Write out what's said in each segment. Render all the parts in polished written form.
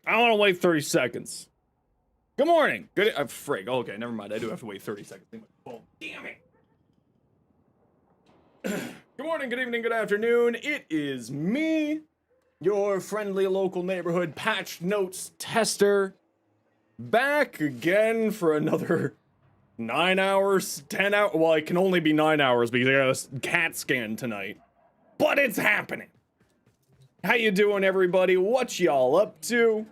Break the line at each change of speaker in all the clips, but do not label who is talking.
I don't want to wait 30 seconds. Good morning. Good. Frig. Okay, never mind. I do have to wait 30 seconds. Oh, damn it. Good morning, good evening, good afternoon. It is me, your friendly local neighborhood patch notes tester, back again for another 9 hours, 10 hours. Well, it can only be 9 hours because I got a CAT scan tonight. But it's happening. How you doing, everybody? What y'all up to?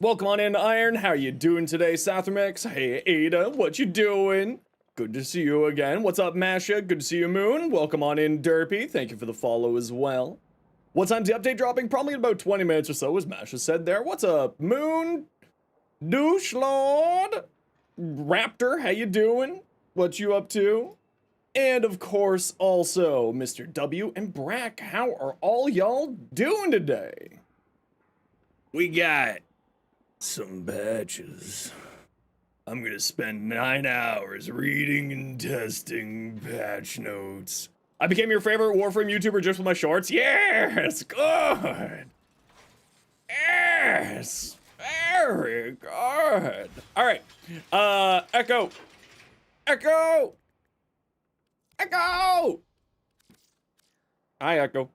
Welcome on in, Iron. How you doing today, Sathramex? Hey, Ada. What you doing? Good to see you again. What's up, Masha? Good to see you, Moon. Welcome on in, Derpy. Thank you for the follow as well. What time's the update dropping? Probably in about 20 minutes or so, as Masha said there. What's up, Moon? Douche Lord? Raptor, how you doing? What you up to? And of course, also, Mr. W and Brack. How are all y'all doing today? We got some patches. I'm gonna spend 9 hours reading and testing patch notes. I became your favorite Warframe YouTuber just with my shorts? Yes! Good! Yes! Very good! Alright. Echo! Echo! Echo! Hi, Echo.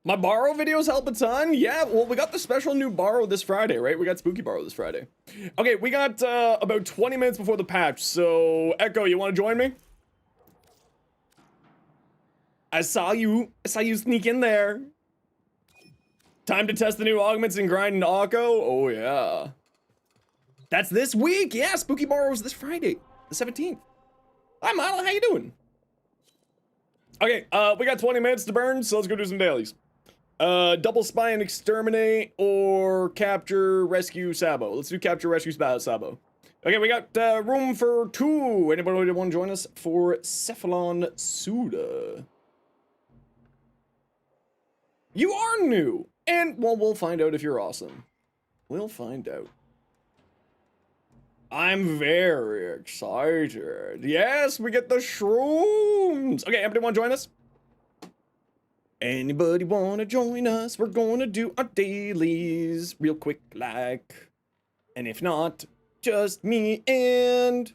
My borrow videos help a ton. Yeah, well, we got the special new borrow this Friday, right? We got spooky borrow this Friday. Okay, we got about 20 minutes before the patch. So, Echo, you want to join me? I saw you sneak in there. Time to test the new augments and grind into Akko. Oh, yeah. That's this week. Yeah, spooky borrow is this Friday, the 17th. Hi, model. How you doing? Okay, we got 20 minutes to burn, so let's go do some dailies. Double spy and exterminate or capture, rescue, Sabo. Let's do capture, rescue, Sabo. Okay, we got room for 2. Anybody want to join us for Cephalon Suda? You are new, and well, we'll find out if you're awesome. We'll find out. I'm very excited. Yes, we get the shrooms. Okay, anybody want to join us? Anybody want to join us? We're going to do our dailies real quick like. And if not, just me and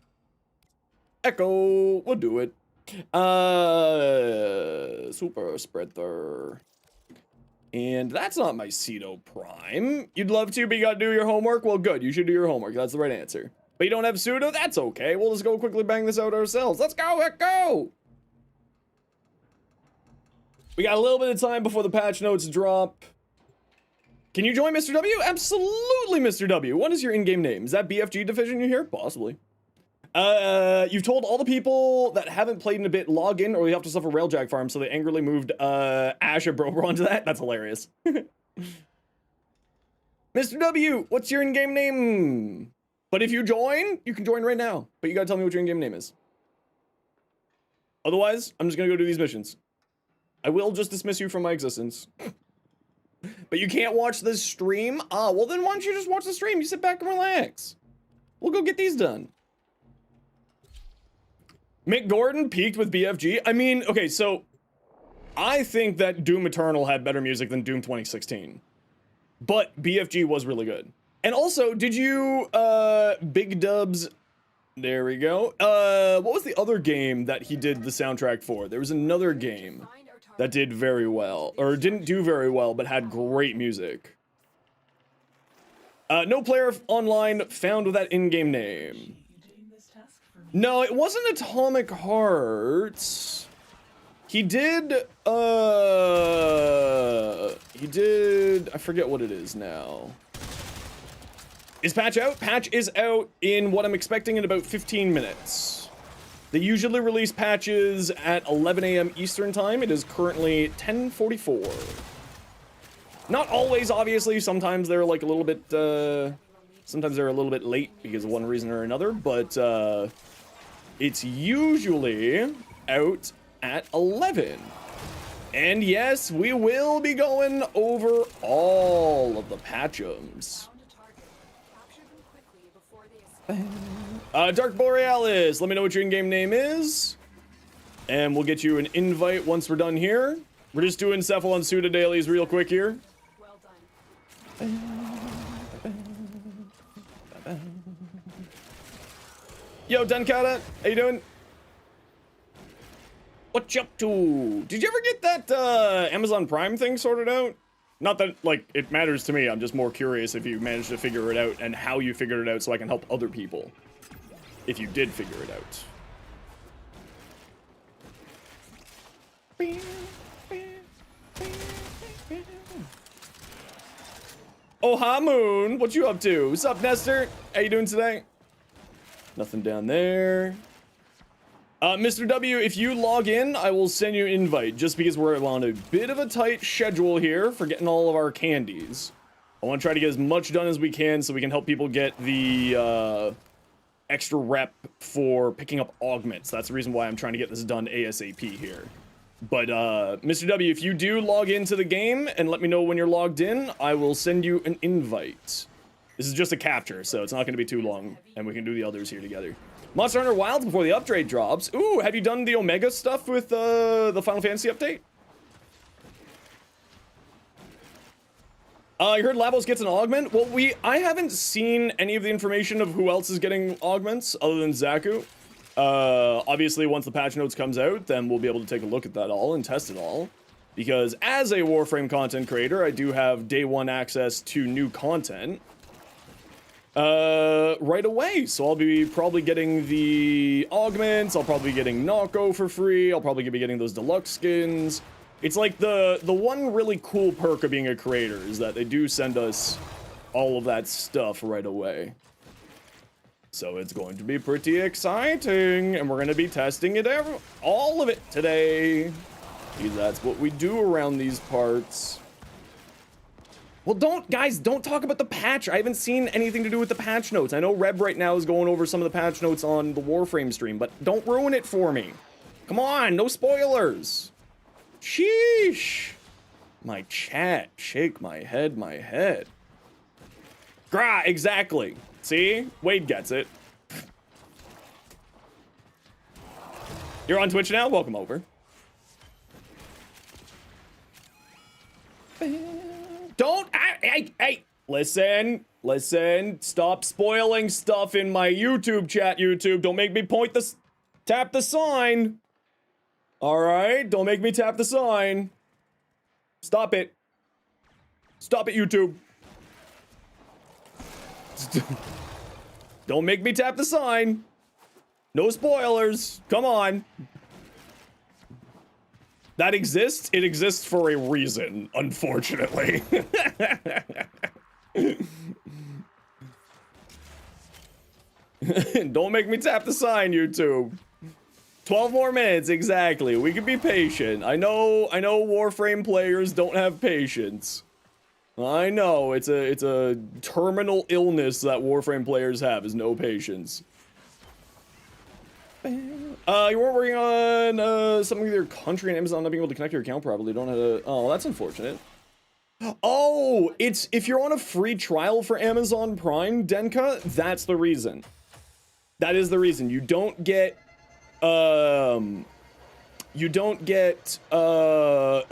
Echo will do it. Super spreader. And that's not my Ceto Prime. You'd love to, but you gotta do your homework? Well, good. You should do your homework. That's the right answer. But you don't have pseudo? That's okay. We'll just go quickly bang this out ourselves. Let's go, Echo! We got a little bit of time before the patch notes drop. Can you join Mr. W? Absolutely, Mr. W. What is your in-game name? Is that BFG division you hear? Possibly. You've told all the people that haven't played in a bit, log in or you have to suffer Railjack farm, so they angrily moved Ash and Brober onto that. That's hilarious. Mr. W, what's your in-game name? But if you join, you can join right now. But you gotta tell me what your in-game name is. Otherwise, I'm just gonna go do these missions. I will just dismiss you from my existence. But you can't watch this stream? Ah, well then why don't you just watch the stream? You sit back and relax. We'll go get these done. Mick Gordon peaked with BFG. I mean, okay, so I think that Doom Eternal had better music than Doom 2016. But BFG was really good. And also, did you, Big Dubs, there we go. What was the other game that he did the soundtrack for? There was another game that did very well, or didn't do very well, but had great music. No player online found with that in-game name. No, it wasn't Atomic Hearts. He did, I forget what it is now. Is patch out? Patch is out in what I'm expecting in about 15 minutes. They usually release patches at 11 a.m. Eastern time. It is currently 10:44. Not always, obviously. Sometimes they're like a little bit, sometimes they're a little bit late because of one reason or another, but, it's usually out at 11. And yes, we will be going over all of the patchums. Dark Borealis, let me know what your in-game name is. And we'll get you an invite once we're done here. We're just doing Cephalon Suda dailies real quick here. Yo, Dunkata, how you doing? What you up to? Did you ever get that Amazon Prime thing sorted out? Not that, like, it matters to me. I'm just more curious if you managed to figure it out and how you figured it out so I can help other people. If you did figure it out. Oh, hi, Moon. What you up to? What's up, Nestor? How you doing today? Nothing down there. Mr. W, if you log in, I will send you an invite, just because we're on a bit of a tight schedule here for getting all of our candies. I want to try to get as much done as we can so we can help people get the extra rep for picking up augments. That's the reason why I'm trying to get this done ASAP here. But, Mr. W, if you do log into the game and let me know when you're logged in, I will send you an invite. This is just a capture, so it's not going to be too long, and we can do the others here together. Monster Hunter Wilds before the upgrade drops. Ooh, have you done the Omega stuff with the Final Fantasy update? I heard Lavos gets an augment. Well, I haven't seen any of the information of who else is getting augments other than Zaku. Obviously, once the patch notes comes out, then we'll be able to take a look at that all and test it all. Because as a Warframe content creator, I do have day one access to new content. Right away, so I'll be probably getting the augments, I'll probably be getting Nako for free, I'll probably be getting those deluxe skins. It's like the one really cool perk of being a creator is that they do send us all of that stuff right away. So it's going to be pretty exciting, and we're going to be testing it all of it today. Because that's what we do around these parts. Well, guys, don't talk about the patch. I haven't seen anything to do with the patch notes. I know Reb right now is going over some of the patch notes on the Warframe stream, but don't ruin it for me. Come on, no spoilers. Sheesh. My chat, shake my head, my head. Grah, exactly. See? Wade gets it. You're on Twitch now? Welcome over. Don't, hey, listen, stop spoiling stuff in my YouTube chat, YouTube. Don't make me tap the sign. All right, don't make me tap the sign. Stop it. Stop it, YouTube. Don't make me tap the sign. No spoilers, come on. That exists? It exists for a reason, unfortunately. Don't make me tap the sign, YouTube. 12 more minutes, exactly. We can be patient. I know Warframe players don't have patience. I know, it's a terminal illness that Warframe players have, is no patience. You weren't working on something with your country and Amazon not being able to connect your account properly. Don't have to. Oh, that's unfortunate. Oh, it's if you're on a free trial for Amazon Prime, Denka, that's the reason. That is the reason. You don't get a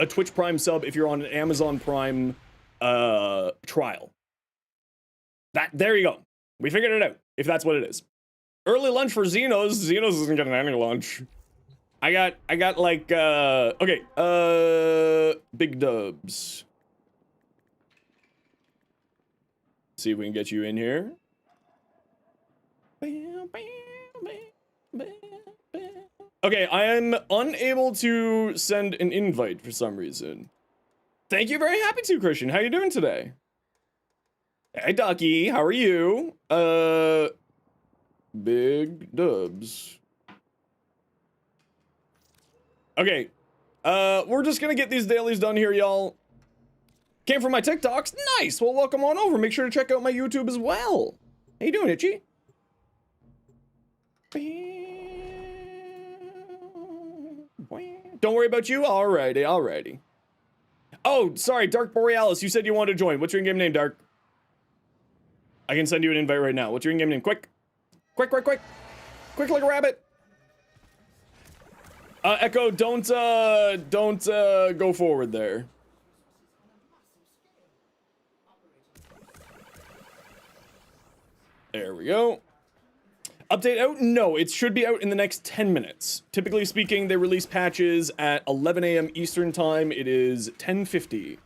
Twitch Prime sub if you're on an Amazon Prime trial. There you go. We figured it out, if that's what it is. Early lunch for Zenos. Zenos isn't getting any lunch. I got like, okay, big dubs. See if we can get you in here. Okay, I am unable to send an invite for some reason. Thank you, very happy to, Christian. How you doing today? Hey, Ducky, how are you? Big dubs. Okay, we're just gonna get these dailies done here, y'all. Came from my TikToks. Nice. Well, welcome on over. Make sure to check out my YouTube as well. How you doing, Itchy? Don't worry about you. Alrighty. Oh, sorry, Dark Borealis. You said you wanted to join. What's your in-game name, Dark? I can send you an invite right now. What's your in-game name? Quick. Quick like a rabbit. Echo, don't go forward there. There we go. Update out? No, it should be out in the next 10 minutes. Typically speaking, they release patches at 11 a.m. Eastern time. It is 10:50.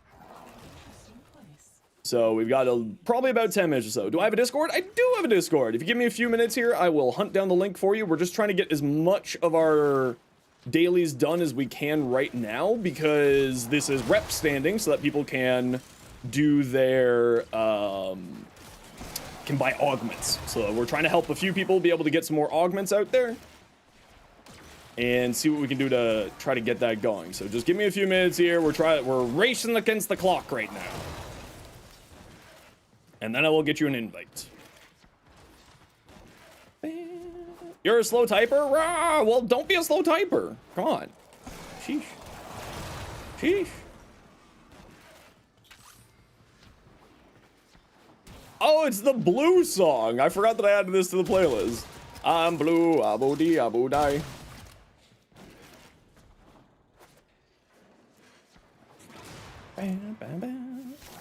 So we've got probably about 10 minutes or so. Do I have a Discord? I do have a Discord. If you give me a few minutes here, I will hunt down the link for you. We're just trying to get as much of our dailies done as we can right now, because this is rep standing so that people can do their can buy augments. So we're trying to help a few people be able to get some more augments out there and see what we can do to try to get that going. So just give me a few minutes here. We're racing against the clock right now. And then I will get you an invite. You're a slow typer? Rah! Well, don't be a slow typer. Come on. Sheesh. Sheesh. Oh, it's the blue song. I forgot that I added this to the playlist. I'm blue, abo dee, abo die.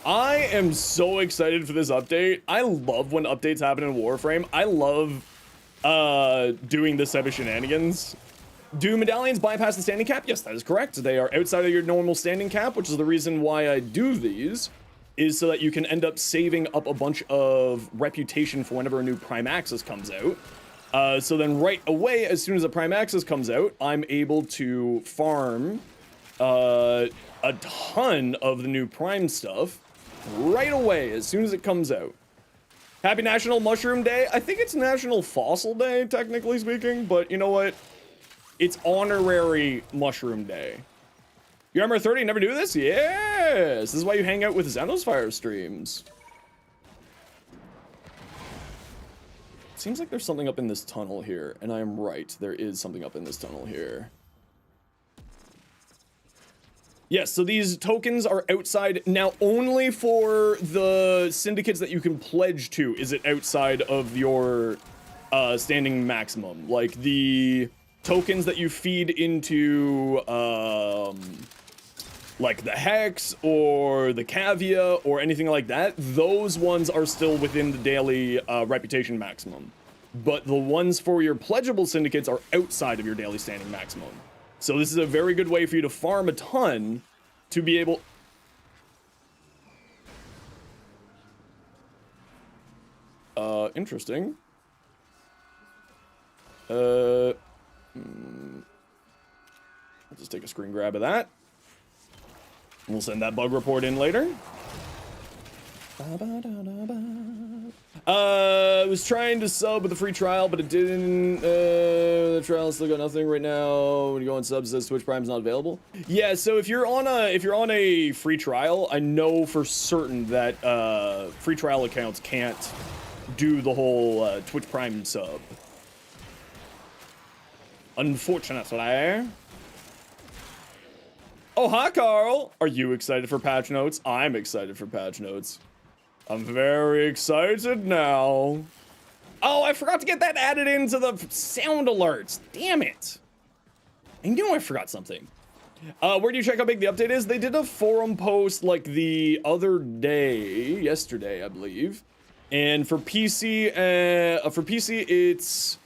I am so excited for this update. I love when updates happen in Warframe. I love doing this type of shenanigans. Do medallions bypass the standing cap? Yes, that is correct. They are outside of your normal standing cap, which is the reason why I do these, is so that you can end up saving up a bunch of reputation for whenever a new Prime Access comes out. So then right away, as soon as a Prime Access comes out, I'm able to farm a ton of the new Prime stuff right away as soon as it comes out. Happy National Mushroom Day. I think it's National Fossil Day, technically speaking, but you know what? It's Honorary Mushroom Day. You remember 30 never do this? Yes! This is why you hang out with Zenosfire streams. Seems like there's something up in this tunnel here, and I am right. There is something up in this tunnel here. Yes, so these tokens are outside now only for the syndicates that you can pledge to. Is it outside of your standing maximum? Like the tokens that you feed into like the Hex or the Cavia or anything like that, those ones are still within the daily reputation maximum. But the ones for your pledgeable syndicates are outside of your daily standing maximum. So this is a very good way for you to farm a ton to be able... interesting. I'll just take a screen grab of that. We'll send that bug report in later. I was trying to sub with a free trial, but it didn't. The trial still got nothing right now. When you go on subs, it says Twitch Prime's not available. Yeah, so if you're on a free trial, I know for certain that free trial accounts can't do the whole Twitch Prime sub. Unfortunately. Oh, hi, Carl. Are you excited for patch notes? I'm excited for patch notes. I'm very excited now. Oh, I forgot to get that added into the sound alerts. Damn it. I knew I forgot something. Where do you check how big the update is? They did a forum post like the other day, yesterday, I believe. And for PC, it's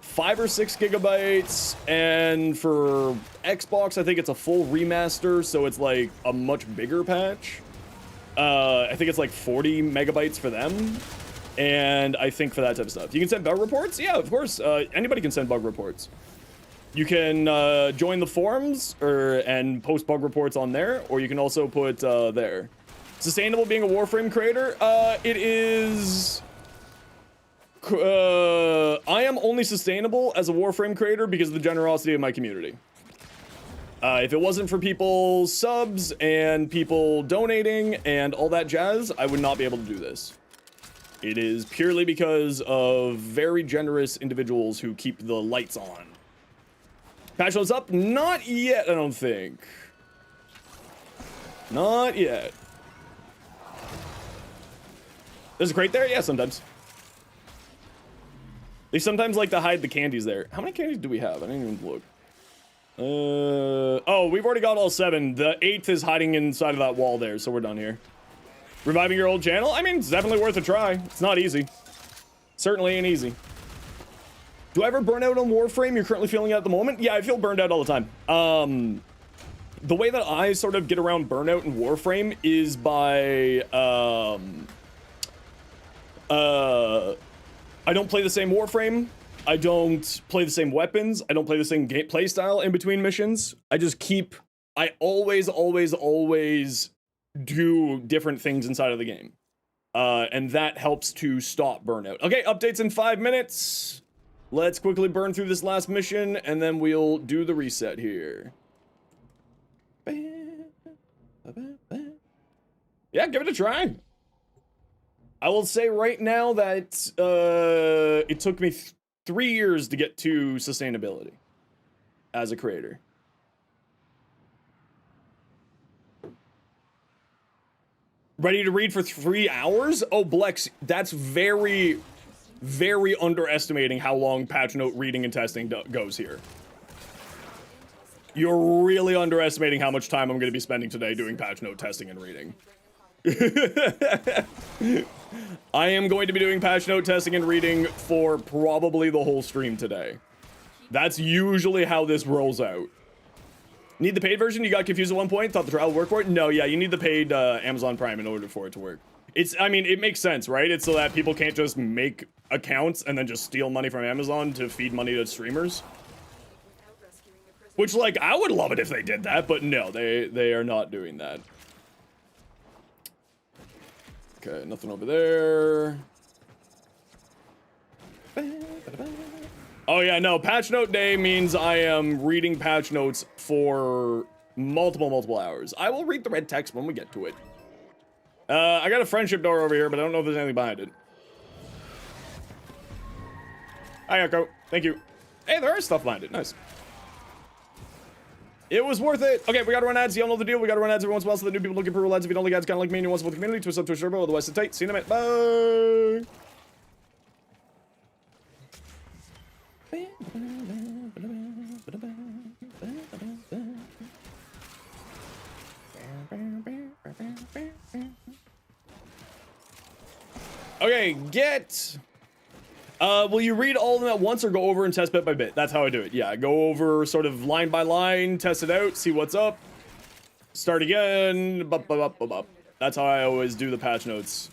5 or 6 gigabytes, and for Xbox, I think it's a full remaster, so it's like a much bigger patch. I think it's like 40 megabytes for them, and I think for that type of stuff. You can send bug reports? Yeah, of course. Anybody can send bug reports. You can join the forums and post bug reports on there, or you can also put there. Sustainable being a Warframe creator? It is... I am only sustainable as a Warframe creator because of the generosity of my community. If it wasn't for people's subs and people donating and all that jazz, I would not be able to do this. It is purely because of very generous individuals who keep the lights on. Patch notes up? Not yet, I don't think. Not yet. There's a crate there? Yeah, sometimes. They sometimes like to hide the candies there. How many candies do we have? I didn't even look. Oh, we've already got all 7. The 8th is hiding inside of that wall there, so we're done here. Reviving your old channel? I mean, it's definitely worth a try. It's not easy. Certainly ain't easy. Do I ever burn out on Warframe? You're currently feeling it at the moment? Yeah, I feel burned out all the time. The way that I sort of get around burnout in Warframe is by, I don't play the same Warframe. I don't play the same weapons. I don't play the same play style in between missions. I always do different things inside of the game. And that helps to stop burnout. Okay, updates in 5 minutes. Let's quickly burn through this last mission, and then we'll do the reset here. Yeah, give it a try. I will say right now that it took me 3 years to get to sustainability as a creator. Ready to read for 3 hours? Oh, Blex, that's very, very underestimating how long patch note reading and testing goes here. You're really underestimating how much time I'm going to be spending today doing patch note testing and reading. I am going to be doing patch note testing and reading for probably the whole stream today. That's usually how this rolls out. Need the paid version? You got confused at one point? Thought the trial would work for it? No, yeah, you need the paid Amazon Prime in order for it to work. I mean, it makes sense, right? It's so that people can't just make accounts and then just steal money from Amazon to feed money to streamers. Which, like, I would love it if they did that, but no, they are not doing that. Okay, nothing over there. Oh yeah, no, patch note day means I am reading patch notes for multiple hours. I will read the red text when we get to it. I got a friendship door over here, but I don't know if there's anything behind it. Hi, Echo. Thank you. Hey, there is stuff behind it. Nice. It was worth it. Okay, we gotta run ads. Y'all know the deal. We gotta run ads every once in a while so the new people looking for real ads. If you don't like ads, kind of like me and you want to support the community, twist up to a server. Otherwise, sit tight. See you in a minute. Bye. Okay, get... will you read all of them at once or go over and test bit by bit? That's how I do it. Yeah, I go over sort of line by line, test it out, see what's up. Start again. That's how I always do the patch notes.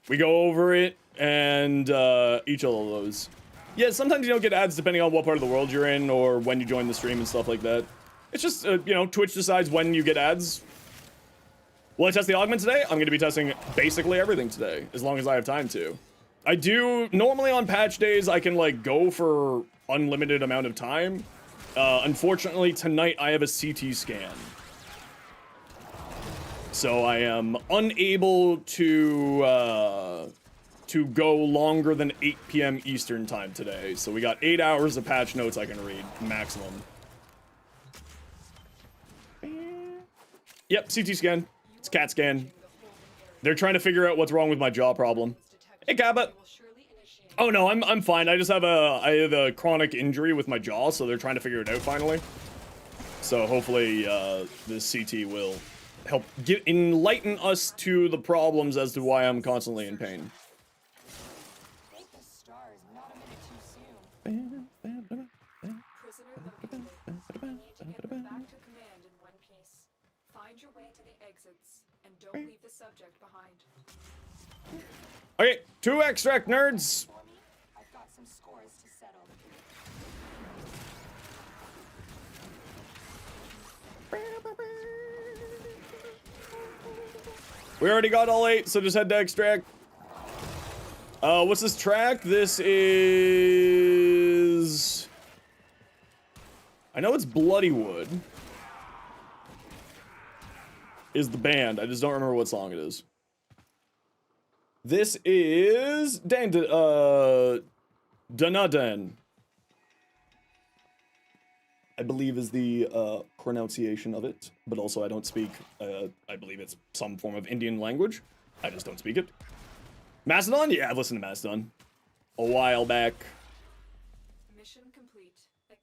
We go over it and each of those. Yeah, sometimes you don't get ads depending on what part of the world you're in or when you join the stream and stuff like that. It's just, you know, Twitch decides when you get ads. Will I test the augment today? I'm going to be testing basically everything today, as long as I have time to. I do, normally on patch days, I can, like, go for unlimited amount of time. Unfortunately, tonight I have a CT scan. So I am unable to go longer than 8 p.m. Eastern time today. So we got 8 hours of patch notes I can read, maximum. Yep, CT scan. It's CAT scan. They're trying to figure out what's wrong with my jaw problem. Hey, Cabot. Oh no, I'm fine. I just have a chronic injury with my jaw, so they're trying to figure it out finally. So hopefully this CT will help enlighten us to the problems as to why I'm constantly in pain.
Don't leave the subject behind.
Okay, 2 extract nerds.
I've got some scores to settle.
We already got all 8, so just head to extract. What's this track? This is... I know it's Bloodywood. Is the band. I just don't remember what song it is. This is Dunadan. I believe is the pronunciation of it, but also I don't speak, I believe it's some form of Indian language. I just don't speak it. Mastodon? Yeah, I've listened to Mastodon a while back.
Mission complete.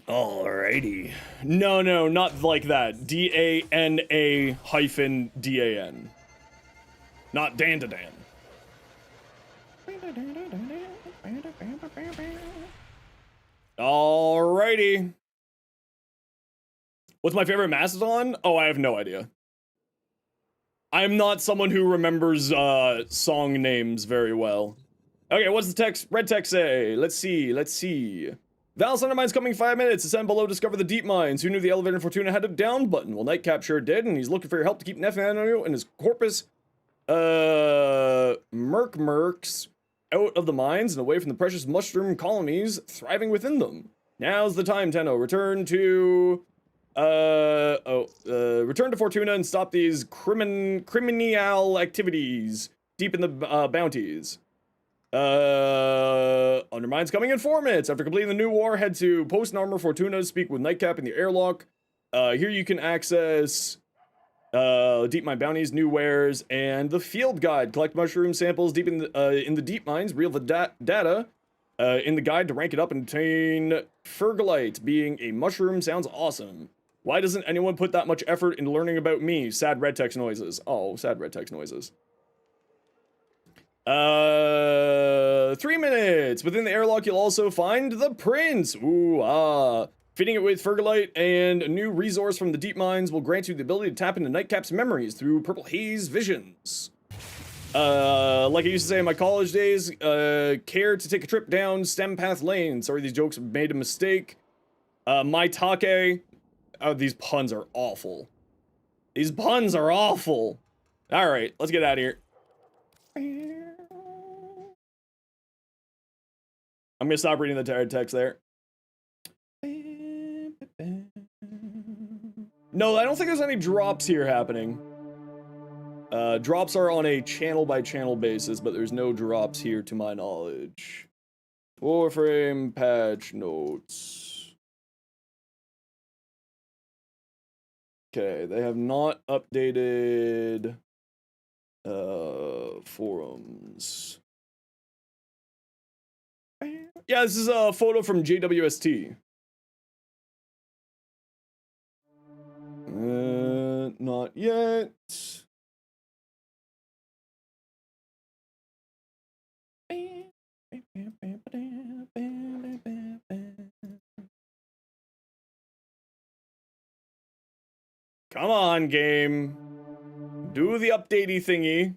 Alrighty. No, not like that. D-A-N-A-hyphen-D-A-N. Not Dan to Dan. Alrighty. What's my favorite Mastodon? Oh, I have no idea. I'm not someone who remembers song names very well. Okay, what's the text? Red text say? Let's see. Val's Undermine's coming 5 minutes. Ascend below, discover the deep mines. Who knew the elevator in Fortuna had a down button? Well, Nightcap sure did, and he's looking for your help to keep Nefano and his corpus, mercs out of the mines and away from the precious mushroom colonies thriving within them. Now's the time, Tenno. Return to Fortuna and stop these criminal activities deep in the bounties. Undermine's coming in 4 minutes. After completing the new war, head to Post and Armor Fortuna to speak with Nightcap in the airlock. Here you can access deep mine bounties, new wares, and the field guide. Collect mushroom samples deep in the deep mines. Real the data in the guide to rank it up and obtain Fergalite. Being a mushroom sounds awesome. Why doesn't anyone put that much effort into learning about me? Sad red text noises. Oh, sad red text noises. 3 minutes. Within the airlock, you'll also find the prince. Ooh, Feeding it with Fergalite and a new resource from the deep mines will grant you the ability to tap into Nightcap's memories through purple haze visions. Like I used to say in my college days, care to take a trip down Stem Path Lane. Sorry, these jokes made a mistake. Maitake. Oh, these puns are awful. These puns are awful. All right, let's get out of here. I'm gonna stop reading the text there. No, I don't think there's any drops here happening. Drops are on a channel by channel basis, but there's no drops here to my knowledge. Warframe patch notes. Okay, they have not updated forums. Yeah, this is a photo from JWST. Not yet. Come on, game. Do the updatey thingy.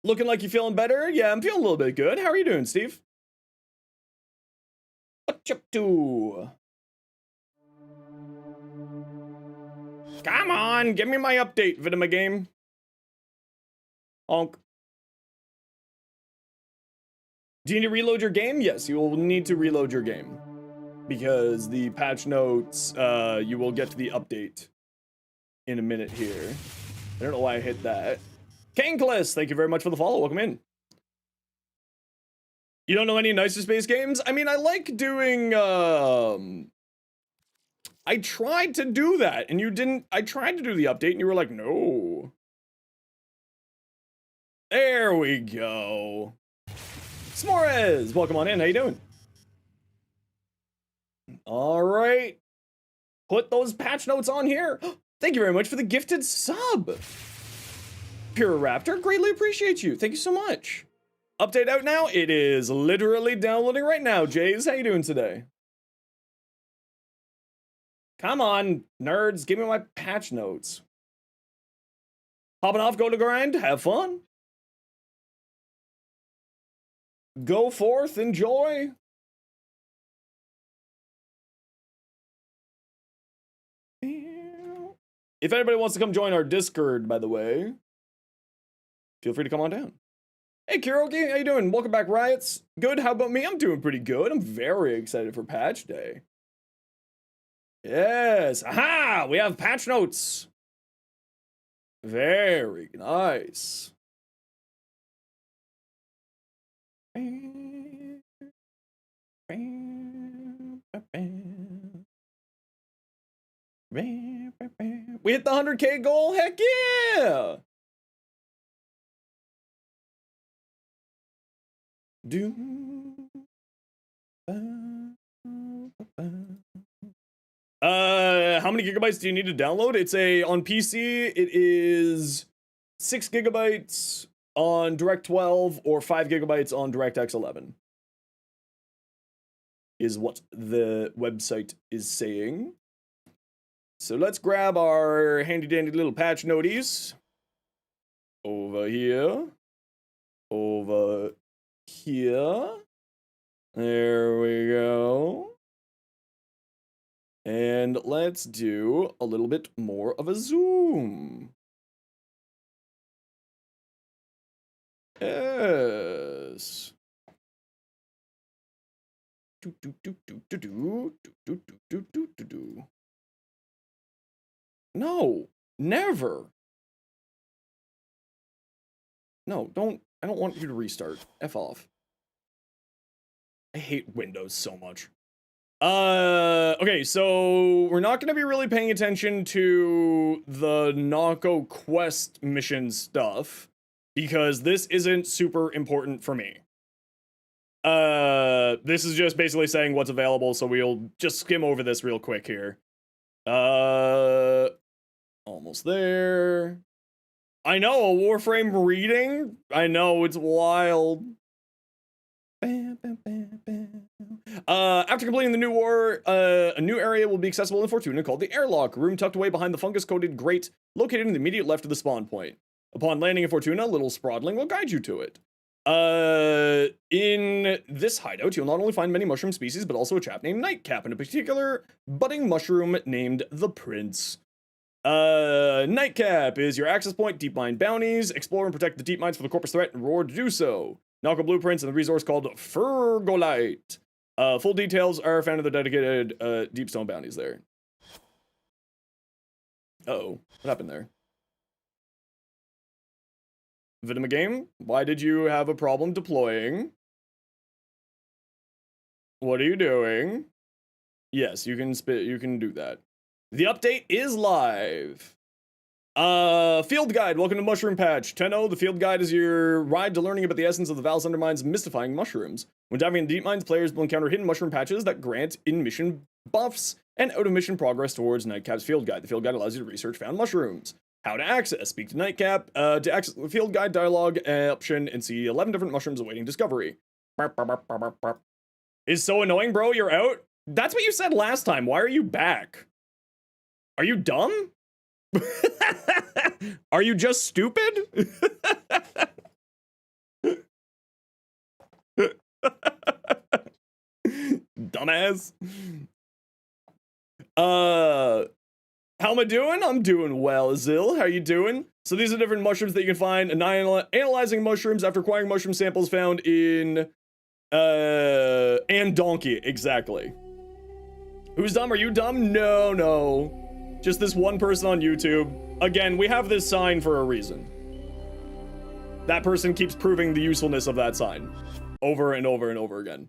Looking like you feeling better? Yeah, I'm feeling a little bit good. How are you doing, Steve? What you up to? Come on, give me my update, Vidima game. Honk. Do you need to reload your game? Yes, you will need to reload your game. Because the patch notes, you will get to the update in a minute here. I don't know why I hit that. Kankless, thank you very much for the follow. Welcome in. You don't know any nicer space games? I mean, I like doing, I tried to do that, and you didn't. I tried to do the update, and you were like, no. There we go. S'mores, welcome on in. How you doing? All right. Put those patch notes on here. Thank you very much for the gifted sub. Pure Raptor, greatly appreciate you. Thank you so much. Update out now. It is literally downloading right now. Jays, how you doing today? Come on, nerds, give me my patch notes. Hopping off, go to grind, have fun. Go forth, enjoy. If anybody wants to come join our Discord, by the way, feel free to come on down. Hey, Kiroki, how you doing? Welcome back, Riots. Good, how about me? I'm doing pretty good. I'm very excited for patch day. Yes, aha, we have patch notes. Very nice. We hit the 100K goal, heck yeah! How many gigabytes do you need to download? It's on PC, it is 6 gigabytes. on Direct 12 or 5 gigabytes on DirectX 11. Is what the website is saying. So let's grab our handy dandy little patch noties. Over here. Over here. There we go. And let's do a little bit more of a zoom. Yes. No, never. No, I don't want you to restart. F off. I hate Windows so much. Okay, so we're not gonna be really paying attention to the Nako quest mission stuff because this isn't super important for me. This is just basically saying what's available, so we'll just skim over this real quick here. Almost there. I know, a Warframe reading? I know, it's wild. After completing the new war, a new area will be accessible in Fortuna called the Airlock, room tucked away behind the fungus-coated grate located in the immediate left of the spawn point. Upon landing in Fortuna, little Sprodling will guide you to it. In this hideout, you'll not only find many mushroom species, but also a chap named Nightcap, and a particular budding mushroom named the Prince. Nightcap is your access point, deep mine bounties, explore and protect the deep mines for the corpus threat, and reward to do so. Nako blueprints and the resource called Fergolite. Full details are found in the dedicated, deep stone bounties there. Uh-oh, what happened there? Vidima game, why did you have a problem deploying? What are you doing? Yes, you can do that. The update is live. Field guide, welcome to Mushroom Patch. 10.0, the field guide is your ride to learning about the essence of the Val's Undermine's mystifying mushrooms. When diving into deep mines, players will encounter hidden mushroom patches that grant in-mission buffs and out-of-mission progress towards Nightcap's field guide. The field guide allows you to research found mushrooms. How to access. Speak to Nightcap to access the field guide dialogue option and see 11 different mushrooms awaiting discovery. Is so annoying, bro, you're out? That's what you said last time. Why are you back? Are you dumb? Are you just stupid? Dumbass. How am I doing? I'm doing well, Azil. How you doing? So these are different mushrooms that you can find. Analyzing mushrooms after acquiring mushroom samples found in and donkey, exactly. Who's dumb? Are you dumb? No. Just this one person on YouTube. Again, we have this sign for a reason. That person keeps proving the usefulness of that sign over and over and over again.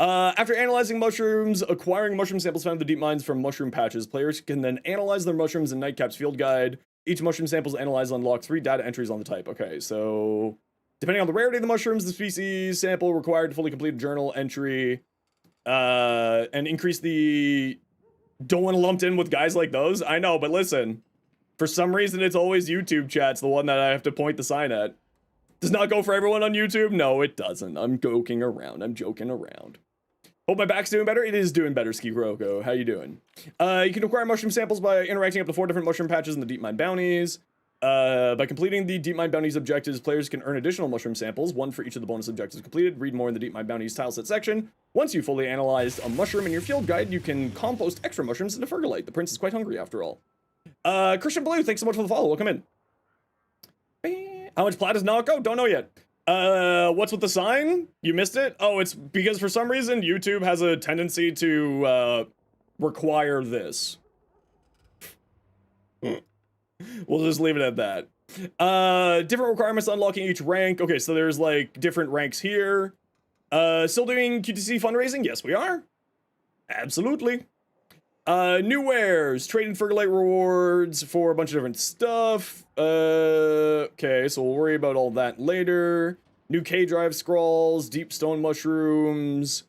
After analyzing mushrooms, acquiring mushroom samples found in the deep mines from mushroom patches, players can then analyze their mushrooms in Nightcap's field guide. Each mushroom sample is analyzed and unlock 3 data entries on the type. Okay, so depending on the rarity of the mushrooms, the species sample required to fully complete a journal entry, and increase the... Don't want to lumped in with guys like those? I know, but listen. For some reason, it's always YouTube chat's the one that I have to point the sign at. Does not go for everyone on YouTube? No, it doesn't. I'm joking around. Hope my back's doing better. It is doing better, Ski Kuroko. How you doing? You can acquire mushroom samples by interacting up to 4 different mushroom patches in the deep mine bounties. By completing the deep mine bounties objectives, players can earn additional mushroom samples, 1 for each of the bonus objectives completed. Read more in the deep mine bounties tileset section. Once you fully analyzed a mushroom in your field guide, you can compost extra mushrooms into Fergolite. The prince is quite hungry after all. Christian Blue, thanks so much for the follow. Welcome in. How much plat is Nako? Don't know yet. What's with the sign? You missed it? Oh, it's because for some reason YouTube has a tendency to require this. We'll just leave it at that. Different requirements unlocking each rank. Okay, so there's like different ranks here. Still doing QTC fundraising? Yes, we are. Absolutely. New wares, trade in Fergolite rewards for a bunch of different stuff. Okay, so we'll worry about all that later. New K-Drive scrolls, deep stone mushrooms,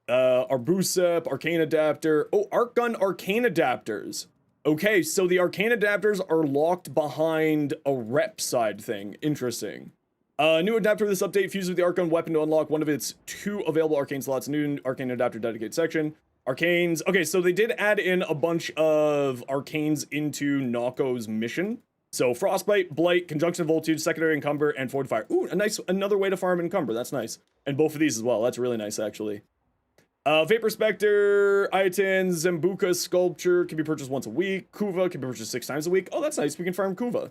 Arbusep, arcane adapter. Oh, arc gun arcane adapters. Okay, so the arcane adapters are locked behind a rep side thing. Interesting. New adapter for this update, fused with the arc gun weapon to unlock one of its 2 available arcane slots. New arcane adapter dedicated section. Arcanes. Okay, so they did add in a bunch of arcanes into Nako's mission. So Frostbite, Blight, Conjunction Voltage, Secondary Encumber, and Fortifier. Ooh, another way to farm Encumber. That's nice. And both of these as well. That's really nice, actually. Vapor Spectre, Iton, Zambuka Sculpture can be purchased once a week. Kuva can be purchased 6 times a week. Oh, that's nice. We can farm Kuva.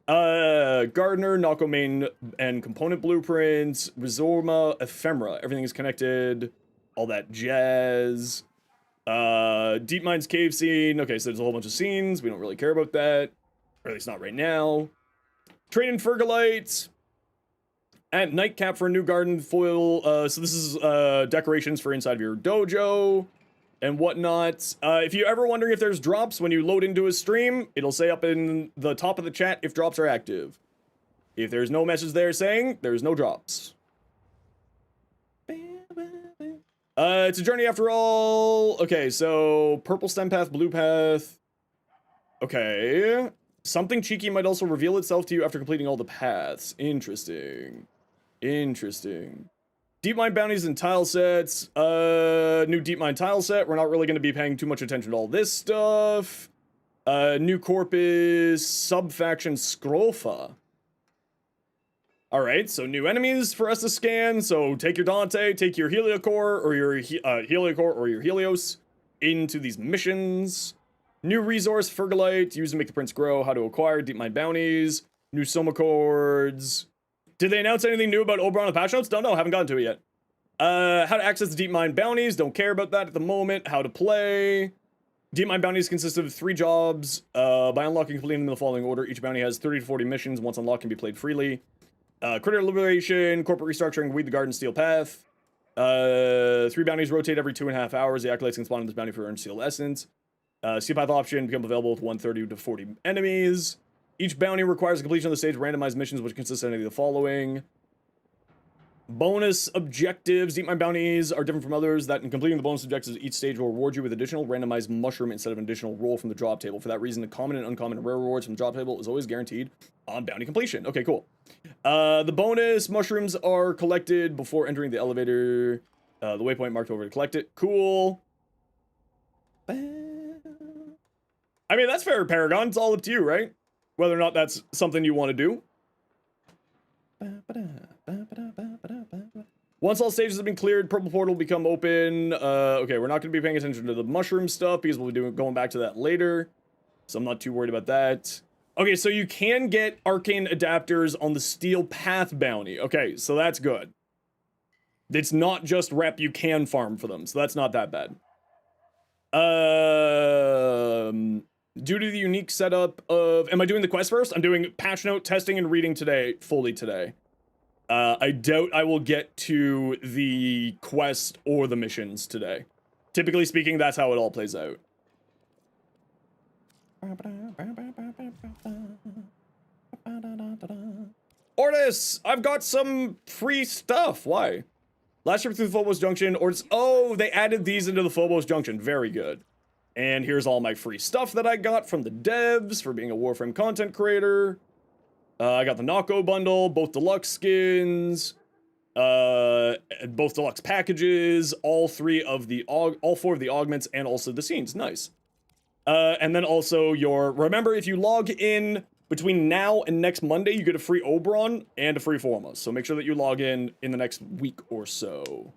Gardener, Nako main and component blueprints, Rizorma, Ephemera. Everything is connected. All that jazz. Deep Mines Cave Scene. Okay, so there's a whole bunch of scenes. We don't really care about that. Or at least not right now. Trade in Fergalites. And Nightcap for a new garden foil. So this is decorations for inside of your dojo and whatnot. If you're ever wondering if there's drops when you load into a stream, it'll say up in the top of the chat if drops are active. If there's no message there saying there's no drops. It's a journey after all. Okay, so purple stem path, blue path. Okay. Something cheeky might also reveal itself to you after completing all the paths. Interesting. Interesting. Deep mine bounties and tile sets. New deep mine tile set. We're not really going to be paying too much attention to all this stuff. New corpus, sub-faction Scrofa. Alright, so new enemies for us to scan. So take your Dante, take your Heliocore or your Heliocore or your Helios into these missions. New resource, Fergalite, use to make the prints grow, how to acquire deep mine bounties, new Soma chords. Did they announce anything new about Oberon and patch notes? Don't know, haven't gotten to it yet. How to access the deep mine bounties, don't care about that at the moment. How to play. Deep mine bounties consist of 3 jobs. By unlocking and completing them in the following order, each bounty has 30 to 40 missions. Once unlocked, can be played freely. Critter Liberation, Corporate Restructuring, Weed the Garden, Steel Path. 3 bounties rotate every 2.5 hours. The acolytes can spawn in this bounty for earned Steel Essence. Steel Path option become available with 130 to 40 enemies. Each bounty requires the completion of the stage randomized missions, which consist of any of the following. Bonus objectives. Deep mine bounties are different from others that in completing the bonus objectives, each stage will reward you with additional randomized mushroom instead of an additional roll from the drop table. For that reason, the common and uncommon and rare rewards from the drop table is always guaranteed on bounty completion. Okay, cool. The bonus mushrooms are collected before entering the elevator. The waypoint marked over to collect it. Cool. I mean, that's fair, Paragon. It's all up to you, right? Whether or not that's something you want to do. Once all stages have been cleared, purple portal will become open. Okay, we're not going to be paying attention to the mushroom stuff because we'll be going back to that later. So I'm not too worried about that. Okay, so you can get arcane adapters on the Steel Path bounty. Okay, so that's good. It's not just rep, you can farm for them, so that's not that bad. Due to the unique setup of... Am I doing the quest first? I'm doing patch note testing and reading today, fully today. I doubt I will get to the quest or the missions today. Typically speaking, that's how it all plays out. Ortis! I've got some free stuff. Why? Last trip through the Phobos Junction. Ortis... Oh, they added these into the Phobos Junction. Very good. And here's all my free stuff that I got from the devs for being a Warframe content creator. I got the Nako bundle, both deluxe skins, both deluxe packages, all 4 of the augments, and also the scenes. Nice. And then also remember, if you log in between now and next Monday, you get a free Oberon and a free Forma. So make sure that you log in the next week or so.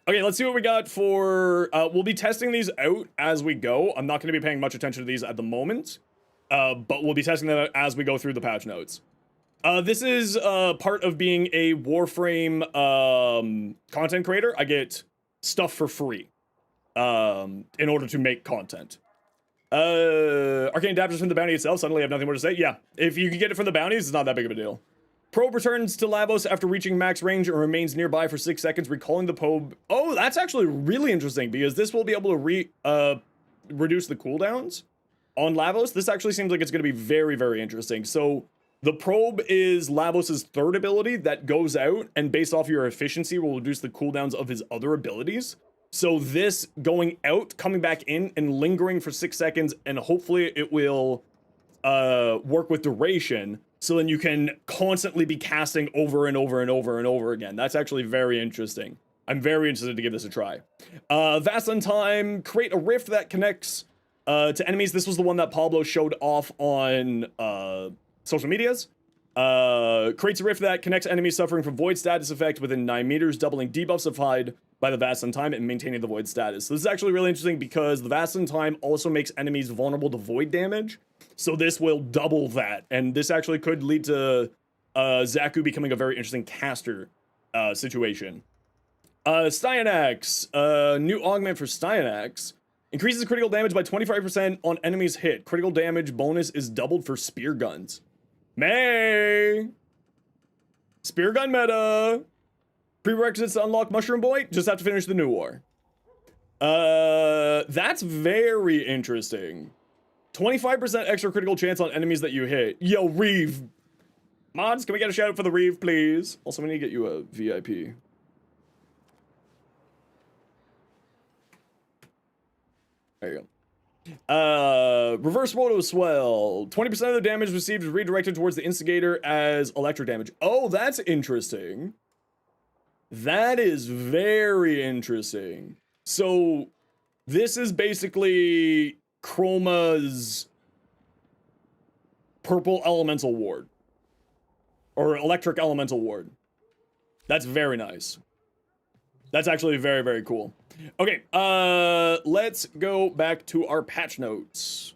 Okay, let's see what we got for... we'll be testing these out as we go. I'm not going to be paying much attention to these at the moment. But we'll be testing them out as we go through the patch notes. This is part of being a Warframe content creator. I get stuff for free in order to make content. Arcane adapters from the bounty itself. Suddenly I have nothing more to say. Yeah, if you can get it from the bounties, it's not that big of a deal. Probe returns to Lavos after reaching max range and remains nearby for 6 seconds, recalling the probe. Oh, that's actually really interesting because this will be able to reduce the cooldowns on Lavos. This actually seems like it's going to be very, very interesting. So The probe is Lavos' third ability that goes out, and based off your efficiency will reduce the cooldowns of his other abilities. So this going out, coming back in, and lingering for 6 seconds, and hopefully it will work with duration, so then you can constantly be casting over and over and over and over again. That's actually very interesting. I'm very interested to give this a try. Vast on time, create a rift that connects to enemies. This was the one that Pablo showed off on social medias. Creates a rift that connects enemies suffering from void status effect within 9 meters, doubling debuffs applied by the Vast on time and maintaining the void status. So this is actually really interesting because the Vast on time also makes enemies vulnerable to void damage. So this will double that, and this actually could lead to Zaku becoming a very interesting caster situation. Styanax, new augment for Styanax. Increases critical damage by 25% on enemies hit. Critical damage bonus is doubled for spear guns. May! Spear gun meta! Prerequisites to unlock Mushroom Boy? Just have to finish the new war. That's very interesting. 25% extra critical chance on enemies that you hit. Yo, Reeve! Mods, can we get a shout out for the Reeve, please? Also, we need to get you a VIP. There you go. Reverse Roto Swell. 20% of the damage received is redirected towards the instigator as electric damage. Oh, that's interesting. That is very interesting. So, this is basically Chroma's purple elemental ward. Or electric elemental ward. That's very nice. That's actually very, very cool. Okay, let's go back to our patch notes.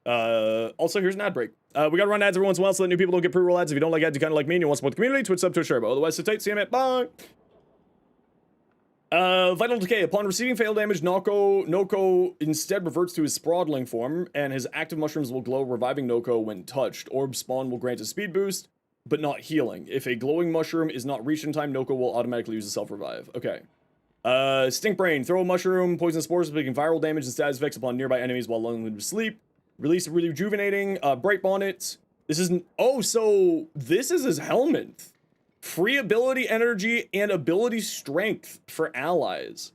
Also, here's an ad break. We gotta run ads every once in a while so that new people don't get pre-roll ads. If you don't like ads, you kind of like me and you want to support the community, Twitch sub to a share. But otherwise, sit tight, see you, mate. Bye! Vital Decay. Upon receiving fail damage, Noko instead reverts to his sprawling form, and his active mushrooms will glow, reviving Noko when touched. Orb spawn will grant a speed boost, but not healing. If a glowing mushroom is not reached in time, Noko will automatically use a self-revive. Okay. Stink Brain. Throw a mushroom, poison spores, making viral damage and status effects upon nearby enemies while lulling them to sleep. Release rejuvenating. Bright Bonnet. This isn't. Oh, so this is his helmet. Free ability energy and ability strength for allies.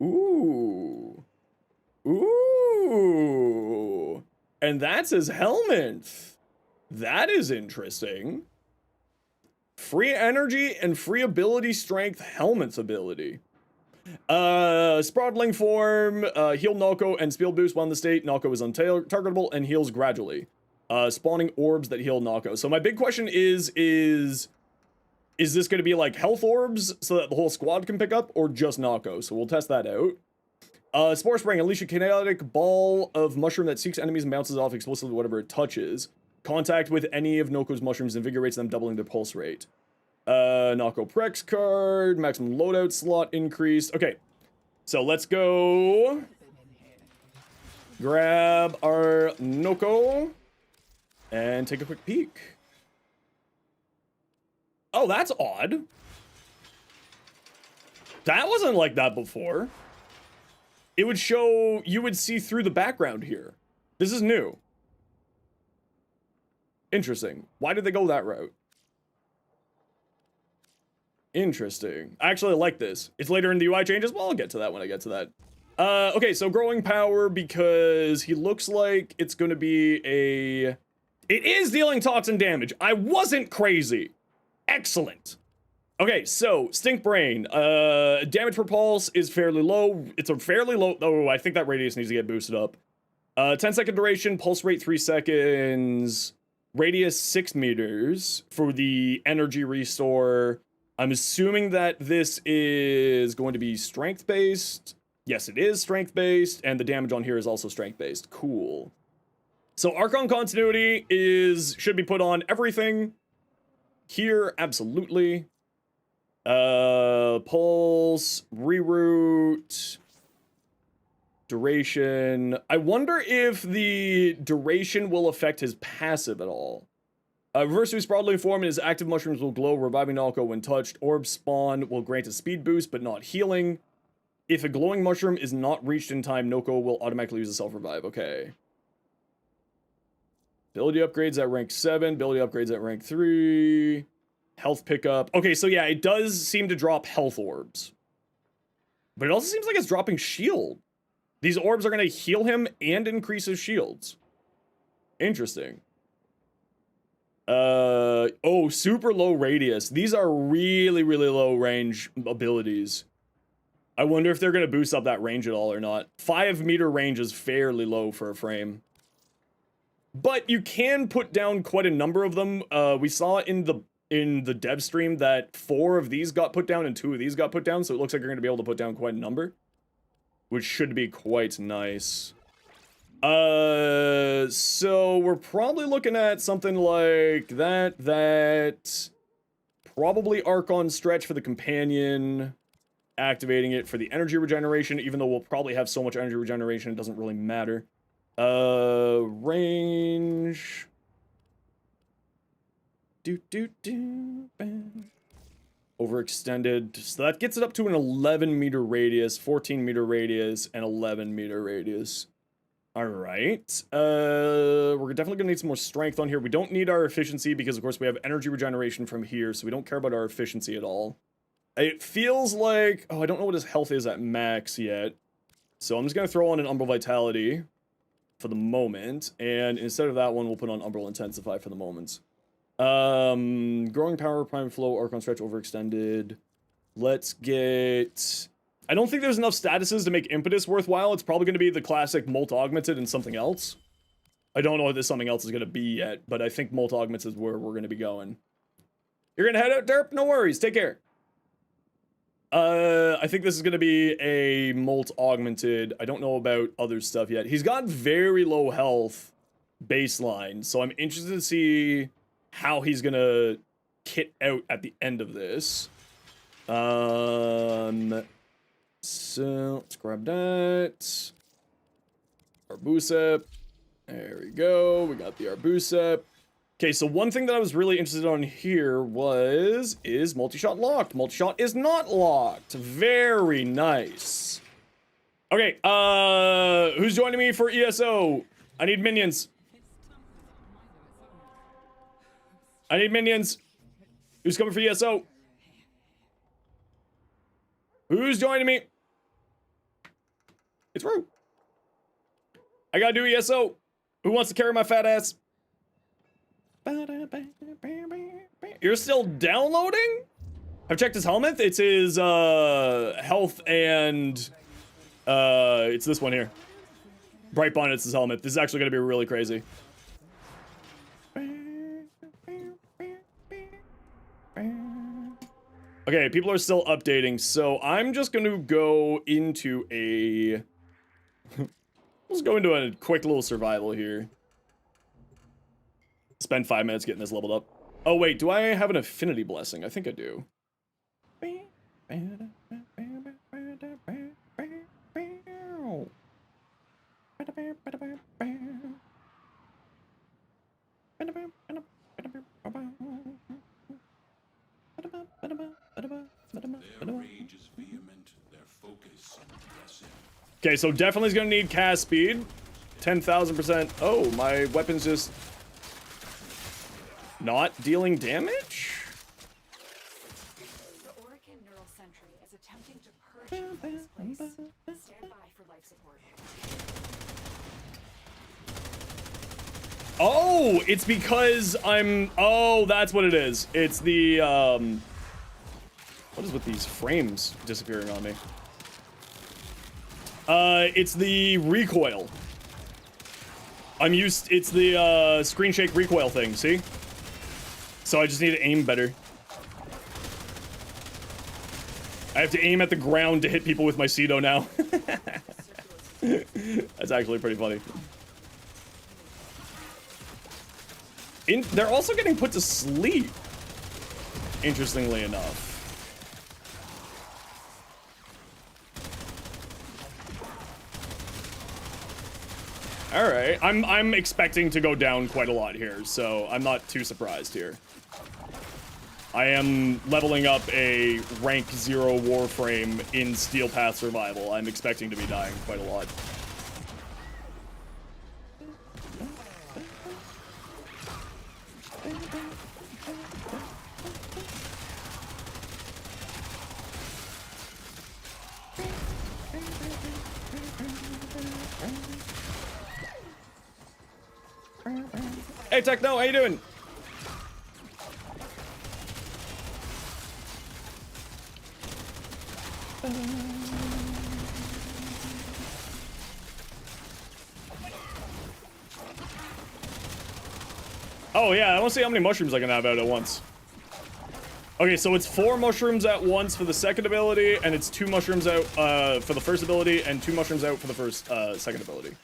Ooh. Ooh. And that's his helmet. That is interesting. Free energy and free ability strength helmet's ability. Sprawling form, heal Noko and speed boost while in the state. Noko is untargetable and heals gradually. Spawning orbs that heal Noko. So my big question is this going to be like health orbs so that the whole squad can pick up, or just Noko? So we'll test that out. Spore Spring. Unleash a kinetic ball of mushroom that seeks enemies and bounces off explosively whatever it touches. Contact with any of Noko's mushrooms invigorates them, doubling their pulse rate. Noko Prex card. Maximum loadout slot increased. Okay. So let's go grab our Noko and take a quick peek. Oh, that's odd. That wasn't like that before. It would show, you would see through the background here. This is new. Interesting. Why did they go that route? Interesting. I actually like this. It's later in the UI changes. Well, I'll get to that when I get to that. Okay, so growing power, because he looks like it's going to be a... It is dealing toxin damage. I wasn't crazy. Excellent. Okay, so Stink Brain. Damage per pulse is fairly low. It's a fairly low... Oh, I think that radius needs to get boosted up. 10-second duration, pulse rate 3 seconds, radius 6 meters for the energy restore. I'm assuming that this is going to be strength-based. Yes, it is strength-based, and the damage on here is also strength-based. Cool. So Archon Continuity should be put on everything. Here, absolutely. Pulse, reroute, duration. I wonder if the duration will affect his passive at all. Reverse to sprawling form, and his active mushrooms will glow, reviving Noko when touched. Orb spawn will grant a speed boost, but not healing. If a glowing mushroom is not reached in time, Noko will automatically use a self-revive. Okay. Ability upgrades at rank 7. Ability upgrades at rank 3. Health pickup. Okay, so yeah, it does seem to drop health orbs. But it also seems like it's dropping shield. These orbs are going to heal him and increase his shields. Interesting. Oh, super low radius. These are really, really low range abilities. I wonder if they're going to boost up that range at all or not. 5 meter range is fairly low for a frame. But you can put down quite a number of them. We saw in the dev stream that 4 of these got put down and 2 of these got put down, so it looks like you're going to be able to put down quite a number, which should be quite nice. So we're probably looking at something like that probably Archon stretch for the companion, activating it for the energy regeneration, even though we'll probably have so much energy regeneration it doesn't really matter. Range. Overextended. So that gets it up to an 11 meter radius, 14 meter radius, and 11 meter radius. Alright. We're definitely gonna need some more strength on here. We don't need our efficiency because, of course, we have energy regeneration from here, so we don't care about our efficiency at all. It feels like... Oh, I don't know what his health is at max yet. So I'm just gonna throw on an Umbral Vitality for the moment, and instead of that one, we'll put on Umbral Intensify for the moment. Growing Power, Prime Flow, Archon Stretch, Overextended. Let's get... I don't think there's enough statuses to make Impetus worthwhile. It's probably going to be the classic Molt Augmented and something else. I don't know what this something else is going to be yet, but I think Molt Augmented is where we're going to be going. You're going to head out, Derp? No worries. Take care. I think this is going to be a Molt Augmented. I don't know about other stuff yet. He's got very low health baseline, so I'm interested to see how he's going to kit out at the end of this. So, let's grab that. Arbusep. There we go. We got the Arbusep. Okay, so one thing that I was really interested on here is multi-shot locked? Multi-shot is not locked. Very nice. Okay, who's joining me for ESO? I need minions. I need minions. Who's coming for ESO? Who's joining me? It's Rue. I gotta do ESO. Who wants to carry my fat ass? You're still downloading? I've checked his helmet. It's his health and it's this one here. Bright Bonnet's his helmet. This is actually gonna be really crazy. Okay, people are still updating, so I'm just going to go into a... Let's go into a quick little survival here. Spend 5 minutes getting this leveled up. Oh wait, do I have an affinity blessing? I think I do.
Their rage is vehement, their focus impressive.
Okay, so definitely is gonna need cast speed. 10,000%. Oh, my weapon's just not dealing damage?
The Orican Neural Sentry is attempting to purge you from this place. Stand by for life support.
Oh, it's because I'm... Oh, that's what it is. It's the, What is with these frames disappearing on me? It's the recoil. It's the, screen shake recoil thing, see? So I just need to aim better. I have to aim at the ground to hit people with my Cedo now. That's actually pretty funny. They're also getting put to sleep, interestingly enough. All right, I'm expecting to go down quite a lot here, so I'm not too surprised here. I am leveling up a rank 0 Warframe in Steel Path Survival. I'm expecting to be dying quite a lot. Hey, Techno, how you doing? Oh yeah, I want to see how many mushrooms I can have out at once. Okay, so it's 4 mushrooms at once for the second ability, and it's 2 mushrooms out for the first ability, and 2 mushrooms out for the first second ability.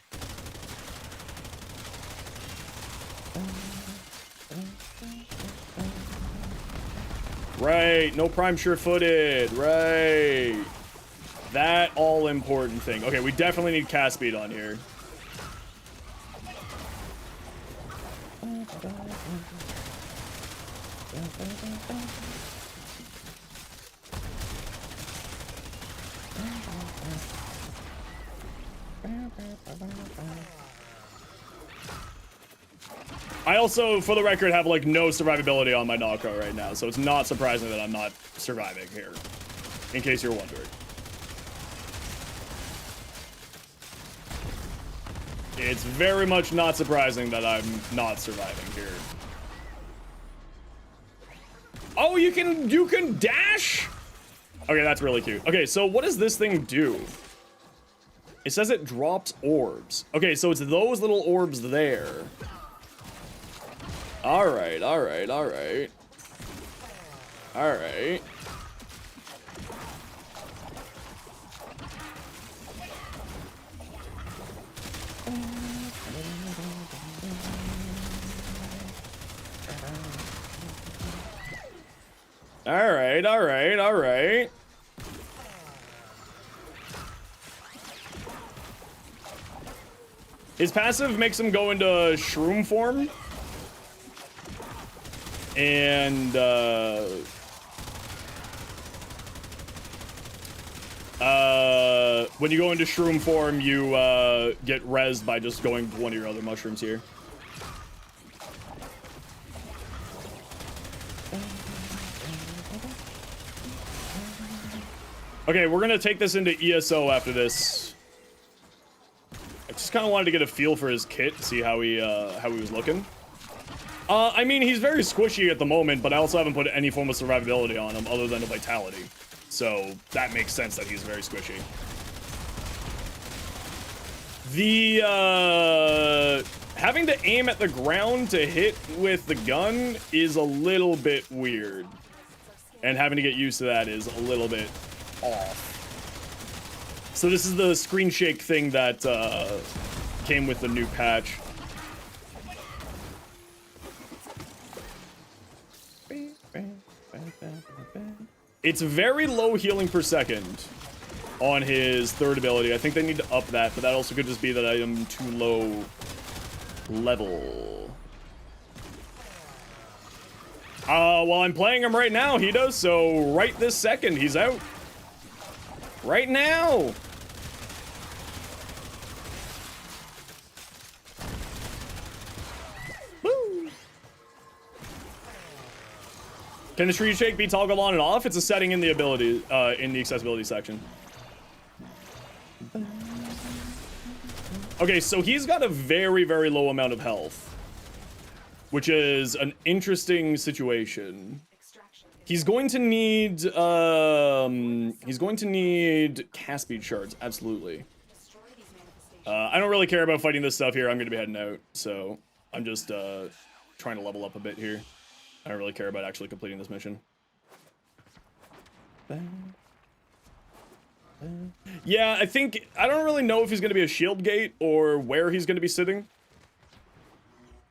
Right, no prime sure-footed, right. That all-important thing. Okay, we definitely need cast speed on here. I also, for the record, have like no survivability on my Nako right now, so it's not surprising that I'm not surviving here, in case you're wondering. It's very much not surprising that I'm not surviving here. Oh, you can dash? Okay, that's really cute. Okay, so what does this thing do? It says it drops orbs. Okay, so it's those little orbs there. Alright, alright, alright. Alright. Alright, alright, alright. His passive makes him go into shroom form. And, when you go into shroom form, you, get rezzed by just going to one of your other mushrooms here. Okay, we're gonna take this into ESO after this. I just kind of wanted to get a feel for his kit, see how he was looking. I mean, he's very squishy at the moment, but I also haven't put any form of survivability on him other than the vitality. So that makes sense that he's very squishy. The, having to aim at the ground to hit with the gun is a little bit weird. And having to get used to that is a little bit off. So this is the screen shake thing that, came with the new patch. It's very low healing per second on his third ability. I think they need to up that, but that also could just be that I am too low level. While I'm playing him right now, he does, so right this second, he's out. Right now! Woo! Can the screen shake be toggled on and off? It's a setting in the ability, in the accessibility section. Okay, so he's got a very, very low amount of health, which is an interesting situation. He's going to need cast speed shards, absolutely. I don't really care about fighting this stuff here. I'm going to be heading out, so I'm just trying to level up a bit here. I don't really care about actually completing this mission. Yeah, I don't really know if he's going to be a shield gate or where he's going to be sitting.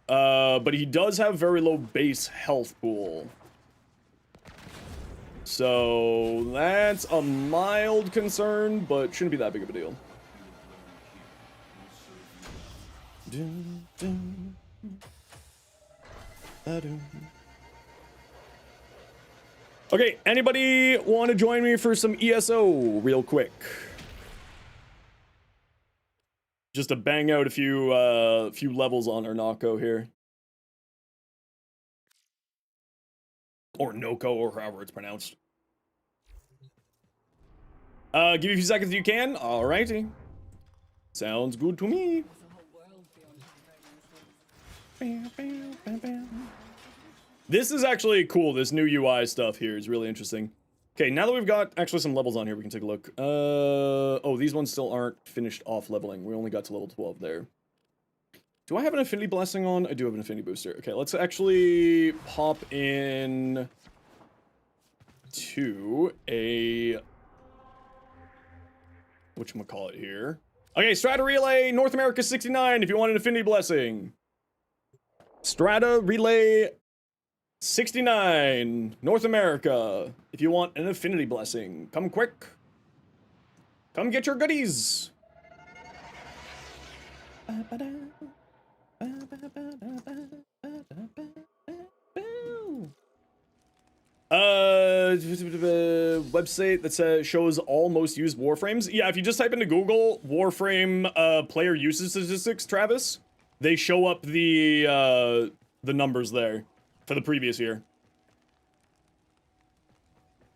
But he does have very low base health pool. So that's a mild concern, but shouldn't be that big of a deal. Okay, anybody want to join me for some ESO real quick? Just to bang out a few levels on our Nako here. Or Noko, or however it's pronounced. Give you a few seconds if you can. Alrighty. Sounds good to me. This is actually cool. This new UI stuff here is really interesting. Okay, now that we've got actually some levels on here, we can take a look. Oh, these ones still aren't finished off leveling. We only got to level 12 there. Do I have an affinity blessing on? I do have an affinity booster. Okay, let's actually pop in to a... whatchamacallit here. Okay, Strata Relay, North America 69, if you want an affinity blessing. Strata Relay 69, North America, if you want an affinity blessing. Come quick. Come get your goodies. Website that says shows all most used Warframes. Yeah, if you just type into Google Warframe player usage statistics, Travis, they show up the numbers there for the previous year.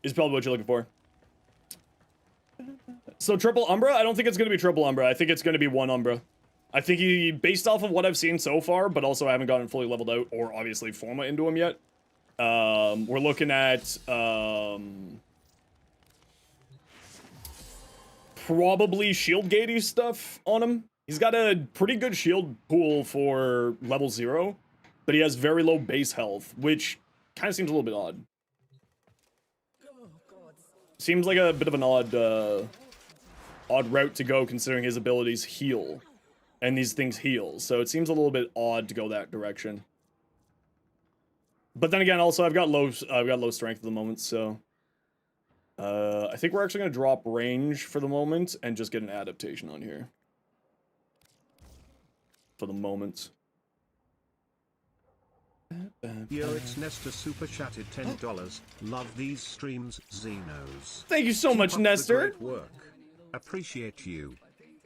Is probably what you're looking for. So triple Umbra? I don't think it's gonna be triple Umbra. I think it's gonna be one Umbra. I think he, based off of what I've seen so far, but also I haven't gotten fully leveled out or obviously Forma into him yet. We're looking at probably shield gatey stuff on him. He's got a pretty good shield pool for level 0, but he has very low base health, which kind of seems a little bit odd. Seems like a bit of an odd route to go considering his abilities heal, and these things heal. So it seems a little bit odd to go that direction. But then again, also I've got low strength at the moment, so I think we're actually gonna drop range for the moment and just get an adaptation on here. For the moment.
Yo, it's Nestor super chatted $10. Love these streams, Zenos.
Thank you so much,
Keep up
Nestor.
the great work. Appreciate you.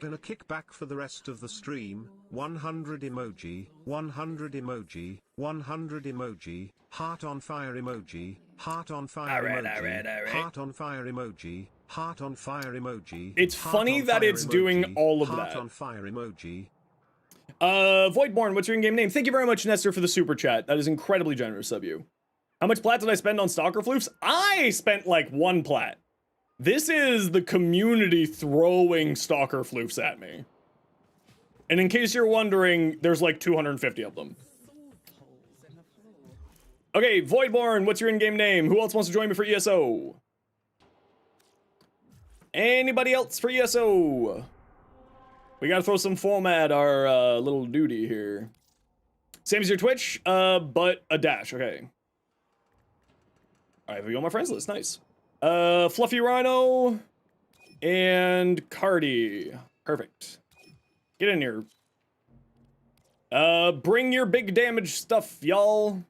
Gonna kick back for the rest of the stream. 100 emoji, 100 emoji, 100 emoji, heart on fire emoji, heart on fire emoji, heart on fire emoji, heart on fire emoji.
It's funny that it's doing all of that.
Heart on fire emoji.
Voidborn, what's your in-game name? Thank you very much, Nestor, for the super chat. That is incredibly generous of you. How much plat did I spend on Stalker Floofs? I spent like 1 plat. This is the community throwing Stalker Floofs at me. And in case you're wondering, there's like 250 of them. Okay, Voidborn, what's your in-game name? Who else wants to join me for ESO? Anybody else for ESO? We gotta throw some foam at our little duty here. Same as your Twitch, but a dash, okay. Alright, we go on my friends list, nice. Fluffy Rhino and Cardi. Perfect. Get in here. Bring your big damage stuff, y'all.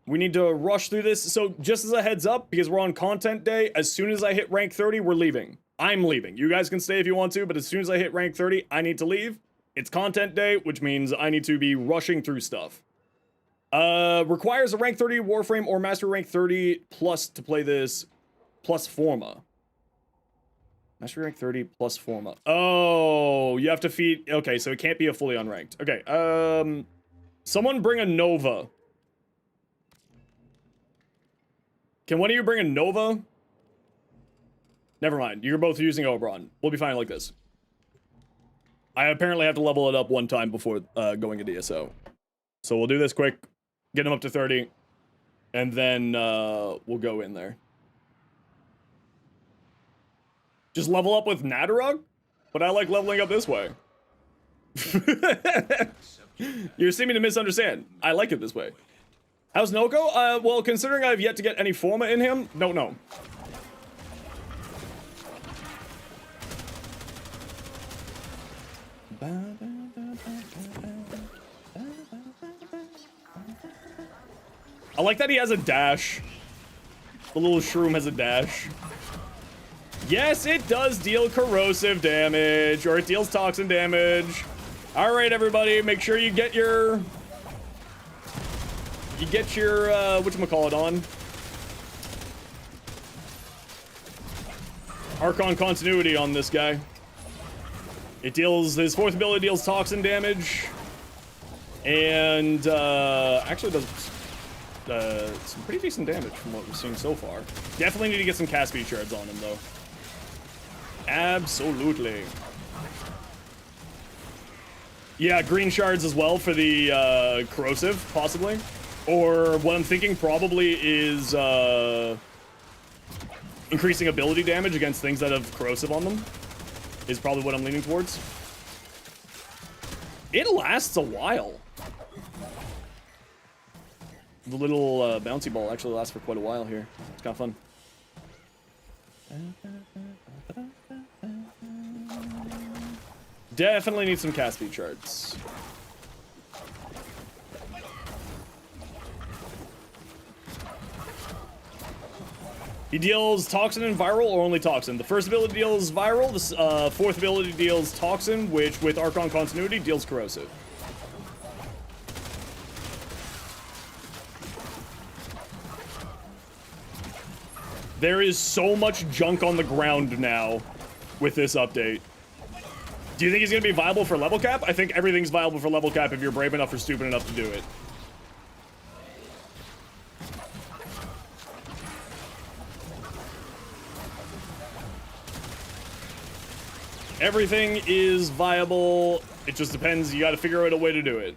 We need to rush through this. So just as a heads up, because we're on content day, as soon as I hit rank 30, we're leaving. I'm leaving. You guys can stay if you want to, but as soon as I hit rank 30, I need to leave. It's content day, which means I need to be rushing through stuff. Requires a rank 30 Warframe or Master rank 30 plus to play this, plus Forma. Master rank 30 plus Forma. Oh, you have to feed... Okay, so it can't be a fully unranked. Okay, someone bring a Nova. Can one of you bring a Nova? Never mind, you're both using Oberon. We'll be fine like this. I apparently have to level it up 1 time before going into DSO. So we'll do this quick, get him up to 30, and then we'll go in there. Just level up with Nadarog? But I like leveling up this way. You're seeming to misunderstand. I like it this way. How's Noko? Well, considering I've yet to get any Forma in him, don't know. I like that he has a dash. The little shroom has a dash. Yes, it does deal corrosive damage, or it deals toxin damage. All right, everybody, make sure you get your you get your, whatchamacallit on. Archon continuity on this guy. It deals, his fourth ability deals toxin damage. And, actually does some pretty decent damage from what we're seeing so far. Definitely need to get some cast speed shards on him, though. Absolutely. Yeah, green shards as well for the corrosive, possibly. Or what I'm thinking probably is increasing ability damage against things that have corrosive on them. Is probably what I'm leaning towards. It lasts a while. The little bouncy ball actually lasts for quite a while here. It's kind of fun. Definitely need some cast speed shards. He deals Toxin and Viral, or only Toxin. The first ability deals Viral, the fourth ability deals Toxin, which with Archon Continuity deals Corrosive. There is so much junk on the ground now with this update. Do you think he's going to be viable for level cap? I think everything's viable for level cap if you're brave enough or stupid enough to do it. Everything is viable. It just depends. You got to figure out a way to do it.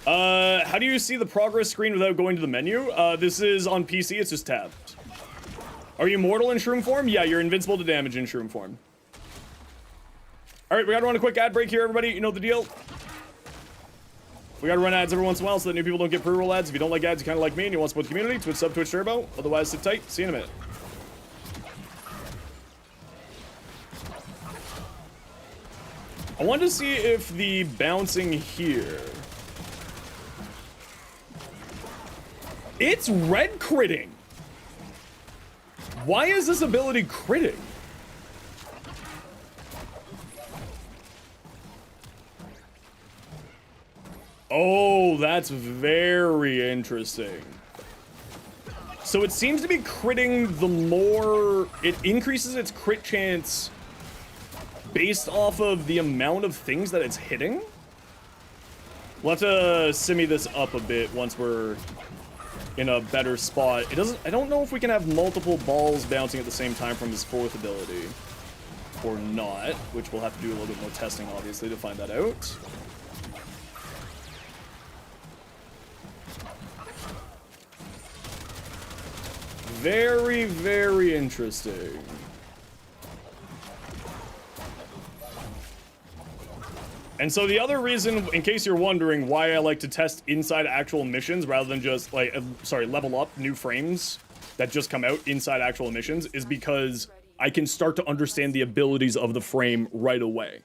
How do you see the progress screen without going to the menu? This is on PC. It's just tabbed. Are you mortal in shroom form? Yeah, you're invincible to damage in shroom form. All right, we got to run a quick ad break here, everybody. You know the deal. We got to run ads every once in a while so that new people don't get pre-roll ads. If you don't like ads, you kind of like me and you want to support the community, Twitch sub, Twitch turbo. Otherwise, sit tight. See you in a minute. I wanted to see if the bouncing here... It's red critting. Why is this ability critting? Oh, that's very interesting. So it seems to be critting the more... It increases its crit chance based off of the amount of things that it's hitting? We'll have to simmy this up a bit once we're in a better spot. It doesn't... I don't know if we can have multiple balls bouncing at the same time from his fourth ability. Or not, which we'll have to do a little bit more testing, obviously, to find that out. Very, very interesting. And so the other reason, in case you're wondering why I like to test inside actual missions rather than just, like, level up new frames that just come out inside actual missions, is because I can start to understand the abilities of the frame right away.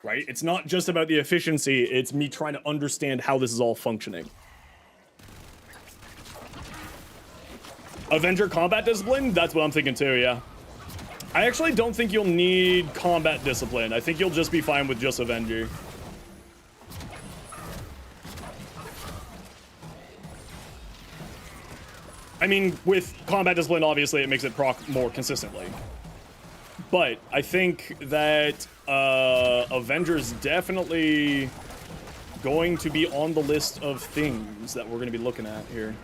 Right? It's not just about the efficiency, it's me trying to understand how this is all functioning. Avenger combat discipline? That's what I'm thinking too, yeah. I actually don't think you'll need combat discipline. I think you'll just be fine with just Avenger. I mean, with combat discipline, obviously, it makes it proc more consistently. But I think that Avenger's definitely going to be on the list of things that we're going to be looking at here.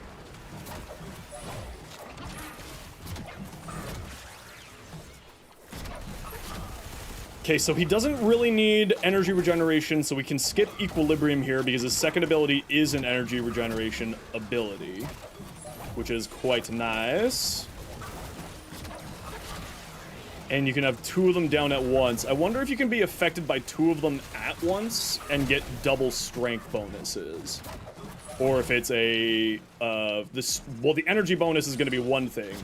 Okay, so he doesn't really need energy regeneration, so we can skip equilibrium here because his second ability is an energy regeneration ability, which is quite nice. And you can have two of them down at once. I wonder if you can be affected by two of them at once and get double strength bonuses. Or if it's a, well, the energy bonus is going to be one thing.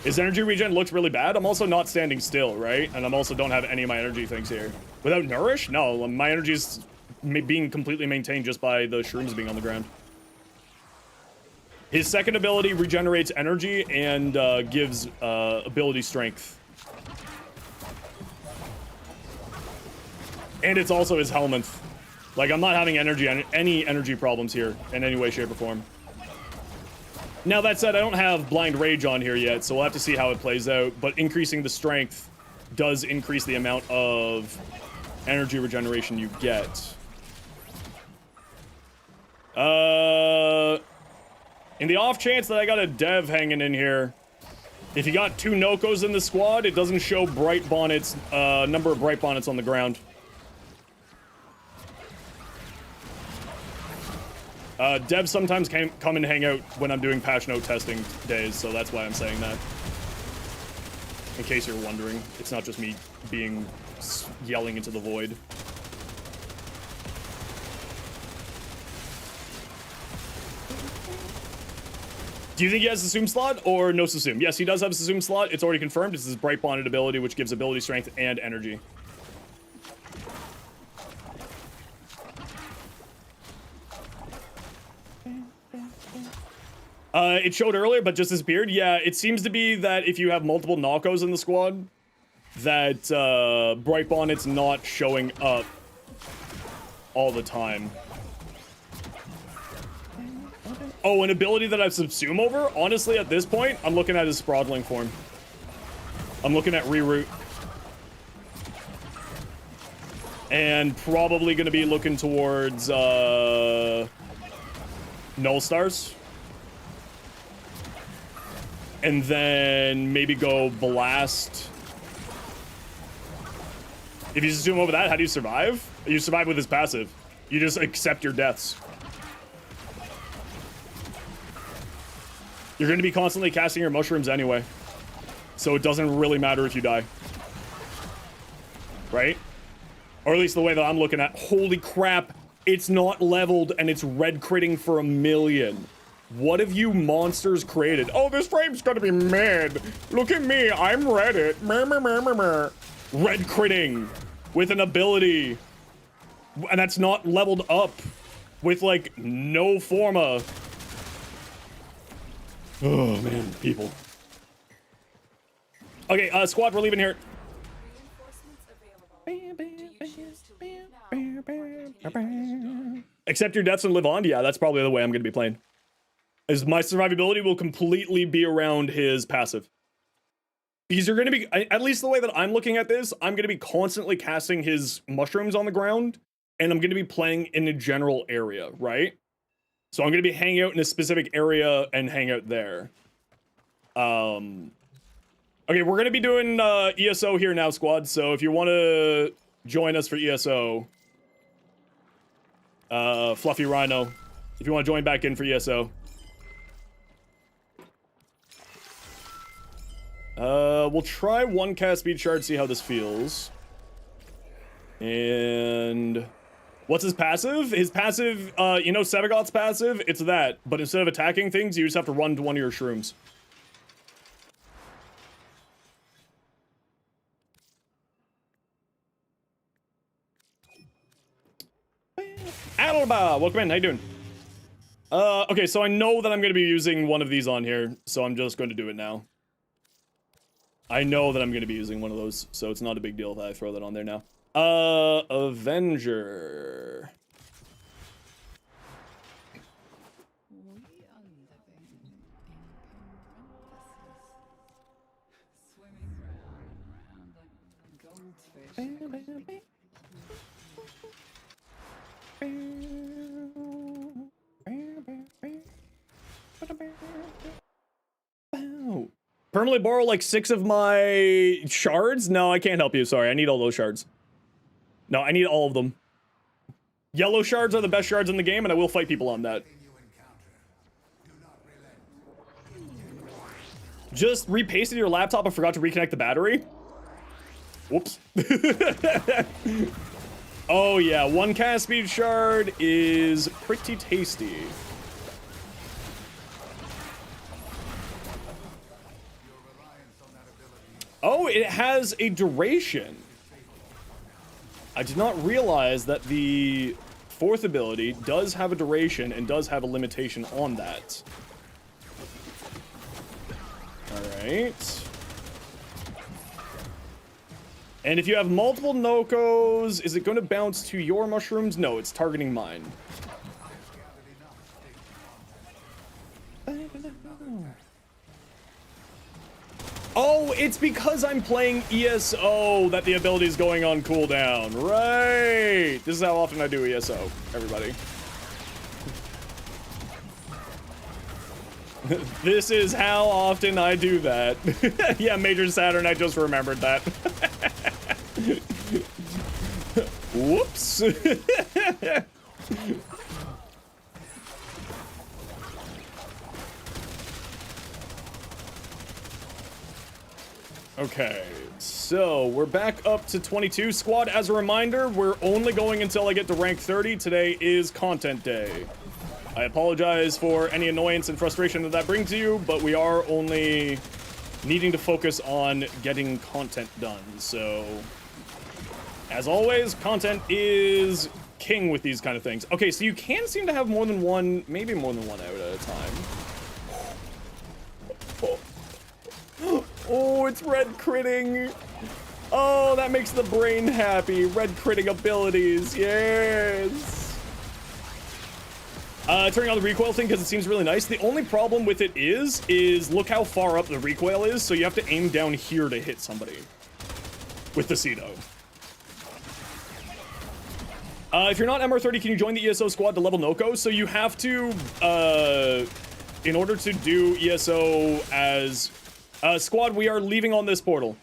His energy regen looks really bad. I'm also not standing still, right? And I'm also don't have any of my energy things here. Without Nourish? No, my energy's being completely maintained just by the shrooms being on the ground. His second ability regenerates energy and gives ability strength. And it's also his helmet. Like, I'm not having any energy problems here in any way, shape, or form. Now, that said, I don't have Blind Rage on here yet, so we'll have to see how it plays out. But increasing the strength does increase the amount of energy regeneration you get. In the off chance that I got a dev hanging in here, if you got 2 Nokos in the squad, it doesn't show bright bonnets, number of bright bonnets on the ground. Devs sometimes come and hang out when I'm doing patch note testing days, so that's why I'm saying that. In case you're wondering, it's not just me yelling into the void. Do you think he has a Sassoon slot or no Sassoon? Yes, he does have a Sassoon slot. It's already confirmed. It's his Bright Bonded ability, which gives ability strength and energy. It showed earlier, but just disappeared. Yeah, it seems to be that if you have multiple Knockos in the squad, that Bright Bonnet's not showing up all the time. Oh, an ability that I've Subsume over? Honestly, at this point, I'm looking at his Sprawdling form. I'm looking at Reroute. And probably going to be looking towards Null Stars. And then maybe go Blast. If you zoom over that, how do you survive? You survive with his passive. You just accept your deaths. You're going to be constantly casting your mushrooms anyway. So it doesn't really matter if you die. Right? Or at least the way that I'm looking at. Holy crap. It's not leveled and it's red critting for 1,000,000. What have you monsters created? Oh, this frame's gonna be mid. Look at me, I'm Reddit. Red critting with an ability. And that's not leveled up with like no forma. Oh man, people. Okay, squad, we're leaving here. Accept your deaths and live on? Yeah, that's probably the way I'm gonna be playing. Is my survivability will completely be around his passive. Because you're going to be, at least the way that I'm looking at this, I'm going to be constantly casting his mushrooms on the ground, and I'm going to be playing in a general area, right? So I'm going to be hanging out in a specific area and hang out there. Okay, we're going to be doing ESO here now, squad, so if you want to join us for ESO, Fluffy Rhino, if you want to join back in for ESO. We'll try 1 cast speed shard, see how this feels. And what's his passive? His passive, you know Sevagoth's passive? It's that, but instead of attacking things, you just have to run to one of your shrooms. Alba, welcome in, how you doing? Okay, so I know that I'm going to be using one of these on here, so I'm just going to do it now. I know that I'm going to be using one of those, so it's not a big deal that I throw that on there now. Avenger. Wow. Permanently borrow like 6 of my shards? No, I can't help you. Sorry, I need all those shards. No, I need all of them. Yellow shards are the best shards in the game, and I will fight people on that. Just repasted your laptop and forgot to reconnect the battery? Whoops. Oh yeah, 1 cast speed shard is pretty tasty. Oh, it has a duration. I did not realize that the 4th ability does have a duration and does have a limitation on that. Alright. And if you have multiple Nokos, is it going to bounce to your mushrooms? No, it's targeting mine. Oh, it's because I'm playing ESO that the ability is going on cooldown. Right. This is how often I do ESO, everybody. This is how often I do that. Yeah, Major Saturn, I just remembered that. Whoops. Okay, so we're back up to 22. Squad, as a reminder, we're only going until I get to rank 30. Today is content day. I apologize for any annoyance and frustration that brings you, but we are only needing to focus on getting content done. So, as always, content is king with these kind of things. Okay, so you can seem to have more than one, maybe more than one out at a time. Oh, it's red critting. Oh, that makes the brain happy. Red critting abilities, yes. Turning on the recoil thing because it seems really nice. The only problem with it is look how far up the recoil is, so you have to aim down here to hit somebody with the Cedo. If you're not MR30, can you join the ESO squad to level Noko? So you have to, in order to do ESO as... squad, we are leaving on this portal.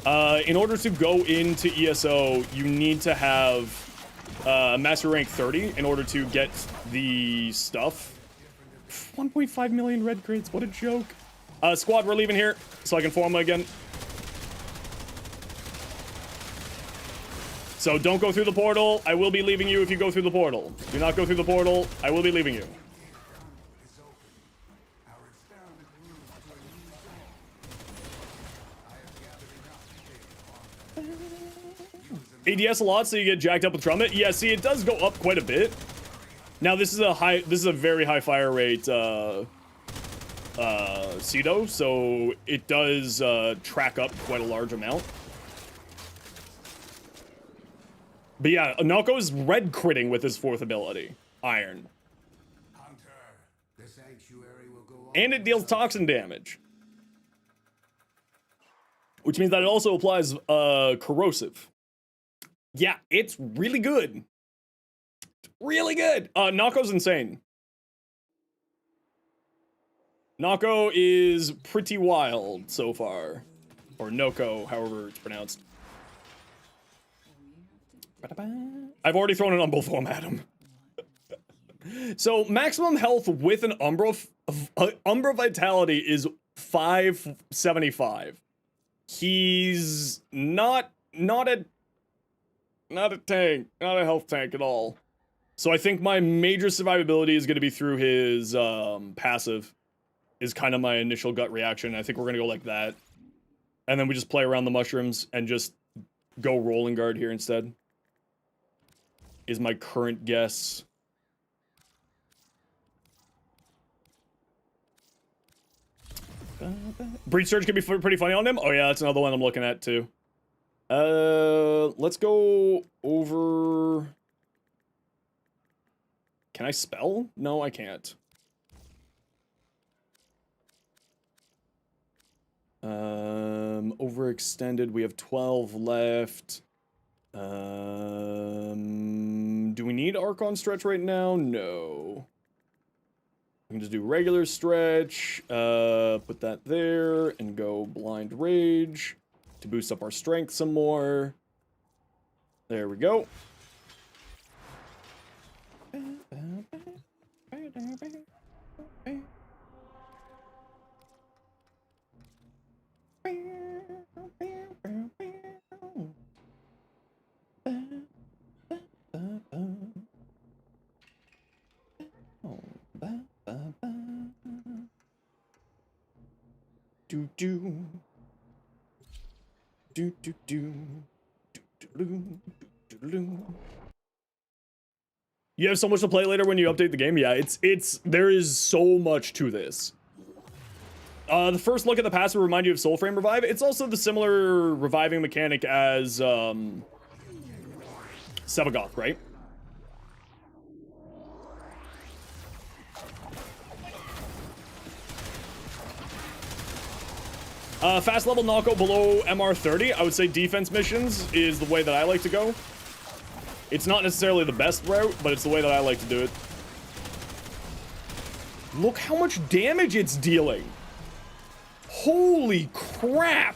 In order to go into ESO, you need to have master rank 30 in order to get the stuff. 1.5 million red crits, what a joke. Squad, we're leaving here so I can form again. So don't go through the portal. I will be leaving you if you go through the portal. Do not go through the portal. I will be leaving you. ADS a lot, so you get jacked up with Trumpet. Yeah, see, it does go up quite a bit. Now, this is a very high fire rate, Cedo, so it does, track up quite a large amount. But yeah, Naoko's red critting with his fourth ability, Iron.
Hunter, the sanctuary will go on.
And it deals toxin damage. Which means that it also applies, corrosive. Yeah, it's really good. Really good. Nako's insane. Nako is pretty wild so far. Or Noko, however it's pronounced. I've already thrown an Umbral Form at him. So, maximum health with an Umbra Vitality is 575. He's not a tank, not a health tank at all. So I think my major survivability is going to be through his passive, is kind of my initial gut reaction. I think we're going to go like that. And then we just play around the mushrooms and just go rolling guard here instead. Is my current guess. Breach Surge could be pretty funny on him. Oh yeah, that's another one I'm looking at too. Let's go over... Can I spell? No, I can't. Overextended, we have 12 left. Do we need Archon Stretch right now? No. We can just do regular stretch, put that there, and go Blind Rage to boost up our strength some more. There we go. Do do do do do do do. You have so much to play later when you update the game. Yeah, there is so much to this. The first look at the pass will remind you of Soulframe Revive. It's also the similar reviving mechanic as Sevagoth, right? Fast level knockout below MR30. I would say defense missions is the way that I like to go. It's not necessarily the best route, but it's the way that I like to do it. Look how much damage it's dealing. Holy crap.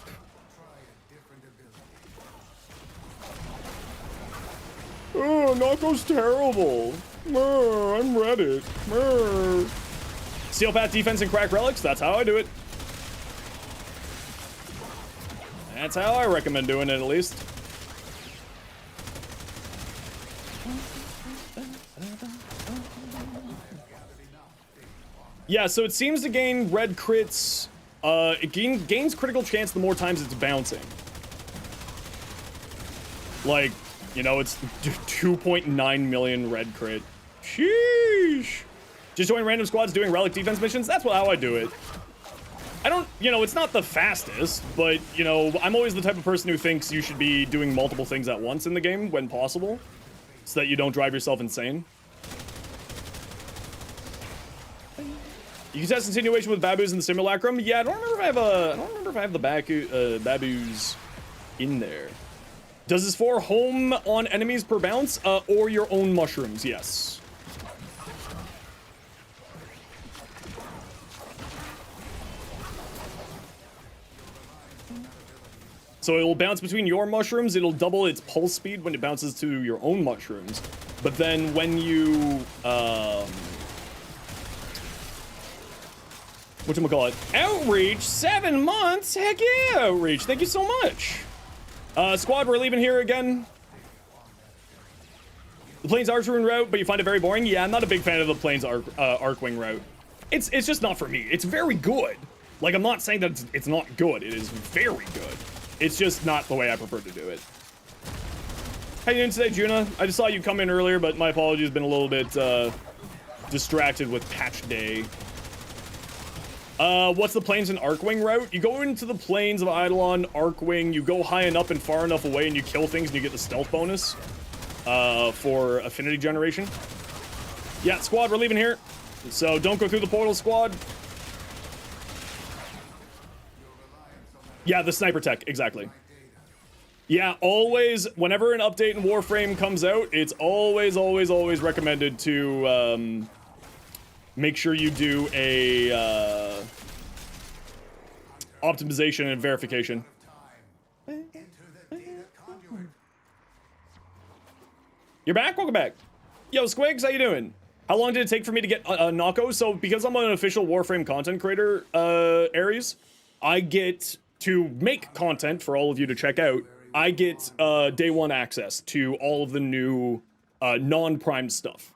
Oh, Knocko's terrible. I'm Reddit. Steel Path defense and crack relics. That's how I do it. That's how I recommend doing it, at least. Yeah, so it seems to gain red crits. It gains critical chance the more times it's bouncing. Like, you know, it's 2.9 million red crit. Sheesh. Just join random squads doing relic defense missions. That's how I do it. I don't, you know, it's not the fastest, but, you know, I'm always the type of person who thinks you should be doing multiple things at once in the game when possible, so that you don't drive yourself insane. You can test insinuation with baboos in the simulacrum. Yeah, I don't remember if I have the baboos in there. Does this for home on enemies per bounce, or your own mushrooms? Yes. So it will bounce between your mushrooms. It'll double its pulse speed when it bounces to your own mushrooms. But then when you, whatchamacallit? Outreach, 7 months? Heck yeah, Outreach. Thank you so much. Squad, we're leaving here again. The Plains Archwing route, but you find it very boring? Yeah, I'm not a big fan of the Plains Archwing route. It's just not for me. It's very good. Like, I'm not saying that it's not good. It is very good. It's just not the way I prefer to do it. How you doing today, Juna? I just saw you come in earlier, but my apologies. Been a little bit distracted with patch day. What's the Plains and Archwing route? You go into the Plains of Eidolon, Archwing, you go high enough and far enough away and you kill things and you get the stealth bonus for affinity generation. Yeah, squad, we're leaving here. So don't go through the portal, squad. Yeah, the sniper tech, exactly. Yeah, always, whenever an update in Warframe comes out, it's always recommended to make sure you do a optimization and verification. You're back? Welcome back. Yo, Squigs, how you doing? How long did it take for me to get Nako? So, because I'm an official Warframe content creator, Aries, I get to make content for all of you to check out. I get day one access to all of the new non-primed stuff.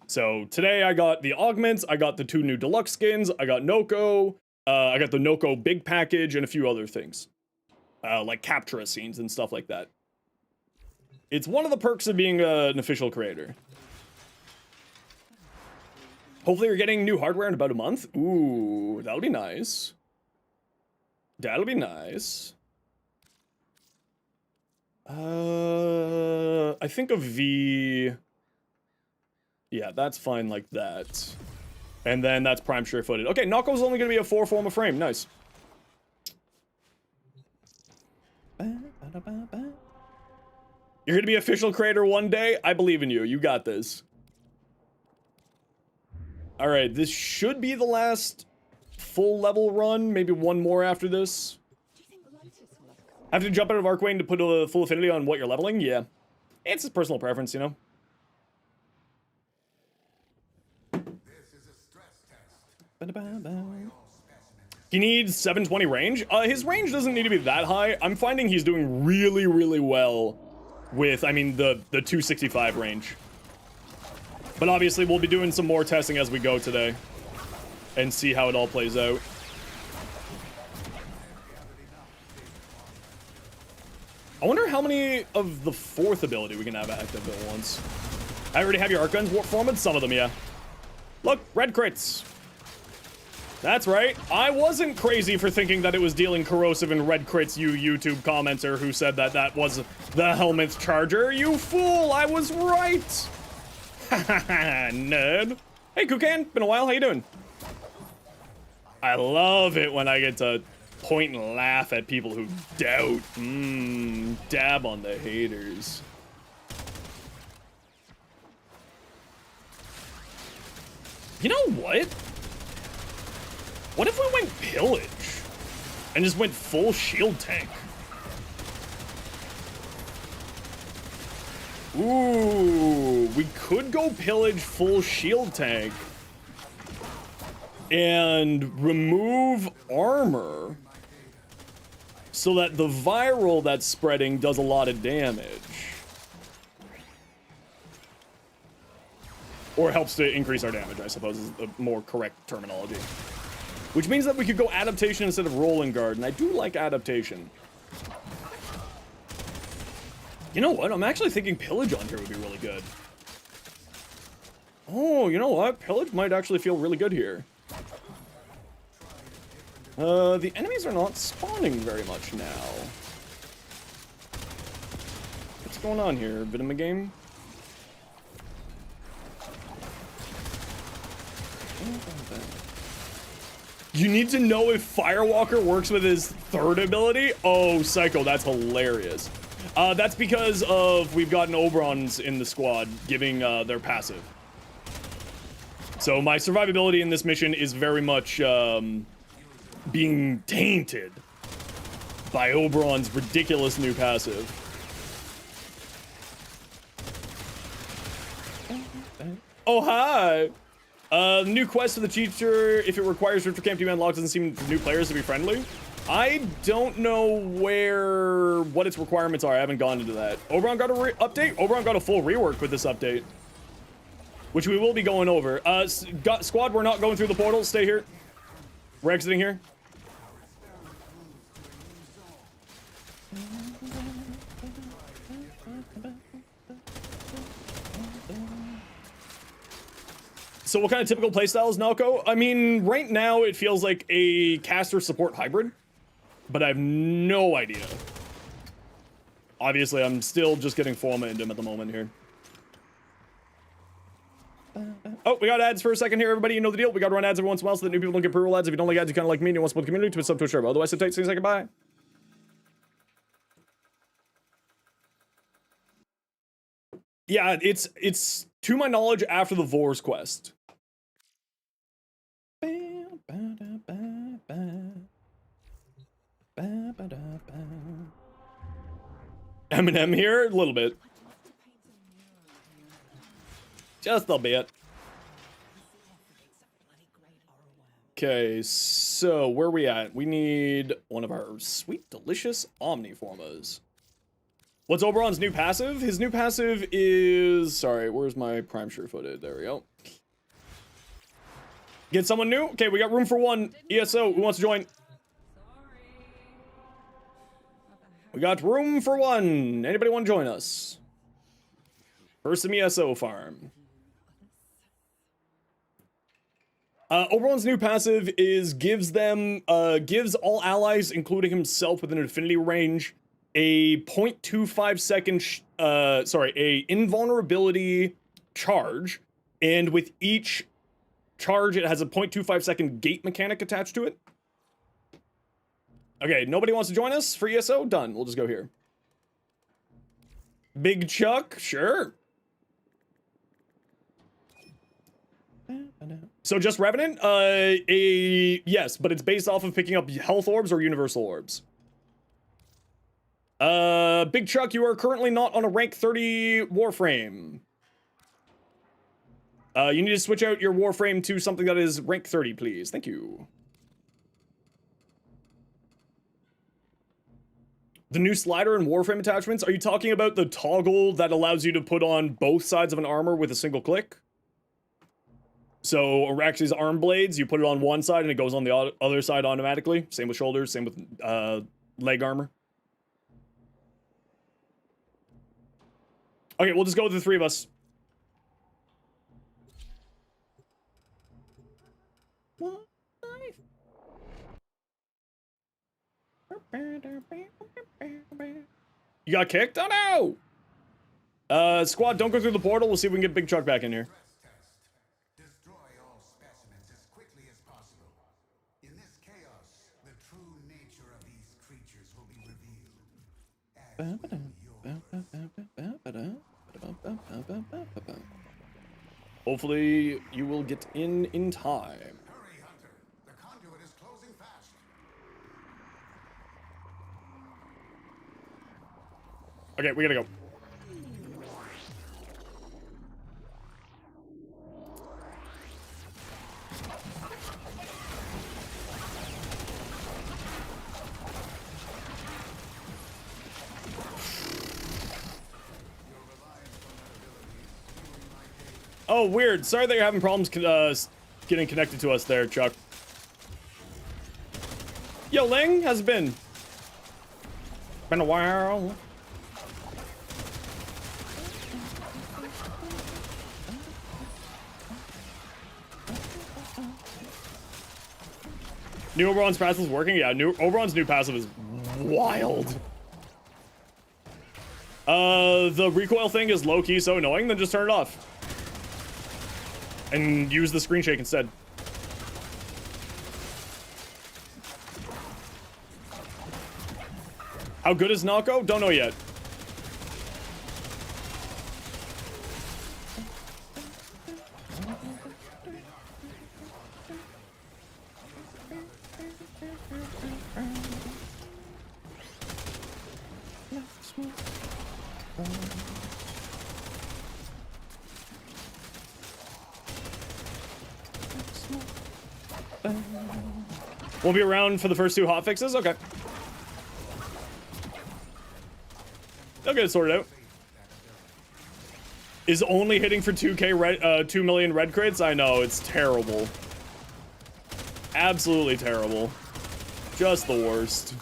So today I got the augments, I got the 2 new deluxe skins, I got Noko, I got the Noko big package, and a few other things. Like Captura scenes and stuff like that. It's one of the perks of being an official creator. Hopefully you're getting new hardware in about a month. Ooh, that'll be nice. That'll be nice. I think a V... Yeah, that's fine like that. And then that's prime sure-footed. Okay, Nako's only going to be a 4 form of frame. Nice. You're going to be official creator one day? I believe in you. You got this. Alright, this should be the last full level run. Maybe one more after this. Have to jump out of Archwing to put a full affinity on what you're leveling? Yeah. It's just personal preference, you know? He needs 720 range. His range doesn't need to be that high. I'm finding he's doing really well with, I mean, the 265 range. But obviously, we'll be doing some more testing as we go today and see how it all plays out. I wonder how many of the 4th ability we can have active at once. I already have your arc guns formed. Some of them, yeah. Look, red crits. That's right. I wasn't crazy for thinking that it was dealing corrosive and red crits, you YouTube commenter who said that that was the helmet's charger. You fool, I was right. Hahaha, nerd. Hey, Kukan, been a while, how you doing? I love it when I get to point and laugh at people who doubt. Dab on the haters. You know what? What if we went pillage and just went full shield tank? Ooh, we could go pillage full shield tank and remove armor so that the viral that's spreading does a lot of damage. Or helps to increase our damage, I suppose, is the more correct terminology. Which means that we could go adaptation instead of rolling guard, and I do like adaptation. You know what? I'm actually thinking pillage on here would be really good. Oh, you know what? Pillage might actually feel really good here. The enemies are not spawning very much now. What's going on here? Vidima game? You need to know if Firewalker works with his third ability? Oh, Psycho, that's hilarious. That's because of we've gotten Oberons in the squad giving their passive. So my survivability in this mission is very much being tainted by Oberon's ridiculous new passive. Oh, hi! The new quest for the teacher, if it requires Rifter Camp to be unlocked, doesn't seem for new players to be friendly. I don't know what its requirements are. I haven't gone into that. Oberon got a update? Oberon got a full rework with this update, which we will be going over. Squad, we're not going through the portal. Stay here. We're exiting here. So what kind of typical playstyle is Nalco? I mean, right now it feels like a caster support hybrid, but I have no idea. Obviously, I'm still just getting Forma into him at the moment here. Oh, we got ads for a second here, everybody. You know the deal. We got to run ads every once in a while so that new people don't get pre-roll ads. If you don't like ads, you kind of like me and you want to support the community, to sub to a share. Otherwise, sit tight, say goodbye. Yeah, it's to my knowledge after the Vors quest. Eminem here, a little bit. Just a bit. Okay, so where are we at? We need one of our sweet, delicious Omniformas. What's Oberon's new passive? His new passive is... Sorry, where's my prime sure footed? There we go. Get someone new? Okay, we got room for one. ESO, who wants to join? We got room for one. Anybody want to join us? For some ESO farm. Oberon's new passive is gives all allies, including himself within an affinity range, a 0.25 second, a invulnerability charge, and with each charge, it has a 0.25 second gate mechanic attached to it. Okay, nobody wants to join us for ESO? Done. We'll just go here. Big Chuck? Sure. So just Revenant? Yes, but it's based off of picking up health orbs or universal orbs. Big Chuck, you are currently not on a rank 30 Warframe. You need to switch out your Warframe to something that is rank 30, please. Thank you. The new slider and Warframe attachments? Are you talking about the toggle that allows you to put on both sides of an armor with a single click? So Araxi's arm blades, you put it on one side and it goes on the other side automatically. Same with shoulders, same with leg armor. Okay, we'll just go with the three of us. You got kicked? Oh no! Squad, don't go through the portal. We'll see if we can get Big Chuck back in here.
Destroy all specimens as quickly as possible. In this chaos, the true nature of these creatures will be revealed. As will yours.
Hopefully, you will get in time.
Hurry, Hunter. The conduit is closing fast.
Okay, we gotta go. Oh, weird. Sorry that you're having problems getting connected to us there, Chuck. Yo, Ling, how's it been? Been a while. New Oberon's passive is working? Yeah, Oberon's new passive is wild. The recoil thing is low-key so annoying, then just turn it off. And use the screen shake instead. How good is Nako? Don't know yet. Won't be around for the first two hotfixes? Okay. They'll get it sorted out. Is only hitting for 2k red, 2 million red crates? I know, it's terrible. Absolutely terrible. Just the worst.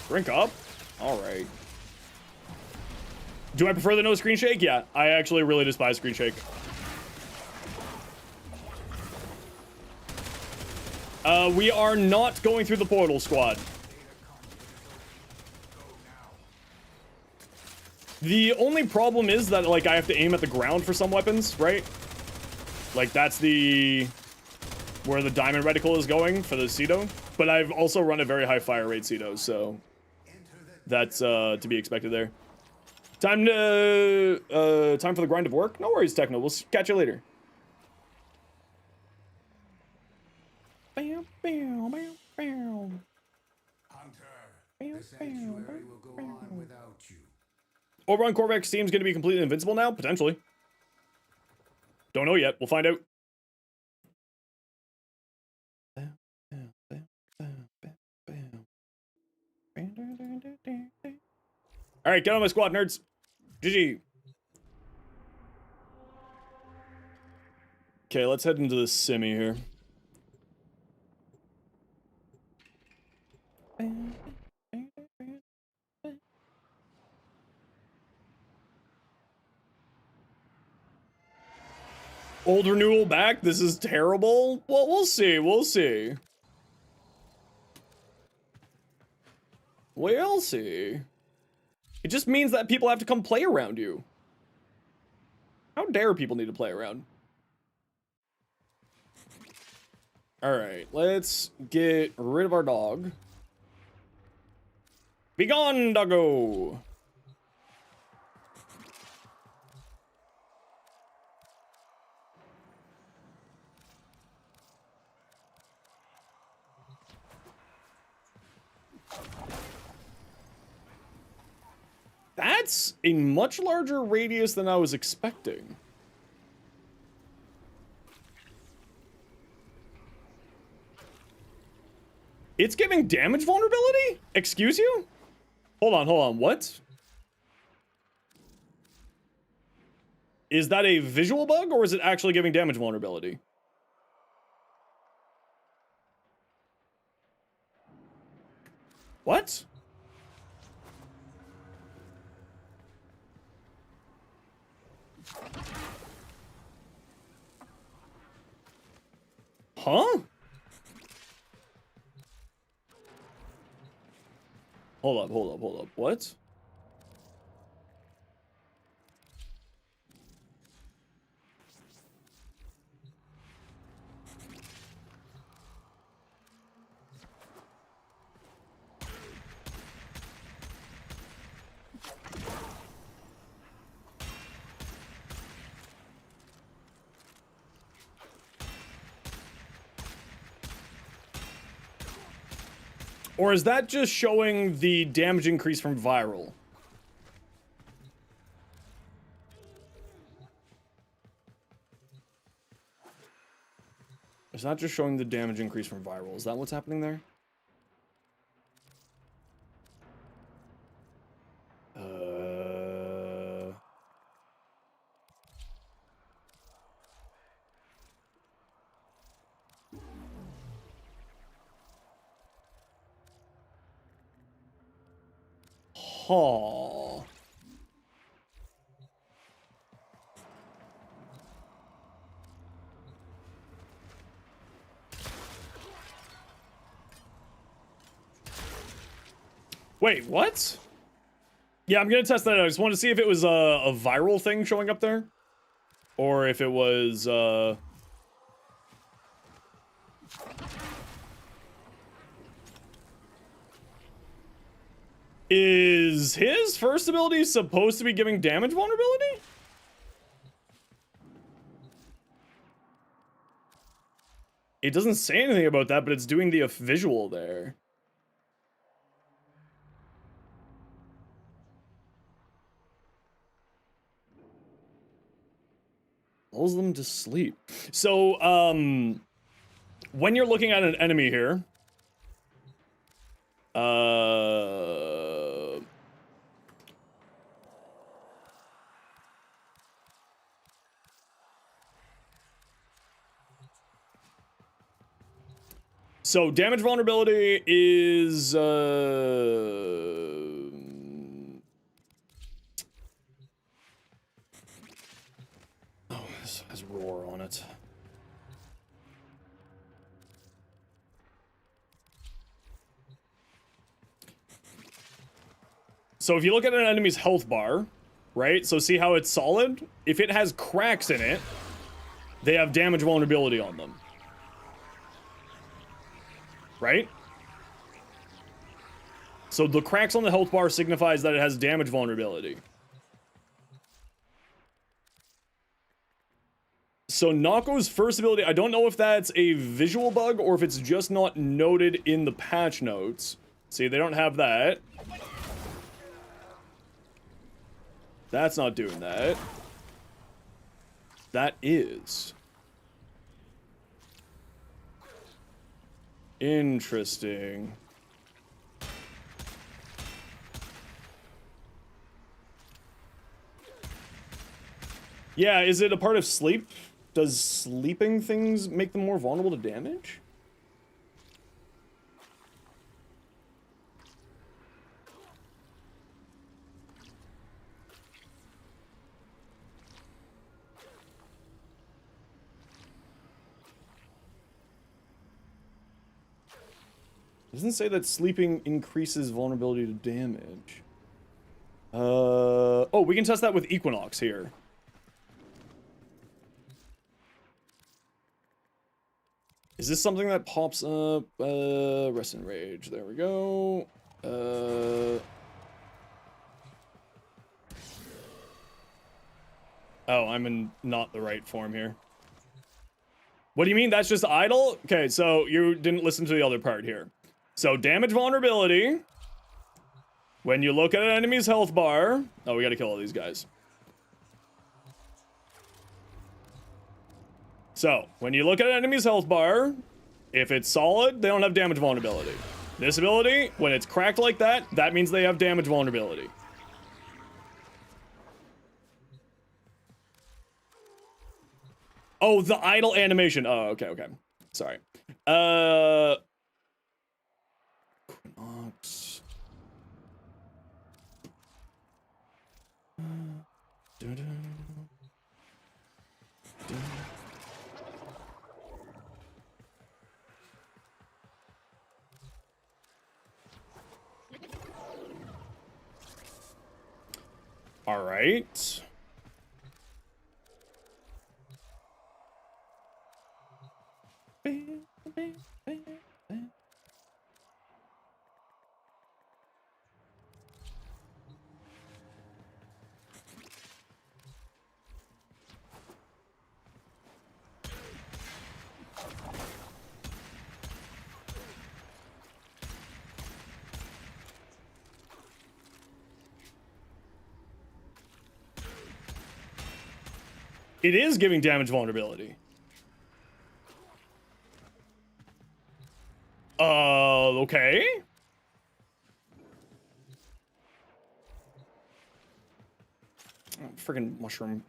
Drink up? Alright. Do I prefer the no screen shake? Yeah, I actually really despise screen shake. We are not going through the portal, squad. The only problem is that, like, I have to aim at the ground for some weapons, right? Like, that's where the diamond reticle is going for the Cedo. But I've also run a very high fire rate Cedo, so that's to be expected there. Time for the grind of work? No worries, Techno. We'll catch you later.
Hunter, the sanctuary will go on without you.
Oberon Corvex team's gonna be completely invincible now? Potentially. Don't know yet. We'll find out. Alright, get on my squad, nerds. GG. Okay, let's head into the simi here. Old renewal back? This is terrible? Well, we'll see. We'll see. We'll see. It just means that people have to come play around you. How dare people need to play around? Alright, let's get rid of our dog. Be gone, doggo! That's a much larger radius than I was expecting. It's giving damage vulnerability? Excuse you? Hold on, what? Is that a visual bug, or is it actually giving damage vulnerability? What? Huh? Hold up. What? Or is that just showing the damage increase from viral? It's not just showing the damage increase from viral. Is that what's happening there? Huh. Wait, what? Yeah, I'm gonna test that out. I just wanted to see if it was a viral thing showing up there. Or if it was, Is his first ability supposed to be giving damage vulnerability? It doesn't say anything about that, but it's doing the visual there. Lulls them to sleep. So, when you're looking at an enemy here, so damage vulnerability is, this has roar on it. So if you look at an enemy's health bar, right? So see how it's solid? If it has cracks in it, they have damage vulnerability on them. Right? So the cracks on the health bar signifies that it has damage vulnerability. So Nako's first ability, I don't know if that's a visual bug or if it's just not noted in the patch notes. See, they don't have that. That's not doing that. That is. Interesting. Yeah, is it a part of sleep? Does sleeping things make them more vulnerable to damage? It doesn't say that sleeping increases vulnerability to damage. Oh, we can test that with Equinox here. Is this something that pops up? Rest and Rage. There we go. Oh, I'm in not the right form here. What do you mean? That's just idle? Okay, so you didn't listen to the other part here. So damage vulnerability. When you look at an enemy's health bar. Oh, we gotta kill all these guys. So, when you look at an enemy's health bar, if it's solid, they don't have damage vulnerability. This ability, when it's cracked like that, that means they have damage vulnerability. Oh, the idle animation. Oh, okay, okay. Sorry. Equinox. All right. It is giving damage vulnerability. Okay. Oh, friggin' mushroom.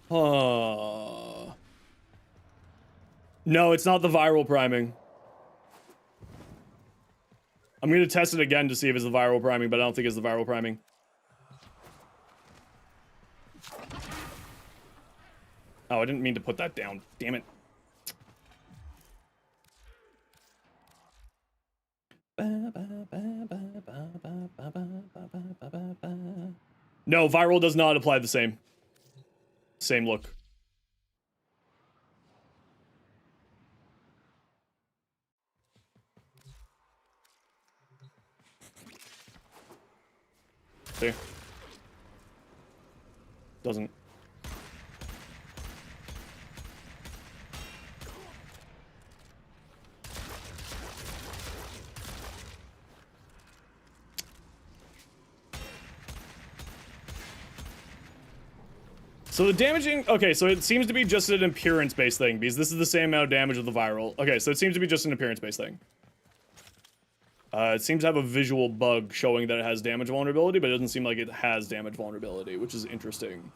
No, it's not the viral priming. I'm gonna test it again to see if it's the viral priming, but I don't think it's the viral priming. Oh, I didn't mean to put that down. Damn it. No, viral does not apply the same look. See? Doesn't. So the damaging, okay, so it seems to be just an appearance-based thing, because this is the same amount of damage with the viral. Okay, so it seems to be just an appearance-based thing. It seems to have a visual bug showing that it has damage vulnerability, but it doesn't seem like it has damage vulnerability, which is interesting.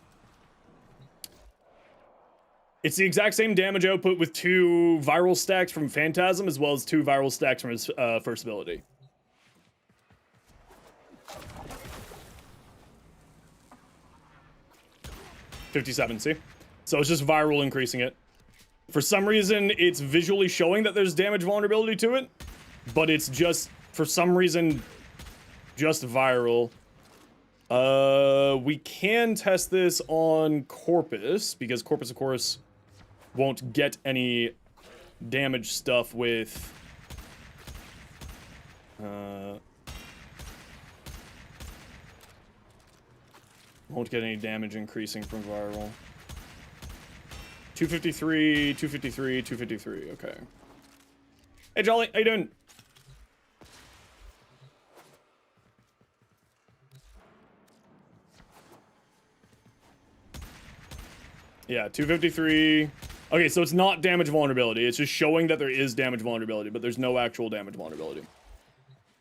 It's the exact same damage output with 2 viral stacks from Phantasm, as well as 2 viral stacks from his first ability. $57, see? So it's just viral increasing it. For some reason, it's visually showing that there's damage vulnerability to it, but it's just, for some reason, just viral. We can test this on Corpus, because Corpus, of course, won't get any damage stuff with... won't get any damage increasing from viral. 253, 253, 253, okay. Hey, Jolly, how you doing? Yeah, 253. Okay, so it's not damage vulnerability. It's just showing that there is damage vulnerability, but there's no actual damage vulnerability.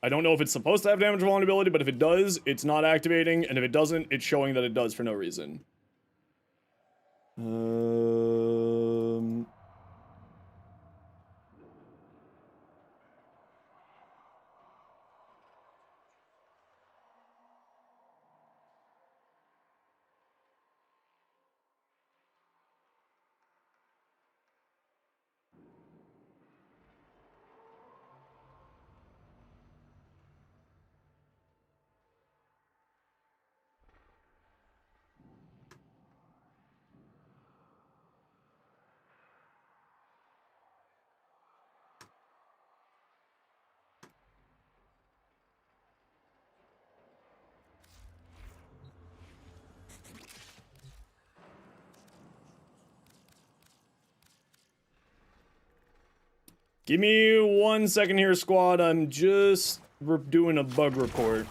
I don't know if it's supposed to have damage vulnerability, but if it does, it's not activating, and if it doesn't, it's showing that it does for no reason. Give me 1 second here, squad. I'm just doing a bug report.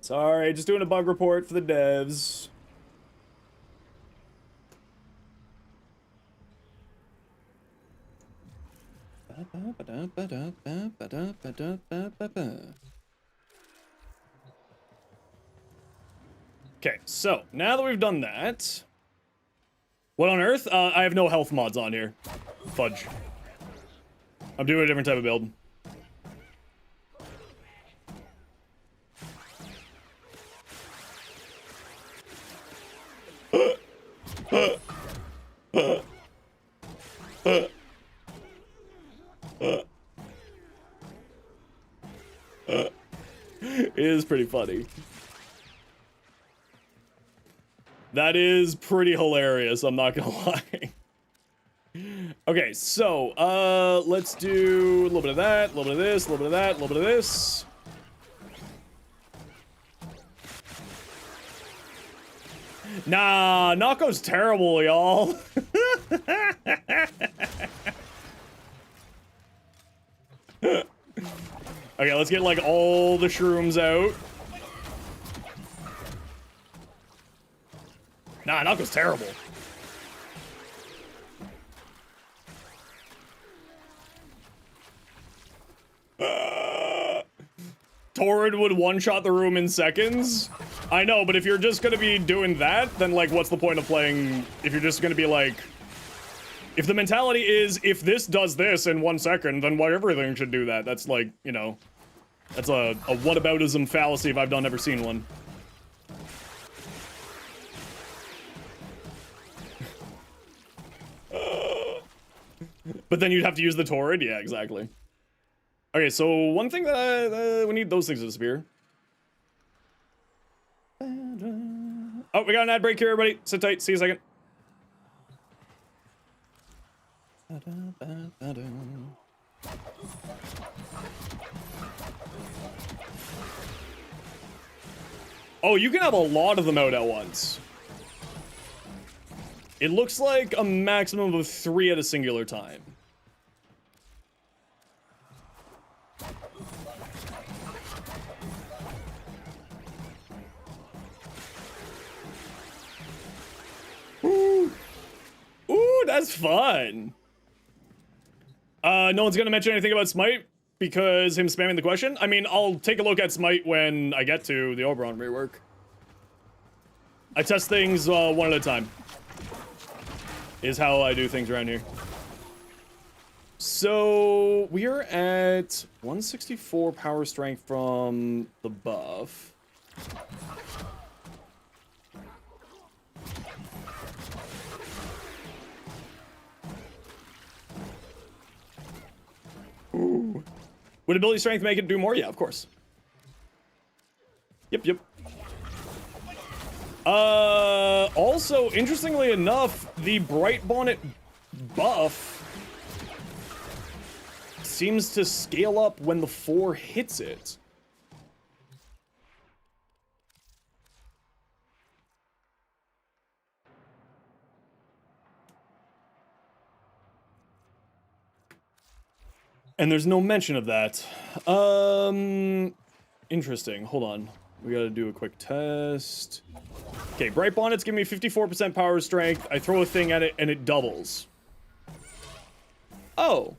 Sorry, just doing a bug report for the devs. Okay, so now that we've done that, what on earth? I have no health mods on here. Fudge. I'm doing a different type of build. It is pretty funny. That is pretty hilarious, I'm not gonna lie. Okay, so, let's do a little bit of that, a little bit of this, a little bit of that, a little bit of this. Nah, Nako's terrible, y'all. Okay, let's get, like, all the shrooms out. Nah, Nako's terrible. Torrid would one-shot the room in seconds? I know, but if you're just gonna be doing that, then, like, what's the point of playing if you're just gonna be, like... If the mentality is, if this does this in 1 second, then everything should do that. That's, like, you know... That's a whataboutism fallacy if I've ever seen one. But then you'd have to use the Torrid? Yeah, exactly. Okay, so one thing that we need those things to disappear. Oh, we got an ad break here, everybody. Sit tight. See you in a second. Oh, you can have a lot of them out at once. It looks like a maximum of 3 at a singular time. Ooh. Ooh, that's fun. No one's gonna mention anything about Smite because him spamming the question. I mean, I'll take a look at Smite when I get to the Oberon rework. I test things one at a time. Is how I do things around here. So we are at 164 power strength from the buff. Ooh. Would ability strength make it do more? Yeah, of course. Yep. Also, interestingly enough, the Bright Bonnet buff seems to scale up when the 4 hits it. And there's no mention of that. Interesting. Hold on. We gotta do a quick test. Okay, Bright Bonnet's giving me 54% power strength. I throw a thing at it and it doubles. Oh.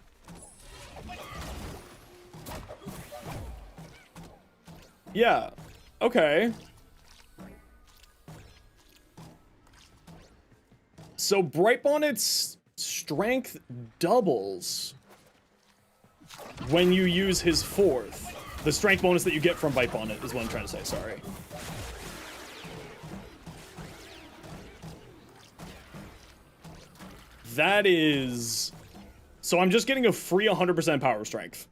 Yeah. Okay. So Bright Bonnet's strength doubles when you use his 4th. The strength bonus that you get from Bright Bonnet is what I'm trying to say, sorry. That is... So I'm just getting a free 100% power strength.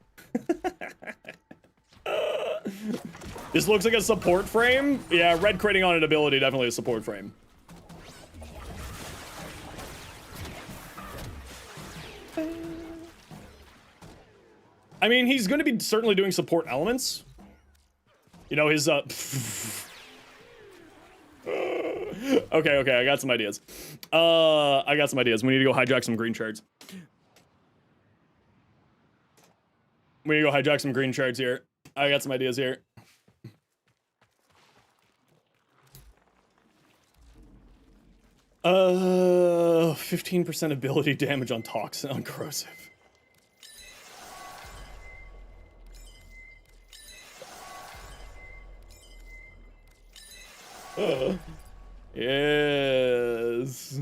This looks like a support frame? Yeah, red critting on an ability, definitely a support frame. I mean, he's going to be certainly doing support elements. You know, his, Okay, I got some ideas. We need to go hijack some green shards. We need to go hijack some green shards here. I got some ideas here. 15% ability damage on toxin on corrosive. Yes.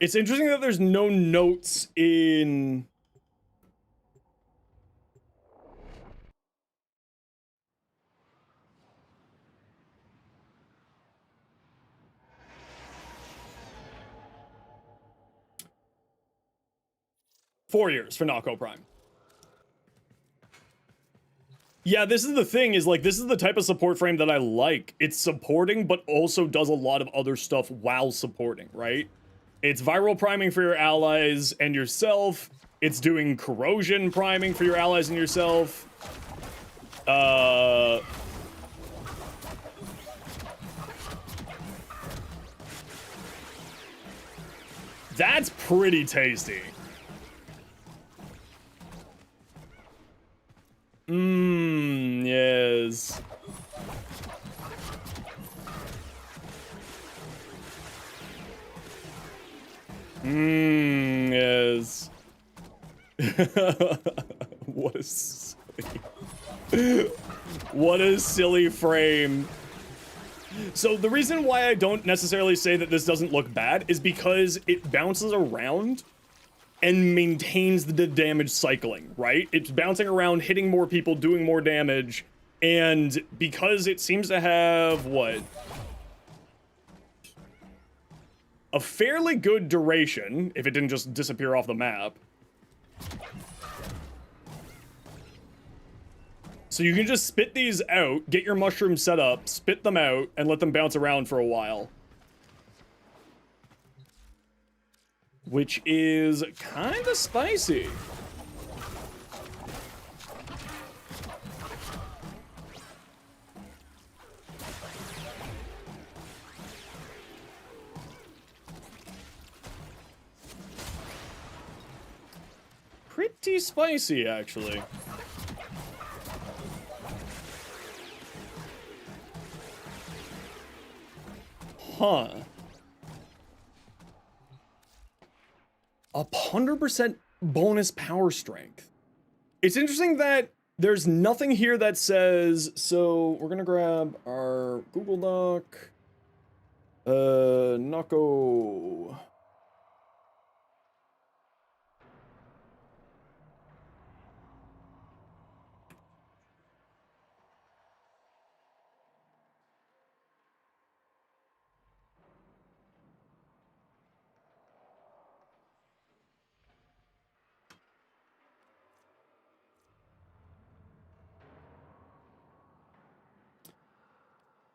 It's interesting that there's no notes in... Four years for Nako Prime. Yeah, this is the thing, is like, this is the type of support frame that I like. It's supporting, but also does a lot of other stuff while supporting, right? It's viral priming for your allies and yourself. It's doing corrosion priming for your allies and yourself. That's pretty tasty. Yes. Yes. What a silly... What a silly frame. So the reason why I don't necessarily say that this doesn't look bad is because it bounces around and maintains the damage cycling, right? It's bouncing around, hitting more people, doing more damage, and because it seems to have, what? A fairly good duration, if it didn't just disappear off the map. So you can just spit these out, get your mushrooms set up, spit them out, and let them bounce around for a while. Which is kind of spicy. Pretty spicy, actually. Huh. 100% bonus power strength. It's interesting that there's nothing here that says, so we're gonna grab our Google Doc. Nako.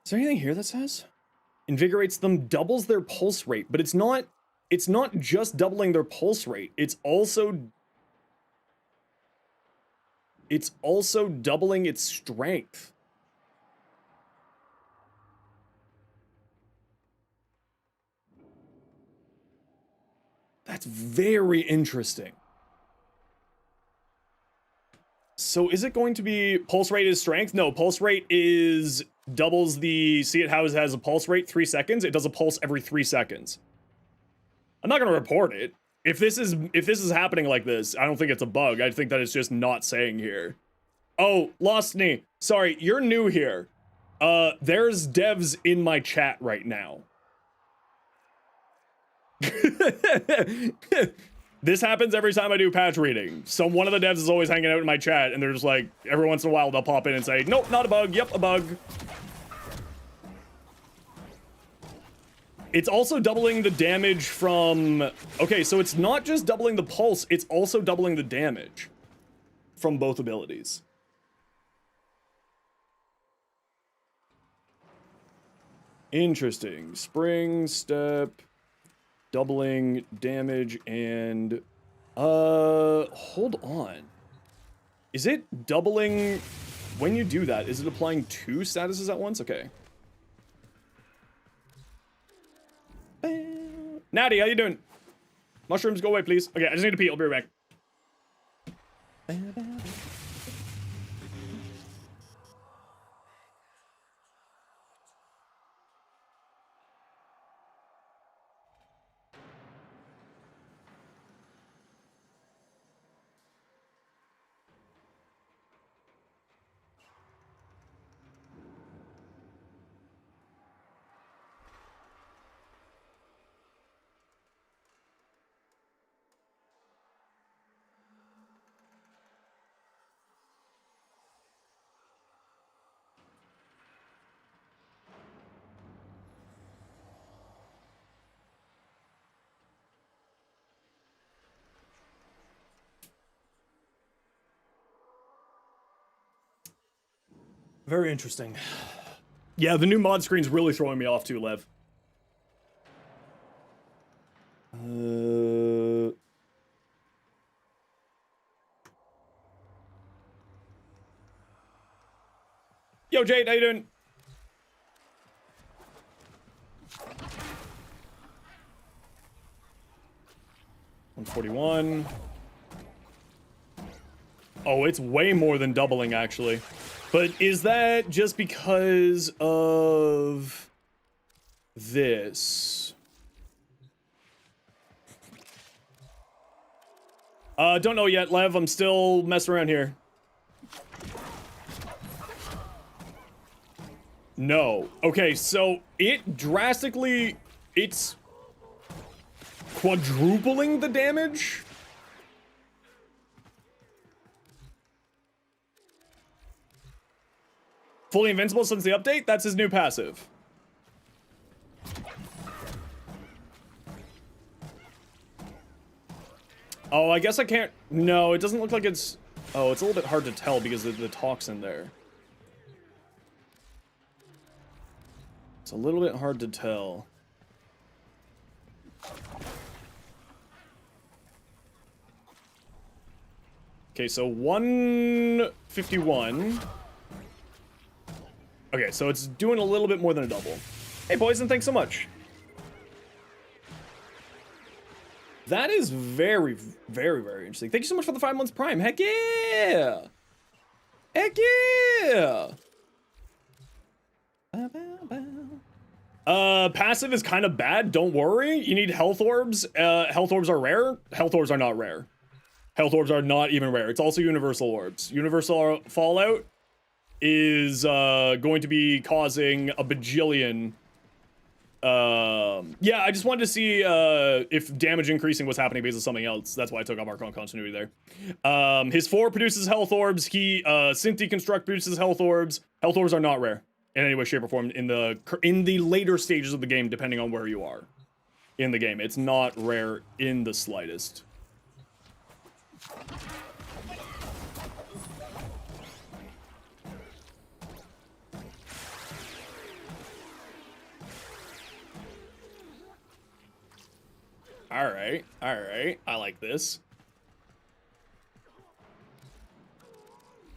Is there anything here that says? Invigorates them, doubles their pulse rate, but it's not just doubling their pulse rate. It's also doubling its strength. That's very interesting. So is it going to be pulse rate is strength? No, pulse rate is doubles the, see it how it has a pulse rate 3 seconds. It does a pulse every 3 seconds. I'm not going to report it. If this is happening like this, I don't think it's a bug. I think that it's just not saying here. Oh, Lost Knee. Sorry, you're new here. There's devs in my chat right now. This happens every time I do patch reading. So one of the devs is always hanging out in my chat, and they're just like, every once in a while they'll pop in and say, nope, not a bug, yep, a bug. It's also doubling the damage from... Okay, so it's not just doubling the pulse, it's also doubling the damage from both abilities. Interesting. Spring, step... doubling damage and hold on. Is it doubling when you do that, is it applying 2 statuses at once? Okay. Natty, how you doing? Mushrooms, go away, please. Okay, I just need to pee. I'll be right back. Very interesting. Yeah, the new mod screen's really throwing me off too, Lev. Yo, Jade, how you doing? $141. Oh, it's way more than doubling, actually. But is that just because of this? Don't know yet, Lev. I'm still messing around here. No. Okay, so it drastically... It's quadrupling the damage? Fully invincible since the update? That's his new passive. Oh, I guess I can't... No, it doesn't look like it's... Oh, it's a little bit hard to tell because of the toxin there. It's a little bit hard to tell. Okay, so 151... Okay, so it's doing a little bit more than a double. Hey, Poison, thanks so much. That is very, very, very interesting. Thank you so much for the 5 months Prime. Heck yeah! Heck yeah! Passive is kind of bad. Don't worry. You need health orbs. Health orbs are rare. Health orbs are not rare. Health orbs are not even rare. It's also universal orbs. Universal fallout is going to be causing a bajillion. Yeah, I just wanted to see if damage increasing was happening based on something else. That's why I took off Archon Continuity there. His 4 produces health orbs. He Synth Deconstruct produces health orbs. Health orbs are not rare in any way, shape, or form in the later stages of the game, depending on where you are in the game. It's not rare in the slightest. Alright, alright. I like this.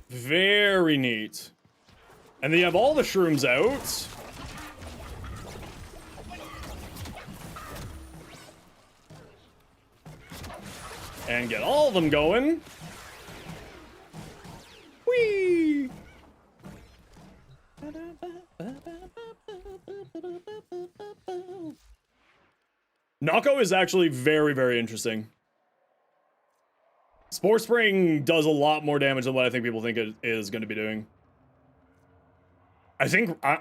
Very neat. And then you have all the shrooms out. And get all of them going. Whee! Nako is actually very, very interesting. Spore Spring does a lot more damage than what I think people think it is going to be doing.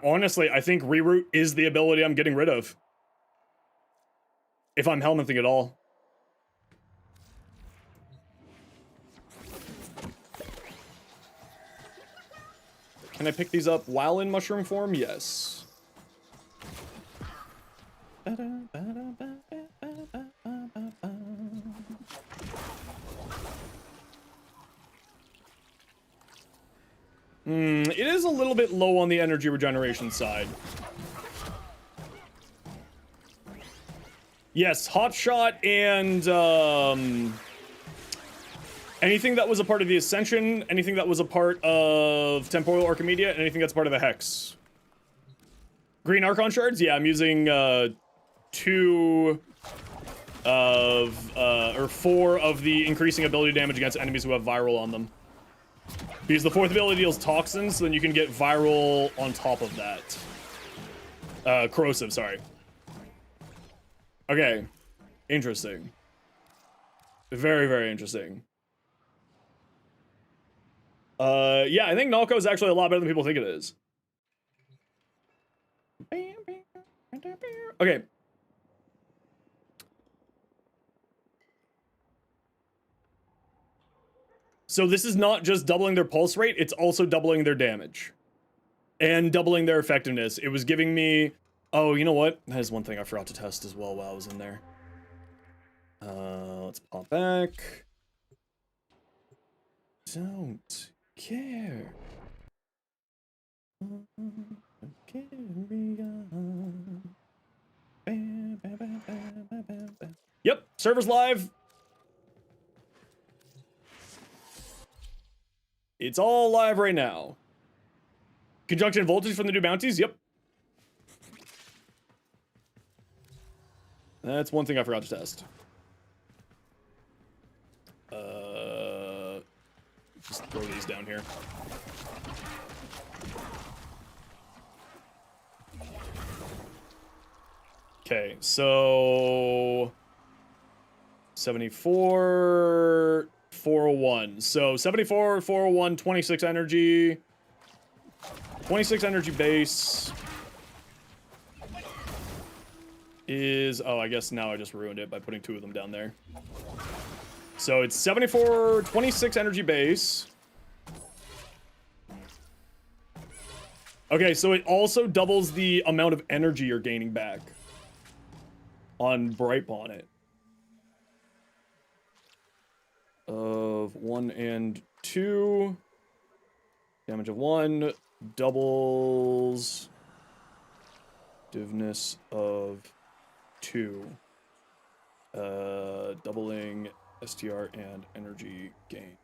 Honestly, I think Reroute is the ability I'm getting rid of. If I'm helmeting at all. Can I pick these up while in mushroom form? Yes. It is a little bit low on the energy regeneration side. Yes, Hot Shot and Anything that was a part of the Ascension, anything that was a part of Temporal Archimedia, and anything that's part of the Hex. Green Archon shards? Yeah, I'm using 2 of, or 4 of the increasing ability damage against enemies who have viral on them. Because the 4th ability deals toxins, so then you can get viral on top of that. Corrosive, sorry. Okay. Interesting. Very, very interesting. Yeah, I think Nalco is actually a lot better than people think it is. Okay. So this is not just doubling their pulse rate, it's also doubling their damage. And doubling their effectiveness. It was giving me... Oh, you know what? That is one thing I forgot to test as well while I was in there. Let's pop back. Don't care. Carry on. Yep, server's live. It's all live right now. Conjunction voltage from the new bounties? Yep. That's one thing I forgot to test. Just throw these down here. Okay, so 74, 401. So 74, 401, 26 energy. 26 energy base is... Oh, I guess now I just ruined it by putting 2 of them down there. So it's 74, 26 energy base. Okay, so it also doubles the amount of energy you're gaining back on Bright Bonnet. Of 1 and 2. Damage of 1 doubles divness of 2. Doubling STR and energy gain.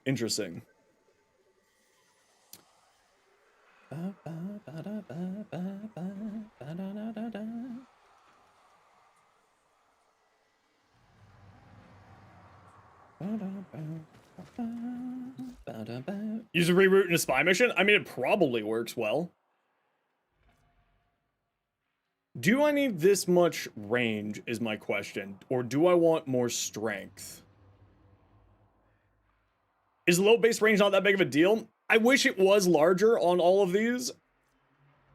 Interesting. Use a reroute in a spy mission? I mean, it probably works well. Do I need this much range is my question, or do I want more strength? Is low base range not that big of a deal? I wish it was larger on all of these.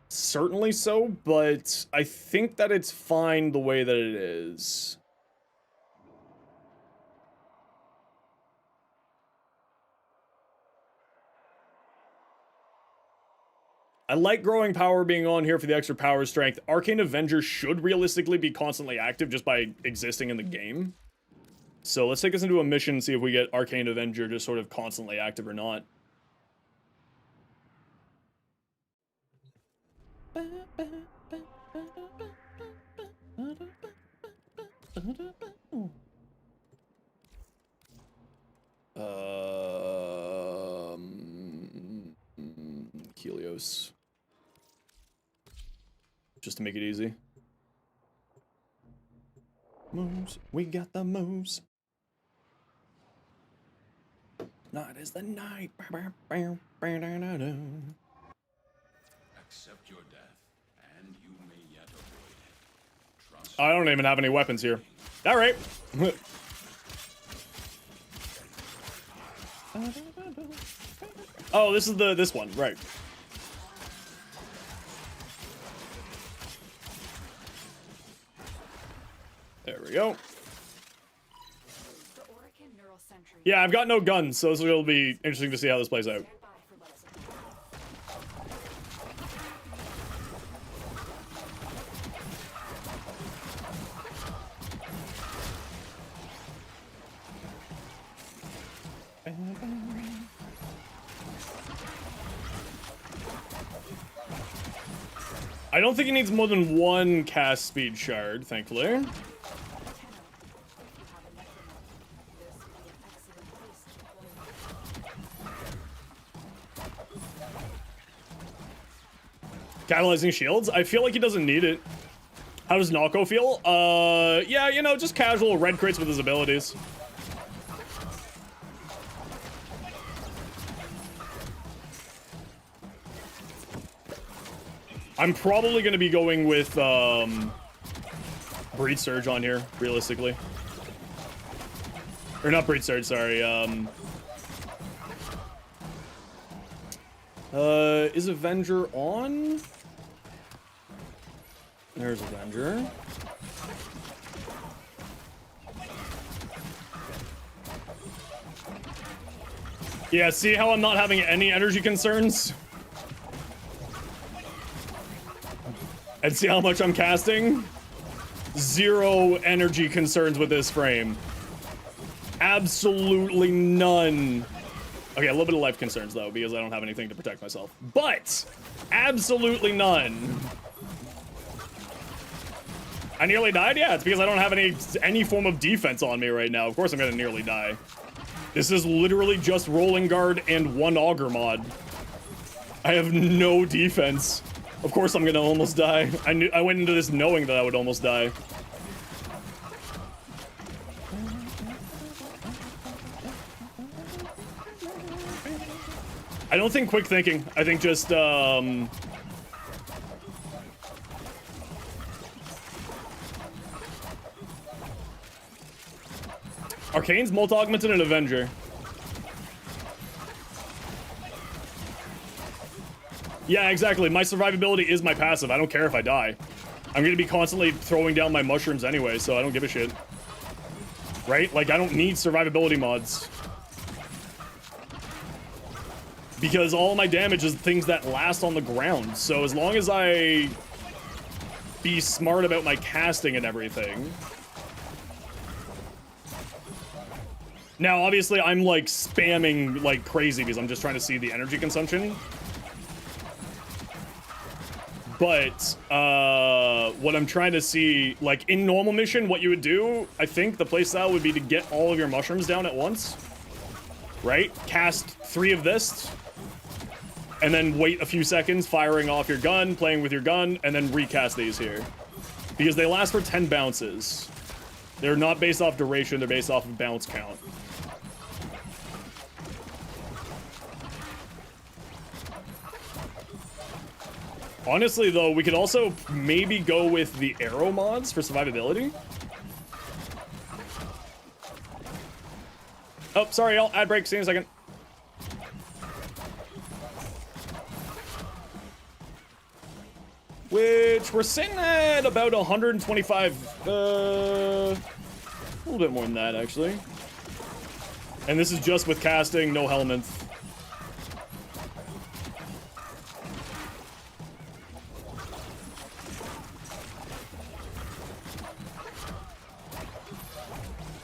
Certainly so, but I think that it's fine the way that it is. I like growing power being on here for the extra power strength. Arcane Avenger should realistically be constantly active just by existing in the game. So let's take this into a mission and see if we get Arcane Avenger just sort of constantly active or not. Helios. Just to make it easy. Moves. We got the moves. Night is the night.
Accept your death, and you may yet avoid it. Trust
I don't even have any weapons here. All right. Oh, this is this one, right? There we go. Yeah, I've got no guns, so this will be interesting to see how this plays out. I don't think it needs more than 1 cast speed shard, thankfully. Catalyzing shields? I feel like he doesn't need it. How does Nako feel? Yeah, you know, just casual red crits with his abilities. I'm probably going to be going with Breed Surge on here, realistically. Or not Breed Surge, sorry. Is Avenger on? There's Avenger. Yeah, see how I'm not having any energy concerns? And see how much I'm casting? 0 energy concerns with this frame. Absolutely none. Okay, a little bit of life concerns, though, because I don't have anything to protect myself. But absolutely none. I nearly died? Yeah, it's because I don't have any form of defense on me right now. Of course I'm gonna nearly die. This is literally just rolling guard and 1 auger mod. I have no defense. Of course I'm gonna almost die. I went into this knowing that I would almost die. I don't think quick thinking. I think just, Arcane's multi-augmented and Avenger. Yeah, exactly. My survivability is my passive. I don't care if I die. I'm gonna be constantly throwing down my mushrooms anyway, so I don't give a shit. Right? Like, I don't need survivability mods. Because all my damage is things that last on the ground. So as long as I be smart about my casting and everything. Now, obviously, I'm, like, spamming like crazy because I'm just trying to see the energy consumption. But, what I'm trying to see, like, in normal mission, what you would do, I think the playstyle would be to get all of your mushrooms down at once. Right? Cast 3 of this. And then wait a few seconds, firing off your gun, playing with your gun, and then recast these here. Because they last for 10 bounces. They're not based off duration, they're based off of bounce count. Honestly, though, we could also maybe go with the arrow mods for survivability. Oh, sorry, y'all. Ad break. See you in a second. Which we're sitting at about 125. A little bit more than that, actually. And this is just with casting, no Helminth.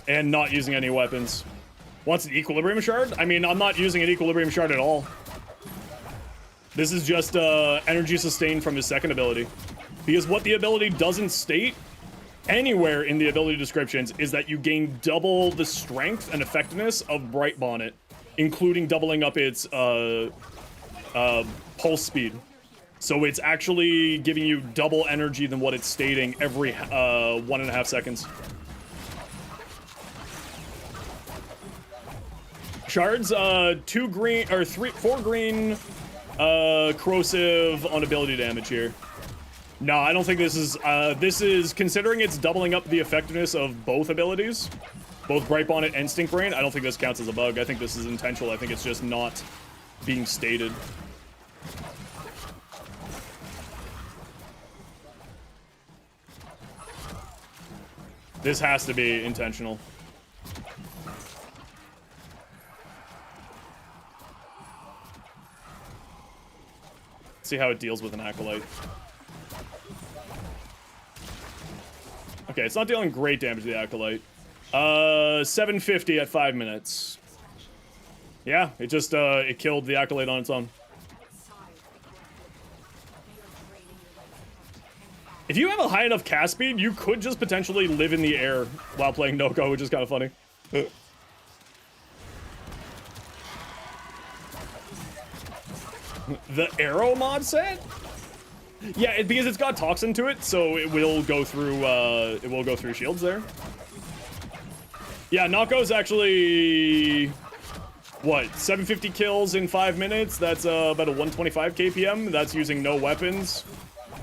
And not using any weapons. Wants an Equilibrium Shard? I mean, I'm not using an Equilibrium Shard at all. This is just energy sustained from his second ability. Because what the ability doesn't state anywhere in the ability descriptions is that you gain double the strength and effectiveness of Bright Bonnet, including doubling up its pulse speed. So it's actually giving you double energy than what it's stating every 1.5 seconds. Shards, 2 green, or 4 green, corrosive on ability damage here. No, I don't think this is, considering it's doubling up the effectiveness of both abilities, both Bright Bonnet and Stink Brain, I don't think this counts as a bug. I think this is intentional. I think it's just not being stated. This has to be intentional. See how it deals with an Acolyte. Okay, it's not dealing great damage to the Acolyte. 750 at 5 minutes. Yeah, it just, it killed the Acolyte on its own. If you have a high enough cast speed, you could just potentially live in the air while playing Noko, which is kind of funny. The arrow mod set? Yeah, because it's got toxin to it, so it will go through shields there. Yeah, Nako's actually what, 750 kills in 5 minutes. That's about a 125 KPM. That's using no weapons,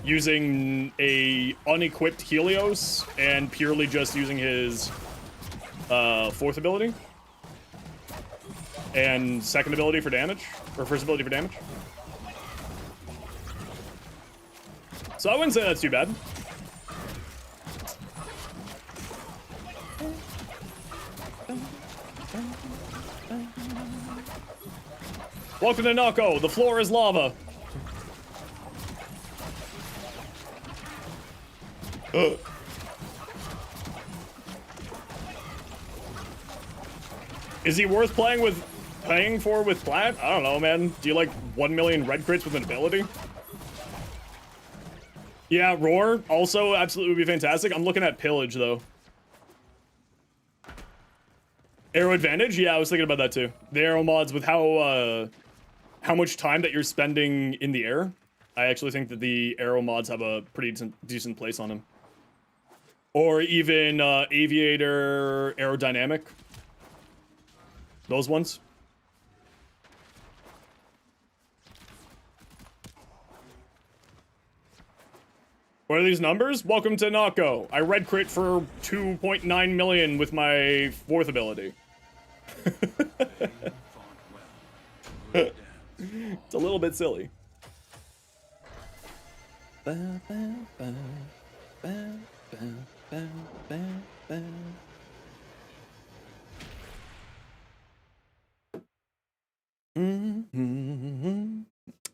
using a unequipped Helios, and purely just using his fourth ability and second ability for damage, or first ability for damage. So I wouldn't say that's too bad. Welcome to Nako. The floor is lava. Is he worth paying for with plat? I don't know, man. Do you like 1 million red crits with an ability? Yeah, Roar also absolutely would be fantastic. I'm looking at Pillage though. Arrow advantage? Yeah, I was thinking about that too. The arrow mods with how much time that you're spending in the air. I actually think that the arrow mods have a pretty decent place on them. Or even aviator aerodynamic. Those ones. What are these numbers? Welcome to Nako. I red crit for 2.9 million with my fourth ability. It's a little bit silly.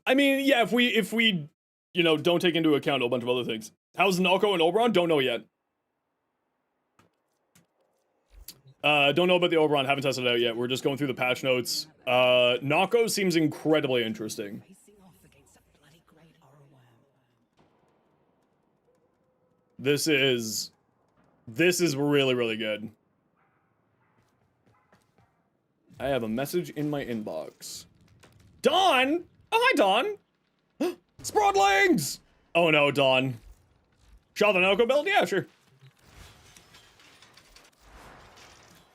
I mean, yeah, if we you know, don't take into account a bunch of other things. How's Nalco and Oberon? Don't know yet. Don't know about the Oberon. Haven't tested it out yet. We're just going through the patch notes. Nalco seems incredibly interesting. This is really, really good. I have a message in my inbox. Dawn? Oh, hi, Dawn. Sprawdlings! Oh no, Dawn. Shall the Noko build? Yeah, sure.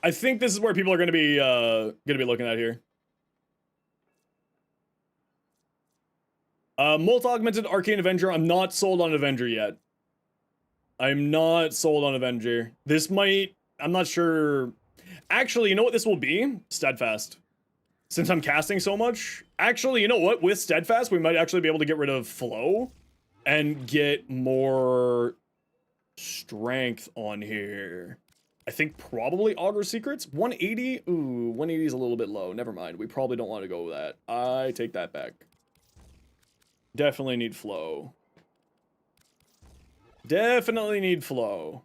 I think this is where people are gonna be looking at here. Multi-augmented Arcane Avenger. I'm not sold on Avenger yet. I'm not sold on Avenger. This might... I'm not sure... Actually, you know what this will be? Steadfast. Since I'm casting so much. Actually, you know what? With Steadfast, we might actually be able to get rid of Flow and get more strength on here. I think probably Augur Secrets. 180? Ooh, 180 is a little bit low. Never mind. We probably don't want to go with that. I take that back. Definitely need Flow. Definitely need Flow.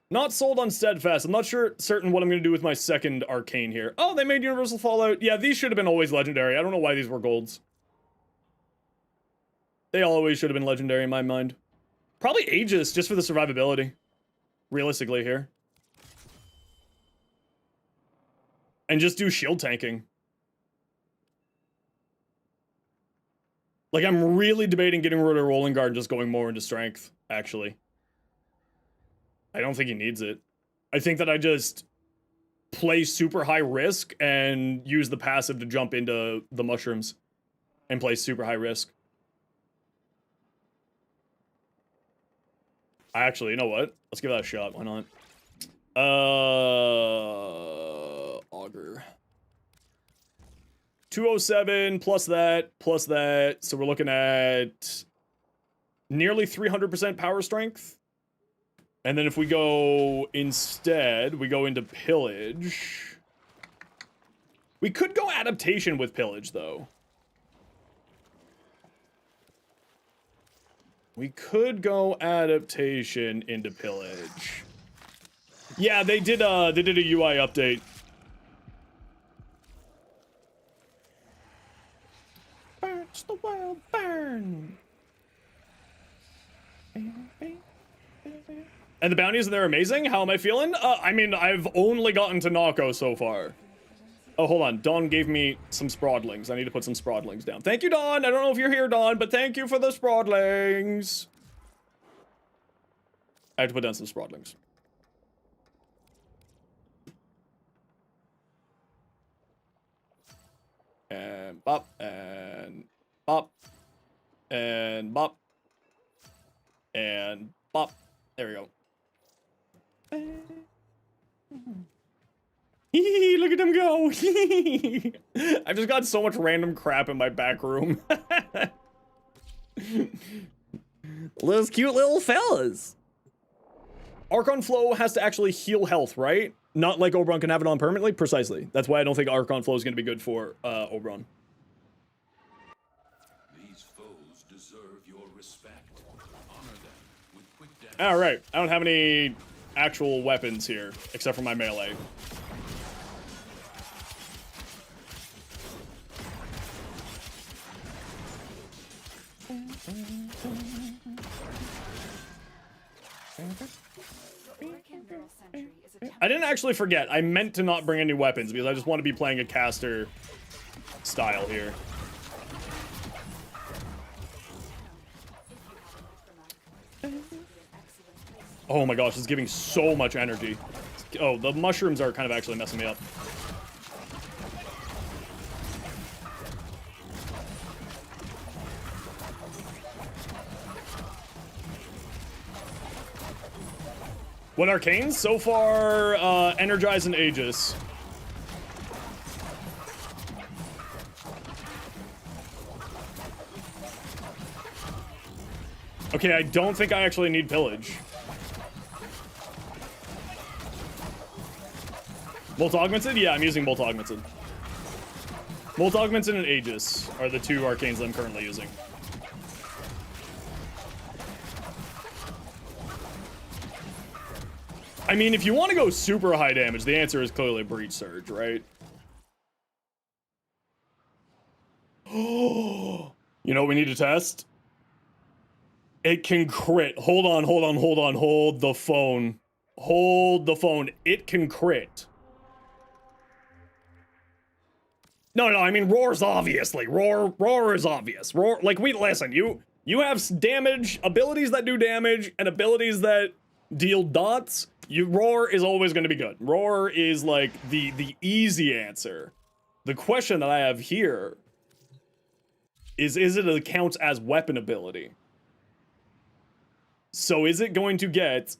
Not sold on Steadfast. I'm not certain what I'm going to do with my second Arcane here. Oh, they made Universal Fallout. Yeah, these should have been always Legendary. I don't know why these were Golds. They always should have been Legendary in my mind. Probably Aegis, just for the survivability. Realistically here. And just do shield tanking. Like, I'm really debating getting rid of Rolling Guard and just going more into Strength, actually. I don't think he needs it. I think that I just play super high risk and use the passive to jump into the mushrooms and play super high risk. Actually, you know what? Let's give that a shot. Why not? Augur. 207 plus that, plus that. So we're looking at nearly 300% power strength. And then if we go instead, we go into Pillage. We could go Adaptation with Pillage, though. We could go Adaptation into Pillage. Yeah, they did a UI update. Burns the world, burn! And the bounties, they're amazing. How am I feeling? I mean, I've only gotten to Nako so far. Oh, hold on. Dawn gave me some sprawdlings. I need to put some sprawdlings down. Thank you, Dawn. I don't know if you're here, Dawn, but thank you for the sprawdlings. I have to put down some sprawdlings. And bop, and bop, and bop, and bop. There we go. Look at him go. I've just got so much random crap in my back room. Those cute little fellas. Archon Flow has to actually heal health, right? Not like Oberon can have it on permanently? Precisely. That's why I don't think Archon Flow is going to be good for Oberon.
These foes deserve your respect. Honor them with quick damage.
Alright, I don't have any actual weapons here, except for my melee. I didn't actually forget. I meant to not bring any weapons because I just want to be playing a caster style here. Oh my gosh, it's giving so much energy. Oh, the mushrooms are kind of actually messing me up. What arcanes? So far, Energize and Aegis. Okay, I don't think I actually need Pillage. Bolt Augmented? Yeah, I'm using Bolt Augmented. Bolt Augmented and Aegis are the two arcanes that I'm currently using. I mean, if you want to go super high damage, the answer is clearly Breach Surge, right? Oh, you know what we need to test? It can crit. Hold on, hold on, hold on. Hold the phone. Hold the phone. It can crit. No, I mean, Roar's obviously. Roar is obvious. Roar, like, listen, you have damage, abilities that do damage, and abilities that deal dots. Roar is always going to be good. Roar is, like, the easy answer. The question that I have here is it counts as weapon ability? So is it going to get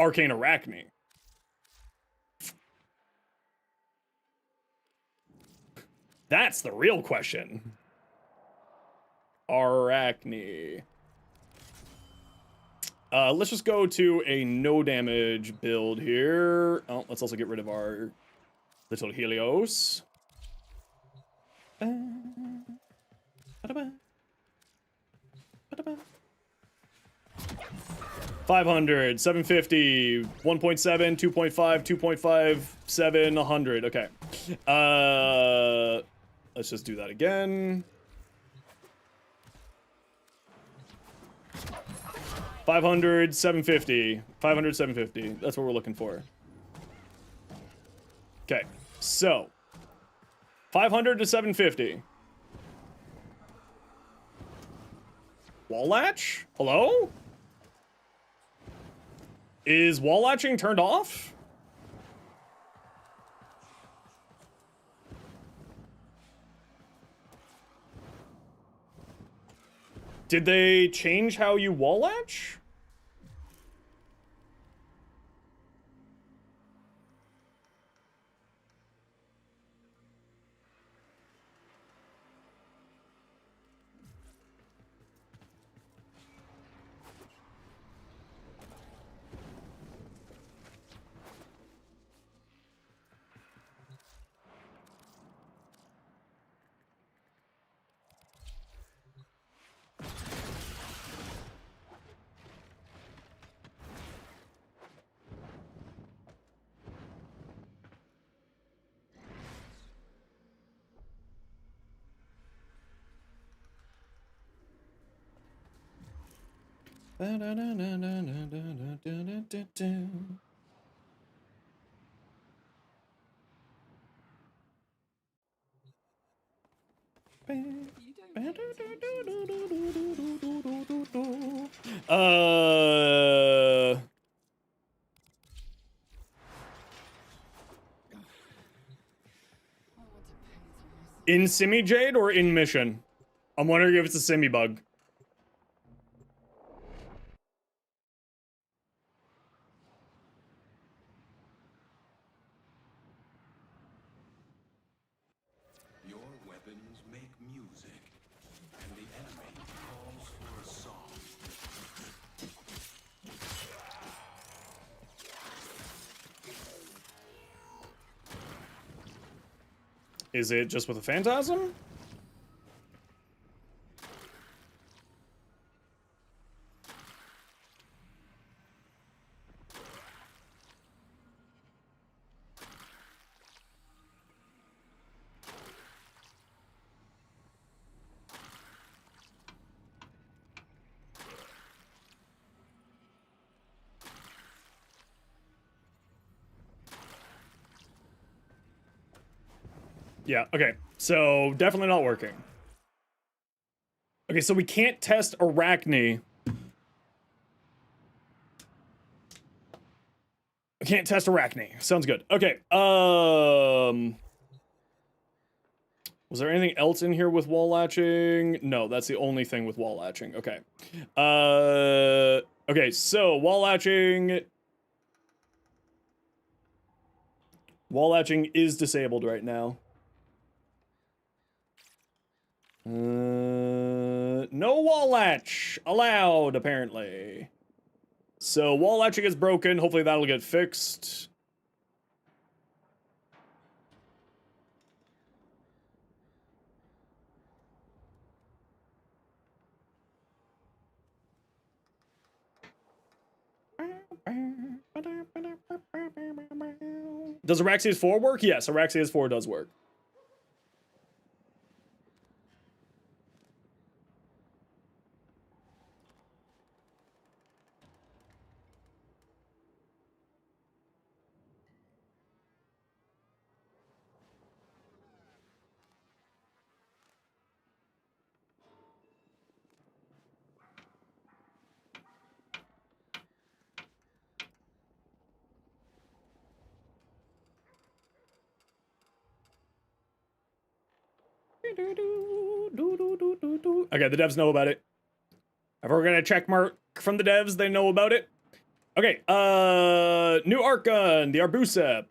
Arcane Arachne? That's the real question. Arachne. Let's just go to a no damage build here. Oh, let's also get rid of our little Helios. 500, 750, 1.7, 2.5, 2.5, 7, 100. Okay. Let's just do that again. 500, 750. 500, 750. That's what we're looking for. Okay. So, 500 to 750. Wall latch? Hello? Is wall latching turned off? Did they change how you wall latch? In Simi Jade or in Mission? I'm wondering if it's a Simi bug.
Your weapons make music, and the enemy calls for a song.
Is it just with a phantasm? Yeah, okay. So, definitely not working. Okay, so we can't test Arachne. I can't test Arachne. Sounds good. Okay, was there anything else in here with wall latching? No, that's the only thing with wall latching. Okay. Okay, so wall latching... Wall latching is disabled right now. No wall latch allowed, apparently. So wall latching is broken. Hopefully that'll get fixed. Does Araxia's 4 work? Yes, Araxia's 4 does work. Okay, the devs know about it. If we're gonna check mark from the devs, they know about it. Okay, new arc gun, the Arbusep.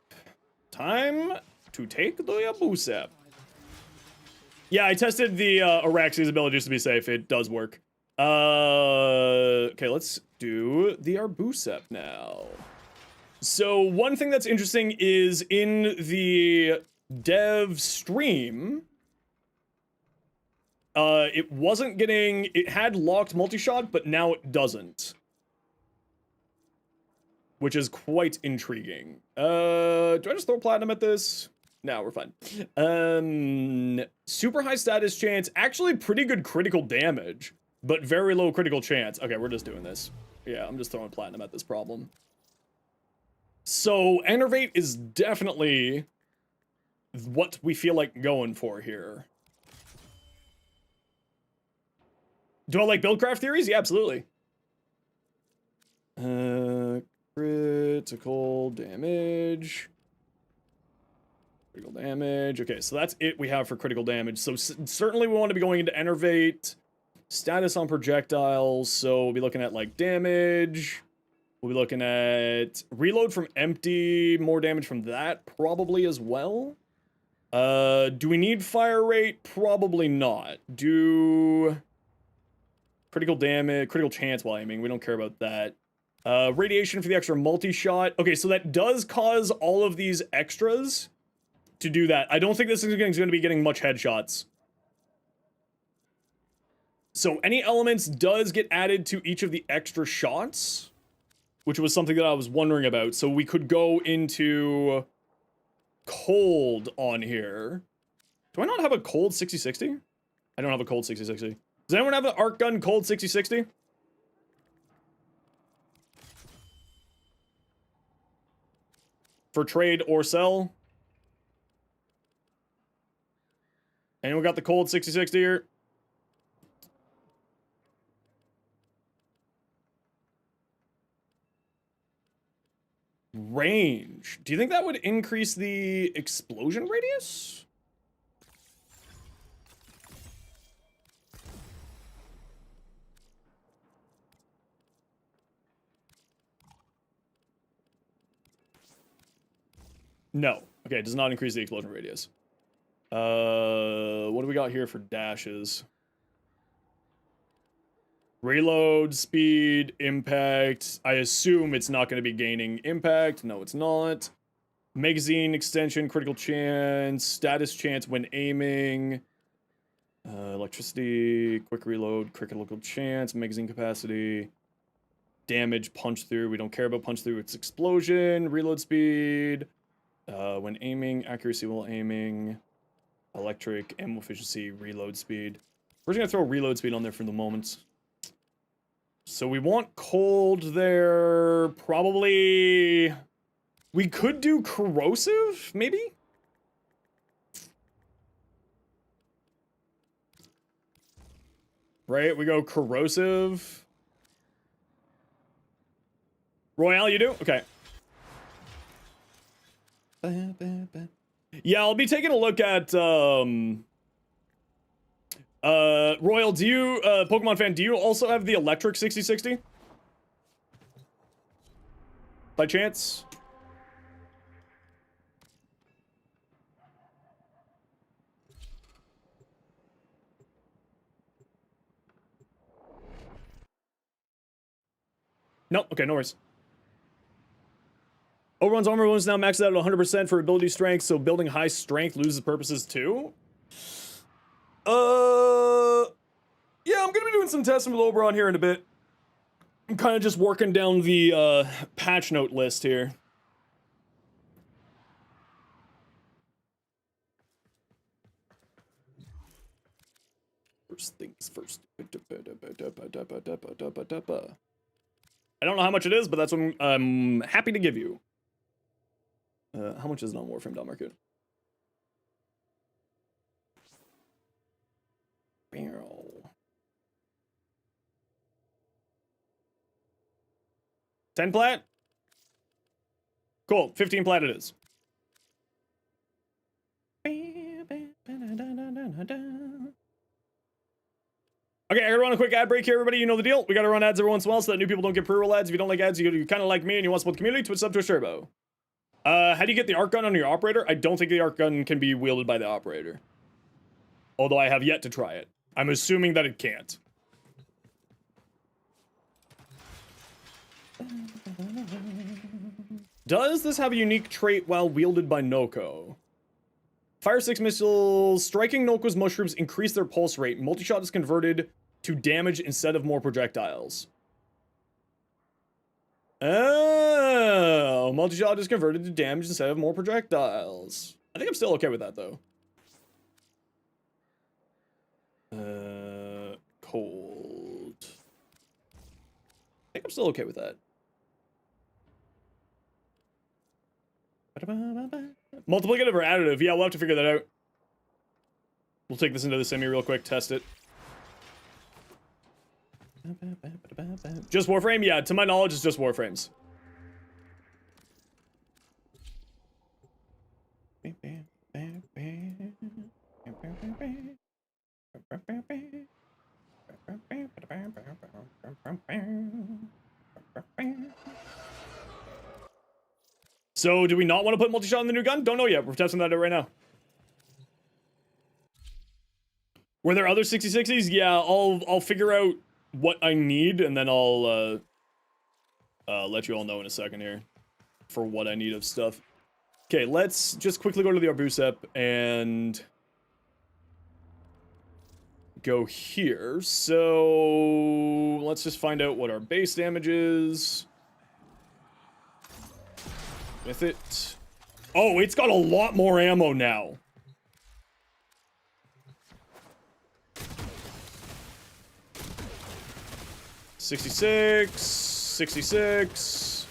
Time to take the Arbusep. Yeah, I tested the Araxia's ability just to be safe. It does work. Okay, let's do the Arbusep now. So one thing that's interesting is in the dev stream, it wasn't getting, it had locked multi-shot, but now it doesn't. Which is quite intriguing. Do I just throw platinum at this? No, we're fine. Super high status chance, actually pretty good critical damage, but very low critical chance. Okay, we're just doing this. Yeah, I'm just throwing platinum at this problem. So, Enervate is definitely what we feel like going for here. Do I like buildcraft theories? Yeah, absolutely. Critical damage. Critical damage. Okay, so that's it we have for critical damage. So certainly we want to be going into Enervate. Status on projectiles. So we'll be looking at like damage. We'll be looking at reload from empty. More damage from that probably as well. Do we need fire rate? Probably not. Do critical damage, critical chance while aiming. We don't care about that. Radiation for the extra multi-shot. Okay, so that does cause all of these extras to do that. I don't think this is going to be getting much headshots. So any elements does get added to each of the extra shots, which was something that I was wondering about. So we could go into cold on here. Do I not have a cold 60-60? I don't have a cold 60-60. Does anyone have an arc gun cold 60-60? For trade or sell? Anyone got the cold 60-60 here? Range. Do you think that would increase the explosion radius? No. Okay, it does not increase the explosion radius. What do we got here for dashes? Reload, speed, impact. I assume it's not going to be gaining impact. No, it's not. Magazine extension, critical chance, status chance when aiming. Electricity, quick reload, critical chance, magazine capacity. Damage, punch through. We don't care about punch through. It's explosion, reload speed. When aiming, accuracy while aiming. Electric, ammo efficiency, reload speed. We're just going to throw reload speed on there for the moment. So we want cold there. Probably... We could do corrosive, maybe? Right, we go corrosive. Royale, you do? Okay. Yeah, I'll be taking a look at, Royal, do you, Pokemon fan, do you also have the electric 60-60? By chance? Nope, okay, no worries. Overruns armor wounds now maxed out at 100% for ability strength, so building high strength loses purposes too? Yeah, I'm gonna be doing some testing with Oberon here in a bit. I'm kind of just working down the, patch note list here. First things first. I don't know how much it is, but that's what I'm happy to give you. How much is it on Warframe.market? Barrel. 10 plat? Cool, 15 plat it is. Okay, I gotta run a quick ad break here, everybody. You know the deal. We gotta run ads every once in a while so that new people don't get pre-roll ads. If you don't like ads, you kind of like me and you want to support the community, Twitch sub to a turbo. How do you get the arc gun on your operator? I don't think the arc gun can be wielded by the operator. Although I have yet to try it. I'm assuming that it can't. Does this have a unique trait while wielded by Noko? Fire 6 missiles. Striking Noko's mushrooms increase their pulse rate. Multi-shot is converted to damage instead of more projectiles. Oh, multi-shot is converted to damage instead of more projectiles. I think I'm still okay with that, though. Cold. I think I'm still okay with that. Multiplicative or additive? Yeah, we'll have to figure that out. We'll take this into the semi real quick, test it. Just Warframe? Yeah, to my knowledge, it's just Warframes. So, do we not want to put multi-shot in the new gun? Don't know yet. We're testing that out right now. Were there other 60-60s? Yeah, I'll figure out what I need, and then I'll let you all know in a second here for what I need of stuff. Okay, let's just quickly go to the Arbusep and go here. So let's just find out what our base damage is with it. Oh, it's got a lot more ammo now. $66, $66,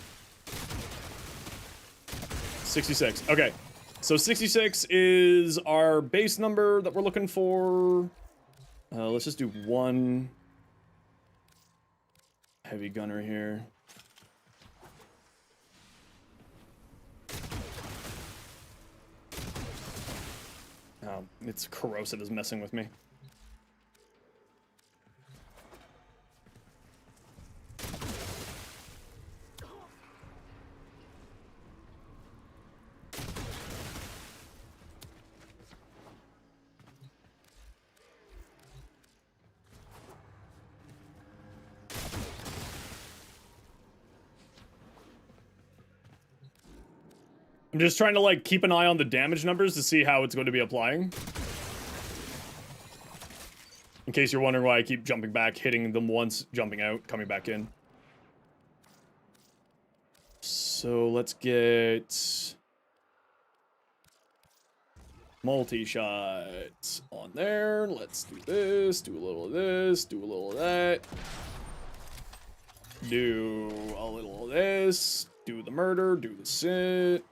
$66. Okay, So 66 is our base number that we're looking for. Let's just do one heavy gunner here. Oh, it's corrosive is messing with me. I'm just trying to, like, keep an eye on the damage numbers to see how it's going to be applying. In case you're wondering why I keep jumping back, hitting them once, jumping out, coming back in. So let's get multi-shot on there. Let's do this, do a little of this, do a little of that. Do a little of this, do the murder, do the sit.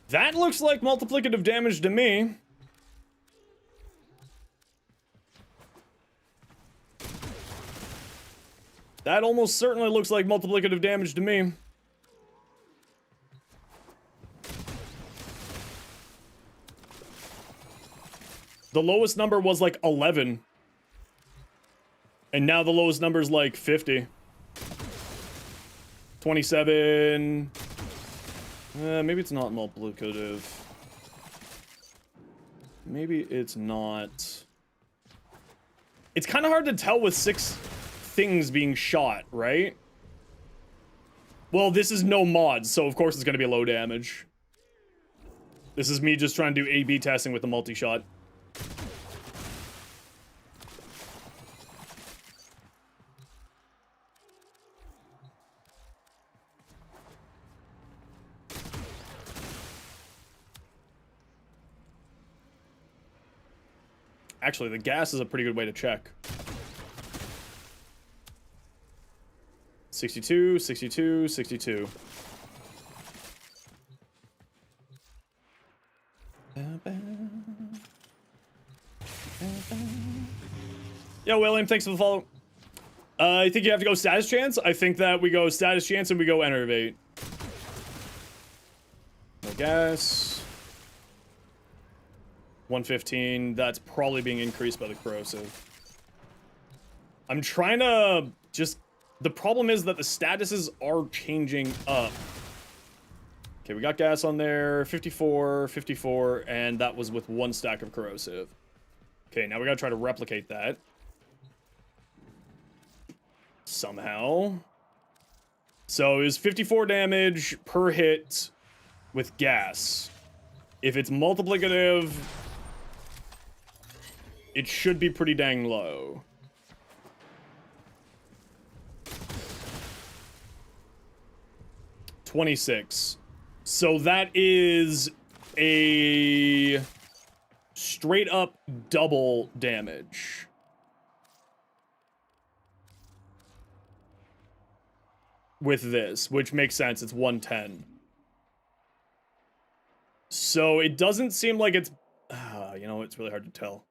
That looks like multiplicative damage to me. That almost certainly looks like multiplicative damage to me. The lowest number was like 11. And now the lowest number is like 50. 27. Maybe it's not multiplicative. Maybe it's not. It's kind of hard to tell with 6 things being shot, right? Well, this is no mods, so of course it's going to be low damage. This is me just trying to do A/B testing with the multi-shot. Actually, the gas is a pretty good way to check. 62, 62, 62. Yo, William, thanks for the follow. I think you have to go status chance. I think that we go status chance and we go enervate. No gas. 115, that's probably being increased by the corrosive. I'm trying to just... The problem is that the statuses are changing up. Okay, we got gas on there, 54, 54, and that was with 1 stack of corrosive. Okay, now we gotta try to replicate that. Somehow. So it was 54 damage per hit with gas. If it's multiplicative... It should be pretty dang low. $26. So that is a straight up double damage. With this, which makes sense. It's 110. So it doesn't seem like it's... you know, it's really hard to tell.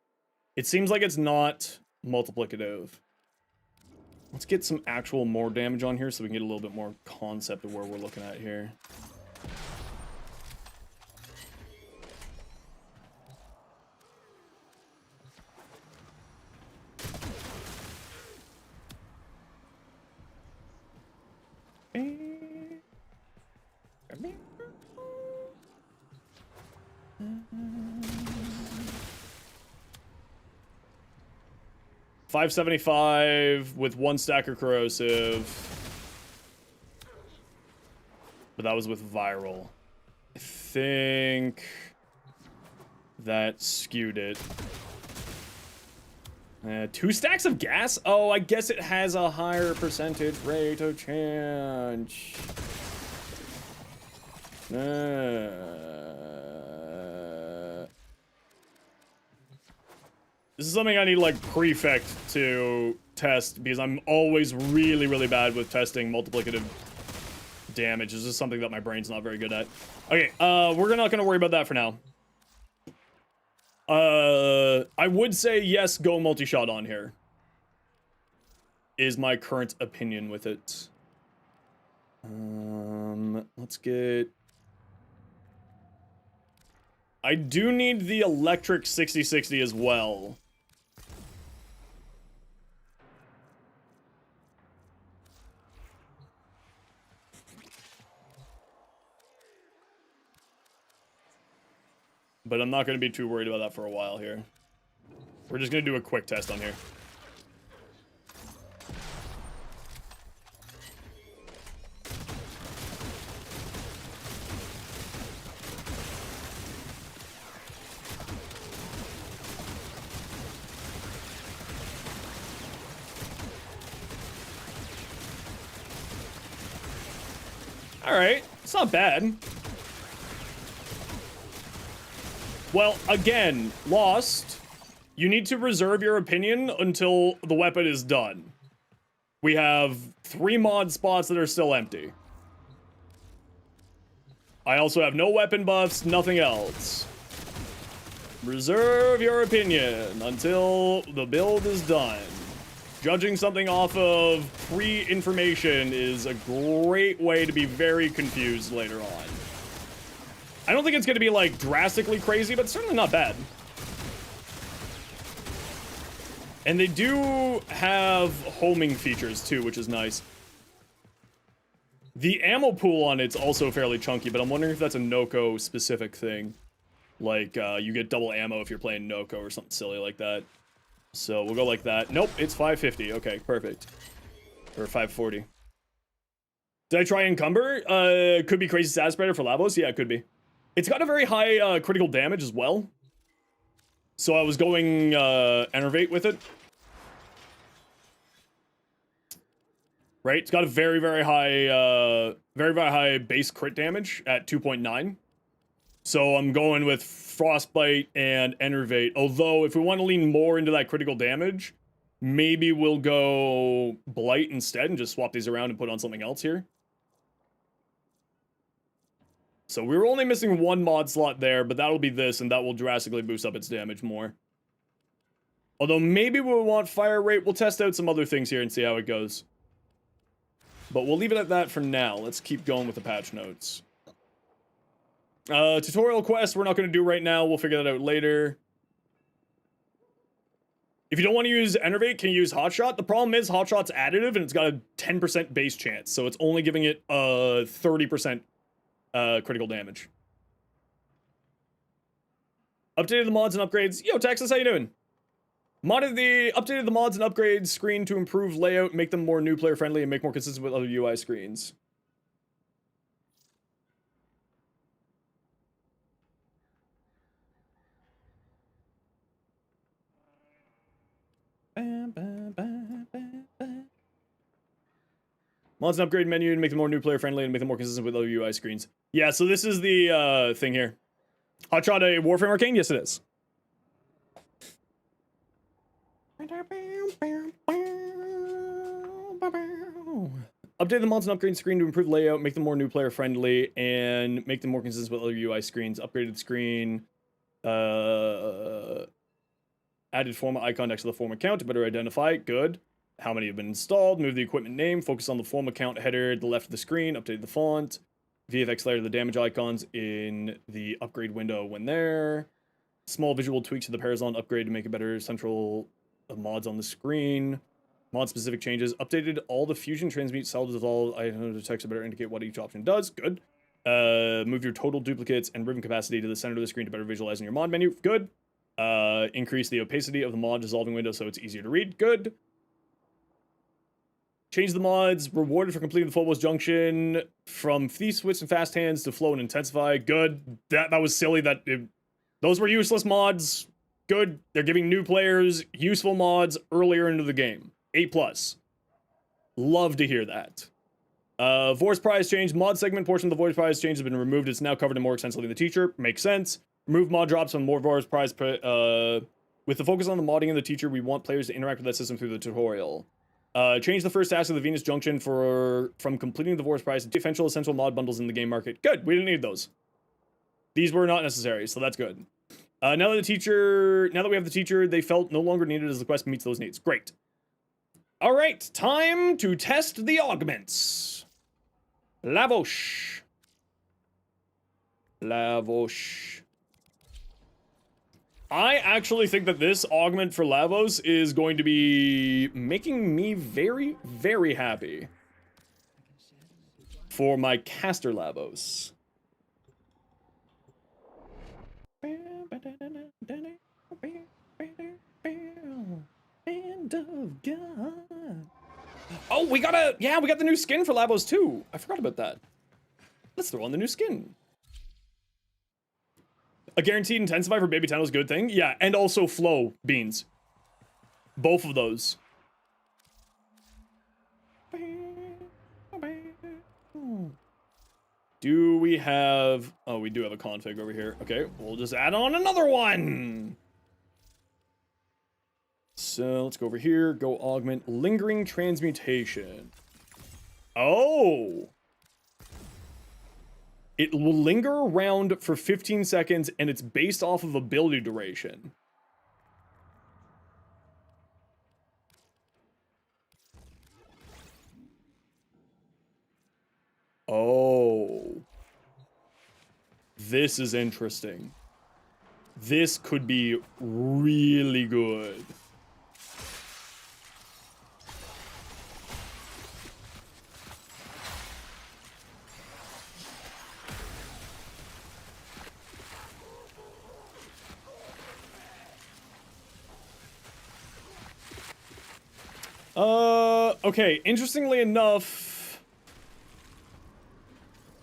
It seems like it's not multiplicative. Let's get some actual more damage on here so we can get a little bit more concept of where we're looking at here. $575 with 1 stack of corrosive. But that was with viral. I think that skewed it. 2 stacks of gas? Oh, I guess it has a higher percentage rate of change. This is something I need, like, prefect to test, because I'm always really, really bad with testing multiplicative damage. This is something that my brain's not very good at. Okay, we're not gonna worry about that for now. I would say yes, go multi-shot on here. Is my current opinion with it. Let's get... I do need the electric 60/60 as well. But I'm not going to be too worried about that for a while here. We're just going to do a quick test on here. Alright, it's not bad. Well, again, Lost, you need to reserve your opinion until the weapon is done. We have 3 mod spots that are still empty. I also have no weapon buffs, nothing else. Reserve your opinion until the build is done. Judging something off of pre-information is a great way to be very confused later on. I don't think it's going to be, like, drastically crazy, but certainly not bad. And they do have homing features, too, which is nice. The ammo pool on it's also fairly chunky, but I'm wondering if that's a Noko-specific thing. Like, you get double ammo if you're playing Noko or something silly like that. So we'll go like that. Nope, it's 550. Okay, perfect. Or 540. Did I try Encumber? Could be Crazy Stat Spreader for Lavos? Yeah, it could be. It's got a very high critical damage as well. So I was going Enervate with it. Right? It's got a very, very high base crit damage at 2.9. So I'm going with Frostbite and Enervate. Although, if we want to lean more into that critical damage, maybe we'll go Blight instead and just swap these around and put on something else here. So we were only missing 1 mod slot there, but that'll be this, and that will drastically boost up its damage more. Although maybe we'll want Fire Rate. We'll test out some other things here and see how it goes. But we'll leave it at that for now. Let's keep going with the patch notes. Tutorial quest we're not going to do right now. We'll figure that out later. If you don't want to use Enervate, can you use Hotshot? The problem is Hotshot's additive, and it's got a 10% base chance, so it's only giving it 30% critical damage. Updated the mods and upgrades. Yo, Texas, how you doing? Updated the mods and upgrades screen to improve layout, make them more new player friendly, and make more consistent with other UI screens. Mods and upgrade menu to make them more new player friendly and make them more consistent with other UI screens. Yeah, so this is the thing here. Hotshot a Warframe Arcane? Yes, it is. Update the mods and upgrade screen to improve layout, make them more new player friendly, and make them more consistent with other UI screens. Upgraded screen. Added forma icon next to the form account to better identify. Good. How many have been installed? Move the equipment name. Focus on the form account header at the left of the screen. Update the font. VFX layer to the damage icons in the upgrade window when there. Small visual tweaks to the Parazon upgrade to make it better central mods on the screen. Mod specific changes. Updated all the fusion transmute cell dissolve item text to better indicate what each option does. Good. Move your total duplicates and ribbon capacity to the center of the screen to better visualize in your mod menu. Good. Increase the opacity of the mod dissolving window so it's easier to read. Good. Change the mods. Rewarded for completing the full boss junction from Thief Switch and Fast Hands to Flow and Intensify. Good. That was silly. Those were useless mods. Good. They're giving new players useful mods earlier into the game. A+. Love to hear that. Voice prize change. Mod segment portion of the voice prize change has been removed. It's now covered in more extensively in the teacher. Makes sense. Remove mod drops on more voice prize. With the focus on the modding in the teacher, we want players to interact with that system through the tutorial. Change the first task of the Venus Junction from completing the Divorce Prize to eventual essential mod bundles in the game market. Good, we didn't need those. These were not necessary, so that's good. Now that we have the teacher, they felt no longer needed as the quest meets those needs. Great. All right, time to test the augments. Lavosh. Lavosh. I actually think that this augment for Lavos is going to be making me very, very happy for my caster Lavos. Hand of God. Oh, we got the new skin for Lavos too. I forgot about that. Let's throw on the new skin. A guaranteed intensify for Baby Tenno is a good thing. Yeah, and also flow beans. Both of those. Do we have... Oh, we do have a config over here. Okay, we'll just add on another one. So let's go over here. Go augment lingering transmutation. Oh. It will linger around for 15 seconds, and it's based off of ability duration. Oh. This is interesting. This could be really good. Okay, interestingly enough,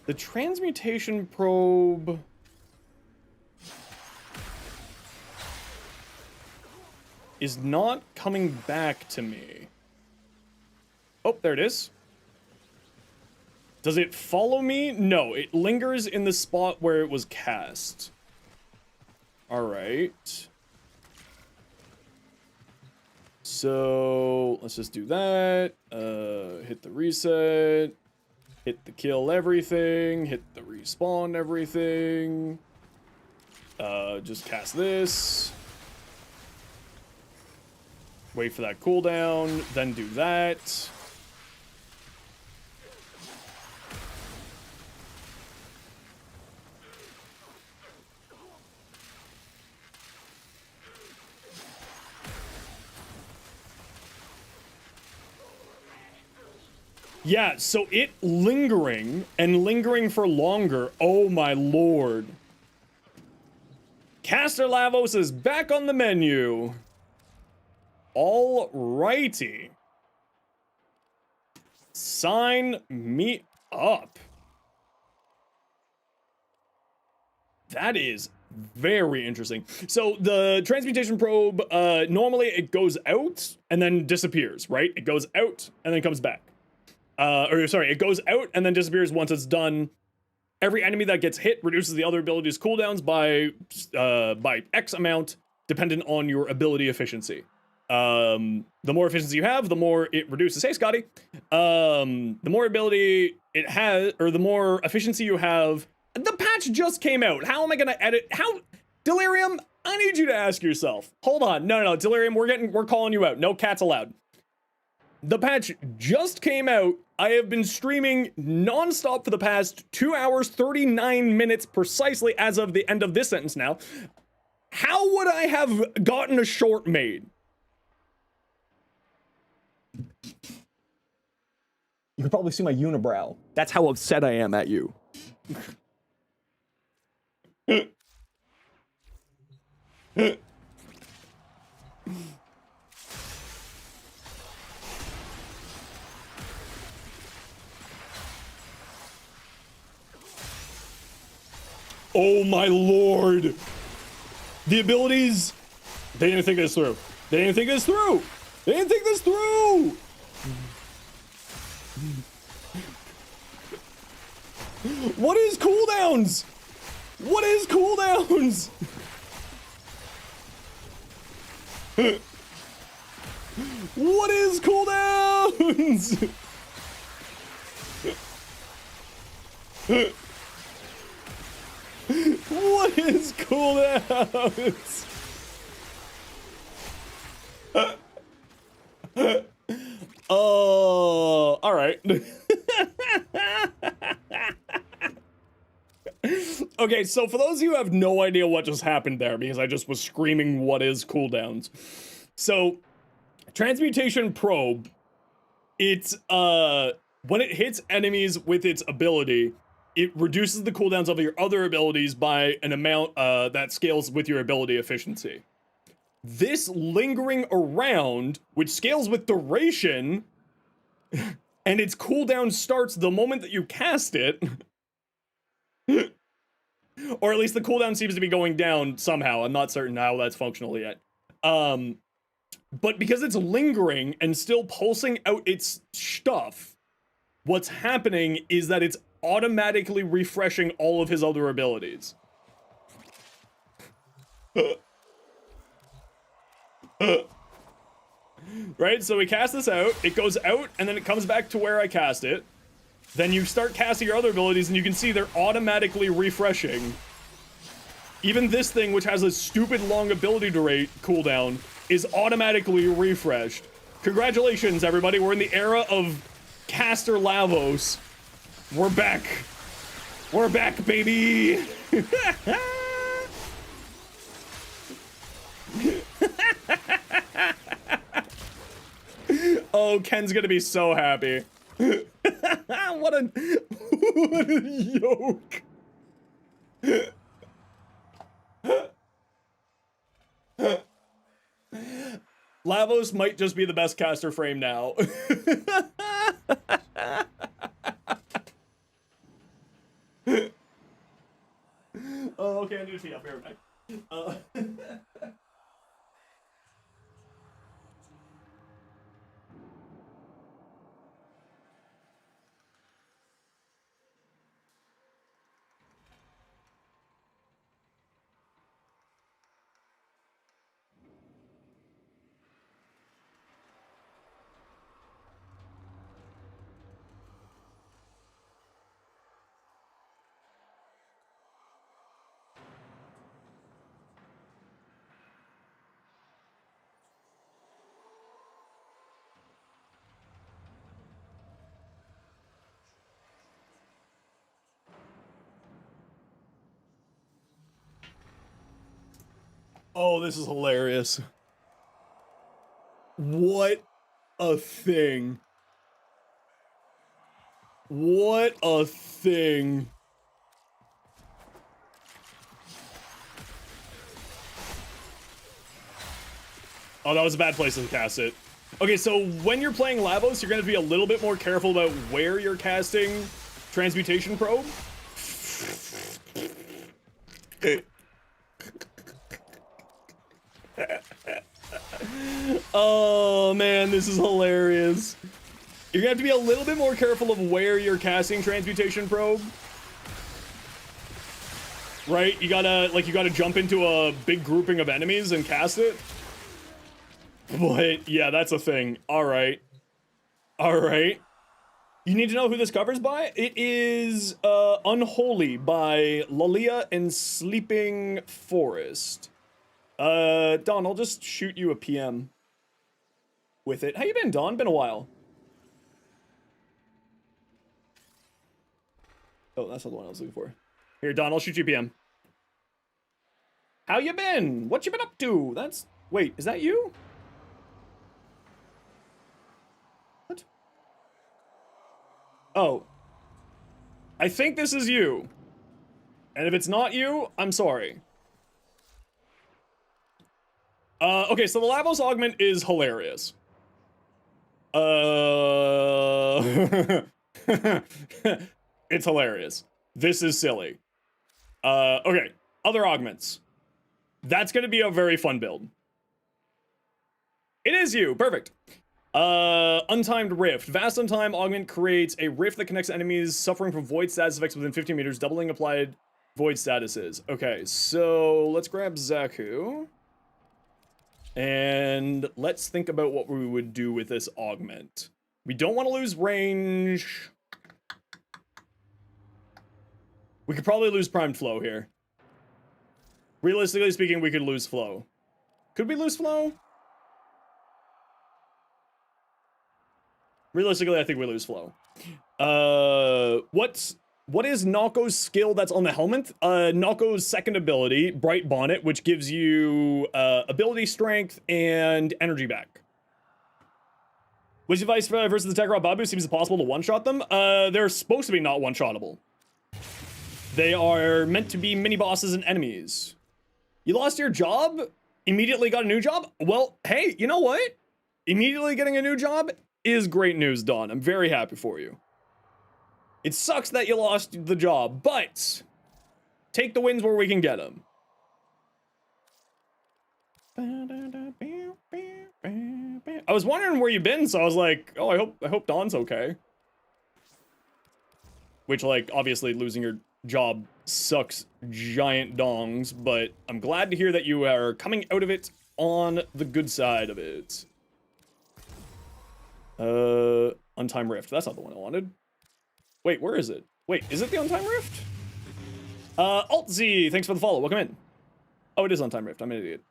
the transmutation probe is not coming back to me. Oh, there it is. Does it follow me? No, it lingers in the spot where it was cast. All right. So let's just do that. Hit the reset. Hit the kill everything. Hit the respawn everything. Just cast this. Wait for that cooldown. Then do that. Yeah, so it lingering, and lingering for longer. Oh my lord. Caster Lavos is back on the menu. Alrighty. Sign me up. That is very interesting. So the transmutation probe, normally it goes out and then disappears, right? It goes out and then comes back. It goes out and then disappears once it's done. Every enemy that gets hit reduces the other ability's cooldowns by X amount, dependent on your ability efficiency. The more efficiency you have, the more it reduces. Hey, Scotty. The more ability it has, or the more efficiency you have. The patch just came out. How am I gonna edit? How? Delirium, I need you to ask yourself. Hold on. No, Delirium, we're calling you out. No cats allowed. The patch just came out. I have been streaming non-stop for the past 2 hours, 39 minutes precisely as of the end of this sentence now. How would I have gotten a short made? You can probably see my unibrow. That's how upset I am at you. Oh my lord. The abilities. They didn't think this through. They didn't think this through. They didn't think this through. What is cooldowns? What is cooldowns? What is cooldowns? What is cooldowns? Oh, all right. Okay, so for those of you who have no idea what just happened there, because I just was screaming, what is cooldowns? So, Transmutation Probe, it's, when it hits enemies with its ability, it reduces the cooldowns of your other abilities by an amount, that scales with your ability efficiency. This lingering around, which scales with duration, and its cooldown starts the moment that you cast it, or at least the cooldown seems to be going down somehow. I'm not certain how that's functional yet. But because it's lingering and still pulsing out its stuff, what's happening is that it's automatically refreshing all of his other abilities. Right, so we cast this out, it goes out, and then it comes back to where I cast it. Then you start casting your other abilities, and you can see they're automatically refreshing. Even this thing, which has a stupid long ability cooldown, is automatically refreshed. Congratulations, everybody, we're in the era of Caster Lavos. We're back. We're back, baby! Oh, Ken's gonna be so happy. What a yoke. Lavos might just be the best caster frame now. Oh, okay, I'm gonna tee up. Be right back. Oh, this is hilarious. What a thing. What a thing. Oh, that was a bad place to cast it. Okay, so when you're playing Lavos, you're going to be a little bit more careful about where you're casting Transmutation Probe. Oh man, this is hilarious. You're gonna have to be a little bit more careful of where you're casting Transmutation Probe. Right? You gotta jump into a big grouping of enemies and cast it. But yeah, that's a thing. Alright. Alright. You need to know who this cover's by? It is Unholy by Lalia and Sleeping Forest. Don, I'll just shoot you a PM with it. How you been, Don? Been a while. Oh, that's not the one I was looking for. Here, Don, I'll shoot you a PM. How you been? What you been up to? That's... Wait, is that you? What? Oh. I think this is you. And if it's not you, I'm sorry. Okay, so the Lavos augment is hilarious. It's hilarious. This is silly. Okay, other augments. That's gonna be a very fun build. It is you, perfect. Untimed Rift. Vast Untime augment creates a rift that connects enemies suffering from void status effects within 15 meters, doubling applied void statuses. Okay, so let's grab Zaku. And let's think about what we would do with this augment. We don't want to lose range. We could probably lose primed flow here. Realistically speaking, we could lose flow. Could we lose flow? Realistically, I think we lose flow. What is Nako's skill that's on the helmet? Nako's second ability, Bright Bonnet, which gives you ability strength and energy back. Which device versus the Tekrot Babu seems impossible to one-shot them? They're supposed to be not one-shottable. They are meant to be mini-bosses and enemies. You lost your job? Immediately got a new job? Well, hey, you know what? Immediately getting a new job is great news, Dawn. I'm very happy for you. It sucks that you lost the job, but take the wins where we can get them. I was wondering where you've been, so I was like, oh, I hope Dawn's okay. Which, like, obviously losing your job sucks giant dongs, but I'm glad to hear that you are coming out of it on the good side of it. Untime Rift. That's not the one I wanted. Wait, where is it? Wait, is it the Untime Rift? Alt Z, thanks for the follow. Welcome in. Oh, it is Untime Rift. I'm an idiot.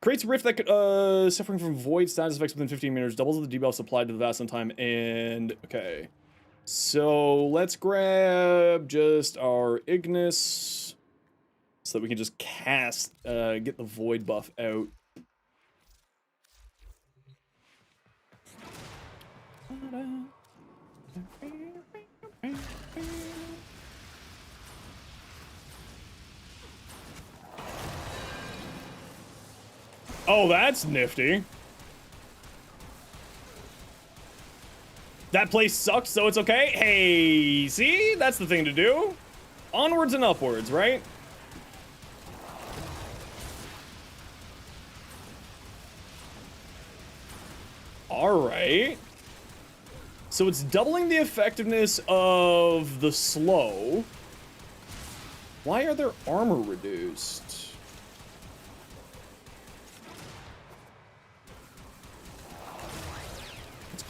Creates a rift that suffering from void status effects within 15 meters, doubles the debuffs applied to the vast Untime, and okay. So let's grab just our Ignis so that we can just cast, get the void buff out. Oh, that's nifty. That place sucks, so it's okay. Hey, see? That's the thing to do. Onwards and upwards, right? All right. So it's doubling the effectiveness of the slow. Why are their armor reduced?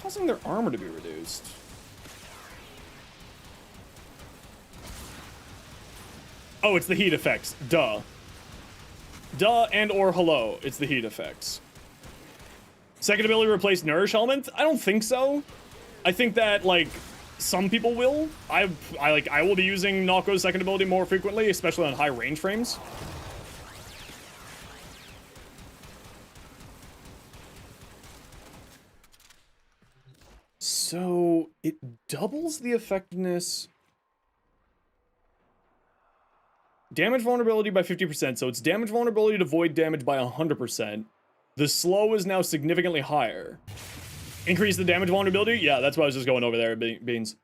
Causing their armor to be reduced. Oh, it's the heat effects. Duh. Duh and or hello. It's the heat effects. Second ability replace Nourish Element? I don't think so. I think that, like, some people will. I will be using Nako's second ability more frequently, especially on high range frames. So it doubles the effectiveness. Damage vulnerability by 50%. So it's damage vulnerability to void damage by 100%. The slow is now significantly higher. Increase the damage vulnerability? Yeah, that's what I was just going over there, Beans.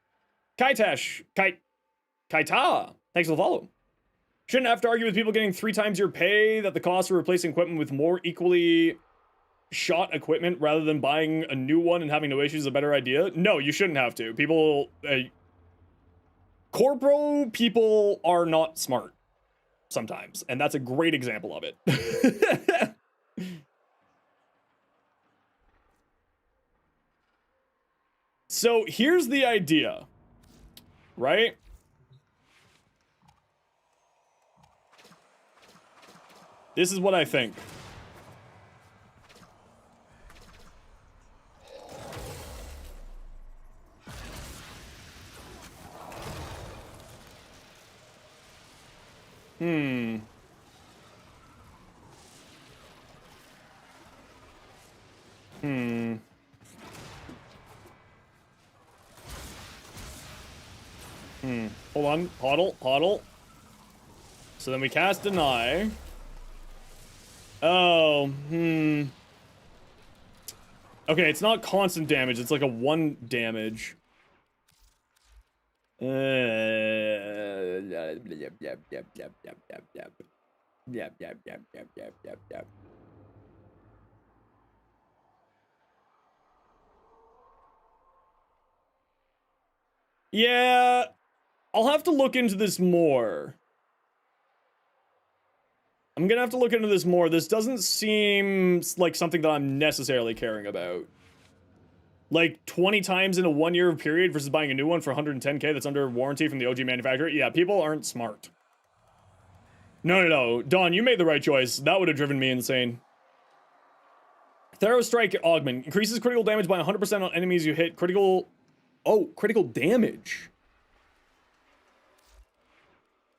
Kaita, thanks for the follow. Shouldn't have to argue with people getting 3 times your pay that the cost of replacing equipment with more equally shot equipment rather than buying a new one and having no issues is a better idea. No, you shouldn't have to. People, corpo people are not smart sometimes, and that's a great example of it. So here's the idea, right? This is what I think. Hold on. Hodl. So then we cast Deny. Oh, Okay, it's not constant damage. It's like a 1 damage. Yeah, I'll have to look into this more. I'm gonna have to look into this more. This doesn't seem like something that I'm necessarily caring about. Like 20 times in a 1 year period versus buying a new one for 110k that's under warranty from the OG manufacturer. Yeah, people aren't smart. No. Dawn, you made the right choice. That would have driven me insane. Thorough Strike Augment. Increases critical damage by 100% on enemies you hit. Critical... Oh, critical damage.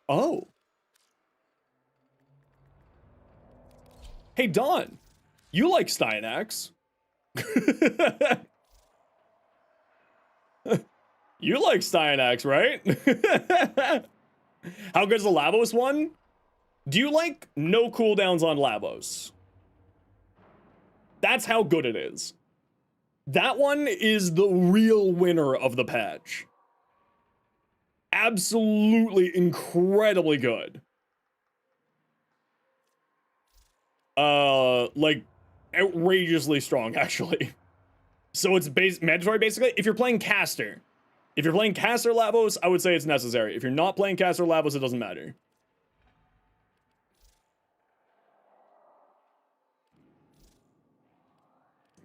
Oh. Hey, Dawn. You like Styanax. You like Styanax, right? How good's the Lavos one? Do you like no cooldowns on Lavos? That's how good it is. That one is the real winner of the patch. Absolutely incredibly good. Like outrageously strong, actually. So it's mandatory, basically. If you're playing caster, Lavos, I would say it's necessary. If you're not playing caster Lavos, it doesn't matter.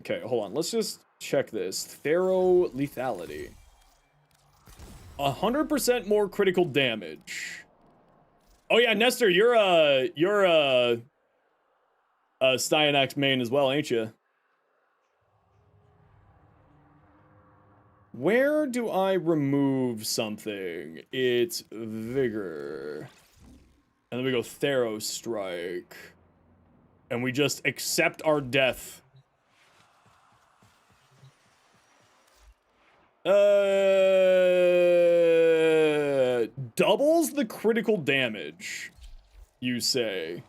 Okay, hold on. Let's just check this. Thero lethality. 100% more critical damage. Oh yeah, Nestor, you're a Styanax main as well, ain't you? Where do I remove something? It's Vigor. And then we go Thero Strike. And we just accept our death. Doubles the critical damage, you say?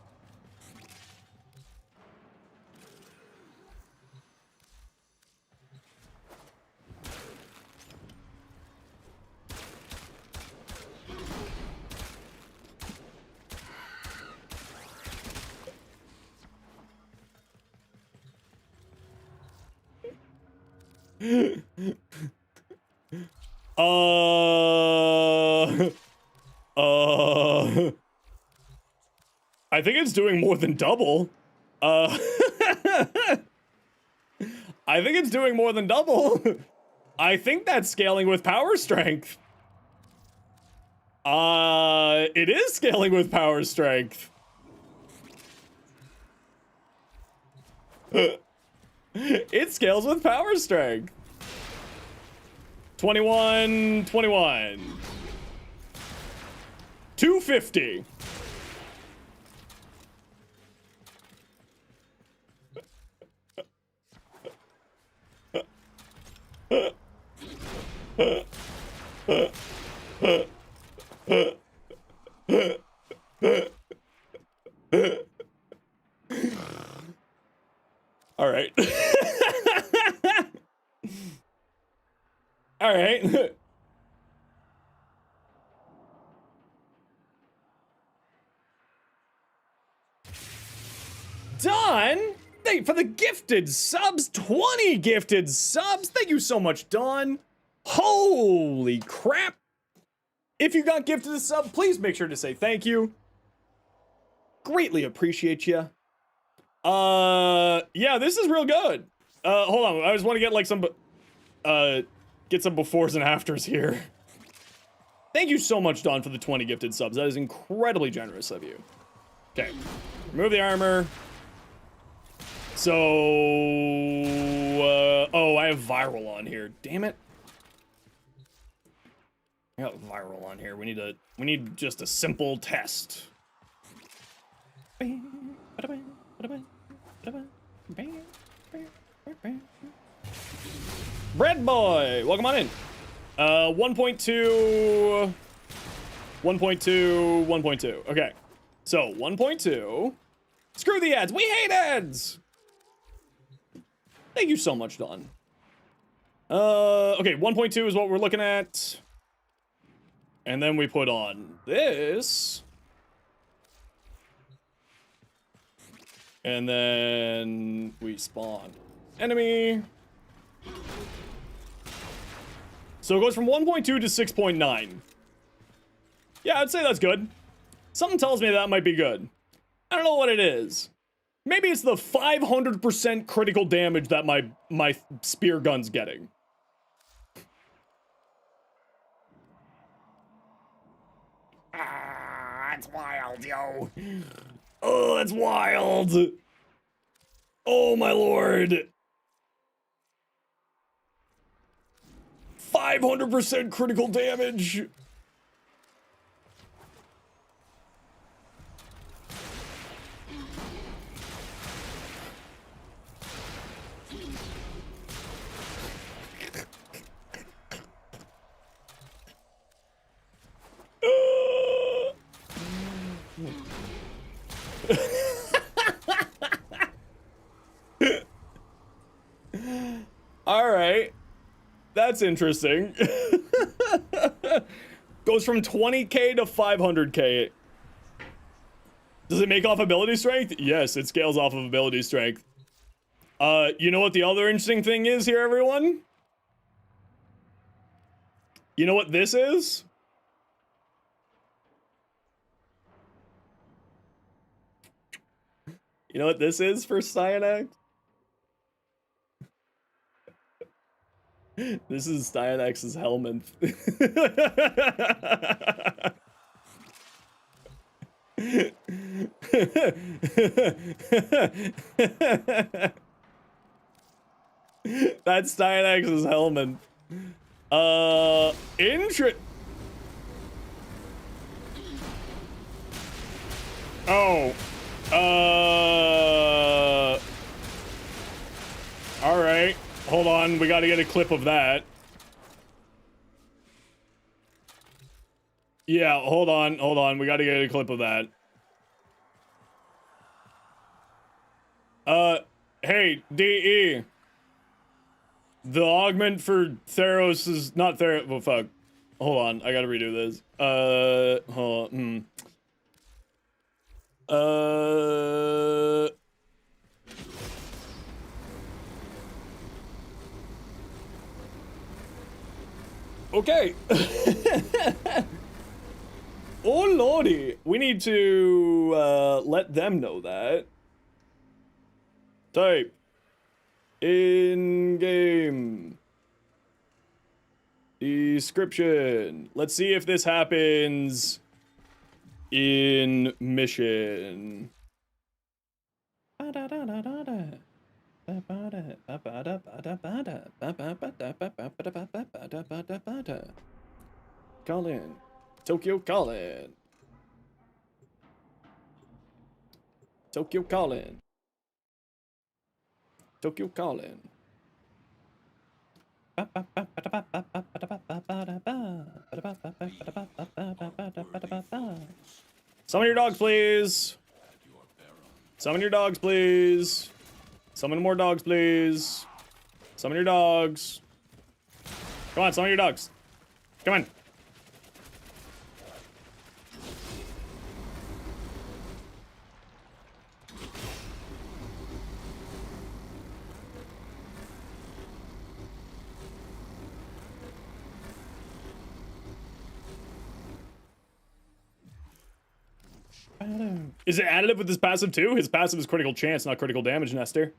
I think it's doing more than double. I think it's doing more than double. I think that's scaling with power strength. It is scaling with power strength. It scales with power strength. 21, 250. All right. All right. Don, thank you for the gifted subs. 20 gifted subs. Thank you so much, Don. Holy crap. If you got gifted a sub, please make sure to say thank you. Greatly appreciate you. Yeah, this is real good. Hold on. I just want to get like some, get some befores and afters here. Thank you so much, Don, for the 20 gifted subs. That is incredibly generous of you. Okay. Remove the armor. So, oh, I have viral on here. Damn it. I got viral on here. We need just a simple test. Bread boy, welcome on in. 1.2, 1.2, 1.2. Okay, so 1.2. Screw the ads. We hate ads. Thank you so much, Don. Okay, 1.2 is what we're looking at. And then we put on this. And then we spawn enemy. So it goes from 1.2 to 6.9. Yeah, I'd say that's good. Something tells me that might be good. I don't know what it is. Maybe it's the 500% critical damage that my spear gun's getting. Ah, that's wild, yo. Oh, that's wild. Oh, my lord. 500% critical damage. All right. That's interesting. Goes from 20k to 500k. Does it make off ability strength? Yes, it scales off of ability strength. You know what the other interesting thing is here, everyone? You know what this is? You know what this is for Cyanax? This is Cyanax's helmet. That's Cyanax's helmet. Oh. Alright. Hold on, we gotta get a clip of that. Yeah, hold on, we gotta get a clip of that. Hey, DE. The augment for Theros is not Theros. Well, fuck. Hold on, I gotta redo this. Hold on. Okay. Oh lordy, we need to let them know that. Type in game description. Let's see if this happens in mission. Call in. Tokyo call-in. Tokyo call-in. Tokyo call-in. Summon your dogs, please. Summon your dogs, please. Summon more dogs, please. Summon your dogs. Come on, summon your dogs. Come on. Is it additive with his passive too? His passive is critical chance, not critical damage, Nestor.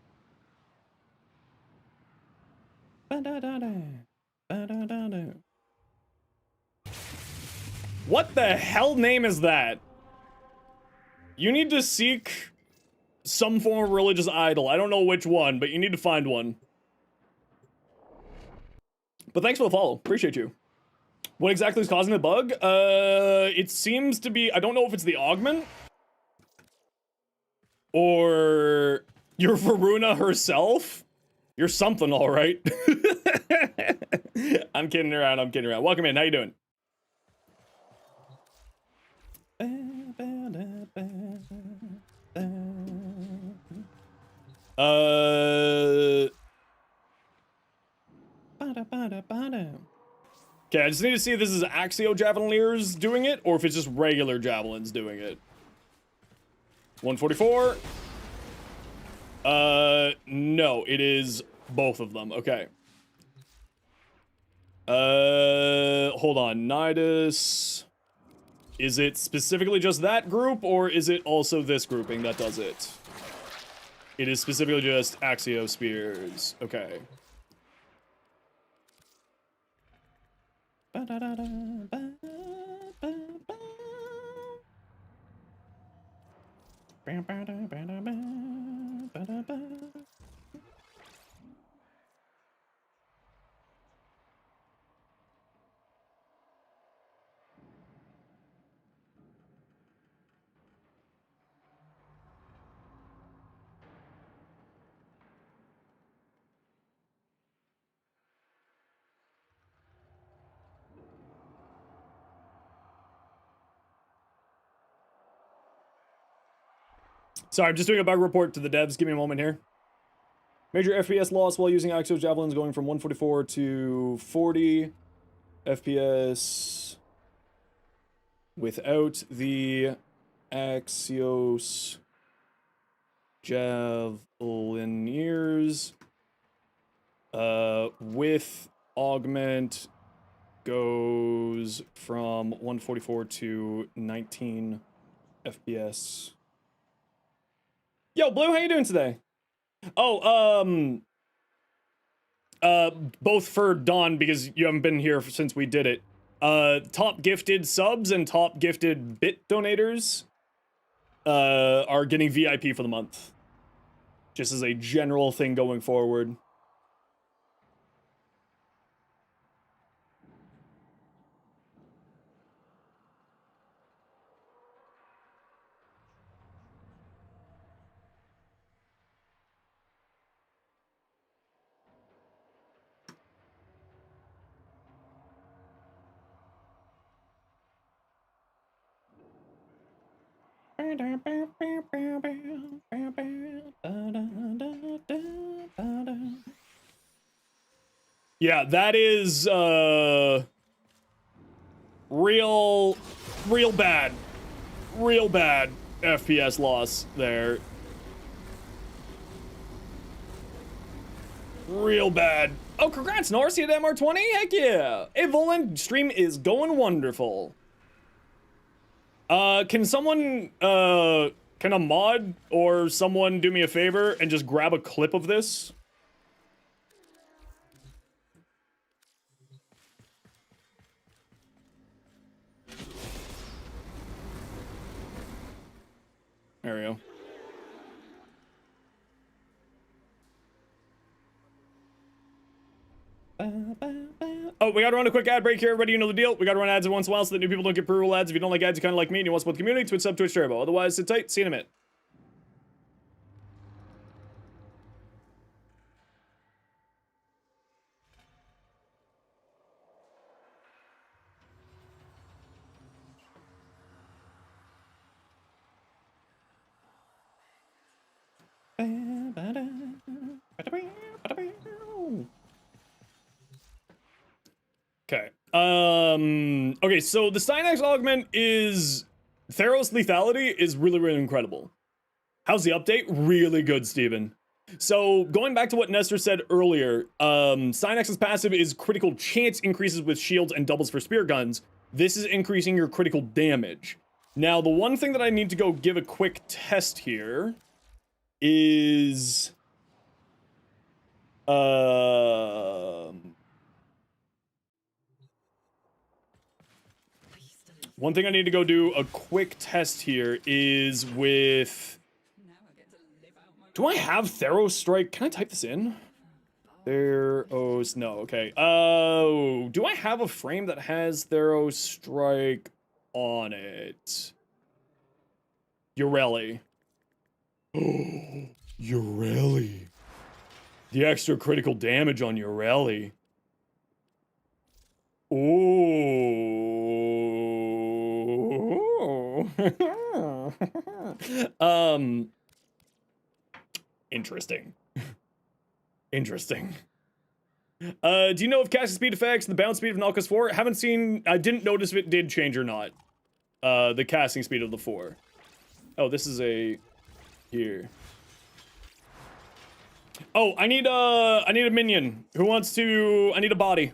What the hell name is that? You need to seek some form of religious idol. I don't know which one, but you need to find one. But thanks for the follow. Appreciate you. What exactly is causing the bug? It seems to be... I don't know if it's the augment. Or your Varuna herself? You're something, all right. I'm kidding around. I'm kidding around. Welcome in. How you doing? Okay, I just need to see if this is Axio Javelineers doing it, or if it's just regular Javelins doing it. 144. No, it is both of them. Okay. Hold on. Nidus Is it specifically just that group, or is it also this grouping that does it? It is specifically just Axiospheres. Okay. Sorry, I'm just doing a bug report to the devs. Give me a moment here. Major FPS loss while using Axios Javelins going from 144 to 40 FPS without the Axios Javelineers. With augment goes from 144 to 19 FPS. Yo, Blue, how you doing today? Oh, both for Dawn, because you haven't been here since we did it. Top gifted subs and top gifted bit donators, are getting VIP for the month. Just as a general thing going forward. Yeah, that is real bad FPS loss there. Real bad. Oh, congrats, Norse, you had MR20? Heck yeah. Hey, Volan, stream is going wonderful. Can someone, can a mod or someone do me a favor and just grab a clip of this? There we go. Oh, we gotta run a quick ad break here, everybody. You know the deal. We gotta run ads once in a while so that new people don't get pre-roll ads. If you don't like ads, you kind of like me and you want to support the community, Twitch sub, Twitch Turbo. Otherwise, sit tight. See you in a minute. Okay. Okay, so the Synax augment is... Theros lethality is really incredible. How's the update? Really good, Steven. So, going back to what Nestor said earlier, Synax's passive is critical chance increases with shields and doubles for spear guns. This is increasing your critical damage. Now, the one thing that I need to go give a quick test here is... One thing I need to go do a quick test here is with... Do I have Theros Strike? Can I type this in? Theros, no, okay. Oh, do I have a frame that has Theros Strike on it? Ureli. Oh, Ureli. The extra critical damage on Ureli. Ooh. Interesting. Interesting. Do you know if casting speed affects the bounce speed of Nalkas 4? Haven't seen, I didn't notice if it did change or not. The casting speed of the 4. Oh, this is a, here. Oh, I need a minion. Who wants to, I need a body.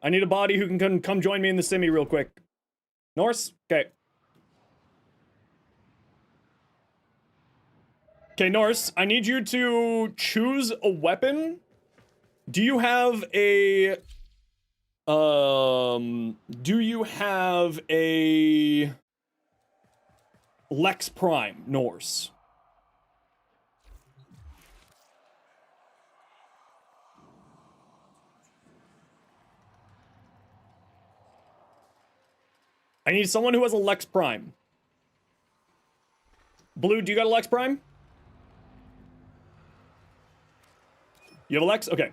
I need a body who can come join me in the simi real quick. Norse? Okay. Okay, Norse, I need you to choose a weapon. Do you have a... do you have a... Lex Prime, Norse? I need someone who has a Lex Prime. Blue, do you got a Lex Prime? You have a Lex? Okay.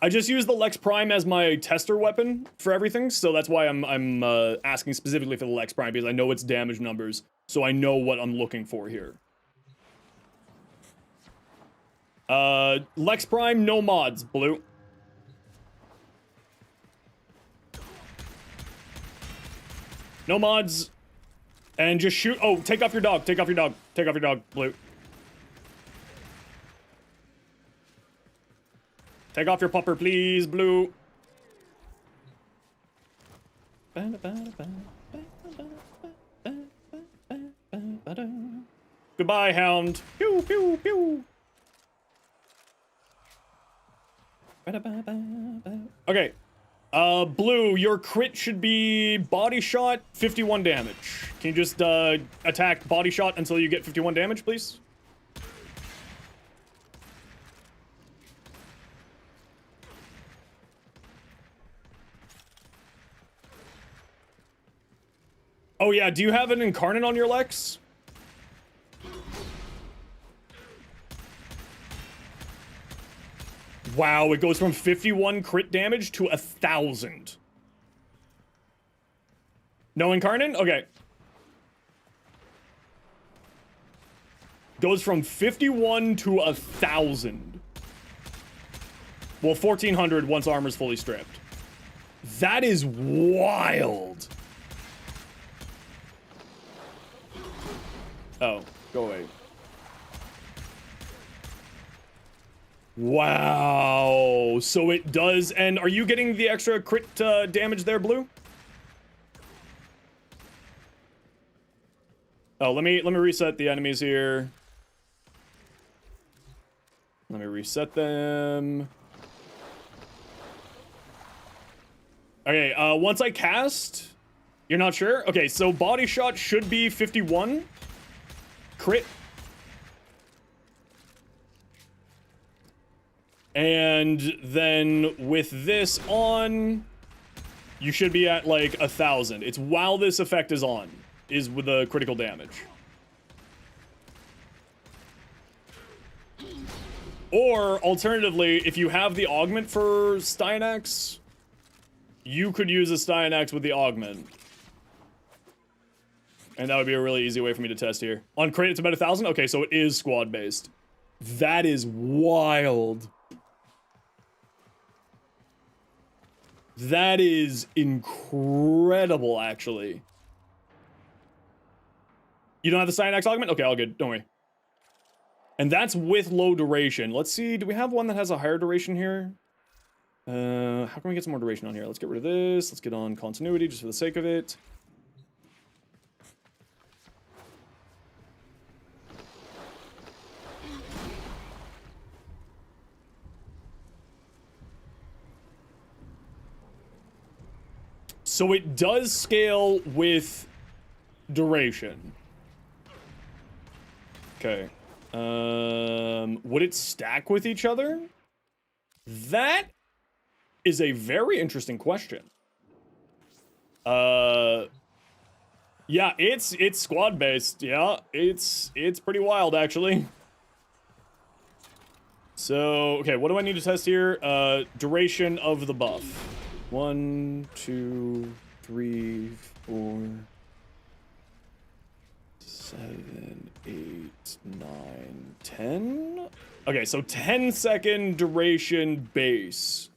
I just use the Lex Prime as my tester weapon for everything, so that's why I'm asking specifically for the Lex Prime, because I know its damage numbers, so I know what I'm looking for here. Lex Prime, no mods, Blue. No mods. And just shoot. Oh, take off your dog. Take off your dog. Take off your dog, Blue. Take off your pupper, please, Blue. Goodbye, Hound. Pew, pew, pew. Okay. Blue, your crit should be body shot, 51 damage. Can you just, attack body shot until you get 51 damage, please? Oh yeah, do you have an incarnate on your Lex? Wow, it goes from 51 crit damage to 1,000. No incarnate? Okay. Goes from 51 to 1,000. Well, 1,400 once armor's fully stripped. That is wild. Oh, go away. Wow. So it does, and are you getting the extra crit damage there, Blue? Oh, let me reset the enemies here. Let me reset them. Okay, once I cast, you're not sure? Okay, so body shot should be 51. Crit. And then with this on, you should be at like 1,000. It's while this effect is on, is with the critical damage. Or alternatively, if you have the augment for Styanax, you could use a Styanax with the augment. And that would be a really easy way for me to test here. On crit, it's about 1,000? Okay, so it is squad-based. That is wild. That is incredible, actually. You don't have the Styanax augment? Okay, all good. Don't worry. And that's with low duration. Let's see. Do we have one that has a higher duration here? How can we get some more duration on here? Let's get rid of this. Let's get on continuity just for the sake of it. So it does scale with duration. Okay. Would it stack with each other? That is a very interesting question. Yeah, it's squad based. Yeah, it's pretty wild actually. So, okay, what do I need to test here? Duration of the buff. 1, 2, 3, 4, 7, 8, 9, 10. Okay, so 10-second duration base.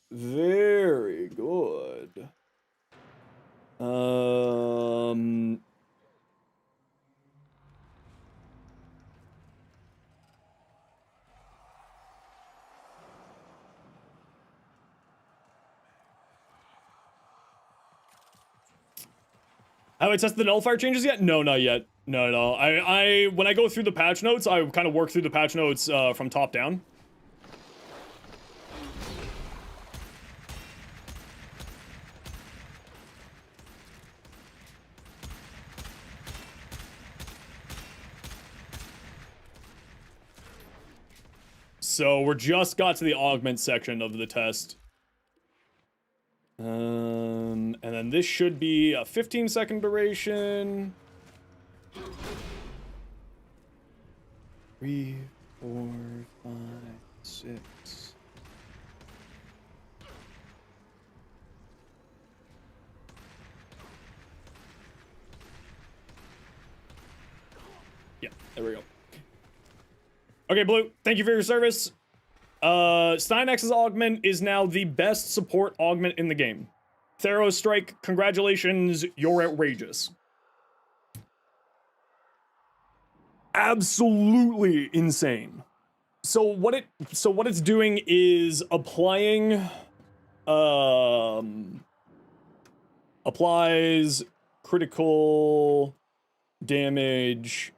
Very good. Have I tested the nullifier changes yet? No, not yet. No. I when I go through the patch notes, I kind of work through the patch notes from top down. So we're just got to the augment section of the test. And then this should be a 15-second duration. 3, 4, 5, 6. Yeah, there we go. Okay, Blue, thank you for your service. Steinex's augment is now the best support augment in the game. Theros Strike, congratulations, you're outrageous. Absolutely insane. So what it's doing is applying applies critical damage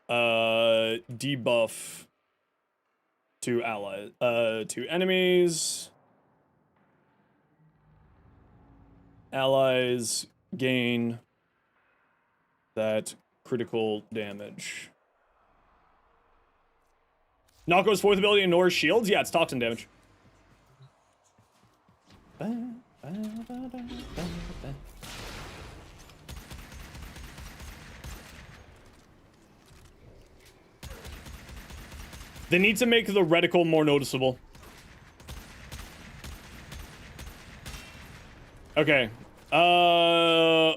debuff to allies, to enemies. Allies gain that critical damage. Nako's fourth ability ignores shields? Yeah, it's toxin damage. They need to make the reticle more noticeable. Okay.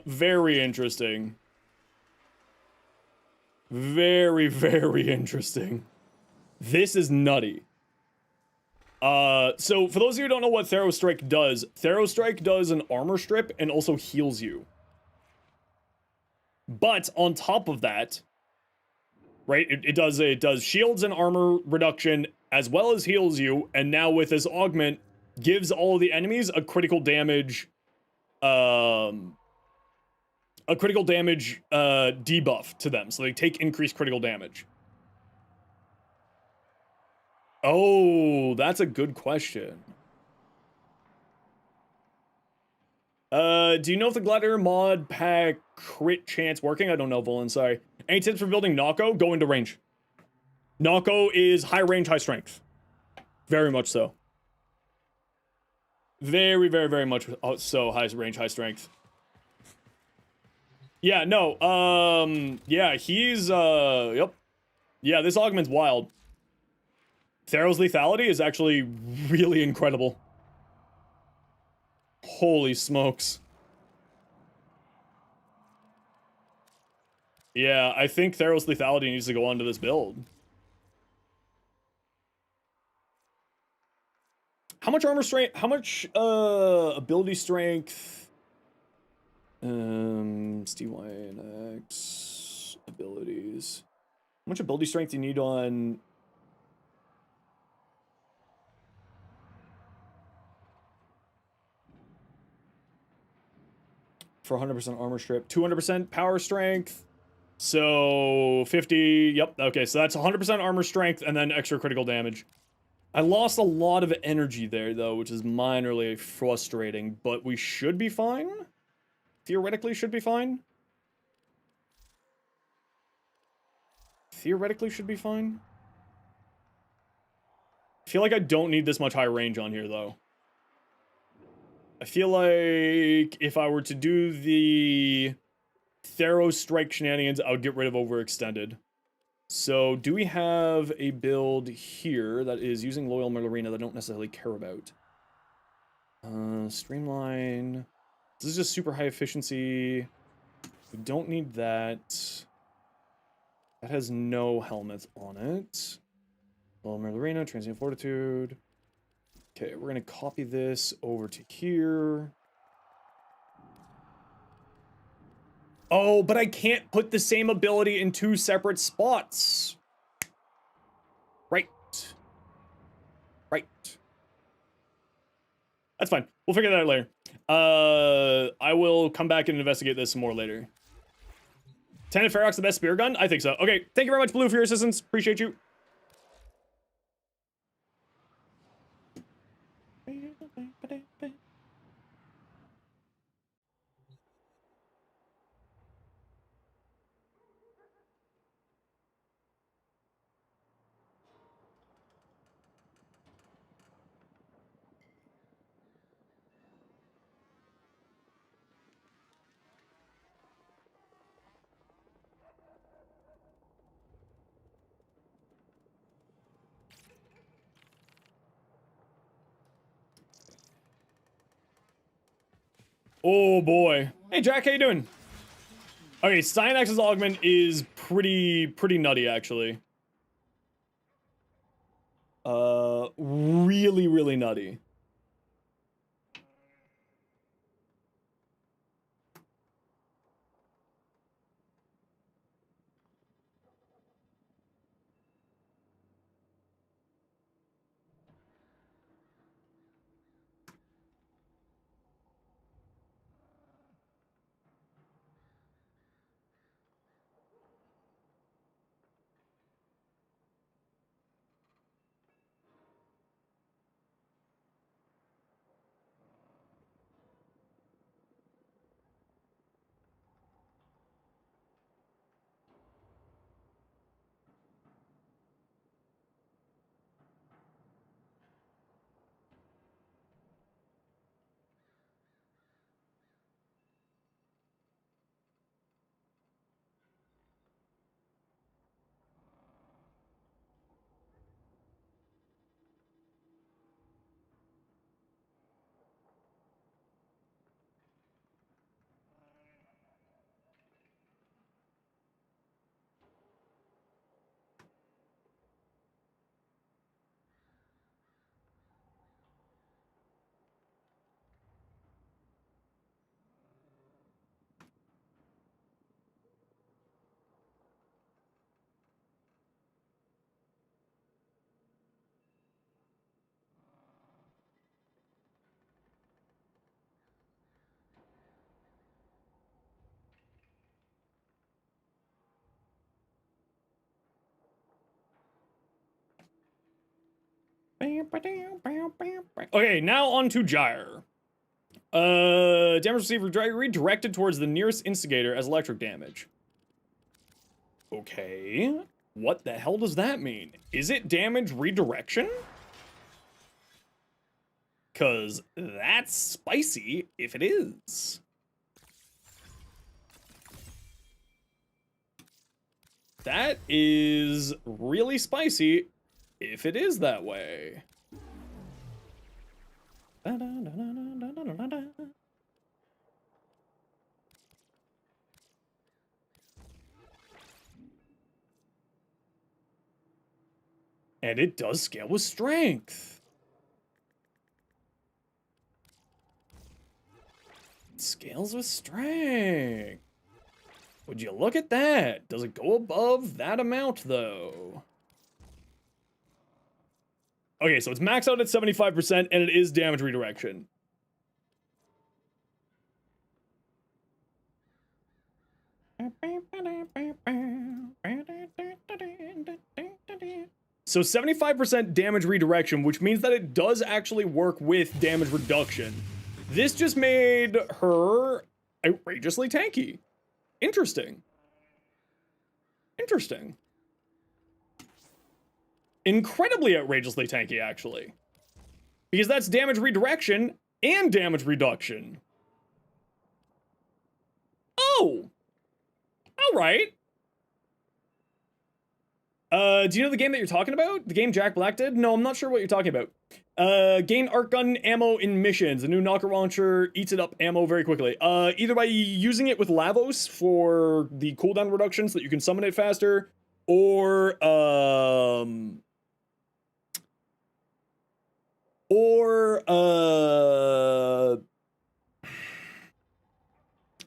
Very interesting. Very, very interesting. This is nutty. So for those of you who don't know what Theros Strike does an armor strip and also heals you. But on top of that, right, it does shields and armor reduction as well as heals you, and now with this augment, gives all the enemies a critical damage debuff to them, so they take increased critical damage. Oh, that's a good question. Do you know if the Gladiator mod pack crit chance working? I don't know, Volan, sorry. Any tips for building Nako? Go into range. Nako is high range, high strength. Very much so. Very, very, very much so high range, high strength. Yeah, no, yeah, he's, yep. Yeah, this augment's wild. Theros lethality is actually really incredible. Holy smokes. Yeah, I think Theros lethality needs to go onto this build. How much armor strength, how much, ability strength? STY and X abilities. How much ability strength do you need on... For 100% armor strip, 200% power strength, so 50, yep, okay, so that's 100% armor strength and then extra critical damage. I lost a lot of energy there, though, which is minorly frustrating, but we should be fine. Theoretically should be fine. Theoretically should be fine. I feel like I don't need this much high range on here, though. I feel like if I were to do the Theros Strike shenanigans, I would get rid of Overextended. So, do we have a build here that is using Loyal Murderina that I don't necessarily care about? Streamline. This is just super high efficiency. We don't need that. That has no helmet on it. Loyal Murderina, Transient Fortitude. Okay, we're gonna copy this over to here. Oh, but I can't put the same ability in two separate spots. Right. Right. That's fine. We'll figure that out later. I will come back and investigate this some more later. Tenant Ferox the best spear gun? I think so. Okay, thank you very much, Blue, for your assistance. Appreciate you. Oh boy. Hey Jack, how you doing? Okay, Cyanax's augment is pretty nutty actually. Really nutty. Okay, now on to Gyre. Damage received redirected towards the nearest instigator as electric damage. Okay, what the hell does that mean? Is it damage redirection? Cause that's spicy if it is. That is really spicy if it is that way. And it does scale with strength. It scales with strength. Would you look at that? Does it go above that amount, though? Okay, so it's maxed out at 75%, and it is damage redirection. So 75% damage redirection, which means that it does actually work with damage reduction. This just made her outrageously tanky. Interesting. Interesting. Incredibly outrageously tanky, actually. Because that's damage redirection and damage reduction. Oh! Alright. Do you know the game that you're talking about? The game Jack Black did? No, I'm not sure what you're talking about. Gain arc gun ammo in missions. The new knocker launcher eats it up ammo very quickly. Either by using it with Lavos for the cooldown reduction so that you can summon it faster, or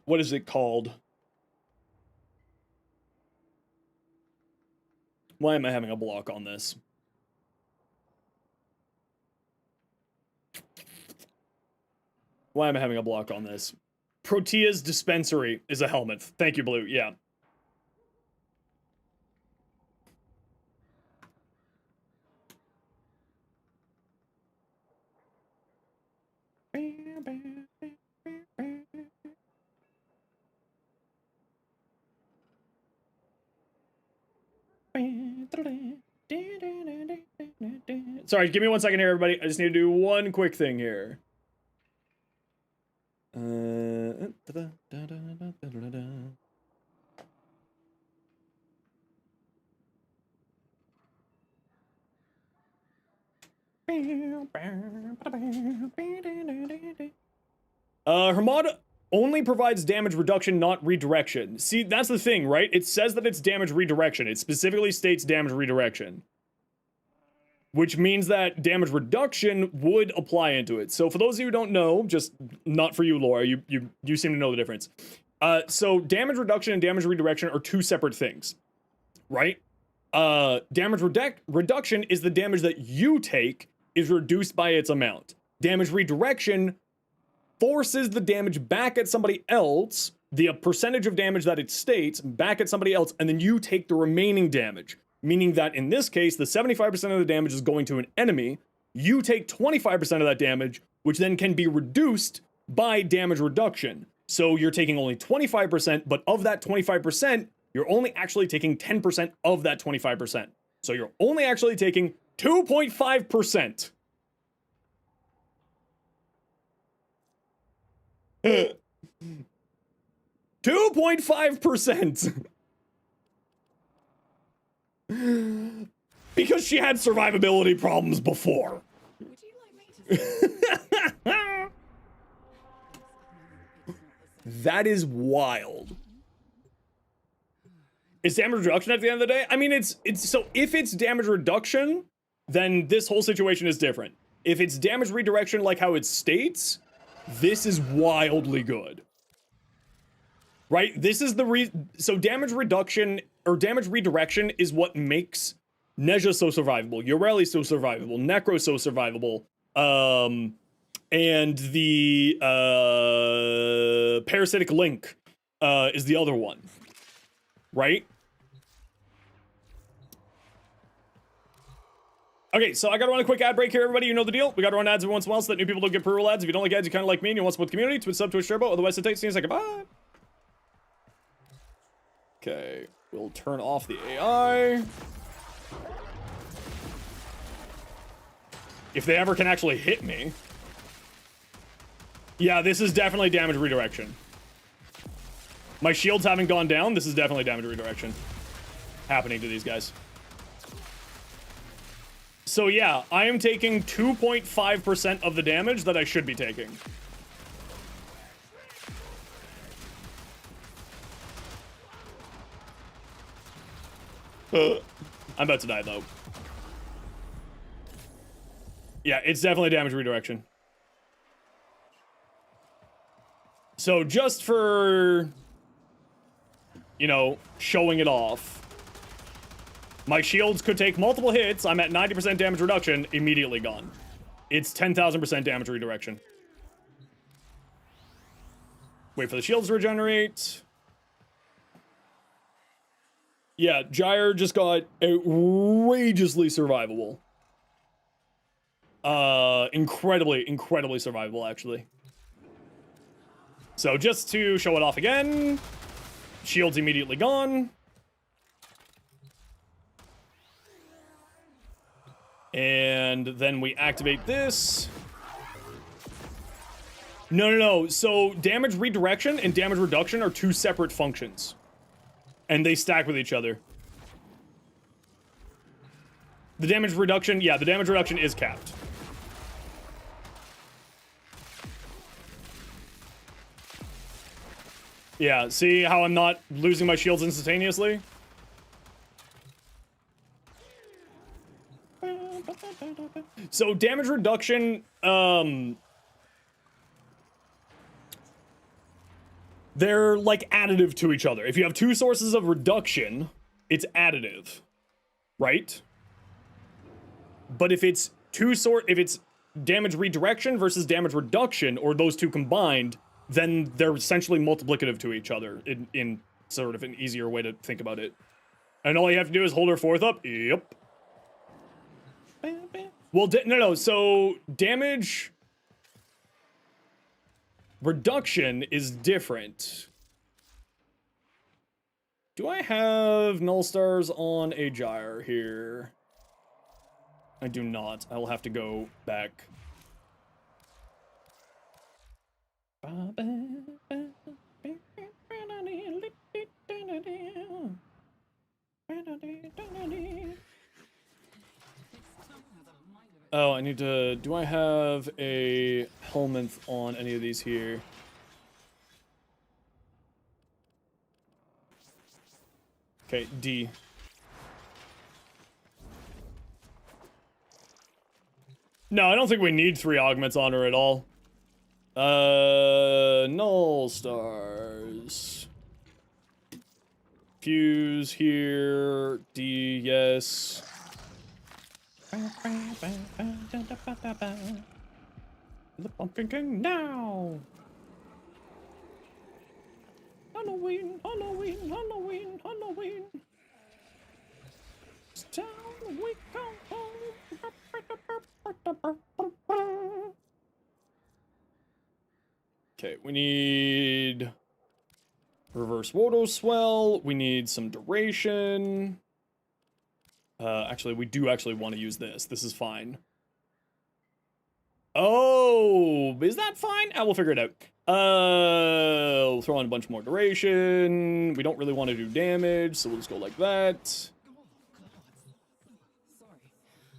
what is it called? Why am I having a block on this? Why am I having a block on this? Protea's Dispensary is a helmet. Thank you, Blue. Yeah. Sorry, give me 1 second here, everybody. I just need to do one quick thing here. Her mod only provides damage reduction, not redirection. See, that's the thing, right? It says that it's damage redirection. It specifically states damage redirection, which means that damage reduction would apply into it. So for those of you who don't know, just not for you, Laura, you seem to know the difference. So damage reduction and damage redirection are two separate things, right? Damage reduction is the damage that you take is reduced by its amount. Damage redirection forces the damage back at somebody else, the percentage of damage that it states, back at somebody else, and then you take the remaining damage. Meaning that in this case, the 75% of the damage is going to an enemy. You take 25% of that damage, which then can be reduced by damage reduction. So you're taking only 25%, but of that 25%, you're only actually taking 10% of that 25%. So you're only actually taking 2.5%. 2.5%. Because she had survivability problems before.
Would you like me to
That is wild. Is damage reduction at the end of the day? I mean, it's so if it's damage reduction, then this whole situation is different. If it's damage redirection like how it states, this is wildly good. Right? This is the so damage reduction or damage redirection is what makes Nezha so survivable, Yoreli so survivable, Necro so survivable, and the Parasitic Link is the other one. Right? Okay, so I gotta run a quick ad break here, everybody. You know the deal. We gotta run ads every once in a while so that new people don't get pre-roll ads. If you don't like ads, you kinda like me and you want to support the community, Twitch sub, Twitch turbo, otherwise it takes me a second. Bye! Okay, we'll turn off the AI. If they ever can actually hit me. Yeah, this is definitely damage redirection. My shields haven't gone down. This is definitely damage redirection happening to these guys. So yeah, I am taking 2.5% of the damage that I should be taking. I'm about to die though. Yeah, it's definitely damage redirection. So just for, you know, showing it off. My shields could take multiple hits. I'm at 90% damage reduction, immediately gone. It's 10,000% damage redirection. Wait for the shields to regenerate. Yeah, Gyre just got outrageously survivable. Incredibly survivable, actually. So just to show it off again, shields immediately gone. And then we activate this. No. So damage redirection and damage reduction are two separate functions. And they stack with each other. The damage reduction, yeah, the damage reduction is capped. Yeah, see how I'm not losing my shields instantaneously? So damage reduction, they're like additive to each other. If you have two sources of reduction, it's additive, right? But if it's if it's damage redirection versus damage reduction, or those two combined, then they're essentially multiplicative to each other in sort of an easier way to think about it. And all you have to do is hold her fourth up. Yep. Well, no. So damage. reduction is different. Do I have null stars on a gyre here? I do not. I will have to go back. Oh, I need to... Do I have a helminth on any of these here? Okay, D. No, I don't think we need 3 augments on her at all. Null stars. Fuse here. D, yes. The Pumpkin King now! Halloween, Halloween, Halloween, Halloween. It's time we come home. Okay, we need reverse Wodo Swell. We need some duration. Actually, we do actually want to use this. This is fine. Oh, is that fine? We'll figure it out. We'll throw on a bunch more duration. We don't really want to do damage, so we'll just go like that.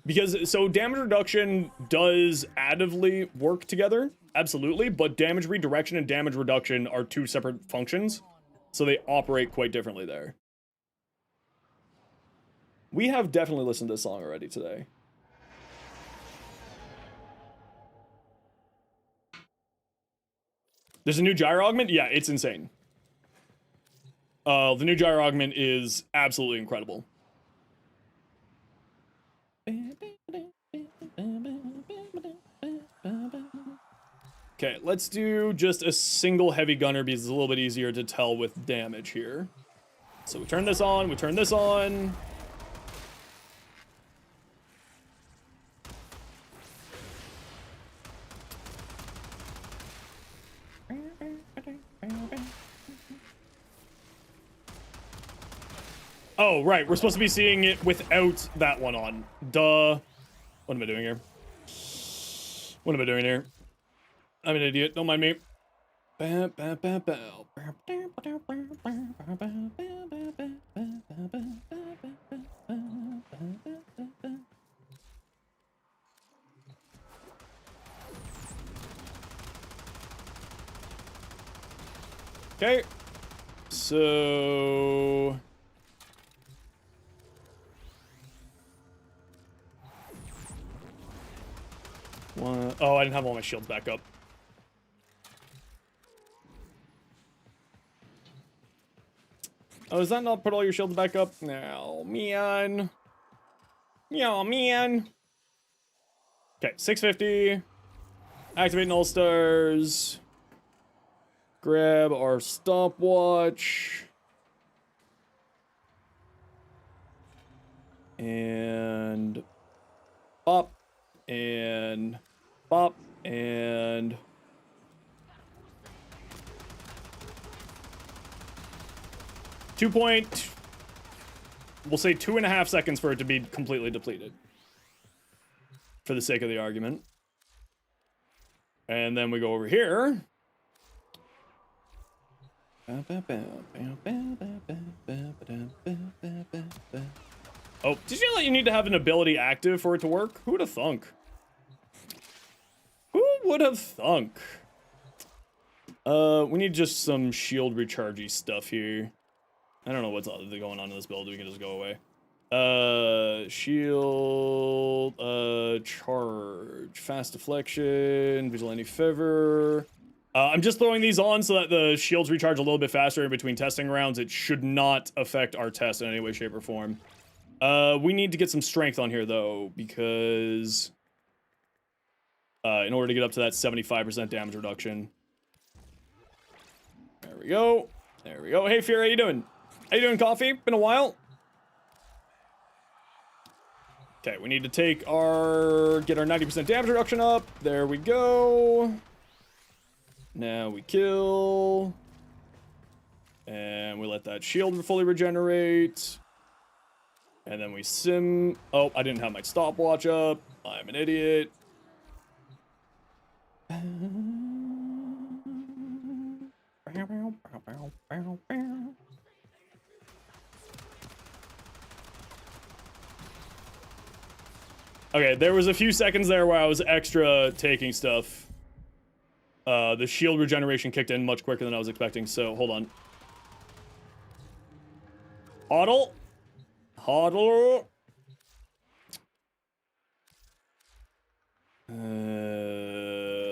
Because, so damage reduction does additively work together, absolutely, but damage redirection and damage reduction are 2 separate functions, so they operate quite differently there. We have definitely listened to this song already today. There's a new gyro augment? Yeah, it's insane. The new gyro augment is absolutely incredible. Okay, let's do just a single heavy gunner because it's a little bit easier to tell with damage here. So we turn this on, we turn this on. Oh, right, we're supposed to be seeing it without that one on. Duh. What am I doing here? What am I doing here? I'm an idiot, don't mind me. Okay. So... Oh, I didn't have all my shields back up. Oh, does that not put all your shields back up? No, man. Yeah, man. Okay, 650. Activate null stars. Grab our stopwatch. And pop. And pop. And... We'll say 2.5 seconds for it to be completely depleted. For the sake of the argument. And then we go over here. Oh, did you know that you need to have an ability active for it to work? Who would have thunk? Who would have thunk? We need just some shield rechargey stuff here. I don't know what's going on in this build. We can just go away. Shield, charge, fast deflection, vigilante feather. I'm just throwing these on so that the shields recharge a little bit faster in between testing rounds. It should not affect our test in any way, shape, or form. We need to get some strength on here, though, because... in order to get up to that 75% damage reduction. There we go. There we go. Hey, Fear, how you doing? How you doing, Coffee? Been a while. Okay, we need to get our 90% damage reduction up. There we go. Now we kill. And we let that shield fully regenerate. And then we sim... Oh, I didn't have my stopwatch up. I'm an idiot. Okay, there was a few seconds there where I was extra taking stuff. The shield regeneration kicked in much quicker than I was expecting, so hold on. Hodl. Hodl.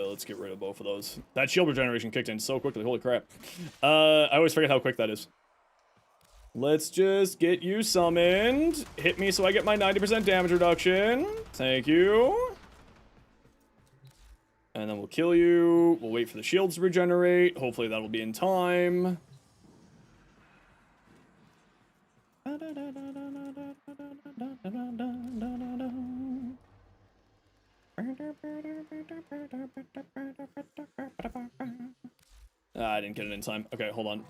Let's get rid of both of those. That shield regeneration kicked in so quickly, holy crap. I always forget how quick that is. Let's just get you summoned. Hit me so I get my 90% damage reduction. Thank you. And then we'll kill you. We'll wait for the shields to regenerate. Hopefully that'll be in time. I didn't get it in time. Okay, hold on.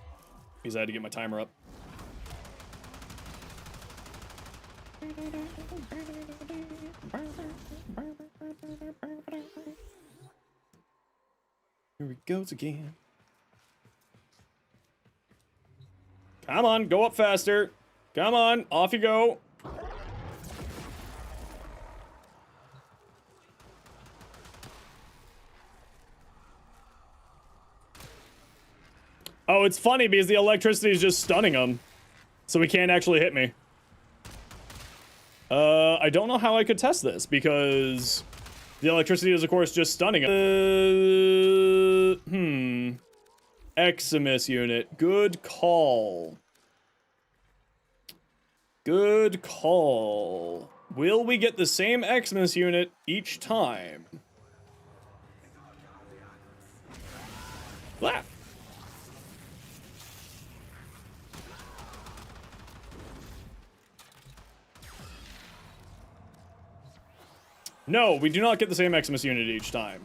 Because I had to get my timer up. Here he goes again. Come on, go up faster. Come on, off you go. Oh, it's funny because the electricity is just stunning him. So he can't actually hit me. I don't know how I could test this because the electricity is, of course, just stunning him. Eximus unit. Good call. Good call. Will we get the same Eximus unit each time? Laugh. No, we do not get the same Eximus unit each time.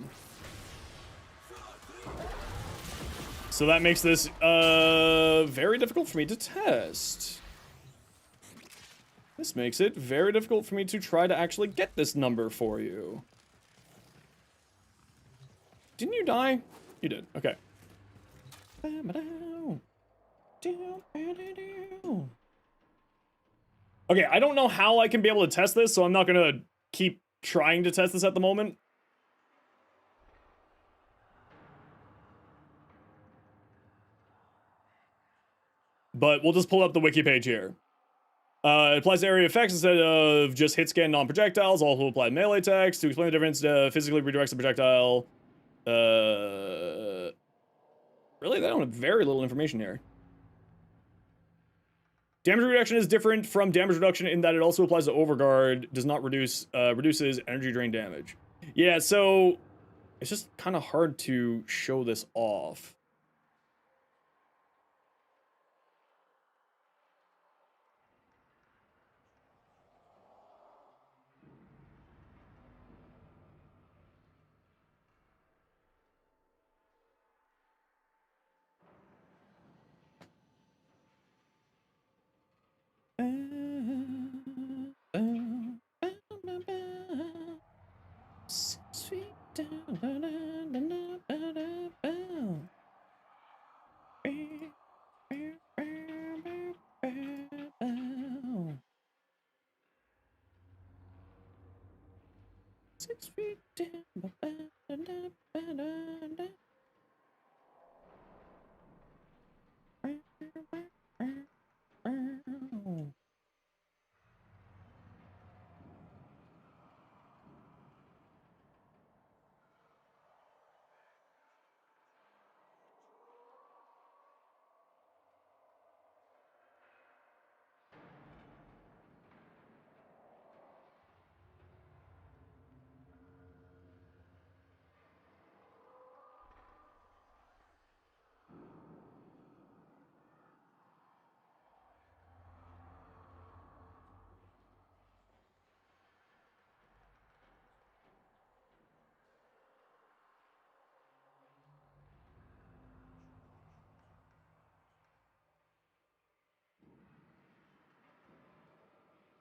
So that makes this very difficult for me to test. This makes it very difficult for me to try to actually get this number for you. Didn't you die? You did. Okay. Okay, I don't know how I can be able to test this, so I'm not gonna keep trying to test this at the moment. But we'll just pull up the wiki page here. It applies to area effects instead of just hit scan non-projectiles. Also apply melee attacks. To explain the difference, physically redirects the projectile. Really? They don't have very little information here. Damage reduction is different from damage reduction in that it also applies to overguard, does not reduces energy drain damage. Yeah, so it's just kind of hard to show this off.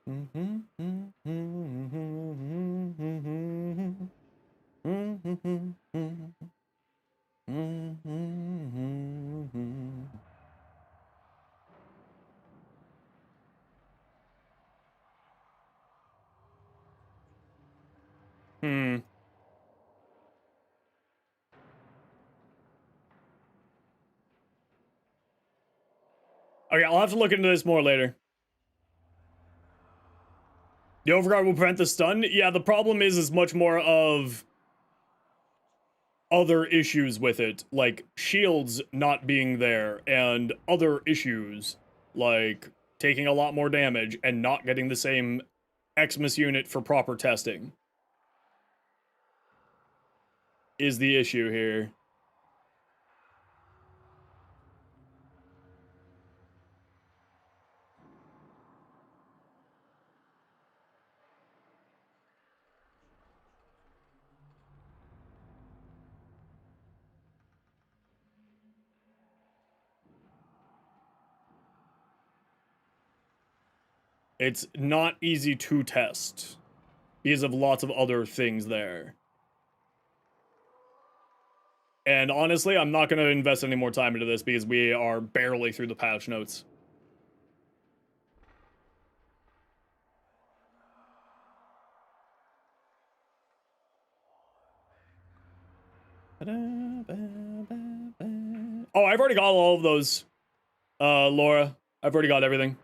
Okay, I'll have to look into this more later. The overguard will prevent the stun? Yeah, the problem is much more of other issues with it, like shields not being there, and other issues, like taking a lot more damage and not getting the same Xmas unit for proper testing. Is the issue here. It's not easy to test because of lots of other things there. And honestly, I'm not going to invest any more time into this because we are barely through the patch notes. Oh, I've already got all of those, Laura. I've already got everything.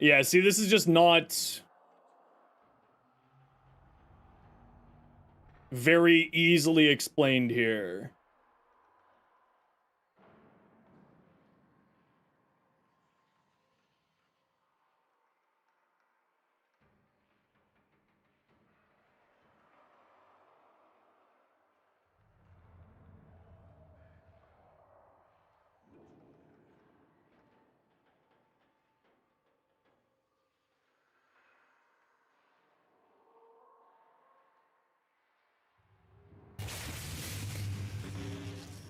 Yeah, see, this is just not very easily explained here.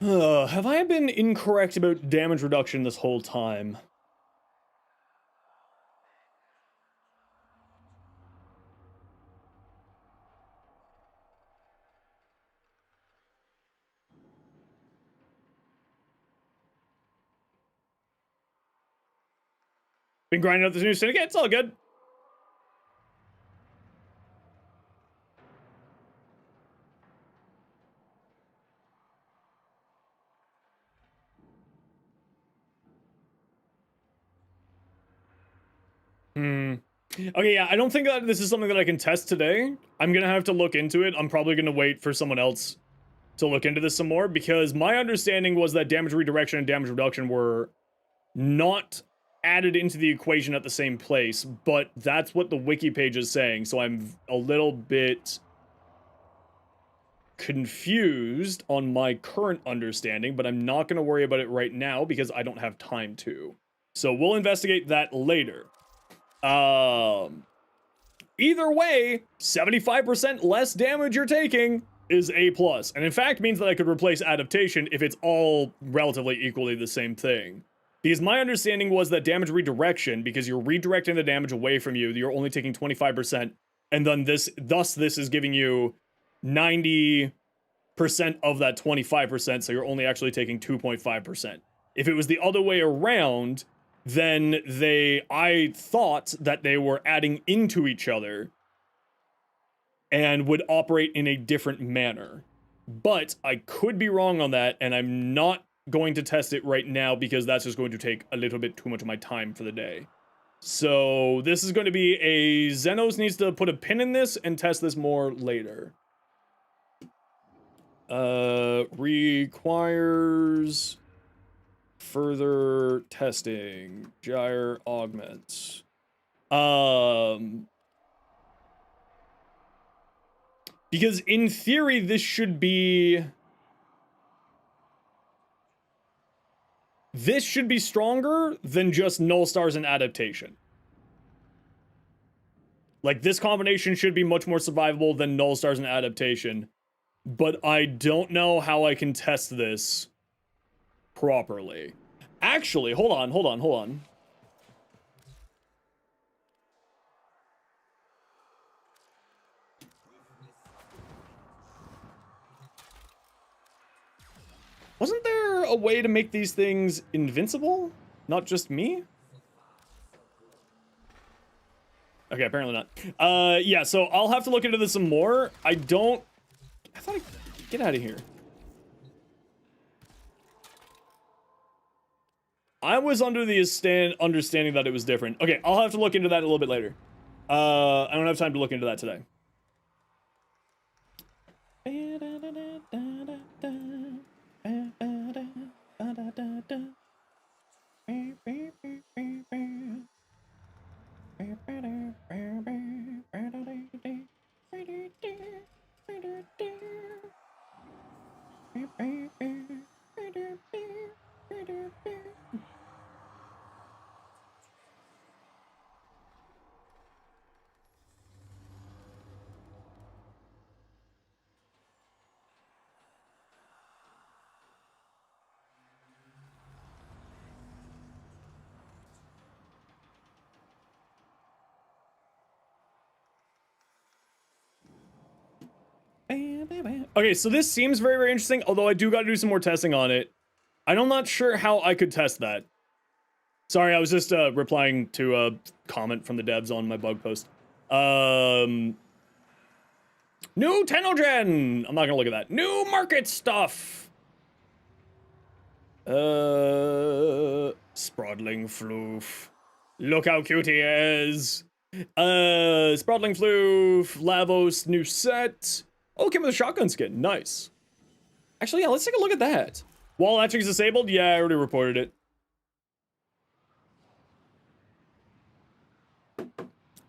Have I been incorrect about damage reduction this whole time? Been grinding out this new syndicate? It's all good. Okay, yeah, I don't think that this is something that I can test today. I'm gonna have to look into it. I'm probably gonna wait for someone else to look into this some more, because my understanding was that damage redirection and damage reduction were not added into the equation at the same place, but that's what the wiki page is saying, so I'm a little bit confused on my current understanding, but I'm not going to worry about it right now because I don't have time to. So we'll investigate that later. Either way, 75% less damage you're taking is A+. And in fact means that I could replace adaptation if it's all relatively equally the same thing. Because my understanding was that damage redirection, because you're redirecting the damage away from you, you're only taking 25%, and then this is giving you 90% of that 25%, so you're only actually taking 2.5%. If it was the other way around, then I thought that they were adding into each other and would operate in a different manner. But I could be wrong on that, and I'm not going to test it right now because that's just going to take a little bit too much of my time for the day. So this is going to be a Zenos needs to put a pin in this and test this more later. Requires further testing. Gyre augments. Because in theory, this should be stronger than just null stars and adaptation. Like, this combination should be much more survivable than null stars and adaptation. But I don't know how I can test this properly. Actually, hold on. Wasn't there a way to make these things invincible? Not just me? Okay, apparently not. Yeah, so I'll have to look into this some more. I thought get out of here. I was under the understanding that it was different. Okay, I'll have to look into that a little bit later. I don't have time to look into that today. Okay, so this seems very, very interesting, although I do got to do some more testing on it. I'm not sure how I could test that. Sorry, I was just replying to a comment from the devs on my bug post. New Tenogen! I'm not gonna look at that. New market stuff! Sprodling Floof. Look how cute he is! Sprodling Floof, Lavos, new set. Oh, came with a shotgun skin. Nice. Actually, yeah, let's take a look at that. Wall latching is disabled? Yeah, I already reported it.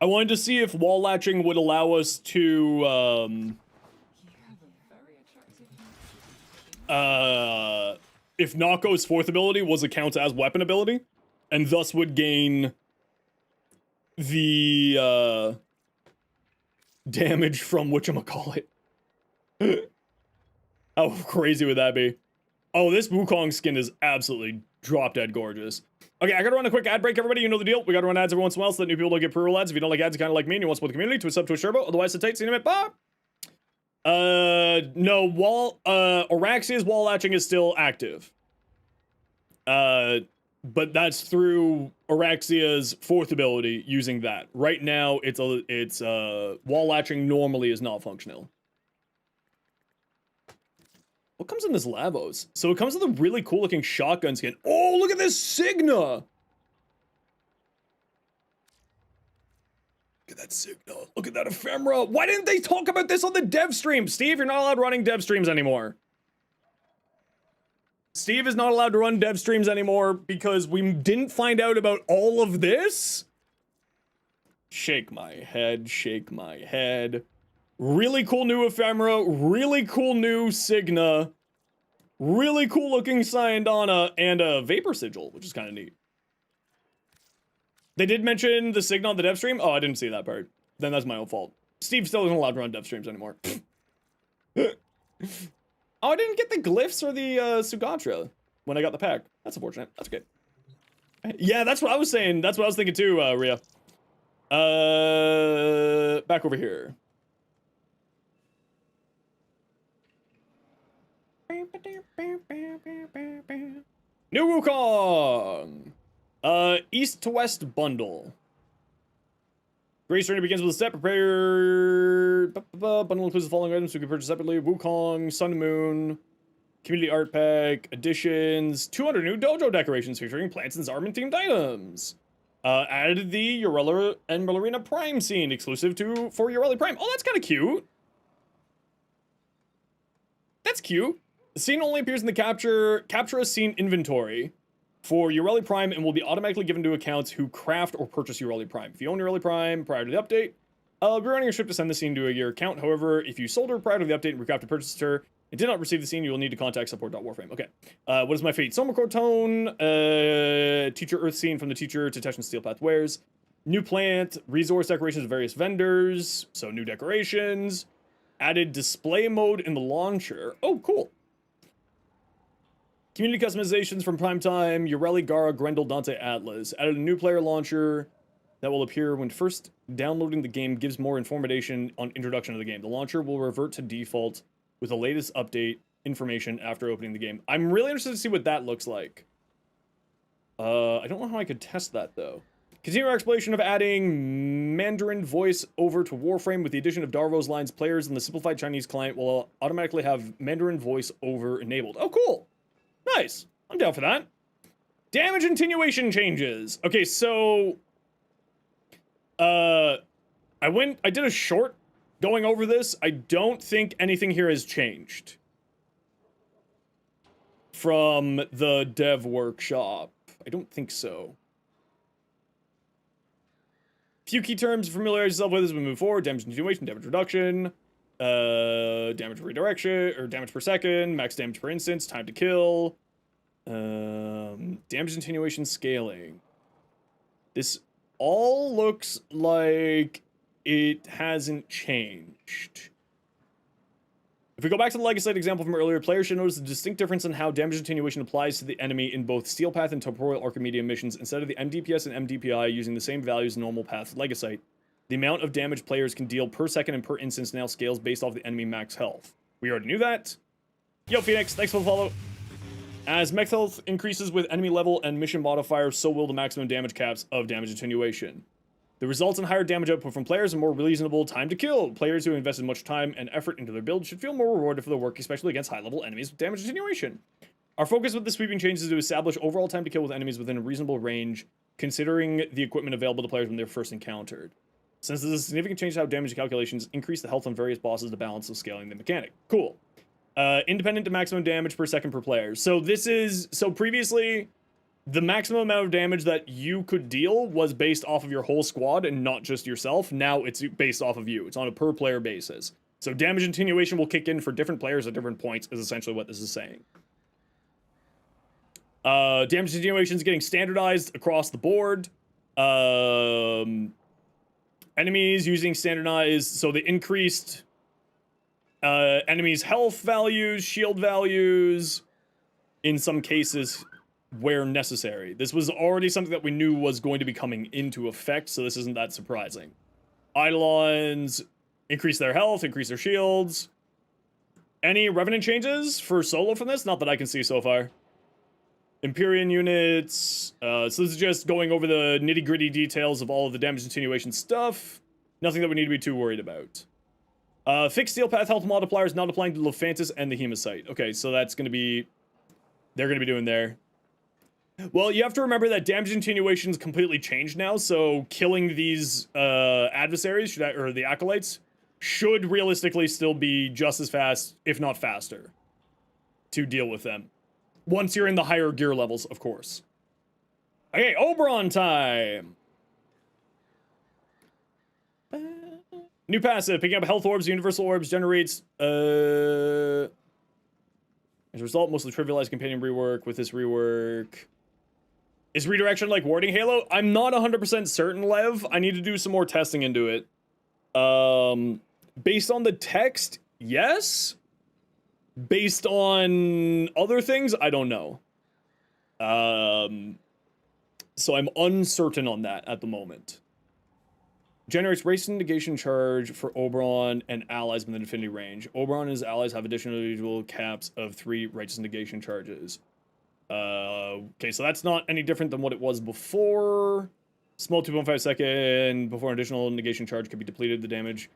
I wanted to see if wall latching would allow us to, if Nako's fourth ability was a count as weapon ability, and thus would gain the, damage from whatchamacallit. How crazy would that be? Oh, this Wukong skin is absolutely drop-dead gorgeous. Okay, I gotta run a quick ad break, everybody. You know the deal. We gotta run ads every once in a while so that new people don't get pre-roll ads. If you don't like ads, you kind of like me and you want to support the community, twist up to a turbo. Otherwise, sit tight. See you in a minute. Bye! No, Araxia's wall latching is still active. But that's through Araxia's fourth ability using that. Right now, it's wall latching normally is not functional. What comes in this Lavos? So it comes with a really cool looking shotgun skin. Oh, look at this Signa! Look at that Signa. Look at that Ephemera. Why didn't they talk about this on the dev stream? Steve, you're not allowed running dev streams anymore. Steve is not allowed to run dev streams anymore because we didn't find out about all of this? Shake my head, shake my head. Really cool new Ephemera, really cool new Signa, really cool looking Syandana, and a Vapor Sigil, which is kind of neat. They did mention the Signa on the dev stream? Oh, I didn't see that part. Then that's my own fault. Steve still isn't allowed to run dev streams anymore. Oh, I didn't get the glyphs or the Sugatra when I got the pack. That's unfortunate. That's okay. Yeah, that's what I was saying. That's what I was thinking too, Rhea. Back over here. New Wukong! East to West bundle. Grace journey begins with a step. Prepare. Bundle includes the following items we can purchase separately: Wukong, Sun and Moon, Community Art Pack, additions, 200 new dojo decorations featuring plants and Zarman themed items. Added the Urella and Ballerina Prime scene exclusive for Urella Prime. Oh, that's kind of cute. That's cute. The scene only appears in the capture a scene inventory for Urella Prime and will be automatically given to accounts who craft or purchase Urella Prime. If you own Urella Prime prior to the update, be running a script to send the scene to your account. However, if you sold her prior to the update and recrafted purchased her and did not receive the scene, you will need to contact support.warframe. Okay. What is my fate? Somacor Tone, Teacher Earth scene from the Teacher to Teshin Steelpath Wares. New plant, resource decorations of various vendors. So new decorations. Added display mode in the launcher. Oh, cool. Community customizations from Primetime, Ureli, Gara, Grendel, Dante, Atlas. Added a new player launcher that will appear when first downloading the game, gives more information on introduction to the game. The launcher will revert to default with the latest update information after opening the game. I'm really interested to see what that looks like. I don't know how I could test that, though. Continue our exploration of adding Mandarin voice over to Warframe with the addition of Darvo's lines. Players in the simplified Chinese client will automatically have Mandarin voice over enabled. Oh, cool. Nice. I'm down for that. Damage attenuation changes. Okay, so... I did a short going over this. I don't think anything here has changed from the dev workshop. I don't think so. Few key terms to familiarize yourself with as we move forward. Damage attenuation, damage reduction, damage redirection, or damage per second, max damage per instance, time to kill, damage attenuation scaling. This all looks like it hasn't changed. If we go back to the Legacy example from earlier, players should notice a distinct difference in how damage attenuation applies to the enemy in both Steel Path and Temporal Archimedean missions. Instead of the MDPS and MDPI using the same values as normal Path Legacy, the amount of damage players can deal per second and per instance now scales based off the enemy max health. We already knew that. Yo, Phoenix, thanks for the follow. As max health increases with enemy level and mission modifier, so will the maximum damage caps of damage attenuation. The results in higher damage output from players and more reasonable time to kill. Players who invested much time and effort into their build should feel more rewarded for their work, especially against high-level enemies with damage attenuation. Our focus with the sweeping changes is to establish overall time to kill with enemies within a reasonable range, considering the equipment available to players when they're first encountered. Since this is a significant change to how damage calculations increase the health on various bosses to balance the scaling the mechanic. Cool. Independent to maximum damage per second per player. So this is... So previously... The maximum amount of damage that you could deal was based off of your whole squad and not just yourself. Now it's based off of you. It's on a per player basis. So damage attenuation will kick in for different players at different points is essentially what this is saying. Damage attenuation is getting standardized across the board. Enemies using standardized, so the increased enemies' health values, shield values, in some cases where necessary. This was already something that we knew was going to be coming into effect, so this isn't that surprising. Eidolons increase their health, increase their shields. Any Revenant changes for solo from this? Not that I can see so far. Empyrean units. So this is just going over the nitty-gritty details of all of the damage attenuation stuff. Nothing that we need to be too worried about. Fixed Steel Path health multipliers not applying to Lephantis and the Hemocyte. Okay, so that's going to be... They're going to be doing there. Well, you have to remember that damage attenuation is completely changed now, so killing these adversaries, or the acolytes, should realistically still be just as fast, if not faster, to deal with them. Once you're in the higher gear levels, of course. Okay, Oberon time! New passive, picking up health orbs, universal orbs, generates, as a result, mostly trivialized companion rework. With this rework... Is redirection like warding Halo? I'm not 100% certain, Lev. I need to do some more testing into it. Based on the text, yes. Based on other things, I don't know. So I'm uncertain on that at the moment. Generates race negation charge for Oberon and allies within infinity range. Oberon and his allies have additional individual caps of 3 righteous negation charges. Okay, so that's not any different than what it was before. Small 2.5 second before an additional negation charge can be depleted. The damage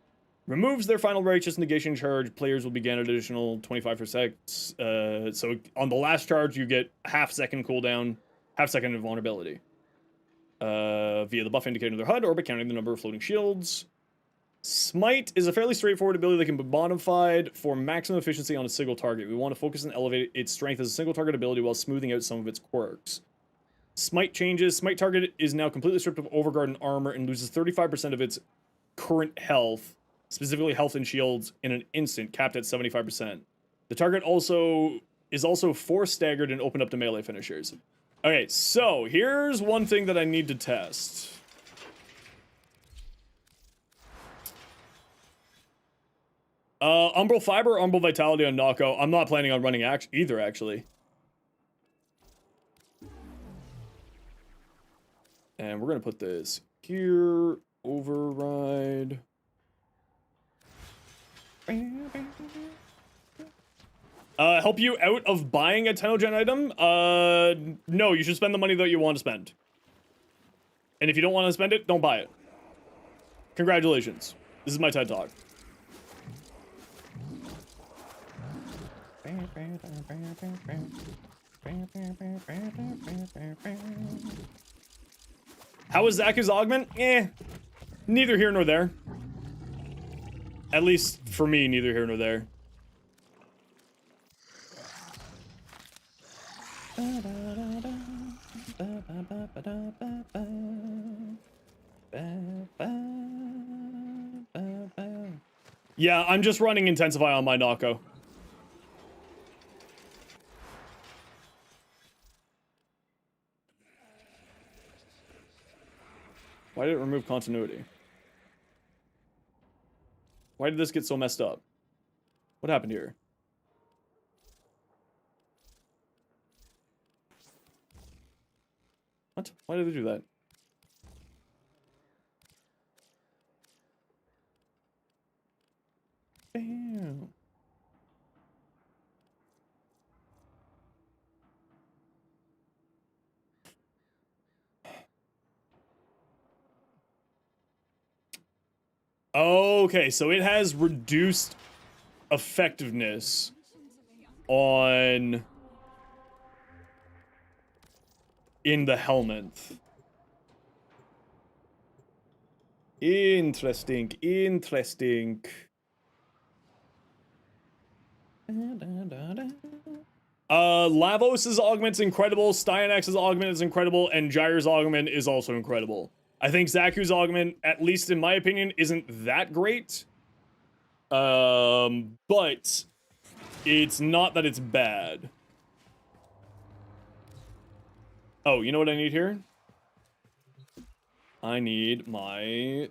removes their final righteous negation charge. Players will begin an additional 25%. So on the last charge, you get half second cooldown, half second invulnerability. Via the buff indicator in their HUD or by counting the number of floating shields. Smite is a fairly straightforward ability that can be modified for maximum efficiency on a single target. We want to focus and elevate its strength as a single target ability while smoothing out some of its quirks. Smite changes. Smite target is now completely stripped of overguard and armor and loses 35% of its current health, specifically health and shields, in an instant, capped at 75%. The target is also force staggered and opened up to melee finishers. Okay, so here's one thing that I need to test. Umbral Fiber or Umbral Vitality on Knocko. I'm not planning on running either, actually. And we're gonna put this here. Override. Help you out of buying a Tenogen item? No, you should spend the money that you want to spend. And if you don't want to spend it, don't buy it. Congratulations. This is my TED Talk. How was Zaku's augment? Neither here nor there. At least for me, neither here nor there. Yeah, I'm just running Intensify on my Nako. Why did it remove continuity? Why did this get so messed up? What happened here? What? Why did they do that? Damn. Okay, so it has reduced effectiveness on in the helmet. Interesting, interesting. Lavos' augment's incredible, Styanax's augment is incredible, and Gyre's augment is also incredible. I think Zaku's augment, at least in my opinion, isn't that great. But it's not that it's bad. Oh, you know what I need here? I need my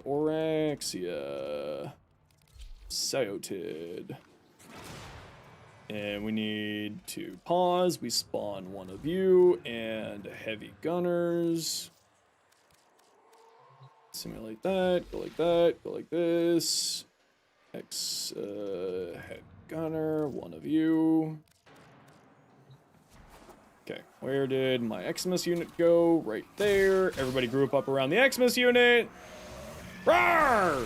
Oraxia. Cyotid. And we need to pause. We spawn one of you and heavy gunners. Simulate that. Go like that. Go like this. Head gunner. One of you. Okay. Where did my Xmas unit go? Right there. Everybody group up around the Xmas unit. Roar!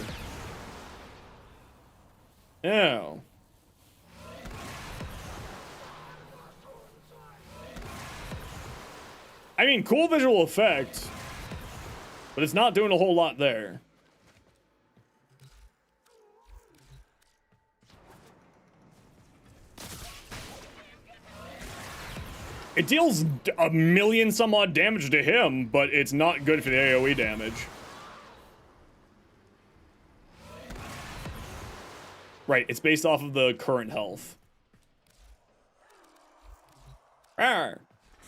Now. I mean, cool visual effect, but it's not doing a whole lot there. It deals a million some odd damage to him, but it's not good for the AoE damage. Right, it's based off of the current health. Arr.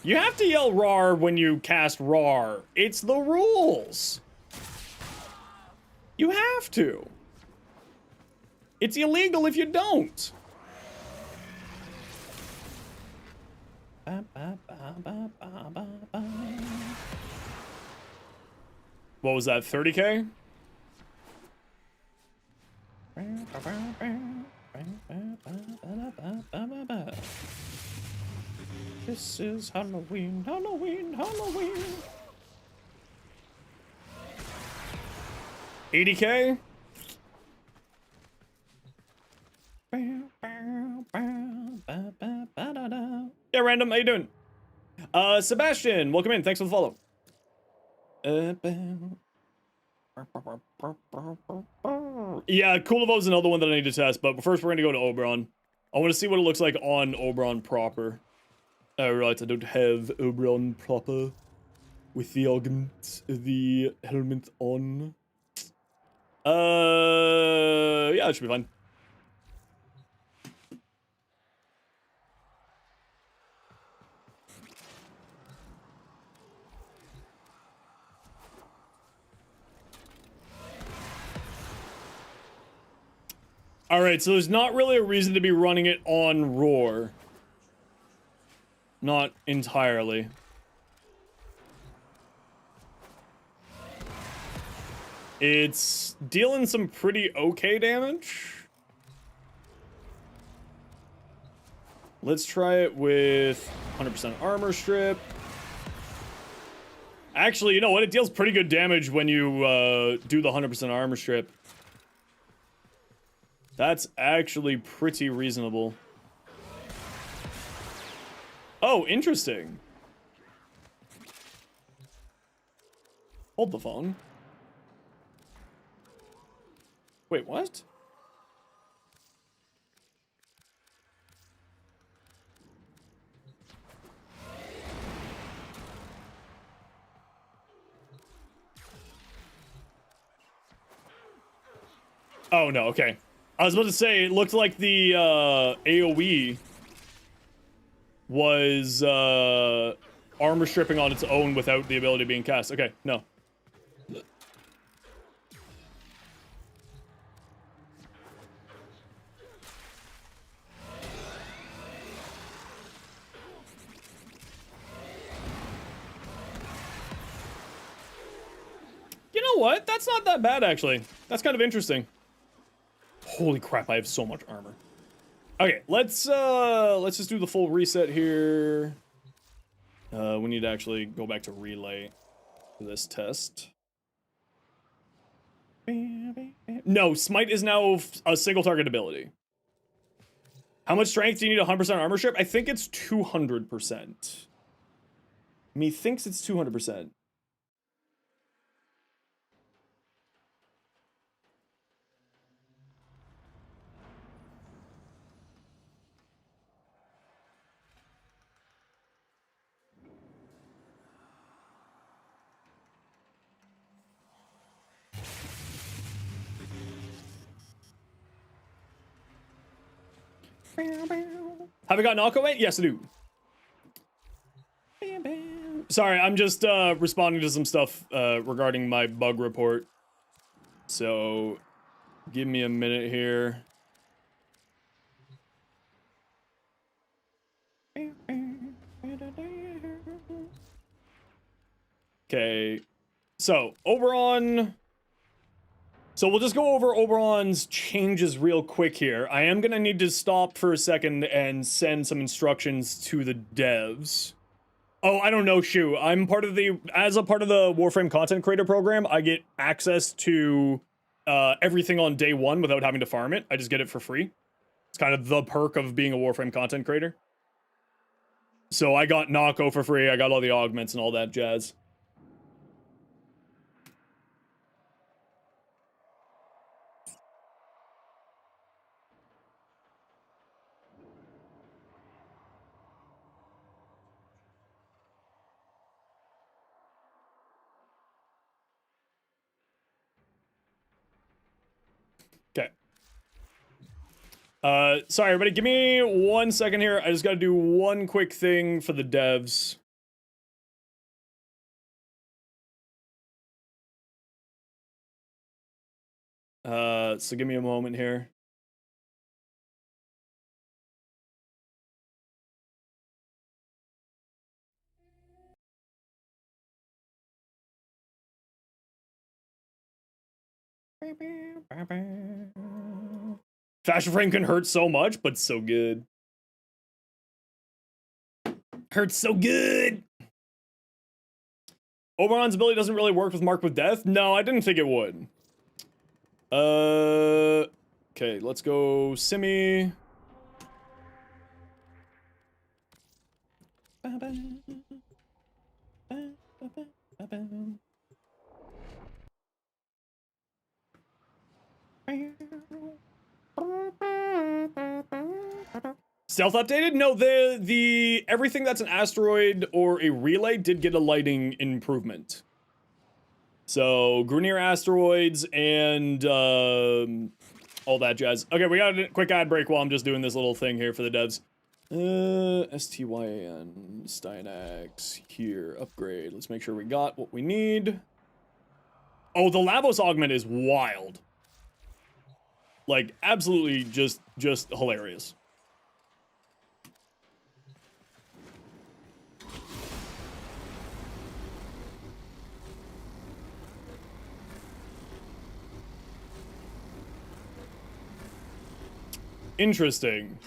You have to yell RAR when you cast RAR. It's the rules. You have to. It's illegal if you don't. What was that, 30k? This is Halloween, Halloween, Halloween. 80k? Yeah, random, how you doing? Sebastian, welcome in, thanks for the follow. Yeah, Kulivo's another one that I need to test, but first we're gonna go to Oberon. I want to see what it looks like on Oberon proper. Right, I don't have Oberon proper with the augment, the helmet on. Yeah, it should be fine. Alright, so there's not really a reason to be running it on Roar. Not entirely. It's dealing some pretty okay damage. Let's try it with 100% armor strip. Actually, you know what? It deals pretty good damage when you do the 100% armor strip. That's actually pretty reasonable. Oh, interesting. Hold the phone. Wait, what? Oh, no, okay. I was about to say, it looked like the AoE was armor stripping on its own without the ability being cast. Okay, no. You know what? That's not that bad, actually. That's kind of interesting. Holy crap, I have so much armor. Okay, let's just do the full reset here. We need to actually go back to relay for this test. No, smite is now a single target ability. How much strength do you need? 100% armor strip? I think it's 200%. Methinks it's 200%. Have I got Nako yet? Yes, I do. Sorry, I'm just responding to some stuff regarding my bug report. So, give me a minute here. Okay. So, Oberon. So we'll just go over Oberon's changes real quick here. I am gonna need to stop for a second and send some instructions to the devs. Oh, I don't know, Shu. I'm part of the, as a part of the Warframe content creator program, I get access to everything on day one without having to farm it. I just get it for free. It's kind of the perk of being a Warframe content creator. So I got Nako for free. I got all the augments and all that jazz. Okay. Sorry, everybody, give me 1 second here. I just gotta do one quick thing for the devs. So give me a moment here. Fashion frame can hurt so much, but so good. Hurts so good. Oberon's ability doesn't really work with Mark with Death. No, I didn't think it would. Okay, let's go Simi. Stealth updated? No, the everything that's an asteroid or a relay did get a lighting improvement. So Grunier asteroids and all that jazz. Okay, we got a quick ad break while I'm just doing this little thing here for the devs. STYN Stynax here, upgrade. Let's make sure we got what we need. Oh, the Lavos augment is wild. Like, absolutely just hilarious. Interesting.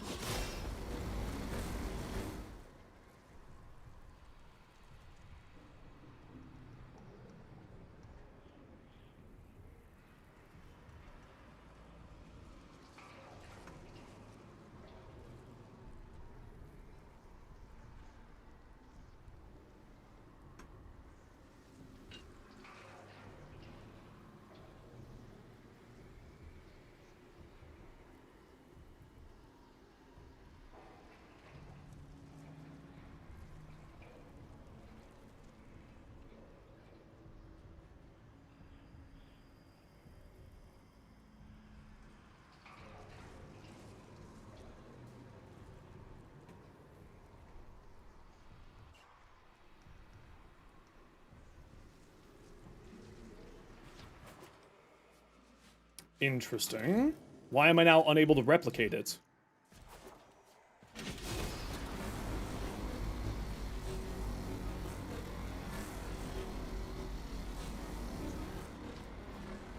Interesting. Why am I now unable to replicate it?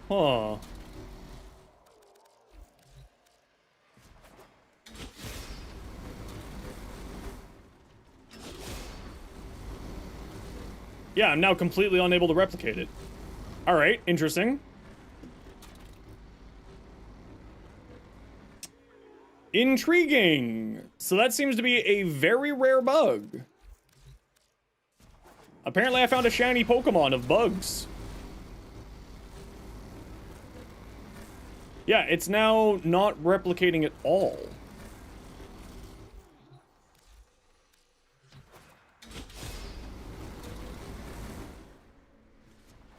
Huh. Yeah, I'm now completely unable to replicate it. Alright, interesting. Intriguing. So that seems to be a very rare bug. Apparently I found a shiny Pokemon of bugs. Yeah, it's now not replicating at all.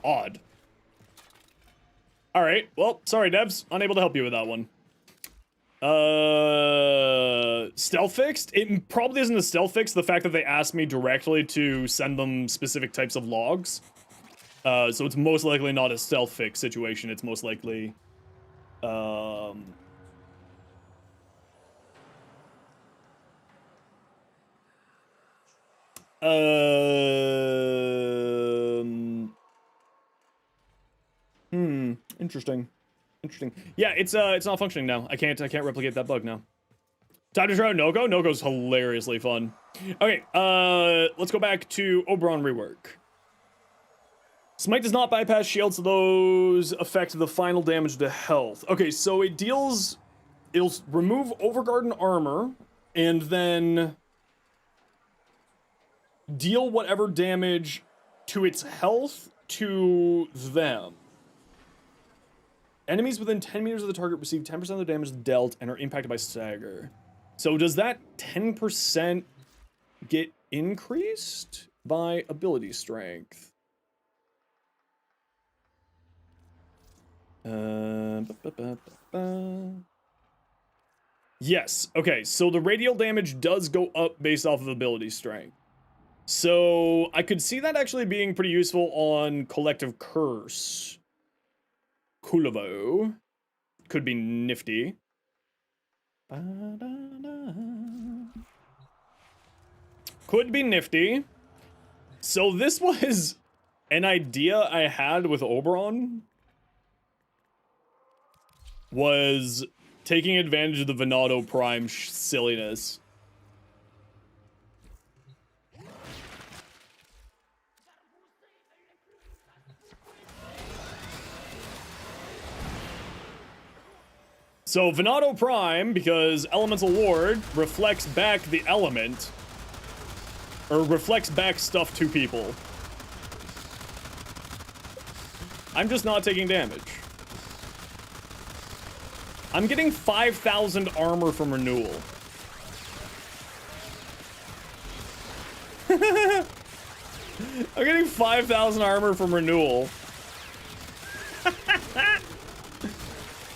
Odd. Alright, well, sorry devs, unable to help you with that one. Stealth fixed? It probably isn't a stealth fix, the fact that they asked me directly to send them specific types of logs. So it's most likely not a stealth fix situation, it's most likely, interesting. Interesting. Yeah, it's not functioning now. I can't replicate that bug now. Time to try out Noko. Noko's hilariously fun. Okay, let's go back to Oberon rework. Smite does not bypass shields, so those affect the final damage to health. Okay, so it'll remove Overgarden armor, and then deal whatever damage to its health to them. Enemies within 10 meters of the target receive 10% of the damage dealt and are impacted by stagger. So does that 10% get increased by ability strength? Yes, okay, so the radial damage does go up based off of ability strength. So I could see that actually being pretty useful on Collective Curse. Kulavo. Could be nifty. Could be nifty. So this was an idea I had with Oberon. Was taking advantage of the Venado Prime silliness. So Venado Prime, because Elemental Ward reflects back the element, or reflects back stuff to people. I'm just not taking damage. I'm getting 5,000 armor from renewal. I'm getting 5,000 armor from renewal.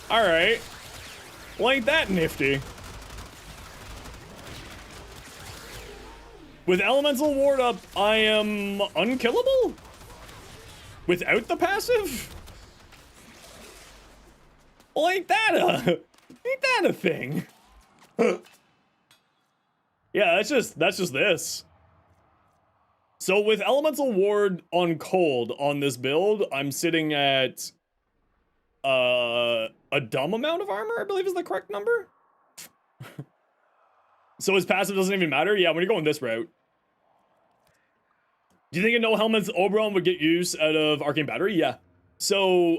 Alright. Well, ain't that nifty? With Elemental Ward up, I am unkillable? Without the passive? Well, ain't that a thing? Yeah, that's just this. So with Elemental Ward on cold on this build, I'm sitting at a dumb amount of armor, I believe is the correct number. So his passive doesn't even matter? Yeah, when you're going this route. Do you think a no helmets Oberon would get use out of Arcane Battery? Yeah. So,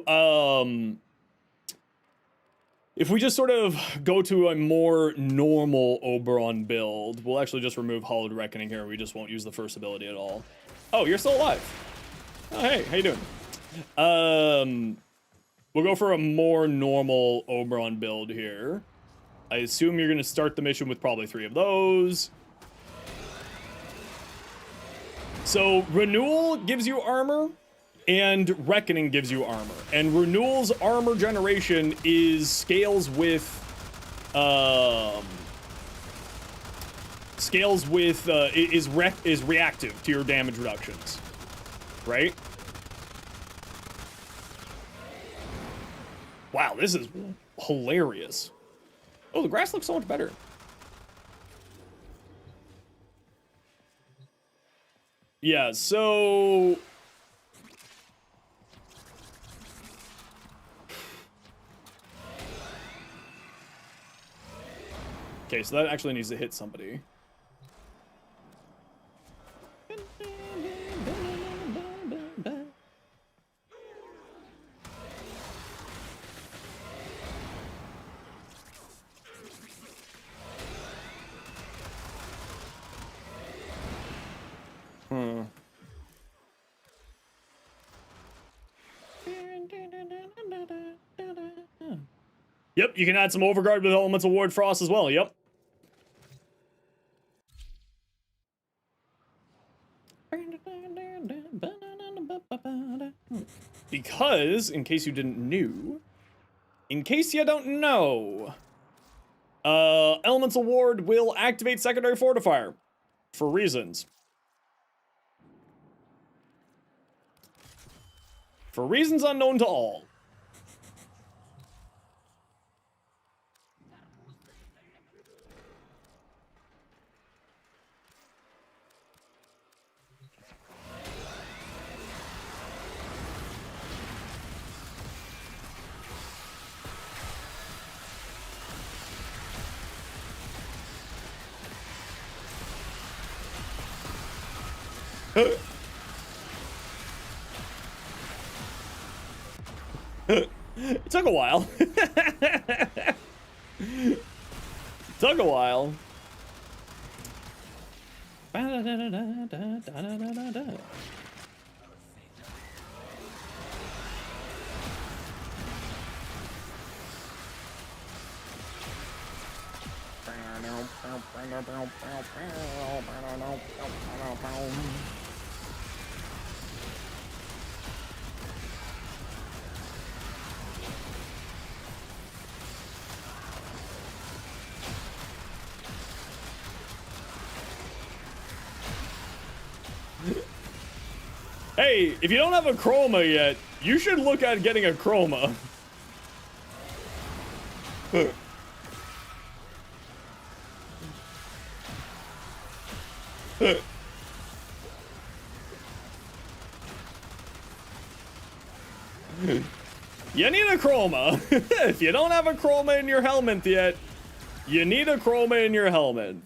if we just sort of go to a more normal Oberon build, we'll actually just remove Hollowed Reckoning here. We just won't use the first ability at all. Oh, you're still alive. Oh, hey, how you doing? We'll go for a more normal Oberon build here. I assume you're going to start the mission with probably 3 of those. So, Renewal gives you armor, and Reckoning gives you armor. And Renewal's armor generation is is reactive to your damage reductions, right? Wow, this is hilarious. Oh, the grass looks so much better. Yeah, so... Okay, so that actually needs to hit somebody. Yep, you can add some Overguard with Elemental Ward Frost as well, yep. Because, in case you didn't know, Elemental Ward will activate Secondary Fortifier for reasons. For reasons unknown to all. It took a while. Took a while. Hey, if you don't have a chroma yet, you should look at getting a chroma. You need a chroma. If you don't have a chroma in your helmet yet, you need a chroma in your helmet.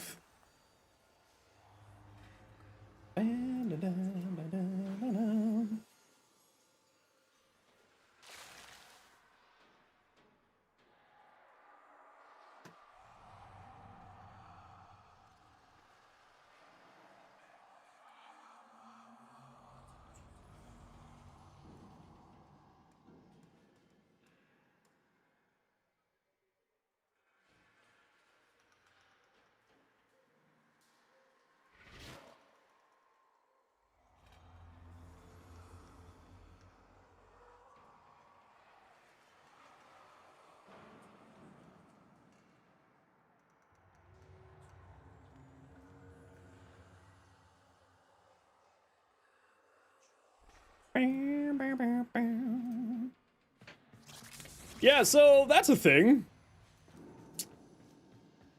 Yeah, so that's a thing.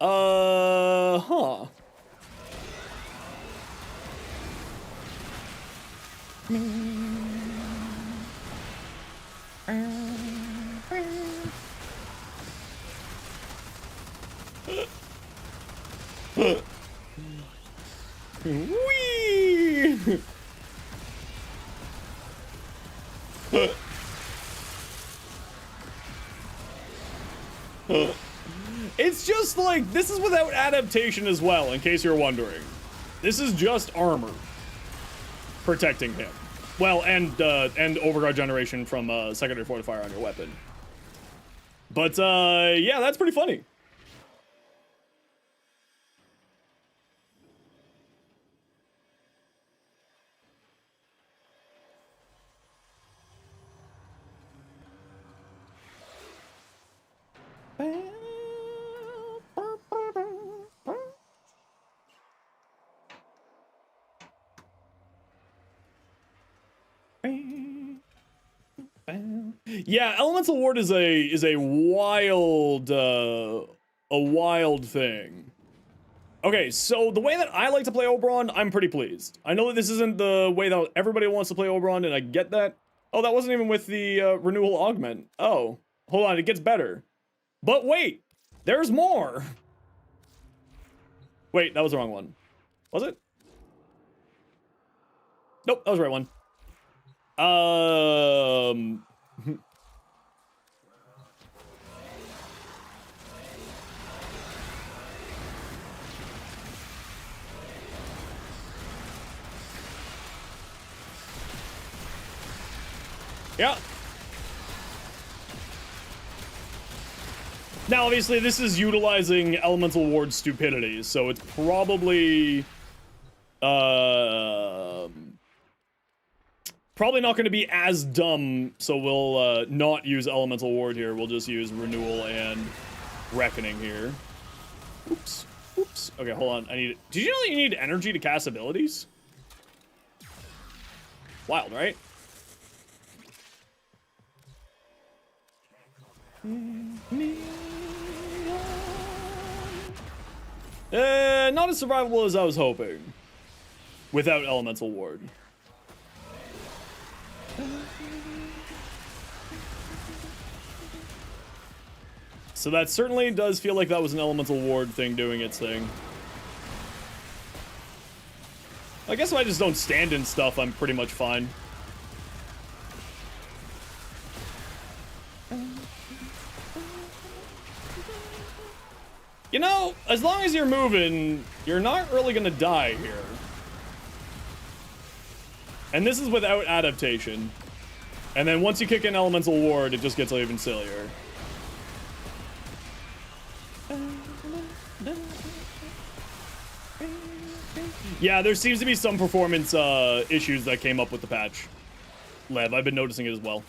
Huh. Whee! It's just like, this is without adaptation as well, in case you're wondering. This is just armor protecting him. Well, and overguard generation from secondary fortifier on your weapon. But yeah, that's pretty funny. Yeah, Elemental Ward is a wild thing. Okay, so the way that I like to play Oberon, I'm pretty pleased. I know that this isn't the way that everybody wants to play Oberon, and I get that. Oh, that wasn't even with the renewal augment. Oh, hold on, it gets better. But wait, there's more. Wait, that was the wrong one. Was it? Nope, that was the right one. Yeah. Now, obviously, this is utilizing Elemental Ward's stupidity, so it's probably probably not going to be as dumb, so we'll not use Elemental Ward here. We'll just use Renewal and Reckoning here. Oops. Oops. Okay, hold on. I need... Did you know that you need energy to cast abilities? Wild, right? Not as survivable as I was hoping. Without Elemental Ward. So that certainly does feel like that was an Elemental Ward thing doing its thing. I guess if I just don't stand in stuff, I'm pretty much fine. You know, as long as you're moving, you're not really gonna die here. And this is without adaptation. And then once you kick in Elemental Ward, it just gets even sillier. Yeah, there seems to be some performance issues that came up with the patch. Lev, I've been noticing it as well.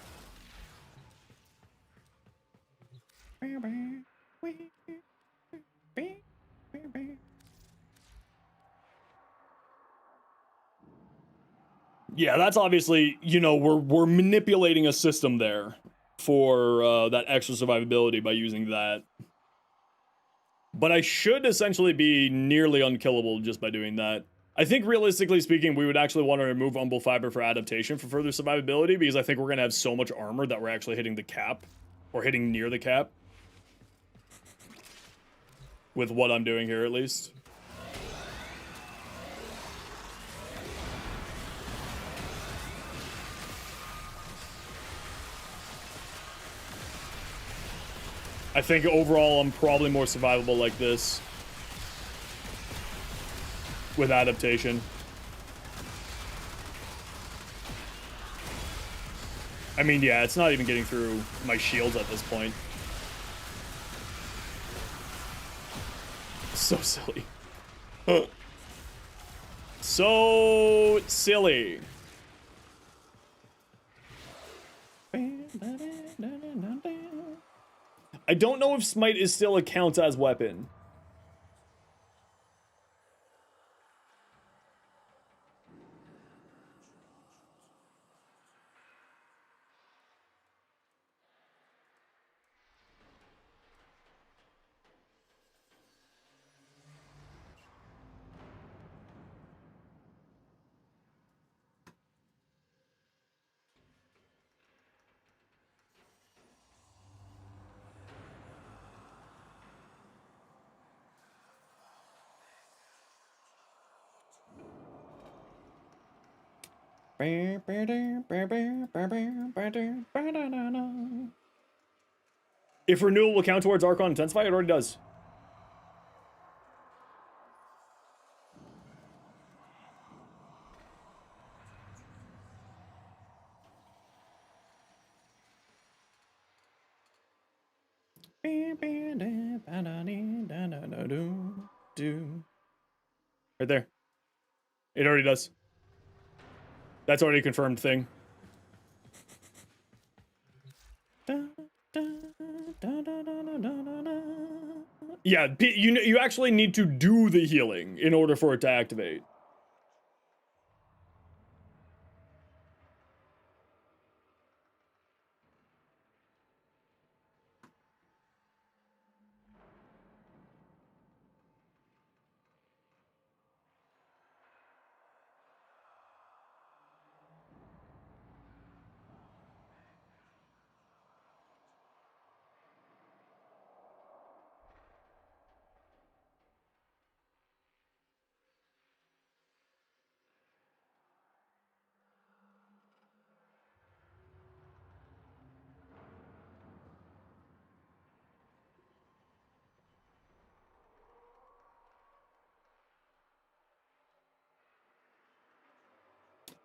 Yeah, that's obviously, you know, we're manipulating a system there for that extra survivability by using that. But I should essentially be nearly unkillable just by doing that. I think realistically speaking, we would actually want to remove Umbral Fiber for adaptation for further survivability, because I think we're going to have so much armor that we're actually hitting the cap, or hitting near the cap. With what I'm doing here, at least. I think overall I'm probably more survivable like this. With adaptation. I mean, yeah, it's not even getting through my shields at this point. So silly. So silly. I don't know if Smite is still a count as weapon. If renewal will count towards Archon Intensify, it already does. Right there. It already does. That's already a confirmed thing. Yeah, you actually need to do the healing in order for it to activate.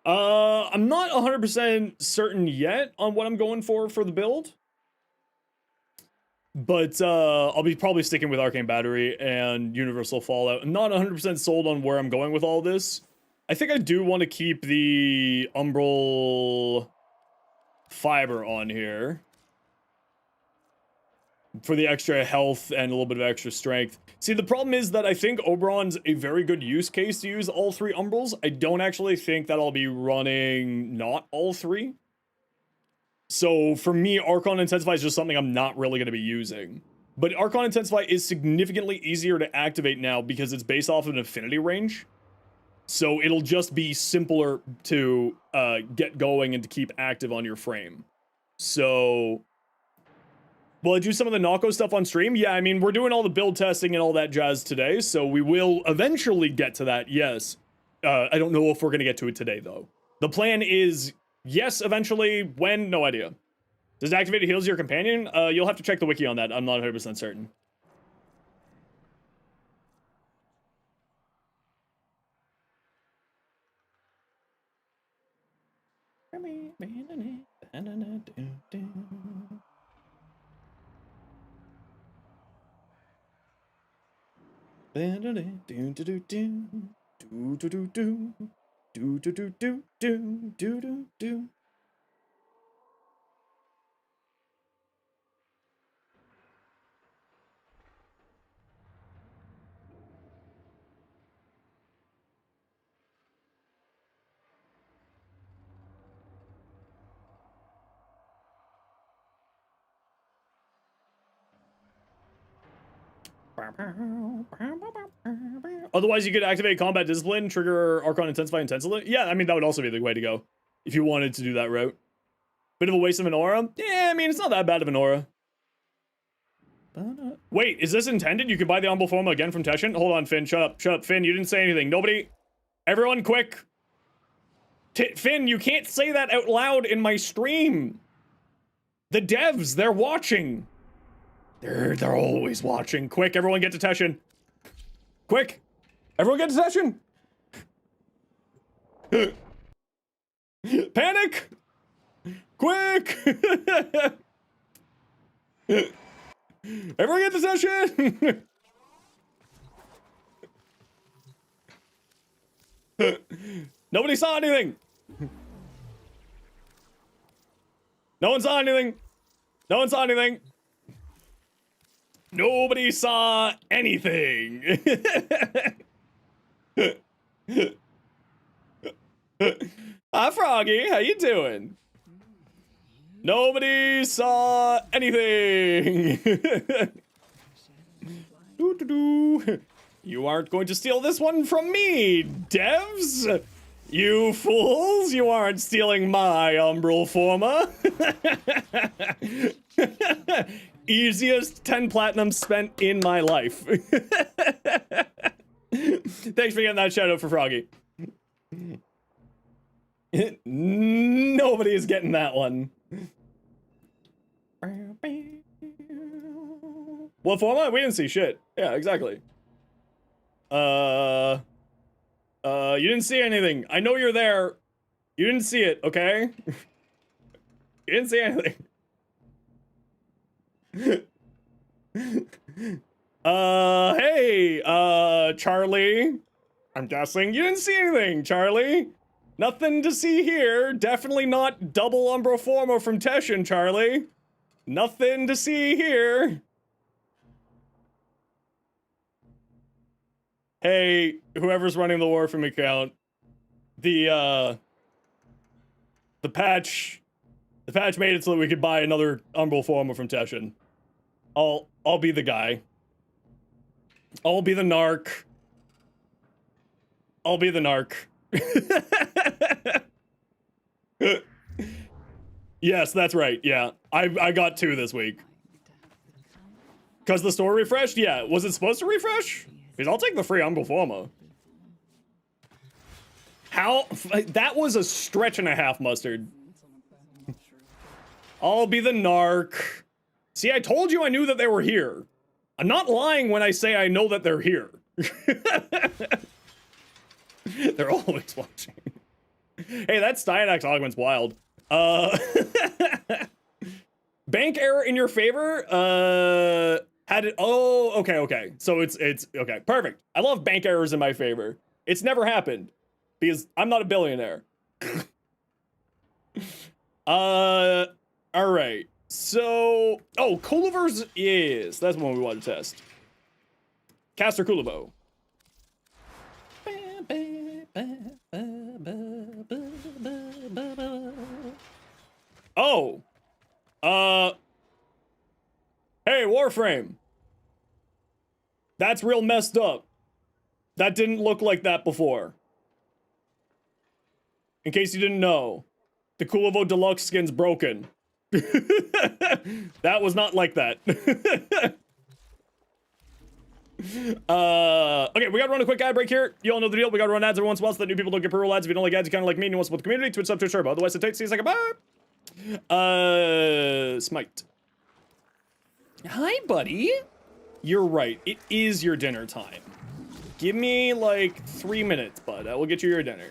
I'm not 100% certain yet on what I'm going for the build. But I'll be probably sticking with Arcane Battery and Universal Fallout. I'm not 100% sold on where I'm going with all this. I think I do want to keep the Umbral Fiber on here for the extra health and a little bit of extra strength. See, the problem is that I think Oberon's a very good use case to use all three Umbrals. I don't actually think that I'll be running not all three. So for me, Archon Intensify is just something I'm not really going to be using. But Archon Intensify is significantly easier to activate now because it's based off of an affinity range. So it'll just be simpler to get going and to keep active on your frame. So will I do some of the Nocco stuff on stream? Yeah, I mean, we're doing all the build testing and all that jazz today, so we will eventually get to that, yes. I don't know if we're going to get to it today, though. The plan is, yes, eventually. When? No idea. Does it activate heals your companion? You'll have to check the wiki on that. I'm not 100% certain. Otherwise, you could activate Combat Discipline, trigger Archon Intensify intensely. Yeah, I mean, that would also be the way to go if you wanted to do that route. Bit of a waste of an aura. Yeah, I mean, it's not that bad of an aura. Wait, is this intended? You can buy the Umbral Forma again from Teshin? Hold on, Finn. Shut up. Shut up, Finn. You didn't say anything. Nobody. Everyone, quick. Finn, you can't say that out loud in my stream. The devs, they're watching. They're always watching. Quick, everyone get to Teshin. Quick. Everyone get to Teshin. Panic. Quick. Everyone get to Teshin. Nobody saw anything. No one saw anything. No one saw anything. Nobody saw anything. Hi, Froggy. How you doing? Nobody saw anything. You aren't going to steal this one from me, devs. You fools, you aren't stealing my Umbral Forma. Easiest 10 platinum spent in my life. Thanks for getting that shout out for Froggy. Nobody is getting that one. What format? We didn't see shit. Yeah, exactly. You didn't see anything. I know you're there. You didn't see it, okay? You didn't see anything. Hey, Charlie. I'm guessing you didn't see anything, Charlie. Nothing to see here. Definitely not double Umbro Formo from Teshin, Charlie. Nothing to see here. Hey, whoever's running the Warframe account, the patch made it so that we could buy another Umbral Forma from Teshin. I'll be the guy. I'll be the narc. I'll be the narc. Yes, that's right. Yeah, I got 2 this week. Cause the store refreshed? Yeah, was it supposed to refresh? Because I'll take the free Umbral Forma. How? That was a stretch and a half, Mustard. I'll be the narc. See, I told you I knew that they were here. I'm not lying when I say I know that they're here. They're always watching. Hey, that Styanax augment's wild. Bank error in your favor? Had it? Oh, okay. So it's okay. Perfect. I love bank errors in my favor. It's never happened because I'm not a billionaire. All right. So, Coolivers is that's the one we want to test. Caster Coolibo. Oh. Hey, Warframe. That's real messed up. That didn't look like that before. In case you didn't know, the Coolivo Deluxe skin's broken. That was not like that. Okay, we gotta run a quick ad break here. You all know the deal. We gotta run ads every once in a while so that new people don't get pre-roll ads. If you don't like ads, you kinda like me and you want to support the community, Twitch sub to Turbo. Otherwise, it takes you a second. Bye. Smite. Hi, buddy. You're right. It is your dinner time. Give me like 3 minutes, bud. I will get you your dinner.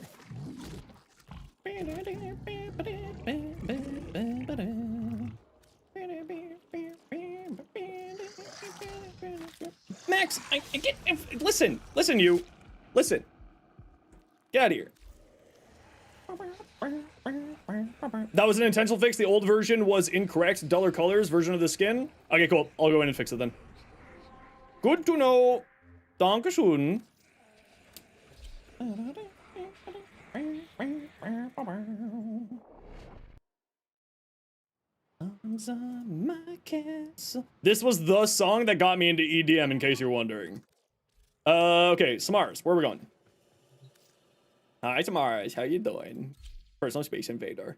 Max, I get. Listen, you. Listen. Get out of here. That was an intentional fix. The old version was incorrect. Duller colors version of the skin. Okay, cool. I'll go in and fix it then. Good to know. Dankeschön. This was the song that got me into EDM, in case you're wondering. Okay, Samars, where are we going? Hi, Samars. How you doing? Personal Space Invader.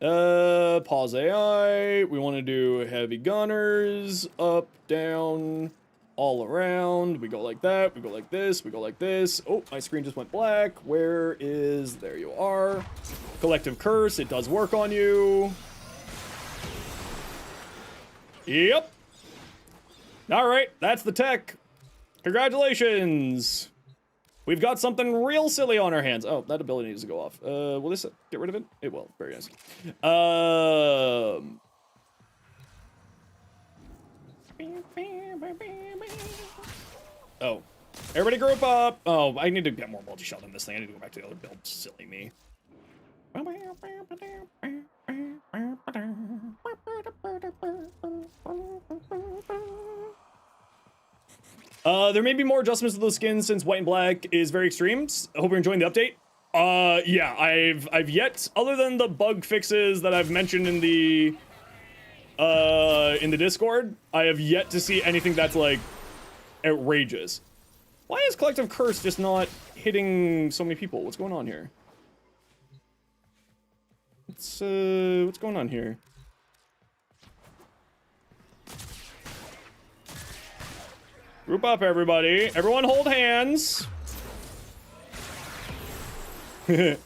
Pause AI. We want to do heavy gunners. Up, down, all around. We go like that. We go like this. We go like this. Oh, my screen just went black. Where is... There you are. Collective Curse. It does work on you. Yep. All right. That's the tech. Congratulations. We've got something real silly on our hands. Oh, that ability needs to go off. Will this get rid of it? It will. Very nice. Oh. Everybody group up. Oh, I need to get more multi-shot on this thing. I need to go back to the other build. Silly me. There may be more adjustments to those skins since white and black is very extreme. I hope you're enjoying the update. Yeah, I've yet, other than the bug fixes that I've mentioned in the Discord, I have yet to see anything that's like outrageous. Why is Collective Curse just not hitting so many people? What's going on here? What's going on here? Group up, everybody. Everyone hold hands. Okay.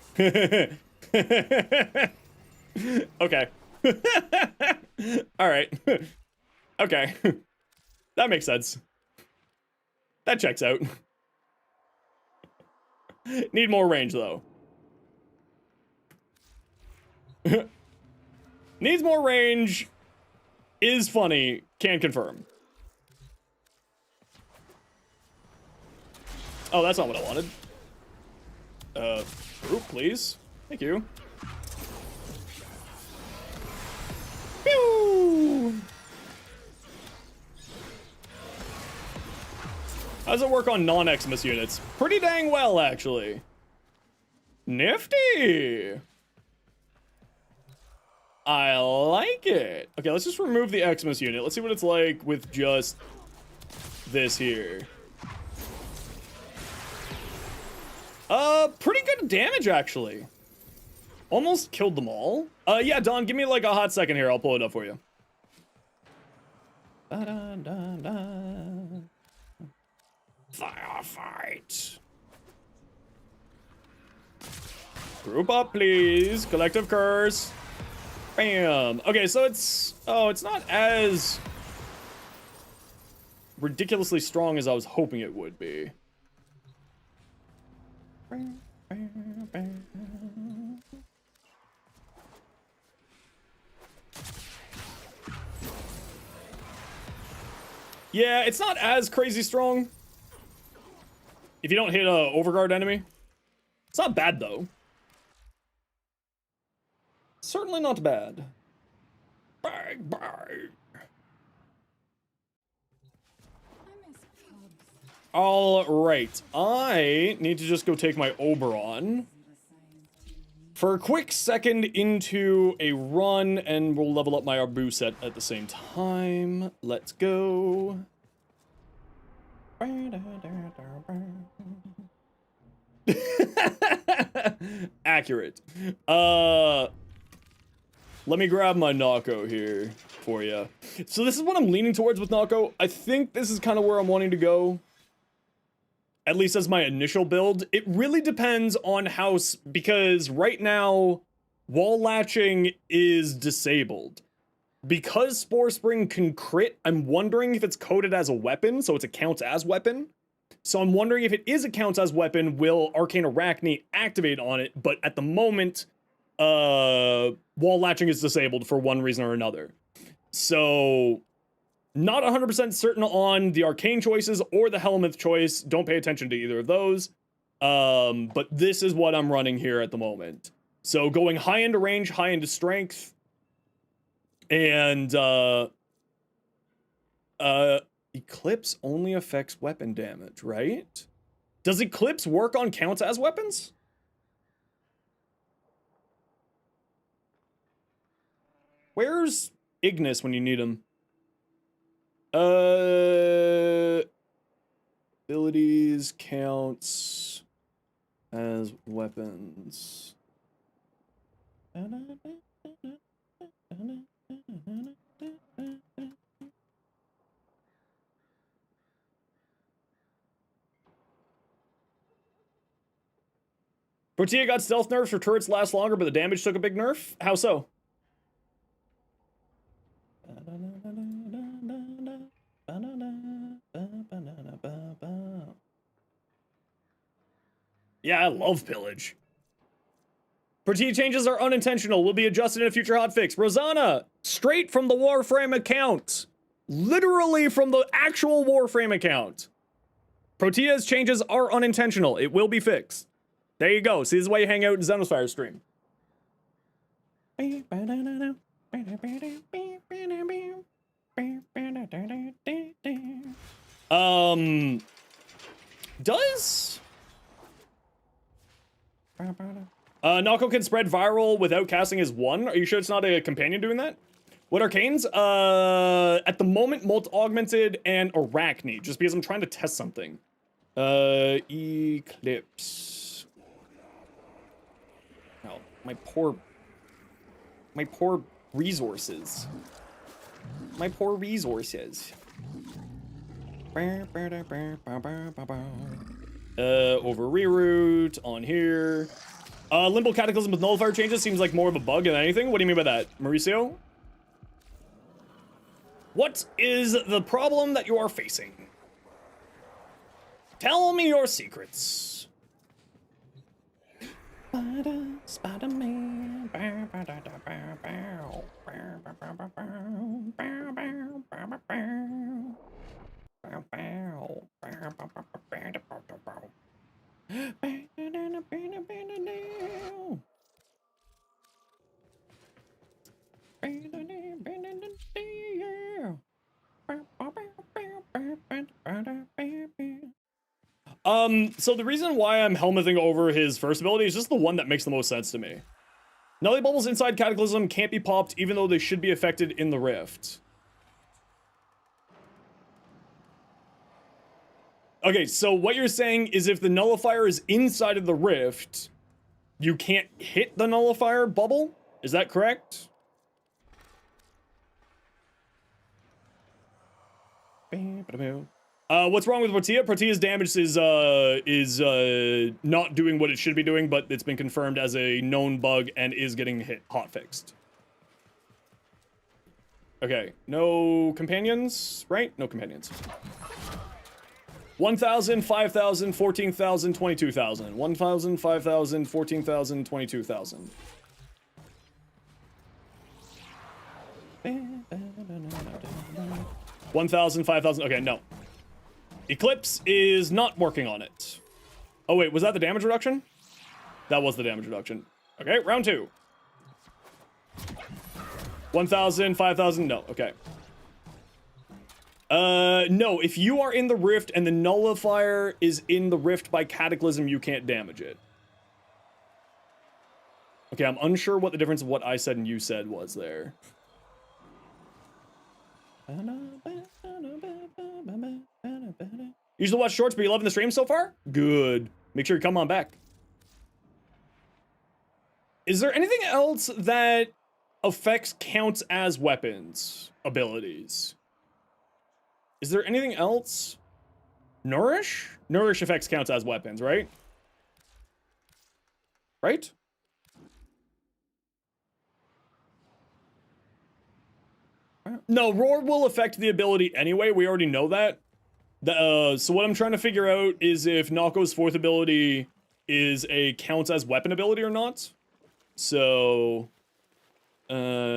All right. Okay. That makes sense. That checks out. Need more range, though. Needs more range. Is funny. Can confirm. Oh, that's not what I wanted. Group, please. Thank you. Pew! How does it work on non-Xmas units? Pretty dang well, actually. Nifty! I like it. Okay, let's just remove the Xmas unit. Let's see what it's like with just this here. Pretty good damage, actually. Almost killed them all. Yeah, Don, give me like a hot second here. I'll pull it up for you. Firefight. Group up, please. Collective curse. Bam. Okay, so it's... Oh, it's not as ridiculously strong as I was hoping it would be. Yeah, it's not as crazy strong. If you don't hit a overguard enemy. It's not bad, though. Certainly not bad. Bang, bang. All right, I need to just go take my Oberon for a quick second into a run, and we'll level up my Arbu set at the same time. Let's go. Accurate. Let me grab my Nako here for you. So this is what I'm leaning towards with Nako. I think this is kind of where I'm wanting to go. At least as my initial build. It really depends on how, because right now, wall latching is disabled. Because Spore Spring can crit, I'm wondering if it's coded as a weapon, so it's a counts as weapon. So I'm wondering if it is a counts as weapon, will Arcane Arachne activate on it? But at the moment, wall latching is disabled for one reason or another. So... Not 100% certain on the arcane choices or the Helminth choice. Don't pay attention to either of those. But this is what I'm running here at the moment. So going high into range, high into strength. And Eclipse only affects weapon damage, right? Does Eclipse work on counts as weapons? Where's Ignis when you need him? Abilities counts as weapons. Protea got stealth nerfs for turrets last longer, but the damage took a big nerf? How so? Yeah, I love pillage. Protea changes are unintentional, will be adjusted in a future hotfix. Rosanna, straight from the Warframe account. Literally from the actual Warframe account. Protea's changes are unintentional. It will be fixed. There you go. See, this is why you hang out in Zenosfire stream. Does... Nako can spread viral without casting his 1. Are you sure it's not a companion doing that? What arcanes? At the moment, Molt Augmented and Arachne, just because I'm trying to test something. Eclipse. Oh, my poor resources. My poor resources. Over reroute on here. Limbo Cataclysm with nullifier changes seems like more of a bug than anything. What do you mean by that, Mauricio? What is the problem that you are facing? Tell me your secrets. Spider-Man. So the reason why I'm helmeting over his first ability is just the one that makes the most sense to me. Nully bubbles inside Cataclysm can't be popped even though they should be affected in the Rift. Okay, so what you're saying is if the nullifier is inside of the Rift, you can't hit the nullifier bubble? Is that correct? What's wrong with Protea? Protea's damage is not doing what it should be doing, but it's been confirmed as a known bug and is getting hotfixed. Okay, no companions, right? No companions. 1,000, 5,000, 14,000, 22,000. 1,000, 5,000, 14,000, 22,000. 1,000, 5,000. Okay, no. Eclipse is not working on it. Oh, wait, was that the damage reduction? That was the damage reduction. Okay, round 2. 1,000, 5,000, no, okay. No, if you are in the Rift and the nullifier is in the Rift by Cataclysm, you can't damage it. Okay, I'm unsure what the difference of what I said and you said was there. Usually watch shorts, but you loving the stream so far? Good. Make sure you come on back. Is there anything else that affects counts as weapons abilities? Is there anything else? Nourish? Nourish effects counts as weapons, right? Right? No, Roar will affect the ability anyway. We already know that. So what I'm trying to figure out is if Nako's 4th ability is a counts as weapon ability or not. So, Nourish.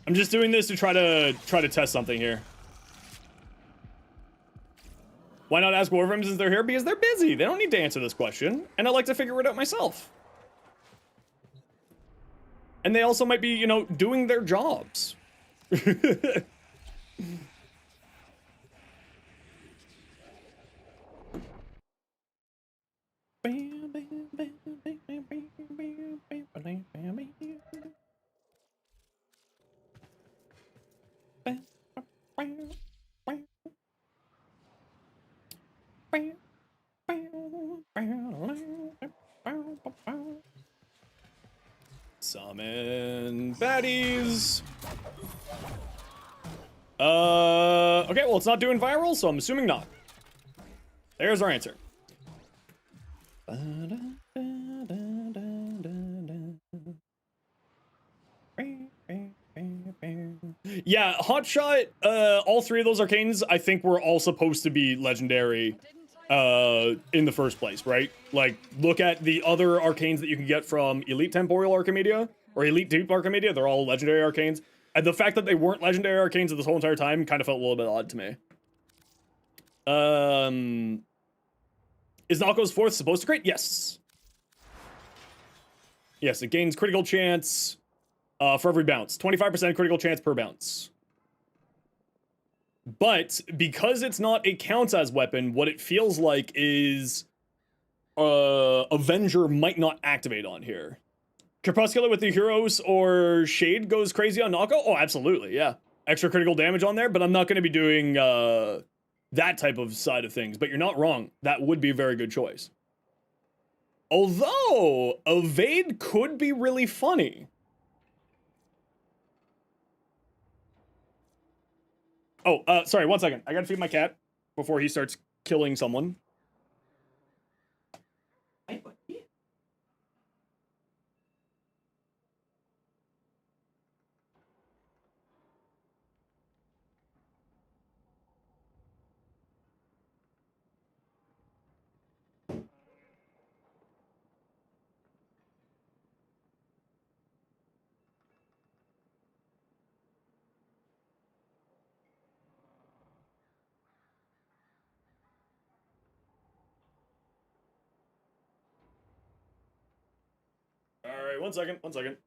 I'm just doing this to try to test something here. Why not ask Warframe since they're here? Because they're busy. They don't need to answer this question, and I like to figure it out myself. And they also might be, you know, doing their jobs. Summon baddies. Okay, well, it's not doing viral, so I'm assuming not. There's our answer. Yeah, Hotshot, all 3 of those arcanes, I think were all supposed to be legendary in the first place, right? Like, look at the other arcanes that you can get from Elite Temporal Archimedia, or Elite Deep Archimedia, they're all legendary arcanes. And the fact that they weren't legendary arcanes this whole entire time kind of felt a little bit odd to me. Is Nako's 4th supposed to crit? Yes. Yes, it gains critical chance for every bounce. 25% critical chance per bounce. But because it's not a counts as weapon, what it feels like is Avenger might not activate on here. Crepuscular with the Heroes or Shade goes crazy on Nako? Oh, absolutely, yeah. Extra critical damage on there, but I'm not going to be doing that type of side of things. But you're not wrong. That would be a very good choice. Although, evade could be really funny. Oh, sorry, 1 second. I gotta feed my cat before he starts killing someone. Alright, 1 second, 1 second.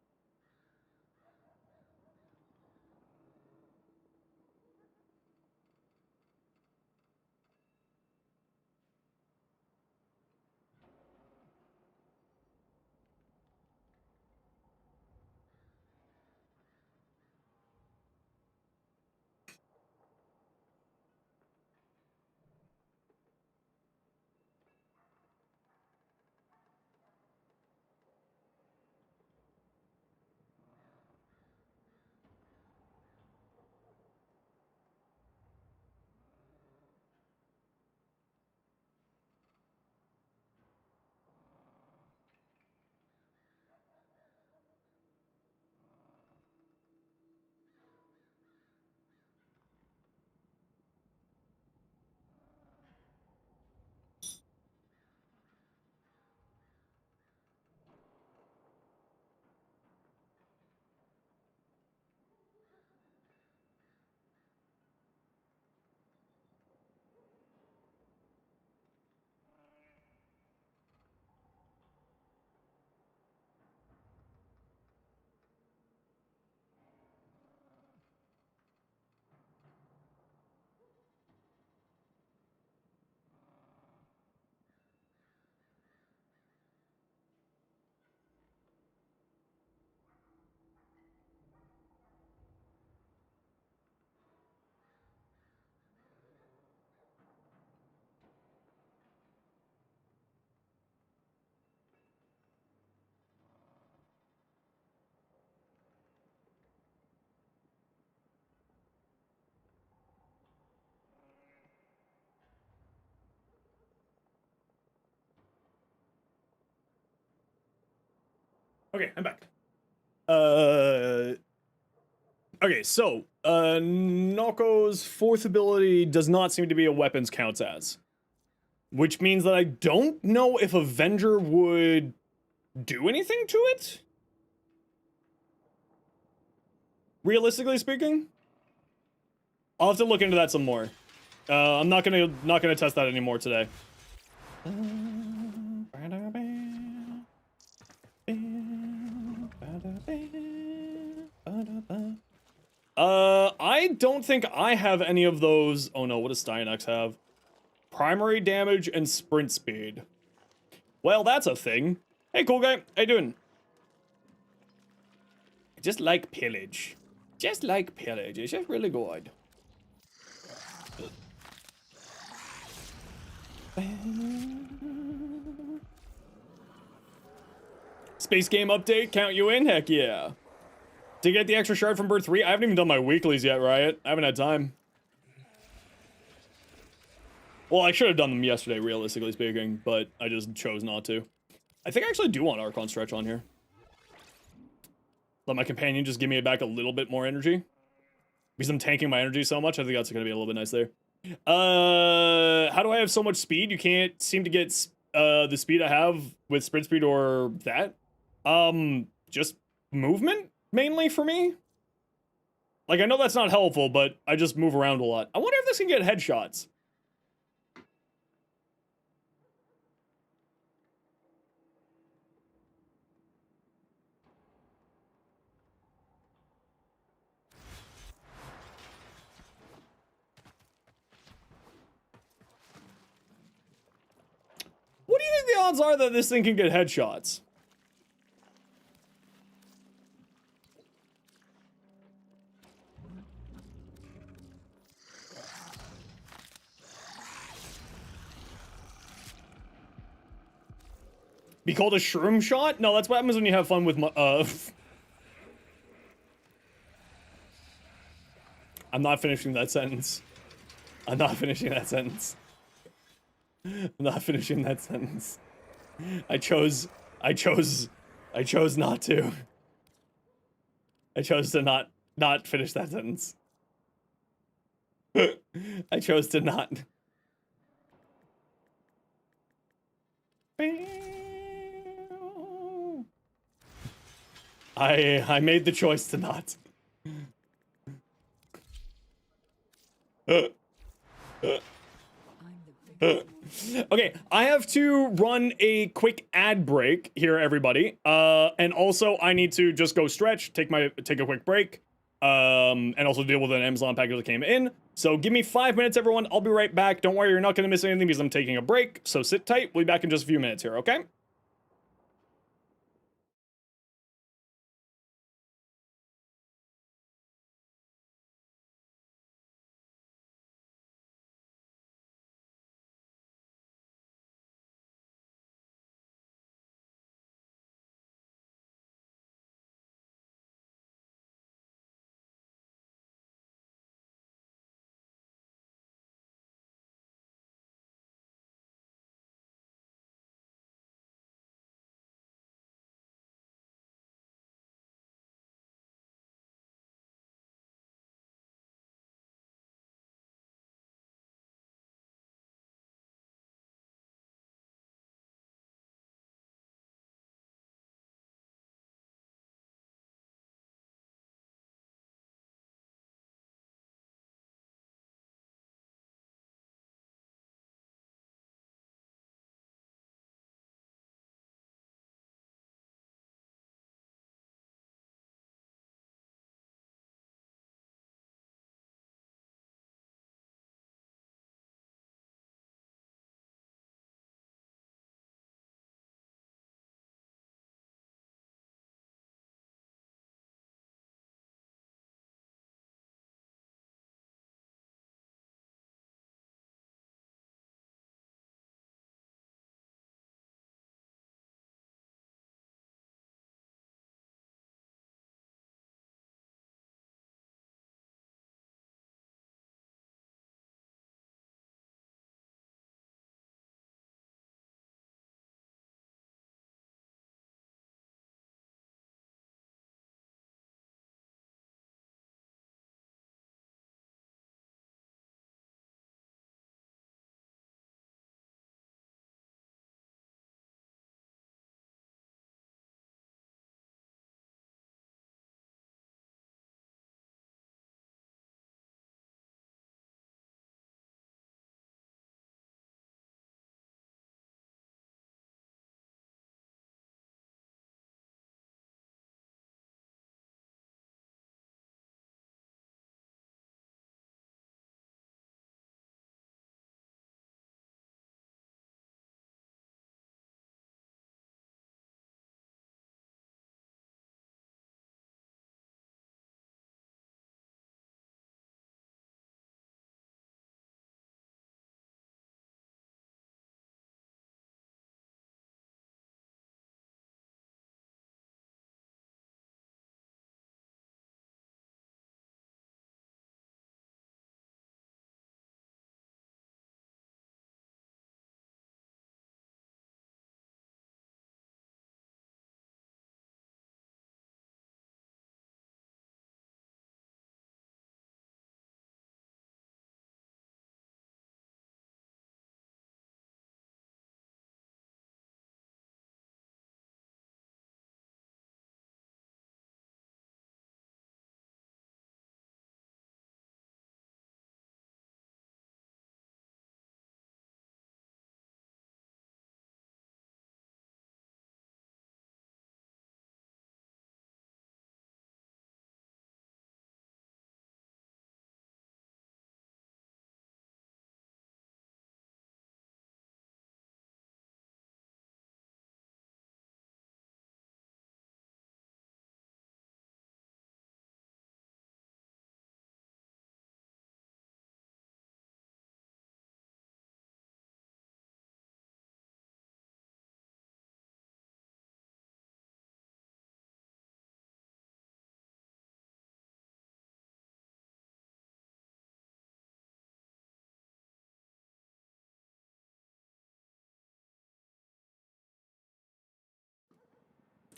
Okay, I'm back. Okay, so, Noko's fourth ability does not seem to be a weapons counts as. Which means that I don't know if Avenger would do anything to it? Realistically speaking? I'll have to look into that some more. I'm not gonna test that anymore today. I don't think I have any of those. Oh no, what does Steinix have? Primary damage and sprint speed. Well, that's a thing. Hey, cool guy. How you doing? Just like pillage. Just like pillage. It's just really good. Space game update. Count you in? Heck yeah. To get the extra shard from Bird 3, I haven't even done my weeklies yet, Riot. I haven't had time. Well, I should have done them yesterday, realistically speaking, but I just chose not to. I think I actually do want Archon Stretch on here. Let my companion just give me back a little bit more energy. Because I'm tanking my energy so much, I think that's going to be a little bit nice there. How do I have so much speed? You can't seem to get the speed I have with sprint speed or that. Just movement? Mainly for me. Like, I know that's not helpful, but I just move around a lot. I wonder if this can get headshots. What do you think the odds are that this thing can get headshots? Be called a shroom shot? No, that's what happens when you have fun with I'm not finishing that sentence. I'm not finishing that sentence. I'm not finishing that sentence. I chose not to. I chose to not finish that sentence. I chose to not. I made the choice to not. Okay, I have to run a quick ad break here, everybody. And also I need to just go stretch, take a quick break, and also deal with an Amazon package that came in. So give me 5 minutes, everyone. I'll be right back. Don't worry, you're not gonna miss anything because I'm taking a break. So sit tight. We'll be back in just a few minutes here, okay?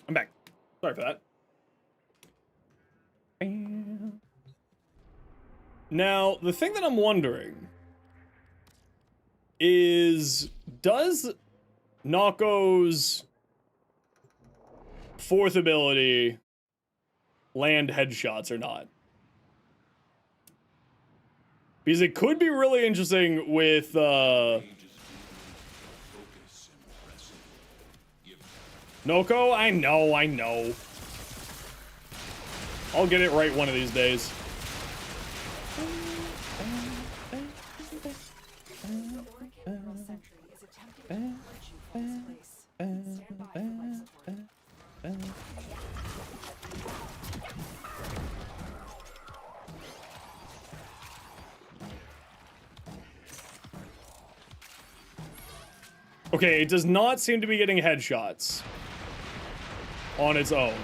I'm back. Sorry for that. Now, the thing that I'm wondering is, does Nako's fourth ability land headshots or not? Because it could be really interesting with,
Focus impressive.
Noko? I know. I'll get it right one of these days.
The Oregon Neural Sentry is attempting to purge you from this place. Stand by for life support.
Okay, it does not seem to be getting headshots on its own.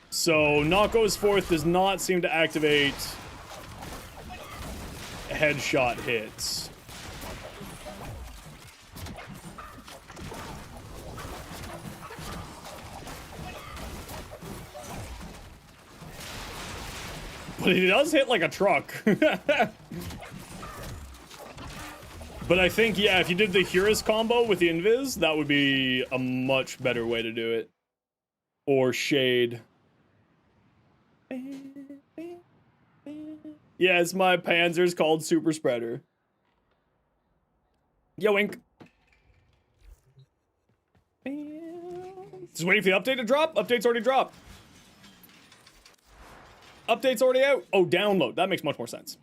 So, Nako's fourth does not seem to activate headshot hits. But it does hit like a truck. But I think, yeah, if you did the Hurus combo with the Invis, that would be a much better way to do it. Or Shade. Yes, my Panzer's called Super Spreader. Yo, Ink. Just waiting for the update to drop? Update's already dropped. Update's already out. Oh, download. That makes much more sense.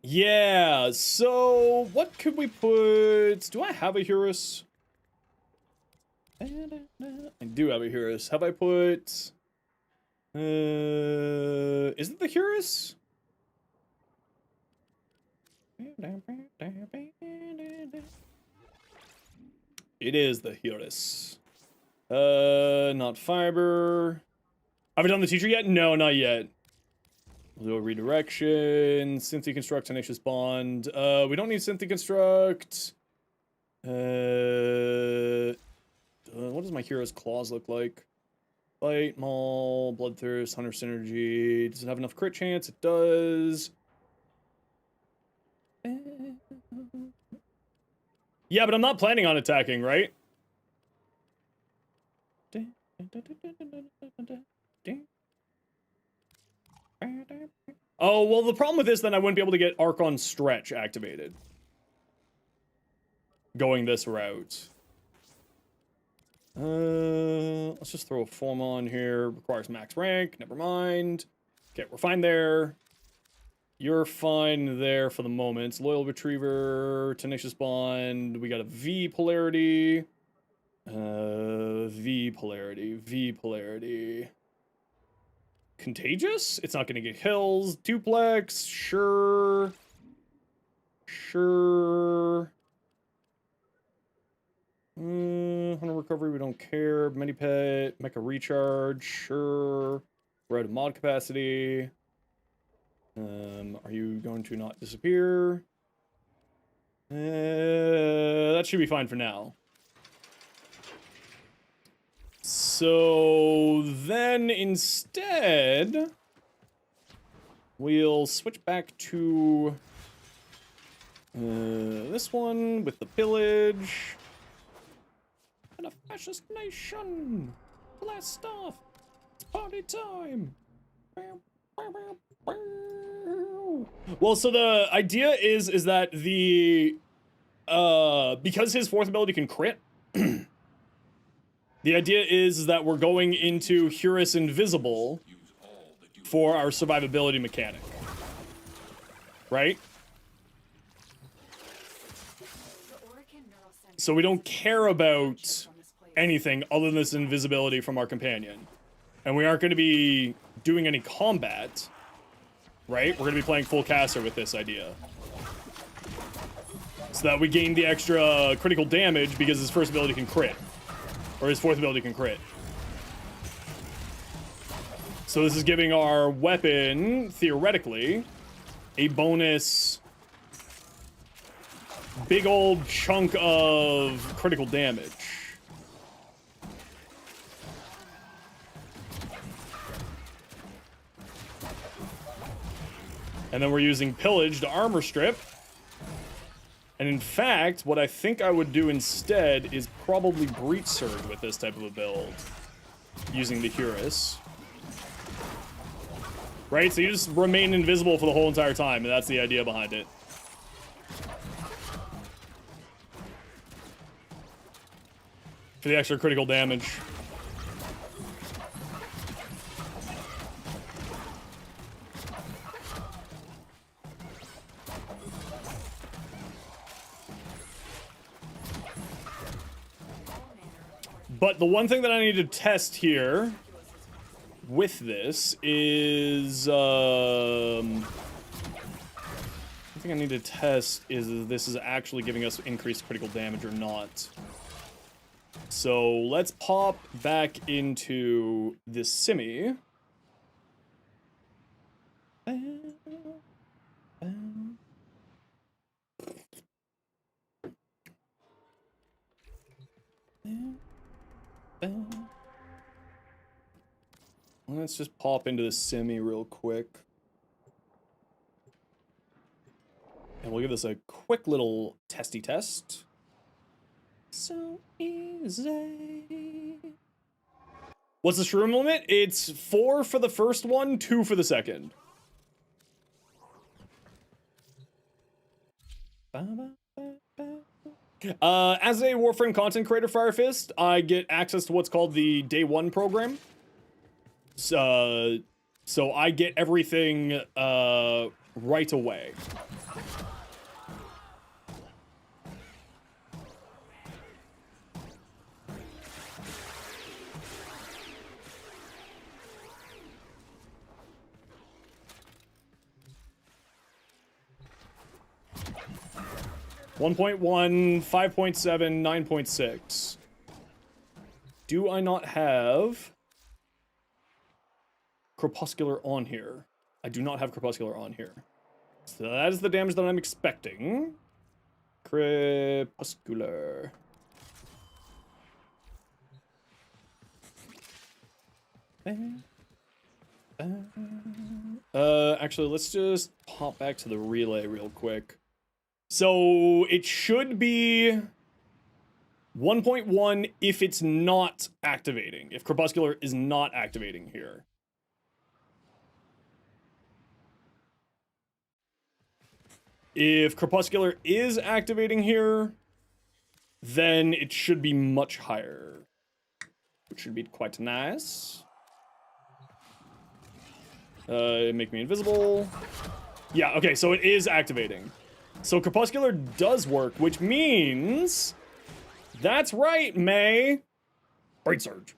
Yeah, so what could we put? Do I have a Hurus? I do have a Hurus. Have I put... is it the Hurus? It is the Hurus. Not fiber. Have I done the teacher yet? No, not yet. We'll do a redirection. Synthi construct, tenacious bond. We don't need Synthi construct. What does my hero's claws look like? Bite, maul, bloodthirst, hunter synergy. Does it have enough crit chance? It does. Yeah, but I'm not planning on attacking, right? Oh, well, the problem with this, then I wouldn't be able to get Archon Stretch activated. Going this route. Let's just throw a form on here. Requires max rank. Never mind. Okay, we're fine there. You're fine there for the moment. Loyal Retriever, Tenacious Bond. We got a V polarity. V polarity. Contagious? It's not gonna get hills. Duplex? Sure. Hunter recovery, we don't care. Medipet, Mecha recharge, sure. We're out of mod capacity. Are you going to not disappear? That should be fine for now. So then instead, we'll switch back to this one with the pillage. And a fascist nation! Blast off! It's party time! Well, so the idea is that the because his fourth ability can crit, the idea is that we're going into Hurus Invisible for our survivability mechanic. Right? So we don't care about anything other than this invisibility from our companion. And we aren't going to be doing any combat, right? We're going to be playing full caster with this idea. So that we gain the extra critical damage because his first ability can crit. Or his fourth ability can crit. So this is giving our weapon, theoretically, a bonus big old chunk of critical damage. And then we're using Pillage to armor strip. And in fact, what I think I would do instead is probably Breach Surge with this type of a build. Using the Hurus. Right? So you just remain invisible for the whole entire time, and that's the idea behind it. For the extra critical damage. But the one thing that I need to test here with this is, the thing I need to test is if this is actually giving us increased critical damage or not. So let's pop back into this Simi. Let's just pop into the Simi real quick. And we'll give this a quick little testy test. So easy. What's the shroom limit? It's 4 for the first one, 2 for the second. As a Warframe content creator, Firefist, I get access to what's called the Day 1 program. So I get everything right away. One 1.1, 5.7, 9.6. Do I not have Crepuscular on here? I do not have Crepuscular on here. So that is the damage that I'm expecting. Crepuscular. Actually, let's just pop back to the relay real quick. So it should be 1.1 if it's not activating, if Crepuscular is not activating here. If Crepuscular is activating here, then it should be much higher, which should be quite nice. Make me invisible. Yeah, okay, so it is activating. So Crepuscular does work, which means... That's right, May! Breach Surge.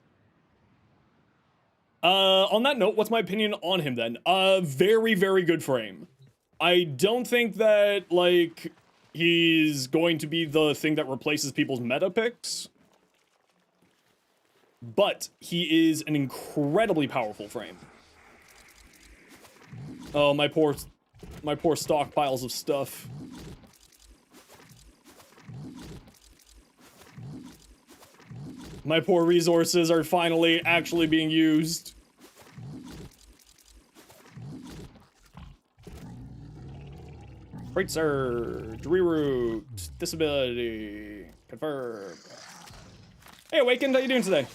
On that note, what's my opinion on him then? Very, very good frame. I don't think that, like, he's going to be the thing that replaces people's meta picks. But he is an incredibly powerful frame. Oh, my poor stockpiles of stuff. My poor resources are finally actually being used. Breach Surge, reroute, disability, confirm. Hey, Awakened, how you doing today?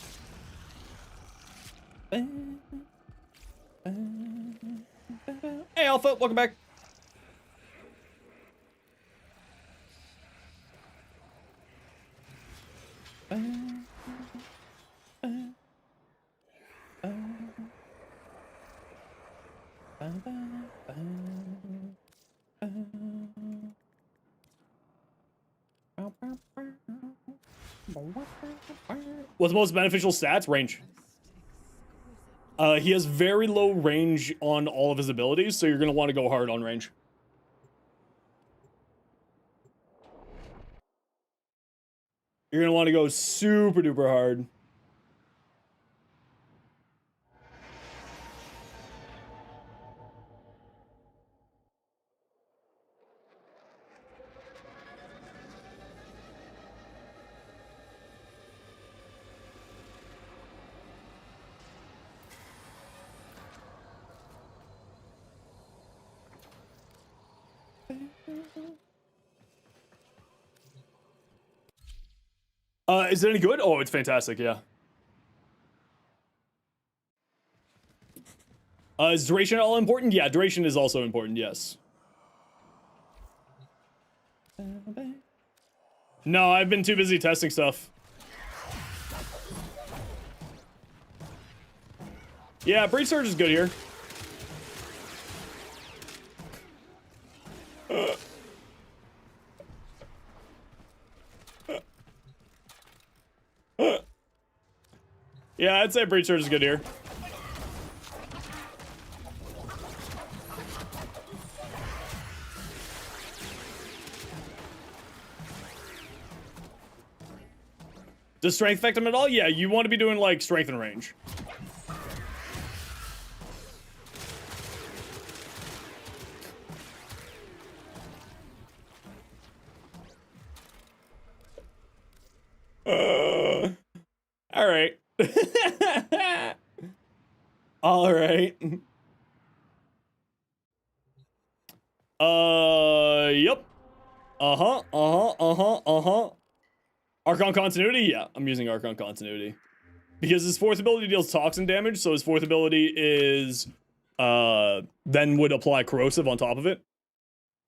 Hey, Alpha, welcome back. What's the most beneficial stats? Range. He has very low range on all of his abilities, so you're going to want to go hard on range. You're going to want to go super duper hard. Is it any good? Oh, it's fantastic, yeah. Is duration all important? Yeah, duration is also important, yes. No, I've been too busy testing stuff. Yeah, Breach Surge is good here. Yeah, I'd say Breach Surge is good here. Does strength affect him at all? Yeah, you want to be doing like strength and range. All right. All right. Yep. Archon Continuity? Yeah, I'm using Archon Continuity. Because his fourth ability deals toxin damage, so his fourth ability is, then would apply corrosive on top of it.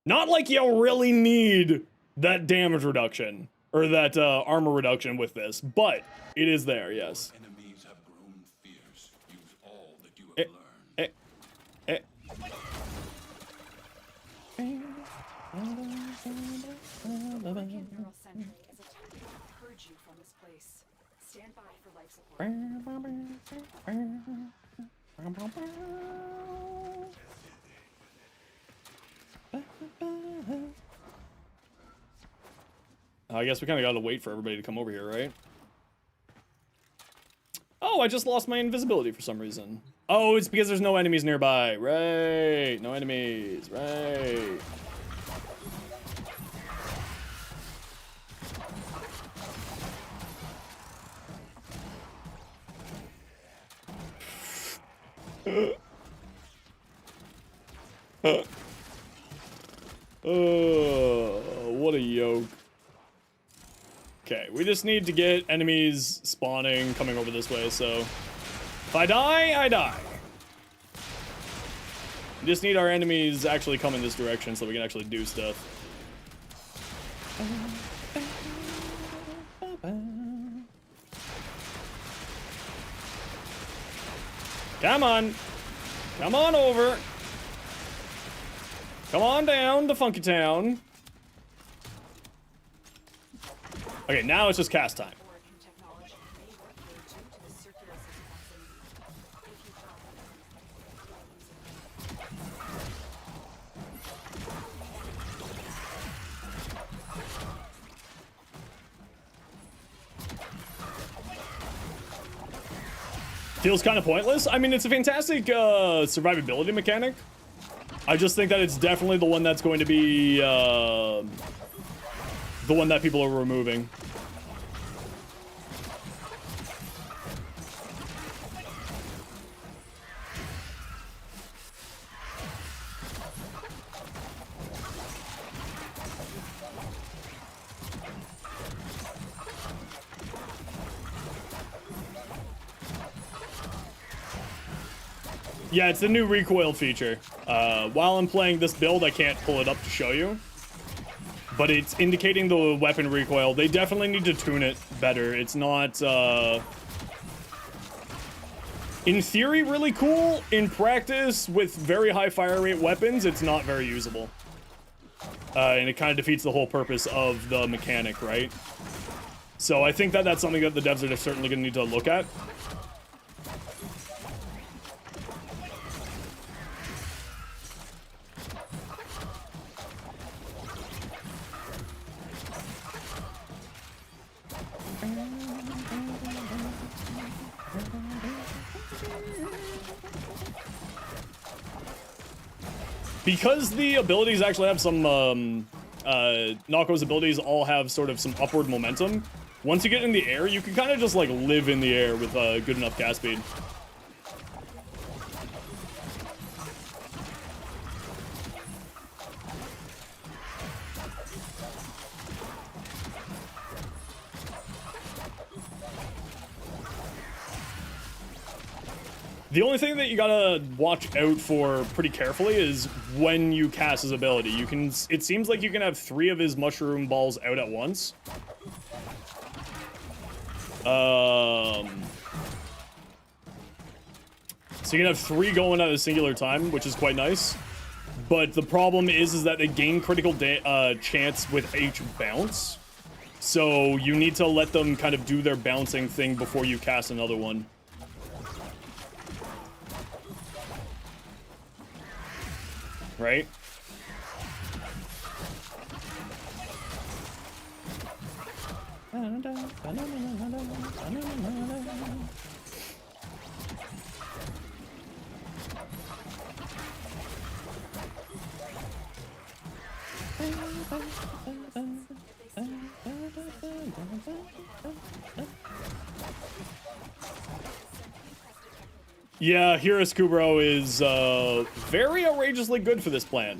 Not like you really need that damage reduction, or that, armor reduction with this, but it is there, yes.
Enemies have grown fierce. Use all that you have learned.
The Wicked Neural Sentry is attempting to purge you from this place. Stand by for life support.
I guess we kind of gotta wait for everybody to come over here, right? Oh, I just lost my invisibility for some reason. Oh, it's because there's no enemies nearby. Right. No enemies. Right. What a yoke. Okay, we just need to get enemies spawning, coming over this way, so... If I die, I die. We just need our enemies actually come in this direction so we can actually do stuff. Come on. Come on over. Come on down to Funky Town. Okay, now it's just cast time. Feels kind of pointless. I mean, it's a fantastic survivability mechanic. I just think that it's definitely the one that's going to be the one that people are removing. Yeah, it's the new recoil feature. While I'm playing this build, I can't pull it up to show you. But it's indicating the weapon recoil. They definitely need to tune it better. It's not, in theory, really cool. In practice, with very high fire rate weapons, it's not very usable. And it kind of defeats the whole purpose of the mechanic, right? So I think that that's something that the devs are certainly going to need to look at. Because the abilities actually have some, Nako's abilities all have sort of some upward momentum. Once you get in the air, you can kind of just, like, live in the air with good enough gas speed. The only thing that you gotta watch out for pretty carefully is when you cast his ability. You can, it seems like you can have 3 of his mushroom balls out at once. So you can have 3 going at a singular time, which is quite nice. But the problem is that they gain critical chance with each bounce. So you need to let them kind of do their bouncing thing before you cast another one. Right? Yeah, Hirus Kubro is very outrageously good for this plan.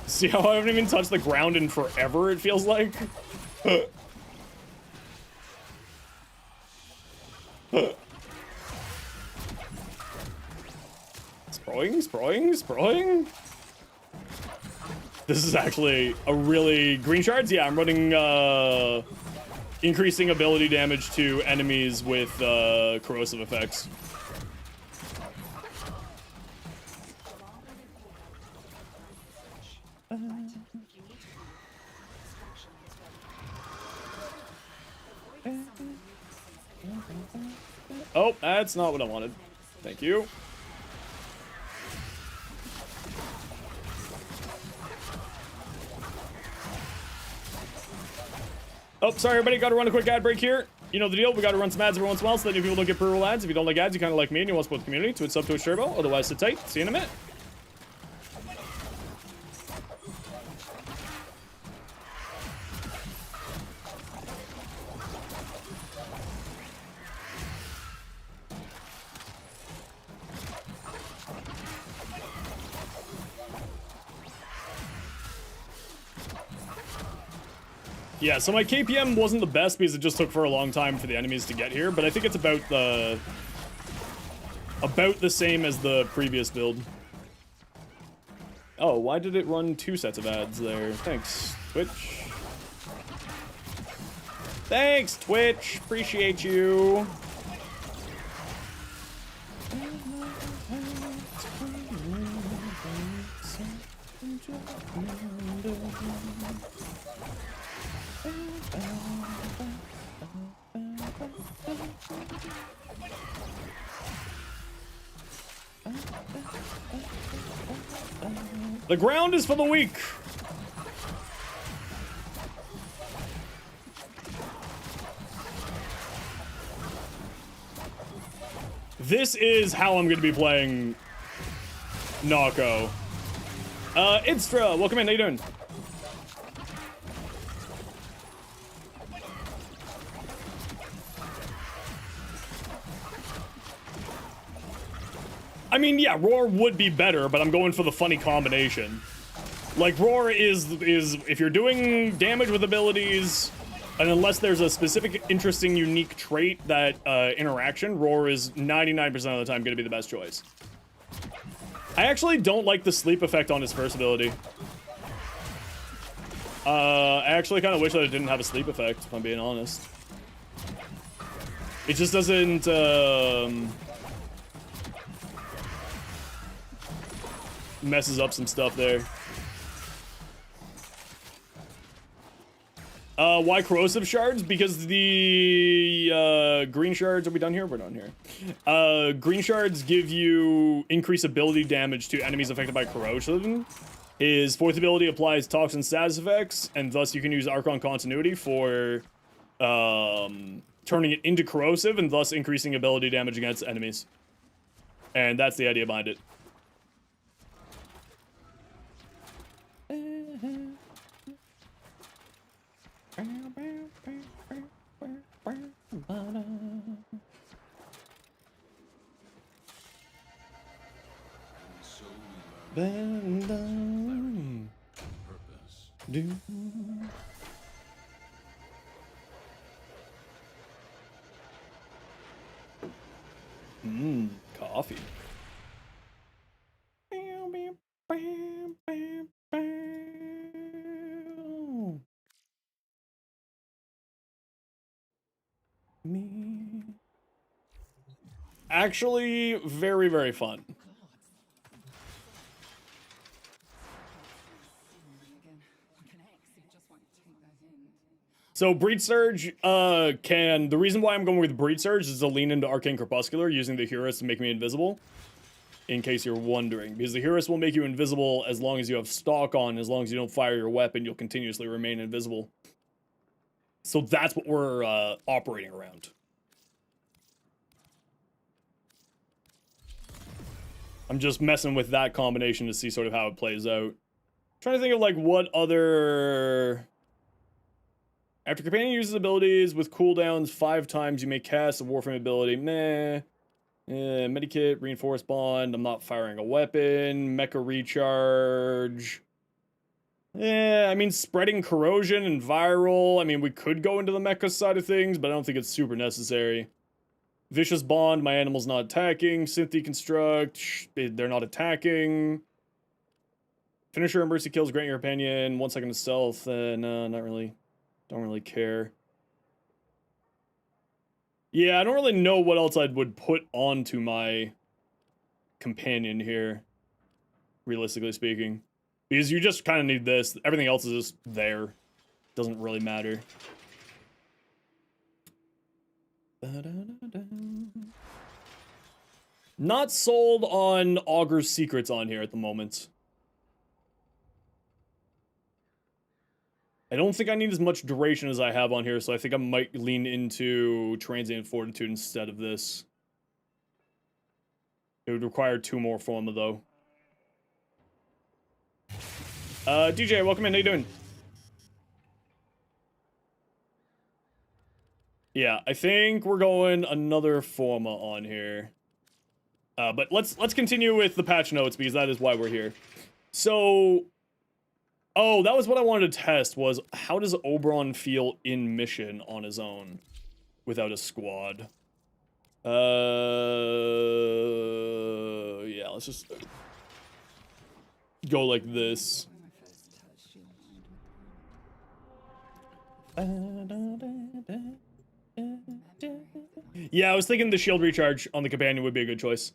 See how I haven't even touched the ground in forever, it feels like? Sproing. This is actually a really... Green shards? Yeah, I'm running increasing ability damage to enemies with corrosive effects. Oh, that's not what I wanted. Thank you. Oh, sorry, everybody. Got to run a quick ad break here. You know the deal. We got to run some ads every once in a while so that new people don't get pre-roll ads. If you don't like ads, you kind of like me and you want to support the community, Twitch sub, Twitch Turbo. Otherwise, sit tight. See you in a minute. Yeah, so my KPM wasn't the best because it just took for a long time for the enemies to get here, but I think it's about the same as the previous build. Oh, why did it run 2 sets of ads there? Thanks, Twitch. Thanks, Twitch. Appreciate you. The ground is for the weak. This is how I'm going to be playing Nako. Idstra, welcome in. How you doing? I mean, yeah, Roar would be better, but I'm going for the funny combination. Like, Roar is if you're doing damage with abilities, and unless there's a specific, interesting, unique trait that interaction, Roar is 99% of the time going to be the best choice. I actually don't like the sleep effect on his first ability. I actually kind of wish that it didn't have a sleep effect, if I'm being honest. It just doesn't, messes up some stuff there. Why corrosive shards? Because the green shards, are we done here? We're done here. Green shards give you increased ability damage to enemies affected by corrosion. His 4th ability applies toxin status effects, and thus you can use Archon continuity for turning it into corrosive, and thus increasing ability damage against enemies. And that's the idea behind it. Bend
Purpose.
do. Coffee. Me. Actually, very, very fun. So Breed Surge the reason why I'm going with Breed Surge is to lean into Arcane Crepuscular using the Heuris to make me invisible. In case you're wondering. Because the Heuris will make you invisible as long as you have stock on, as long as you don't fire your weapon, you'll continuously remain invisible. So that's what we're operating around. I'm just messing with that combination to see sort of how it plays out. Trying to think of like what other... After companion uses abilities with cooldowns 5 times, you may cast a Warframe ability. Meh. Medikit, Reinforced Bond. I'm not firing a weapon. Mecha Recharge. I mean, spreading corrosion and viral. I mean, we could go into the mecha side of things, but I don't think it's super necessary. Vicious Bond, my animal's not attacking. Synth Deconstruct, they're not attacking. Finisher and Mercy Kills grant your opinion. 1 second of stealth. No, not really. Don't really care. Yeah, I don't really know what else I would put onto my companion here, realistically speaking. Because you just kind of need this. Everything else is just there. Doesn't really matter. Not sold on Augur's Secrets on here at the moment. I don't think I need as much duration as I have on here, so I think I might lean into Transient Fortitude instead of this. It would require 2 more Forma, though. DJ, welcome in. How you doing? Yeah, I think we're going another Forma on here. But let's continue with the patch notes, because that is why we're here. So... Oh, that was what I wanted to test, was how does Oberon feel in mission on his own without a squad? Yeah, let's just go like this. Yeah, I was thinking the shield recharge on the companion would be a good choice.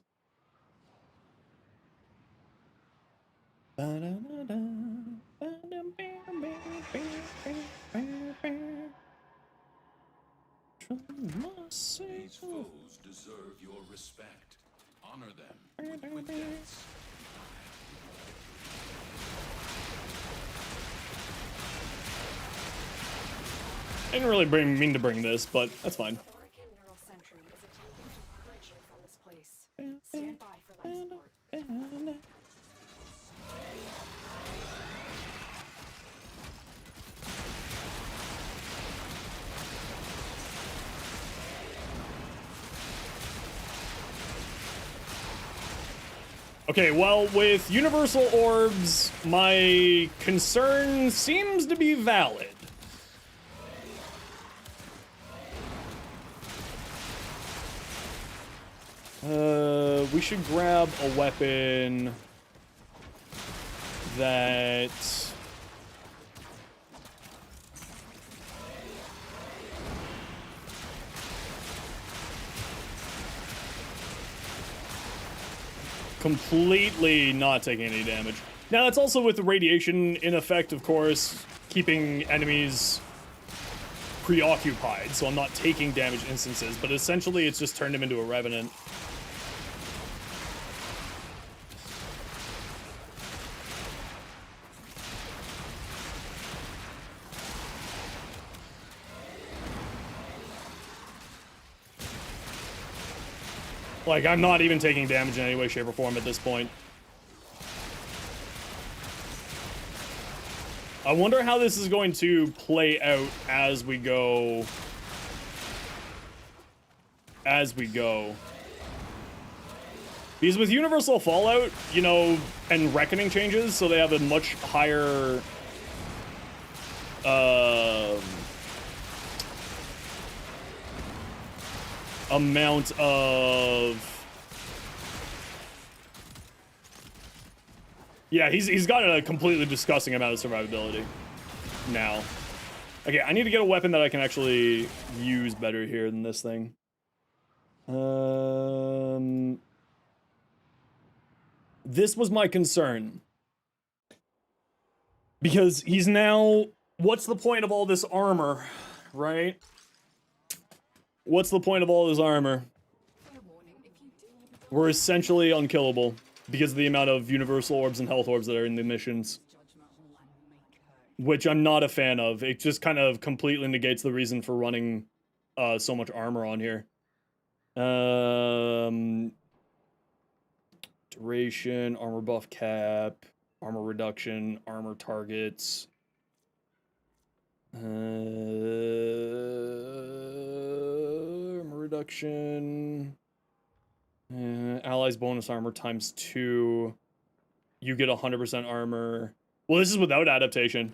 These foes deserve your respect. Honor them with deaths.
I didn't really mean to bring this, but that's fine.
Hurricane Neural Sentry is attempting to purge you from this place. Stand by for life support.
Okay, well, with universal orbs, my concern seems to be valid. We should grab a weapon that... completely not taking any damage. Now, that's also with the radiation in effect, of course, keeping enemies preoccupied, so I'm not taking damage instances, but essentially it's just turned him into a Revenant. Like, I'm not even taking damage in any way, shape, or form at this point. I wonder how this is going to play out as we go. Because with Universal Fallout, you know, and Reckoning changes, so they have a much higher amount of... Yeah, he's got a completely disgusting amount of survivability now. Okay, I need to get a weapon that I can actually use better here than this thing. This was my concern. Because he's now... What's the point of all this armor, right? What's the point of all this armor? We're essentially unkillable because of the amount of universal orbs and health orbs that are in the missions. Which I'm not a fan of. It just kind of completely negates the reason for running so much armor on here. Duration, armor buff cap, armor reduction, armor targets. Armor reduction. Allies bonus armor times 2. You get 100% armor. Well, this is without adaptation.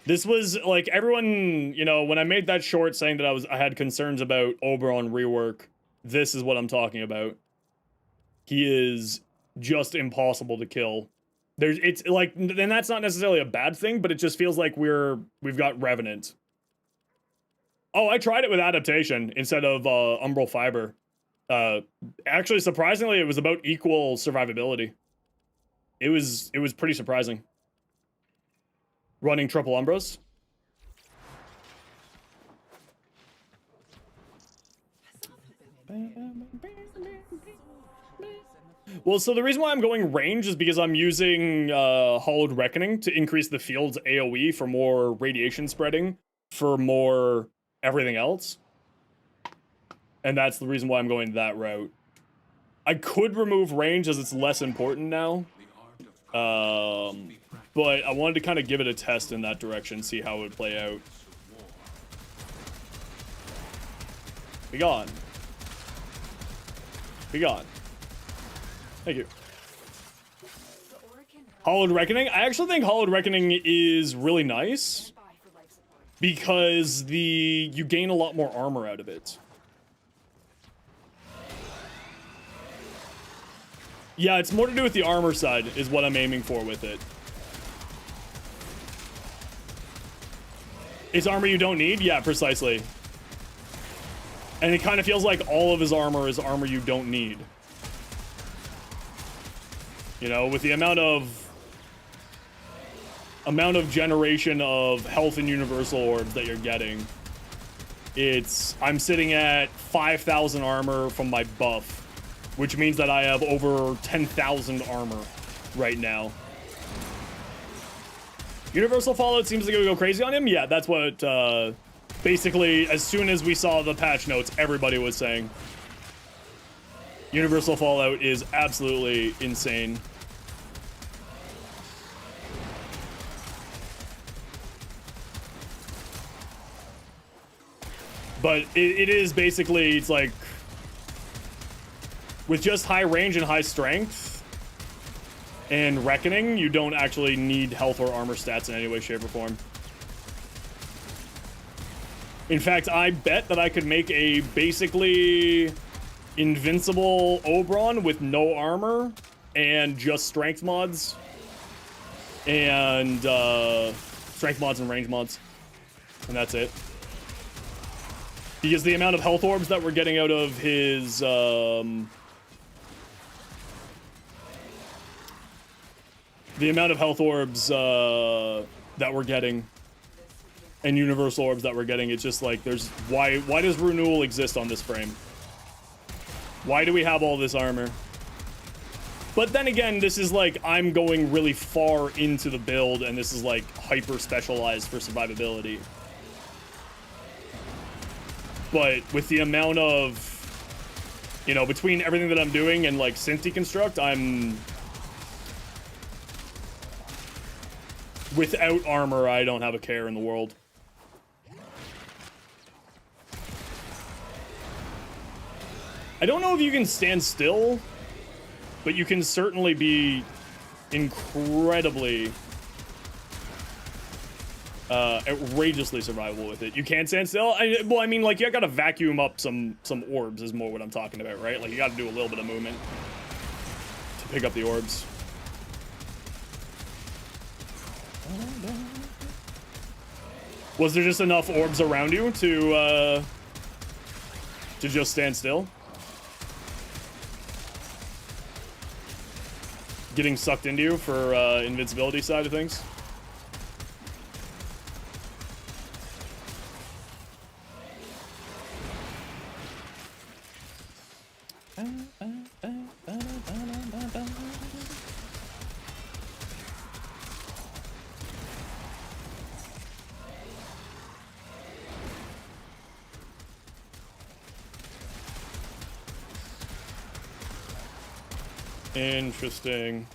This was like everyone, you know, when I made that short saying that I had concerns about Oberon rework, this is what I'm talking about. He is just impossible to kill. It's like, and that's not necessarily a bad thing, but it just feels like we've got Revenant. Oh, I tried it with adaptation instead of Umbral Fiber. Actually, surprisingly, it was about equal survivability. It was pretty surprising. Running triple Umbros. Well, so the reason why I'm going range is because I'm using Hollowed Reckoning to increase the field's AoE for more radiation spreading, for more everything else. And that's the reason why I'm going that route. I could remove range as it's less important now. But I wanted to kind of give it a test in that direction, see how it would play out. Be gone. Be gone. Thank you. Hollowed Reckoning. I actually think Hollowed Reckoning is really nice because you gain a lot more armor out of it. Yeah, it's more to do with the armor side is what I'm aiming for with it. Is armor you don't need? Yeah, precisely. And it kind of feels like all of his armor is armor you don't need. You know, with the amount of generation of health and universal orbs that you're getting, I'm sitting at 5,000 armor from my buff, which means that I have over 10,000 armor right now. Universal Fallout seems to go crazy on him. Yeah, that's what basically as soon as we saw the patch notes, everybody was saying. Universal Fallout is absolutely insane. But it is basically, it's like, with just high range and high strength and Reckoning, you don't actually need health or armor stats in any way, shape, or form. In fact, I bet that I could make a basically invincible Oberon with no armor and just strength mods. And strength mods and range mods. And that's it. Because the amount of health orbs that we're getting out of his the amount of health orbs that we're getting and universal orbs that we're getting, it's just like there's why does renewal exist on this frame? Why do we have all this armor? But then again, this is like I'm going really far into the build and this is like hyper specialized for survivability. But with the amount of, you know, between everything that I'm doing and like synth deconstruct, I'm without armor, I don't have a care in the world. I don't know if you can stand still, but you can certainly be incredibly outrageously survivable with it. You can't stand still. Well, I mean, like, you gotta vacuum up some orbs is more what I'm talking about, right? Like, you gotta do a little bit of movement to pick up the orbs. Was there just enough orbs around you to just stand still? Getting sucked into you for invincibility side of things? Interesting.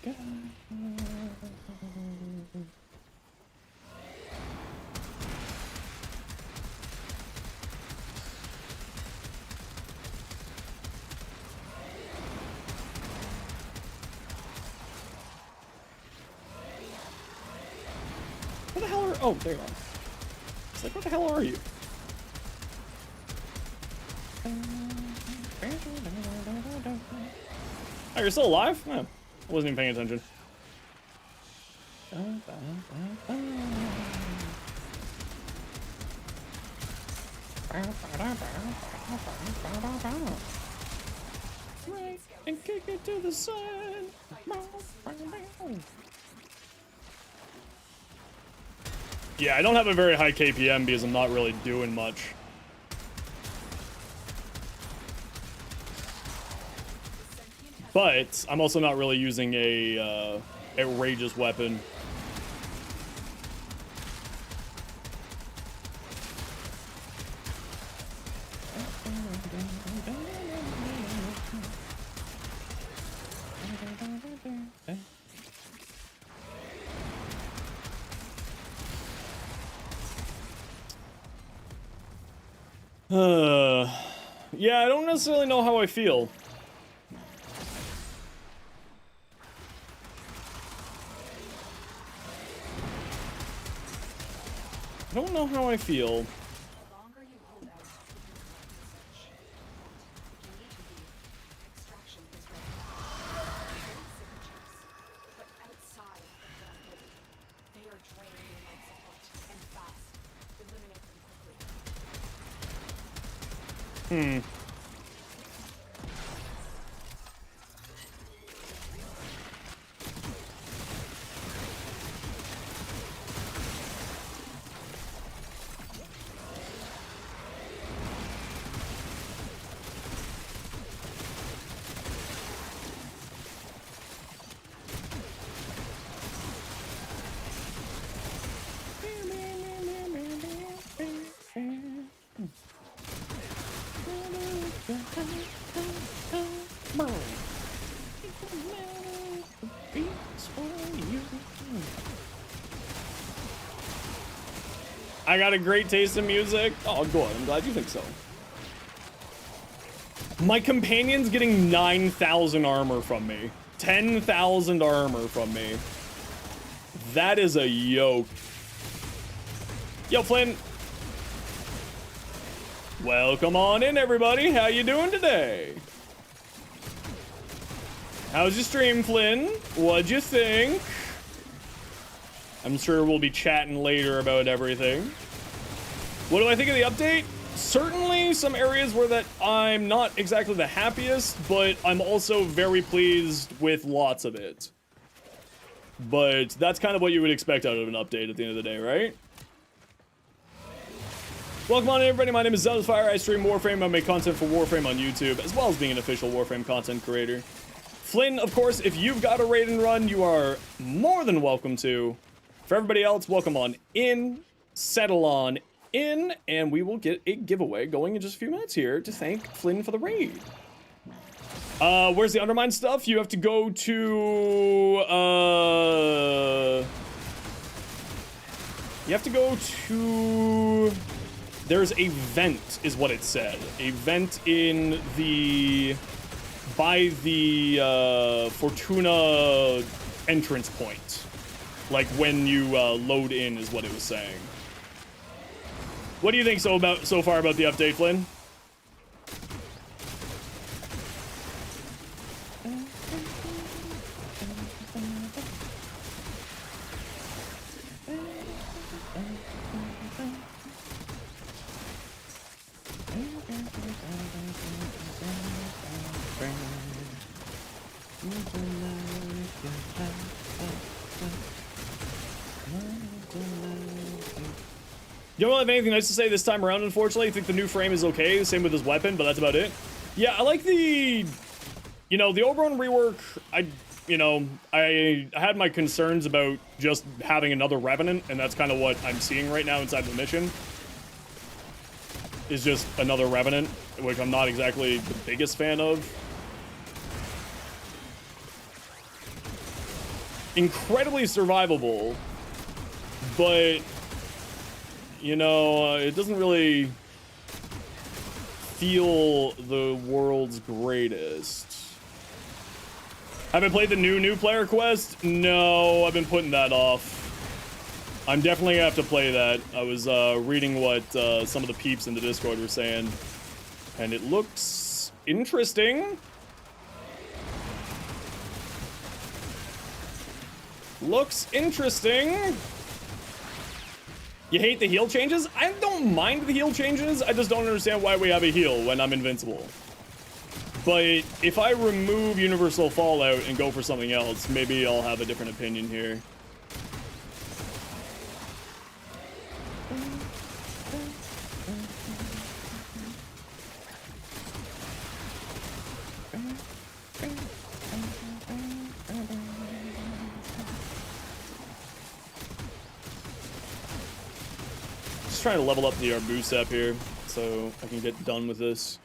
Where the hell are... Oh, there you are. It's like, where the hell are you? Oh, you're still alive? Oh, I wasn't even paying attention. Right, and kick it to the sun. Yeah, I don't have a very high KPM because I'm not really doing much. But I'm also not really using a outrageous weapon. Yeah, I don't necessarily know how I feel. I don't know how I feel.
The longer you hold out, you need to be. Extraction is ready. But outside of the ability, they are draining your life support and fast. Eliminate them quickly.
I got a great taste in music. Oh, good. I'm glad you think so. My companion's getting 9,000 armor from me. 10,000 armor from me. That is a yoke. Yo, Flynn. Welcome on in, everybody. How you doing today? How's your stream, Flynn? What'd you think? I'm sure we'll be chatting later about everything. What do I think of the update? Certainly some areas where that I'm not exactly the happiest, but I'm also very pleased with lots of it. But that's kind of what you would expect out of an update at the end of the day, right? Welcome on in, everybody. My name is Zenosfire. I stream Warframe. I make content for Warframe on YouTube, as well as being an official Warframe content creator. Flynn, of course, if you've got a raid and run, you are more than welcome to. For everybody else, welcome on in, settle on in, and we will get a giveaway going in just a few minutes here to thank Flynn for the raid. Where's the Undermine stuff? You have to go to, you have to go to There's a vent, is what it said. A vent in the... by the Fortuna entrance point. Like when you load in is what it was saying. What do you think so far about the update, Flynn? You don't have anything nice to say this time around, unfortunately. I think the new frame is okay. Same with his weapon, but that's about it. Yeah, I like the... You know, the Oberon rework, I had my concerns about just having another Revenant, and that's kind of what I'm seeing right now inside the mission. Is just another Revenant, which I'm not exactly the biggest fan of. Incredibly survivable, but... You know, it doesn't really feel the world's greatest. Haven't played the new player quest? No, I've been putting that off. I'm definitely gonna have to play that. I was reading what some of the peeps in the Discord were saying, and it looks interesting. Looks interesting. You hate the heal changes? I don't mind the heal changes. I just don't understand why we have a heal when I'm invincible. But if I remove Universal Fallout and go for something else, maybe I'll have a different opinion here. Trying to level up the Arbusep here so I can get done with this.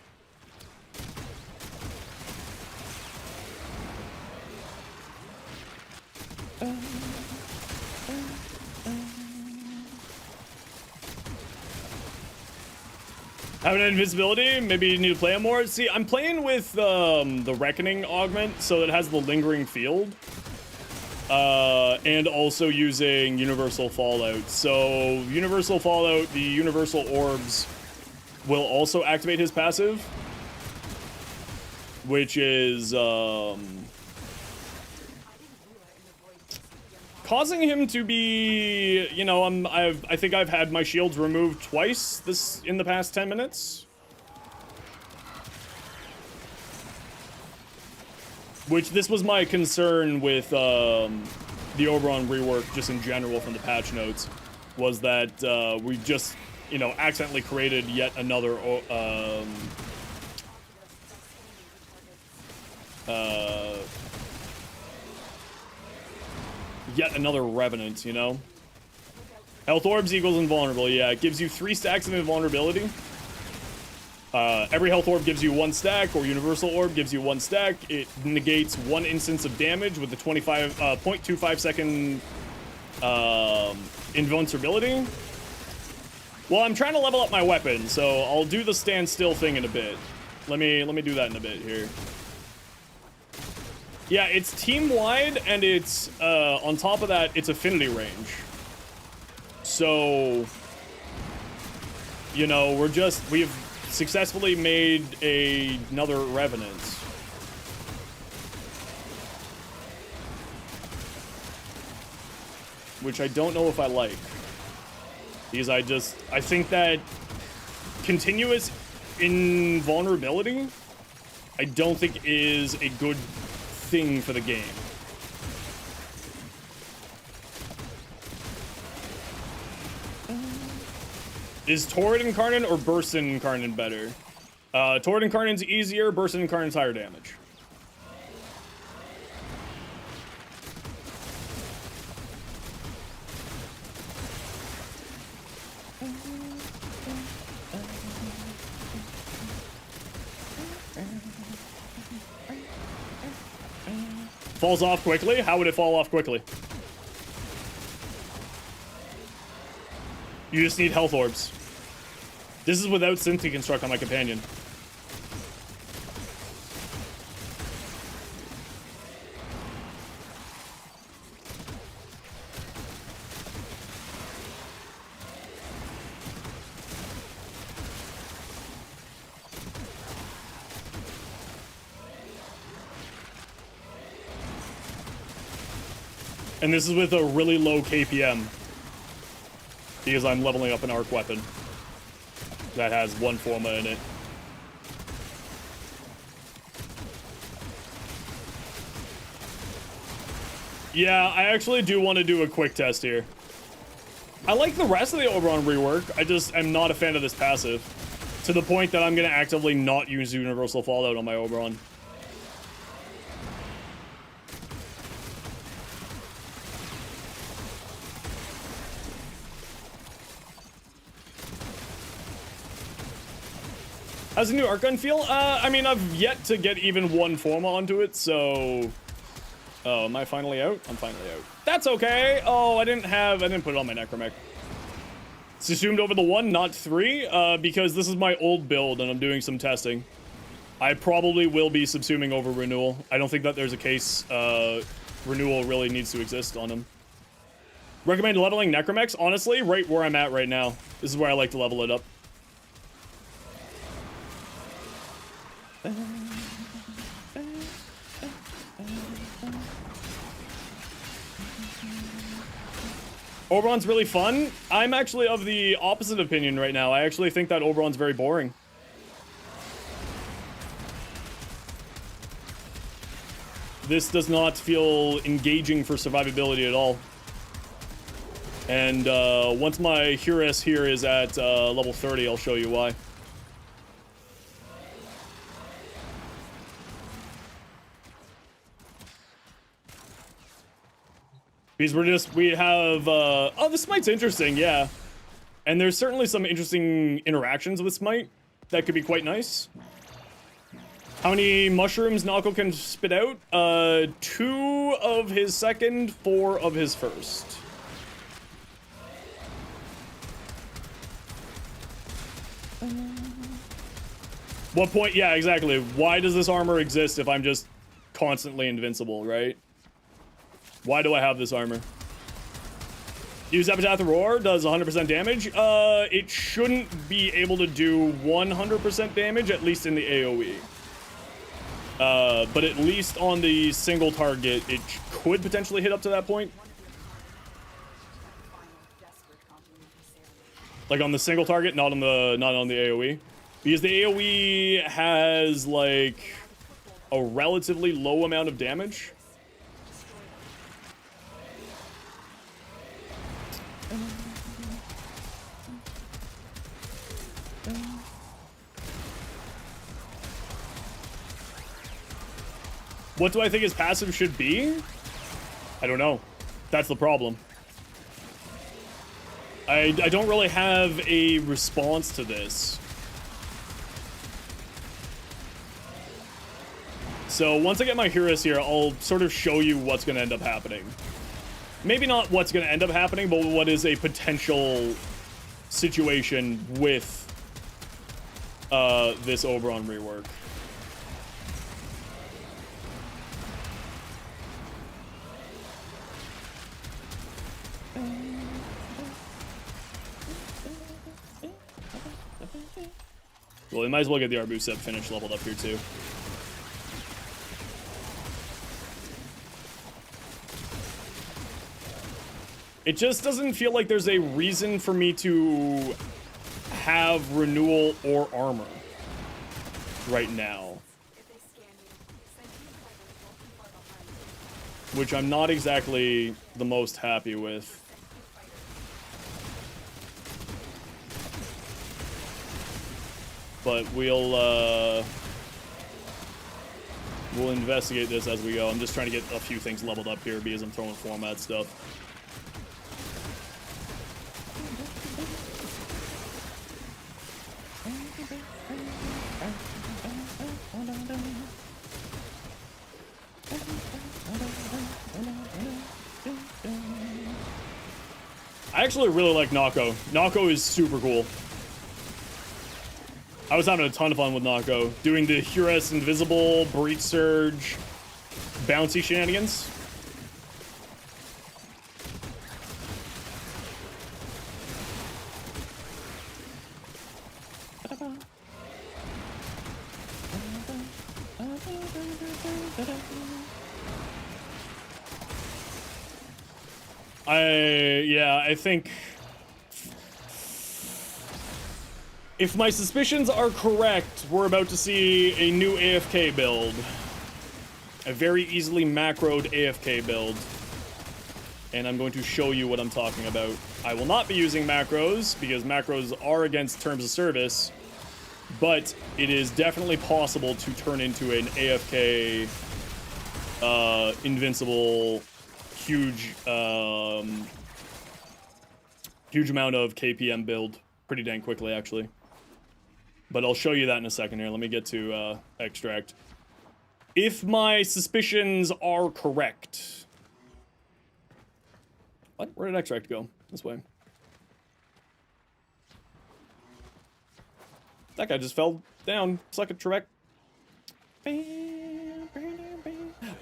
Having an invincibility, maybe you need to play it more. See, I'm playing with the Reckoning augment, so it has the lingering field. And also using Universal Fallout. So, Universal Fallout, the Universal Orbs will also activate his passive. Which is, causing him to be, you know, I think I've had my shields removed twice in the past 10 minutes. Which, this was my concern with the Oberon rework, just in general from the patch notes, was that we just, you know, accidentally created yet another, yet another Revenant, you know? Health Orbs equals invulnerable, yeah, it gives you 3 stacks of invulnerability. Every health orb gives you 1 stack, or universal orb gives you 1 stack. It negates 1 instance of damage with the 0.25 second invincibility. Well, I'm trying to level up my weapon, so I'll do the stand still thing in a bit. Let me do that in a bit here. Yeah, it's team wide, and it's on top of that, it's affinity range. So, you know, we've successfully made another Revenant. Which I don't know if I like. Because I think that continuous invulnerability, I don't think is a good thing for the game. Is Torrid Incarnate or Burst Incarnate better? Torrid Incarnate's easier, Burst Incarnate's higher damage. Falls off quickly? How would it fall off quickly? You just need health orbs. This is without synth deconstruct on my companion. And this is with a really low KPM. Because I'm leveling up an arc weapon that has 1 Forma in it. Yeah, I actually do want to do a quick test here. I like the rest of the Oberon rework. I just am not a fan of this passive. To the point that I'm going to actively not use Universal Fallout on my Oberon. How's the new arc gun feel? I mean, I've yet to get even 1 Forma onto it, so... Oh, am I finally out? I'm finally out. That's okay! Oh, I didn't put it on my Necromech. It's assumed over the 1, not 3, because this is my old build and I'm doing some testing. I probably will be subsuming over Renewal. I don't think that there's a case, Renewal really needs to exist on him. Recommend leveling Necromechs? Honestly, right where I'm at right now. This is where I like to level it up. Oberon's really fun. I'm actually of the opposite opinion right now. I actually think that Oberon's very boring. This does not feel engaging for survivability at all. And once my Hurus here is at level 30, I'll show you why. Because we have, oh, the Smite's interesting, yeah. And there's certainly some interesting interactions with Smite that could be quite nice. How many mushrooms Nako can spit out? 2 of his second, 4 of his first. What point? Yeah, exactly. Why does this armor exist if I'm just constantly invincible, right? Why do I have this armor? Use Epitaph Roar, does 100% damage. It shouldn't be able to do 100% damage, at least in the AoE. But at least on the single target, it could potentially hit up to that point. Like on the single target, not on the AoE. Because the AoE has like a relatively low amount of damage. What do I think his passive should be? I don't know. That's the problem. I don't really have a response to this. So once I get my Hurus here, I'll sort of show you what's going to end up happening. Maybe not what's going to end up happening, but what is a potential situation with this Oberon rework. Well, we might as well get the Arbuset finish leveled up here too. It just doesn't feel like there's a reason for me to have Renewal or armor right now. Which I'm not exactly the most happy with. But we'll investigate this as we go. I'm just trying to get a few things leveled up here because I'm throwing format stuff. I actually really like Nako. Nako is super cool. I was having a ton of fun with Nako, doing the Hurus Invisible, Breach Surge, bouncy shenanigans. I think if my suspicions are correct, we're about to see a new AFK build. A very easily macroed AFK build. And I'm going to show you what I'm talking about. I will not be using macros, because macros are against terms of service, but it is definitely possible to turn into an AFK, invincible, huge, huge amount of KPM build pretty dang quickly, actually. But I'll show you that in a second here. Let me get to extract. If my suspicions are correct. What? Where did extract go? This way. That guy just fell down. Suck it, Trebek.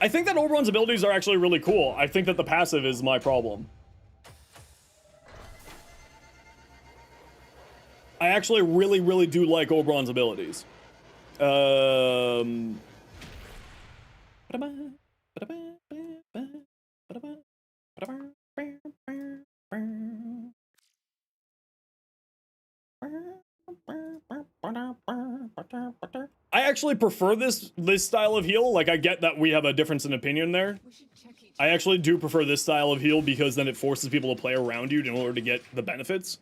I think that Oberon's abilities are actually really cool. I think that the passive is my problem. I actually really, really do like Oberon's abilities. I actually prefer this style of heal. Like, I get that we have a difference in opinion there. I actually do prefer this style of heal because then it forces people to play around you in order to get the benefits.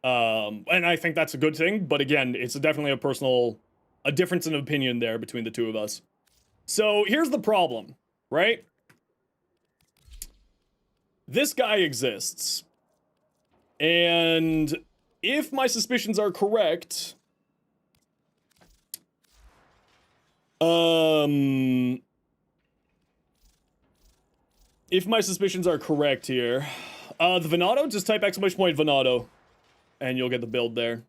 And I think that's a good thing, but again, it's definitely a difference in opinion there between the two of us. So here's the problem, right? This guy exists. And if my suspicions are correct, if my suspicions are correct here, the Venado, just type !Venado. And you'll get the build there.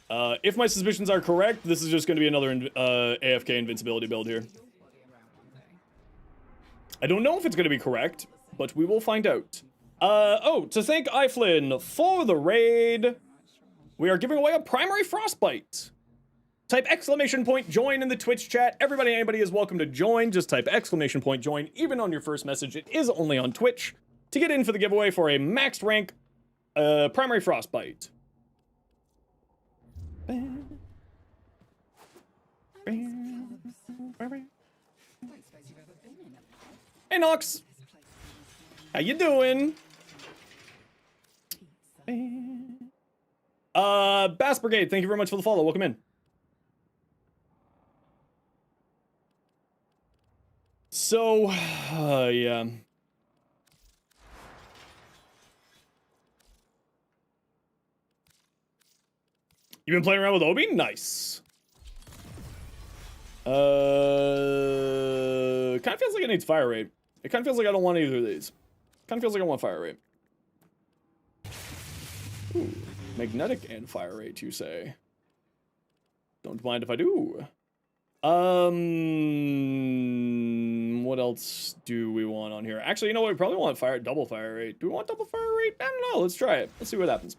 If my suspicions are correct, this is just going to be another AFK invincibility build here. I don't know if it's going to be correct, but we will find out. Oh, to thank iFlynn for the raid, we are giving away a primary frostbite. Type !Join in the Twitch chat. Everybody, anybody is welcome to join. Just type !Join even on your first message. It is only on Twitch to get in for the giveaway for a maxed rank primary frostbite. Hey Nox, how you doing? Bass Brigade, thank you very much for the follow. Welcome in. So, yeah. You been playing around with Obi? Nice. Kind of feels like it needs fire rate. It kind of feels like I don't want either of these. Kind of feels like I want fire rate. Ooh, magnetic and fire rate, you say? Don't mind if I do. What else do we want on here? Actually, you know what? We probably want double fire rate. Do we want double fire rate? I don't know. Let's try it. Let's see what happens.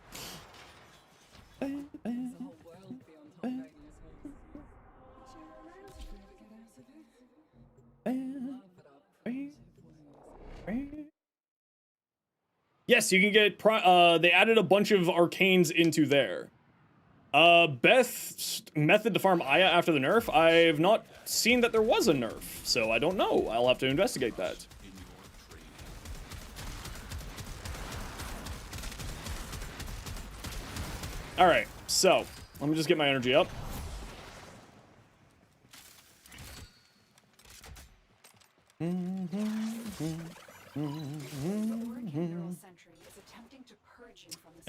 Yes, you can get, they added a bunch of arcanes into there. Beth's method to farm Aya after the nerf, I've not seen that there was a nerf, so I don't know. I'll have to investigate that. Alright, so, let me just get my energy up.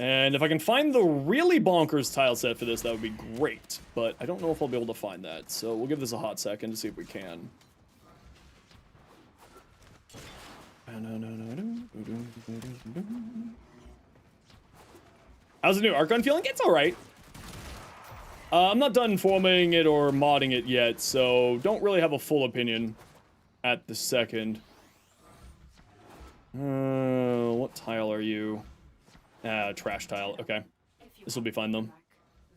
And if I can find the really bonkers tile set for this, that would be great. But I don't know if I'll be able to find that, so we'll give this a hot second to see if we can. How's the new art gun feeling? It's alright. I'm not done forming it or modding it yet, so don't really have a full opinion at the second. What tile are you? Trash tile. Okay. This will be fine, though.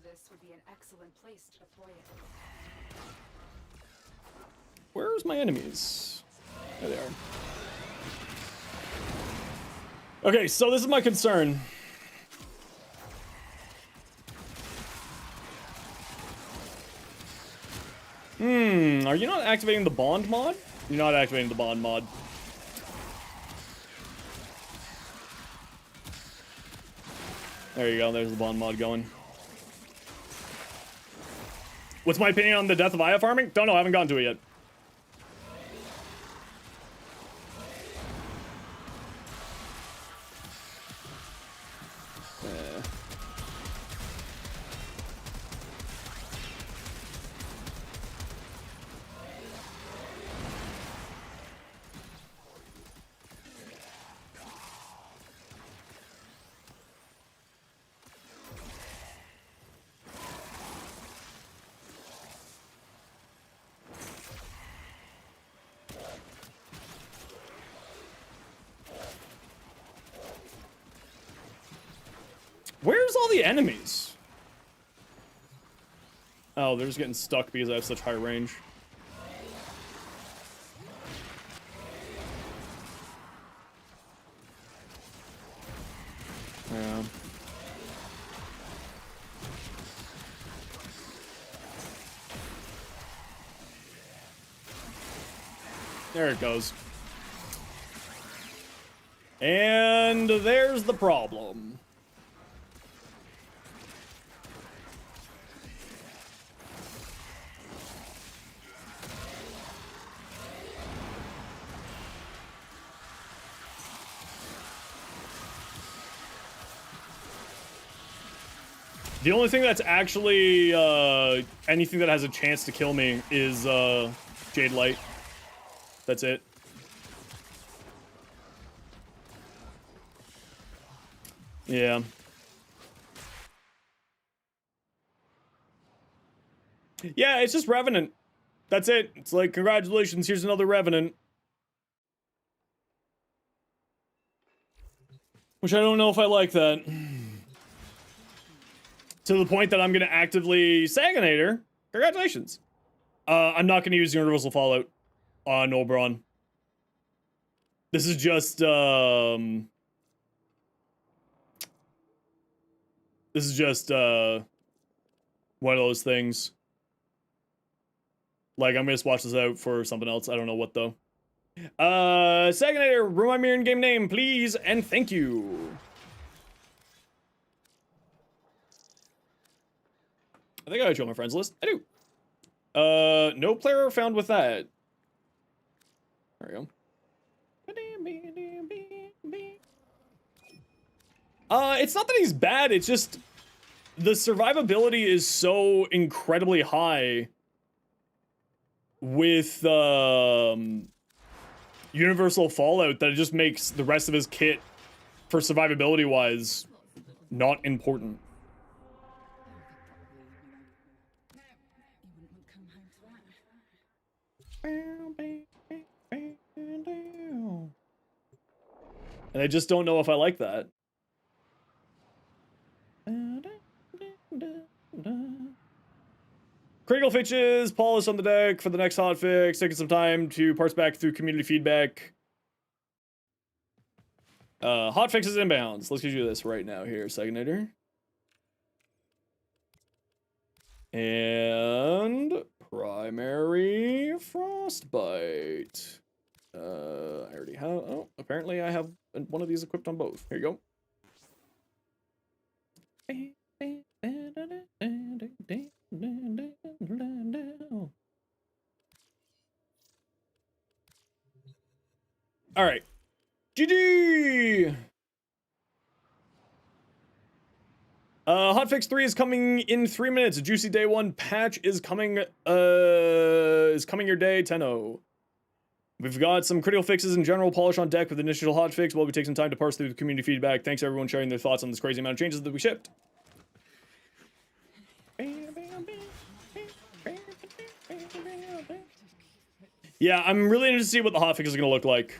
This would be an excellent place to deploy it.
Where's my enemies? There they are. Okay, so this is my concern. Are you not activating the bond mod? You're not activating the bond mod. There you go, there's the bond mod going. What's my opinion on the death of Aya farming? Don't know, I haven't gotten to it yet. Where's all the enemies? Oh, they're just getting stuck because I have such high range. Yeah. There it goes. And there's the problem. The only thing that's actually anything that has a chance to kill me is Jade Light. That's it. Yeah. Yeah, it's just Revenant. That's it. It's like, congratulations, here's another Revenant. Which I don't know if I like that. To the point that I'm gonna actively Saginator. Congratulations. I'm not gonna use Universal Fallout on Oberon. This is just one of those things. Like, I'm gonna swatch this out for something else. I don't know what though. Saginator, remind me your in-game name, please, and thank you. I think I got you on my friends list. I do. No player found with that. There we go. It's not that he's bad, it's just the survivability is so incredibly high with Universal Fallout that it just makes the rest of his kit, for survivability wise, not important. And I just don't know if I like that. Critical fixes, polish on the deck for the next hotfix, taking some time to parse back through community feedback. Hotfixes inbounds. Let's do this right now here, Saginator. And primary frostbite. I already have. Oh, apparently I have one of these equipped on both. Here you go. All right. GG. Hotfix 3 is coming in 3 minutes. A juicy day 1 patch is coming your day 10-0. We've got some critical fixes and general polish on deck with initial hotfix while we take some time to parse through the community feedback. Thanks everyone sharing their thoughts on this crazy amount of changes that we shipped. Yeah, I'm really interested to see what the hotfix is going to look like.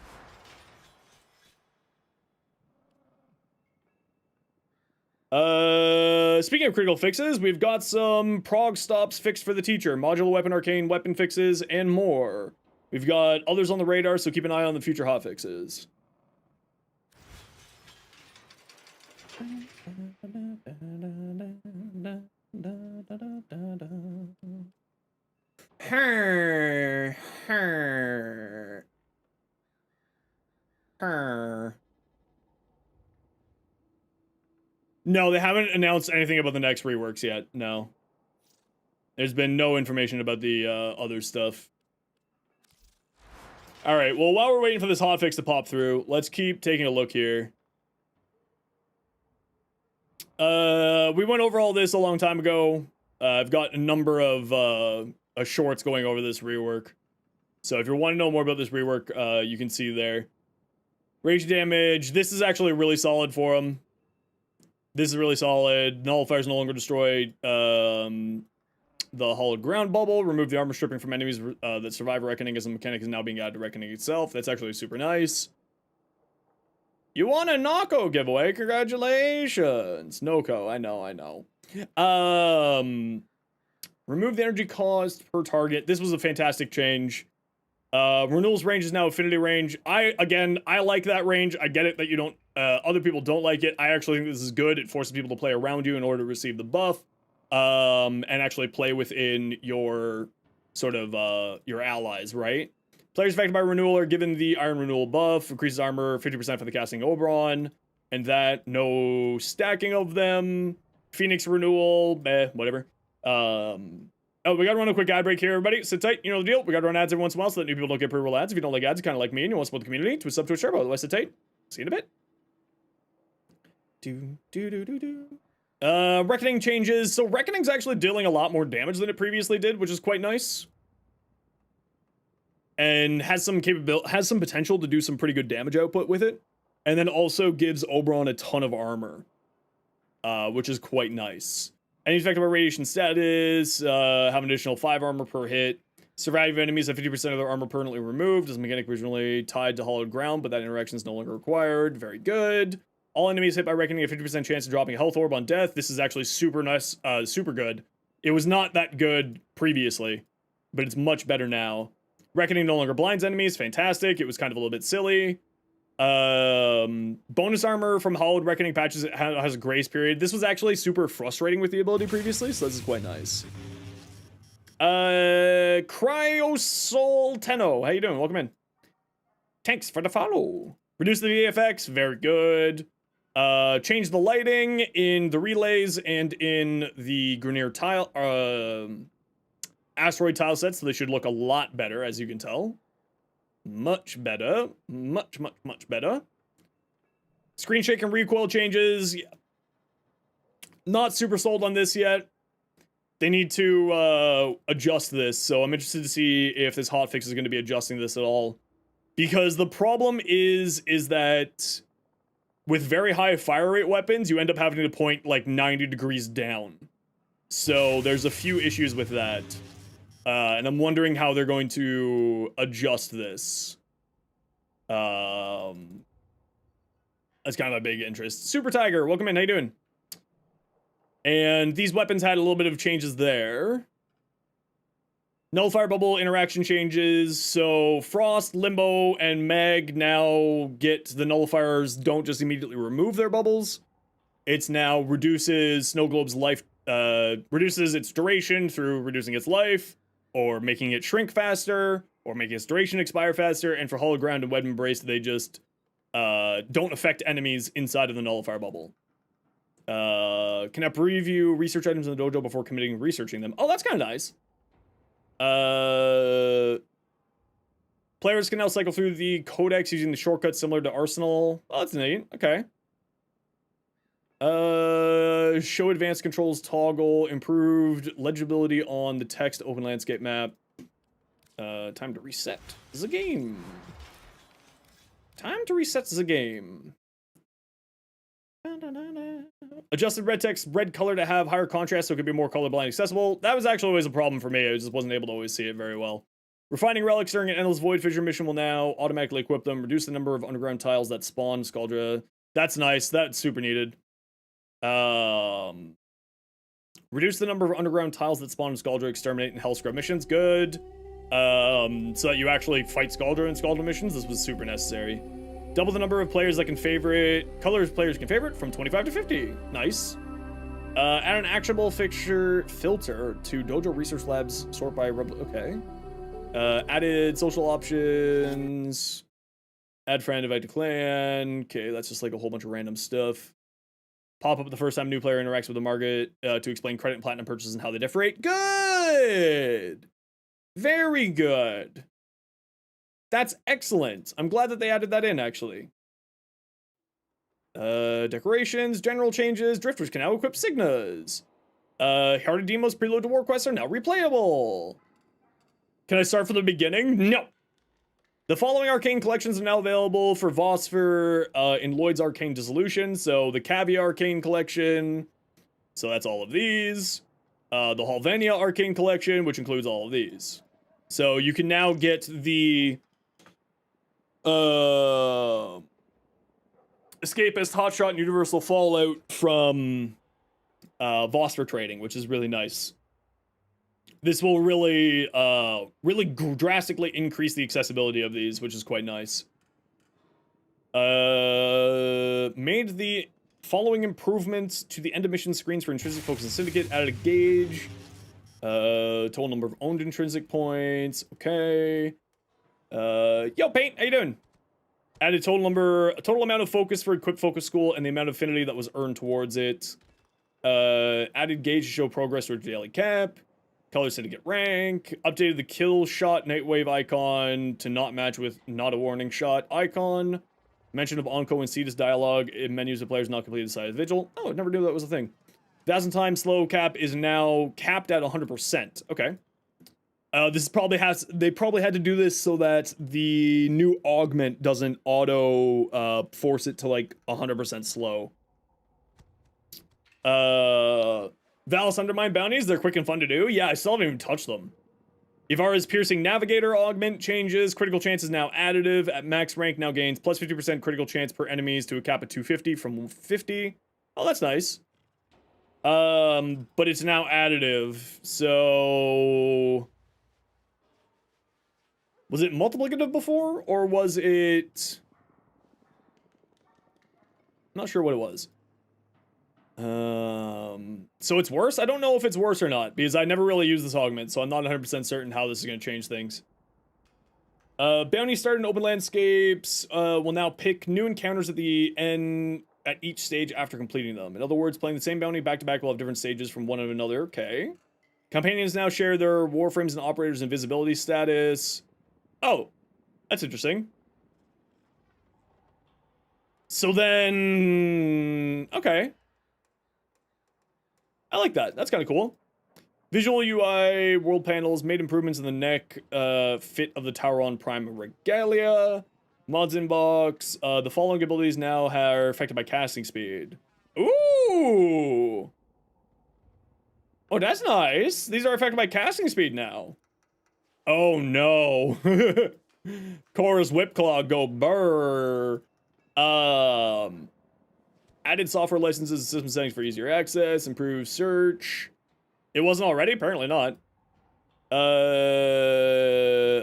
Speaking of critical fixes, we've got some prog stops fixed for the teacher, modular weapon, arcane weapon fixes, and more. We've got others on the radar, so keep an eye on the future hotfixes. No, they haven't announced anything about the next reworks yet. No. There's been no information about the other stuff. Alright, well, while we're waiting for this hotfix to pop through, let's keep taking a look here. We went over all this a long time ago. I've got a number of shorts going over this rework. So if you want to know more about this rework, you can see there. Rage damage, this is actually really solid for them. This is really solid. Nullifiers no longer destroy the hollowed ground bubble. Remove the armor stripping from enemies that survive Reckoning, as the mechanic is now being added to Reckoning itself. That's actually super nice. You won a Noko giveaway. Congratulations. Noko, I know. Remove the energy cost per target. This was a fantastic change. Renewals range is now affinity range. I like that range. I get it that you don't, other people don't like it. I actually think this is good. It forces people to play around you in order to receive the buff, and actually play within your, sort of, your allies, right? Players affected by renewal are given the Iron Renewal buff, increases armor 50% for the casting Oberon, and that, no stacking of them. Phoenix Renewal, whatever. Oh, we gotta run a quick ad break here, everybody. Sit tight, you know the deal. We gotta run ads every once in a while so that new people don't get pre-roll ads. If you don't like ads, you're kind of like me and you want to support the community, twist up to a share, otherwise sit tight. See you in a bit. Reckoning changes. So Reckoning's actually dealing a lot more damage than it previously did, which is quite nice. And has some potential to do some pretty good damage output with it. And then also gives Oberon a ton of armor, which is quite nice. Any affected by radiation status, have an additional 5 armor per hit. Surviving enemies have 50% of their armor permanently removed, as mechanic originally tied to hollowed ground, but that interaction is no longer required. Very good. All enemies hit by Reckoning have 50% chance of dropping a health orb on death. This is actually super nice, super good. It was not that good previously, but it's much better now. Reckoning no longer blinds enemies, fantastic. It was kind of a little bit silly. Bonus armor from hollowed Reckoning patches has a grace period. This was actually super frustrating with the ability previously, so this is quite nice. Cryosol Tenno, how you doing? Welcome in. Thanks for the follow. Reduce the VFX, very good. Change the lighting in the relays and in the Grineer tile, asteroid tile sets, so they should look a lot better, as you can tell. Much better. Much better. Screen shake and recoil changes. Not super sold on this yet. They need to adjust this, so I'm interested to see if this hotfix is going to be adjusting this at all. Because the problem is that with very high fire rate weapons, you end up having to point like 90 degrees down. So there's a few issues with that. And I'm wondering how they're going to adjust this. That's kind of a big interest. Super Tiger, welcome in. How you doing? And these weapons had a little bit of changes there. Nullifier bubble interaction changes. So Frost, Limbo, and Meg now get the nullifiers. Don't just immediately remove their bubbles. It's now reduces Snow Globe's life, reduces its duration through reducing its life, or making it shrink faster, or making its duration expire faster. And for Hollow Ground and Web Embrace, they just don't affect enemies inside of the nullifier bubble. Can I preview research items in the dojo before committing researching them? Oh, that's kind of nice. Players can now cycle through the codex using the shortcut similar to Arsenal. Oh, that's neat. Okay. Show advanced controls toggle, improved legibility on the text open landscape map. Time to reset the game. Time to reset the game. Adjusted red text, red color to have higher contrast so it could be more colorblind accessible. That was actually always a problem for me. I just wasn't able to always see it very well. Refining relics during an endless void fissure mission will now automatically equip them. Reduce the number of underground tiles that spawn Scaldra. That's nice. That's super needed. Reduce the number of underground tiles that spawn in Scaldra, exterminate, and hell scrub missions. Good. So that you actually fight Scaldra in Scaldra missions. This was super necessary. Double the number of players that can favorite, colors players can favorite from 25 to 50. Nice. Add an actionable fixture filter to Dojo Research Labs, sort by, okay. Added social options. Add friend, invite to clan. Okay, that's just like a whole bunch of random stuff. Pop up the first time a new player interacts with the market to explain credit and platinum purchases and how they differentiate. Good! Very good. That's excellent. I'm glad that they added that in, actually. Decorations, general changes. Drifters can now equip Signas. Hearted Demos preload to war quests are now replayable. Can I start from the beginning? No. The following arcane collections are now available for Vosper in Lloyd's Arcane Dissolution. So the Caviar Arcane Collection. So that's all of these. The Halvenia Arcane Collection, which includes all of these. So you can now get the Escapist, Hotshot, and Universal Fallout from Vosper trading, which is really nice. This will really, drastically increase the accessibility of these, which is quite nice. Made the following improvements to the end of mission screens for intrinsic focus and syndicate. Added a gauge. Total number of owned intrinsic points. Okay. Yo, Paint, how you doing? Added total amount of focus for equipped focus school and the amount of affinity that was earned towards it. Added gauge to show progress towards daily cap. Color syndicate rank. Updated the kill shot Nightwave icon to not match with not a warning shot icon. Mention of Onco and Cetus dialogue in menus of players not completed side of vigil. Oh, I never knew that was a thing. 1,000 times slow cap is now capped at 100%. Okay. They probably had to do this so that the new augment doesn't auto force it to like 100% slow. Valis Undermine bounties, they're quick and fun to do. Yeah, I still haven't even touched them. Ivara's Piercing Navigator augment changes. Critical chance is now additive. At max rank now gains plus 50% critical chance per enemies to a cap of 250 from 50. Oh, that's nice. But it's now additive. So was it multiplicative before, or was it? I'm not sure what it was. So it's worse? I don't know if it's worse or not, because I never really used this augment, so I'm not 100% certain how this is going to change things. Bounty started in open landscapes will now pick new encounters at the end at each stage after completing them. In other words, playing the same bounty back-to-back will have different stages from one another. Okay. Companions now share their Warframes and Operators' invisibility status. Oh, that's interesting. So then... Okay. I like that. That's kind of cool. Visual UI, world panels, made improvements in the neck fit of the Tauron Prime Regalia. Mods inbox. The following abilities now are affected by casting speed. Ooh! Oh, that's nice. These are affected by casting speed now. Oh, no. Korra's Whipclaw go burr. Added software licenses and system settings for easier access. Improved search. It wasn't already? Apparently not.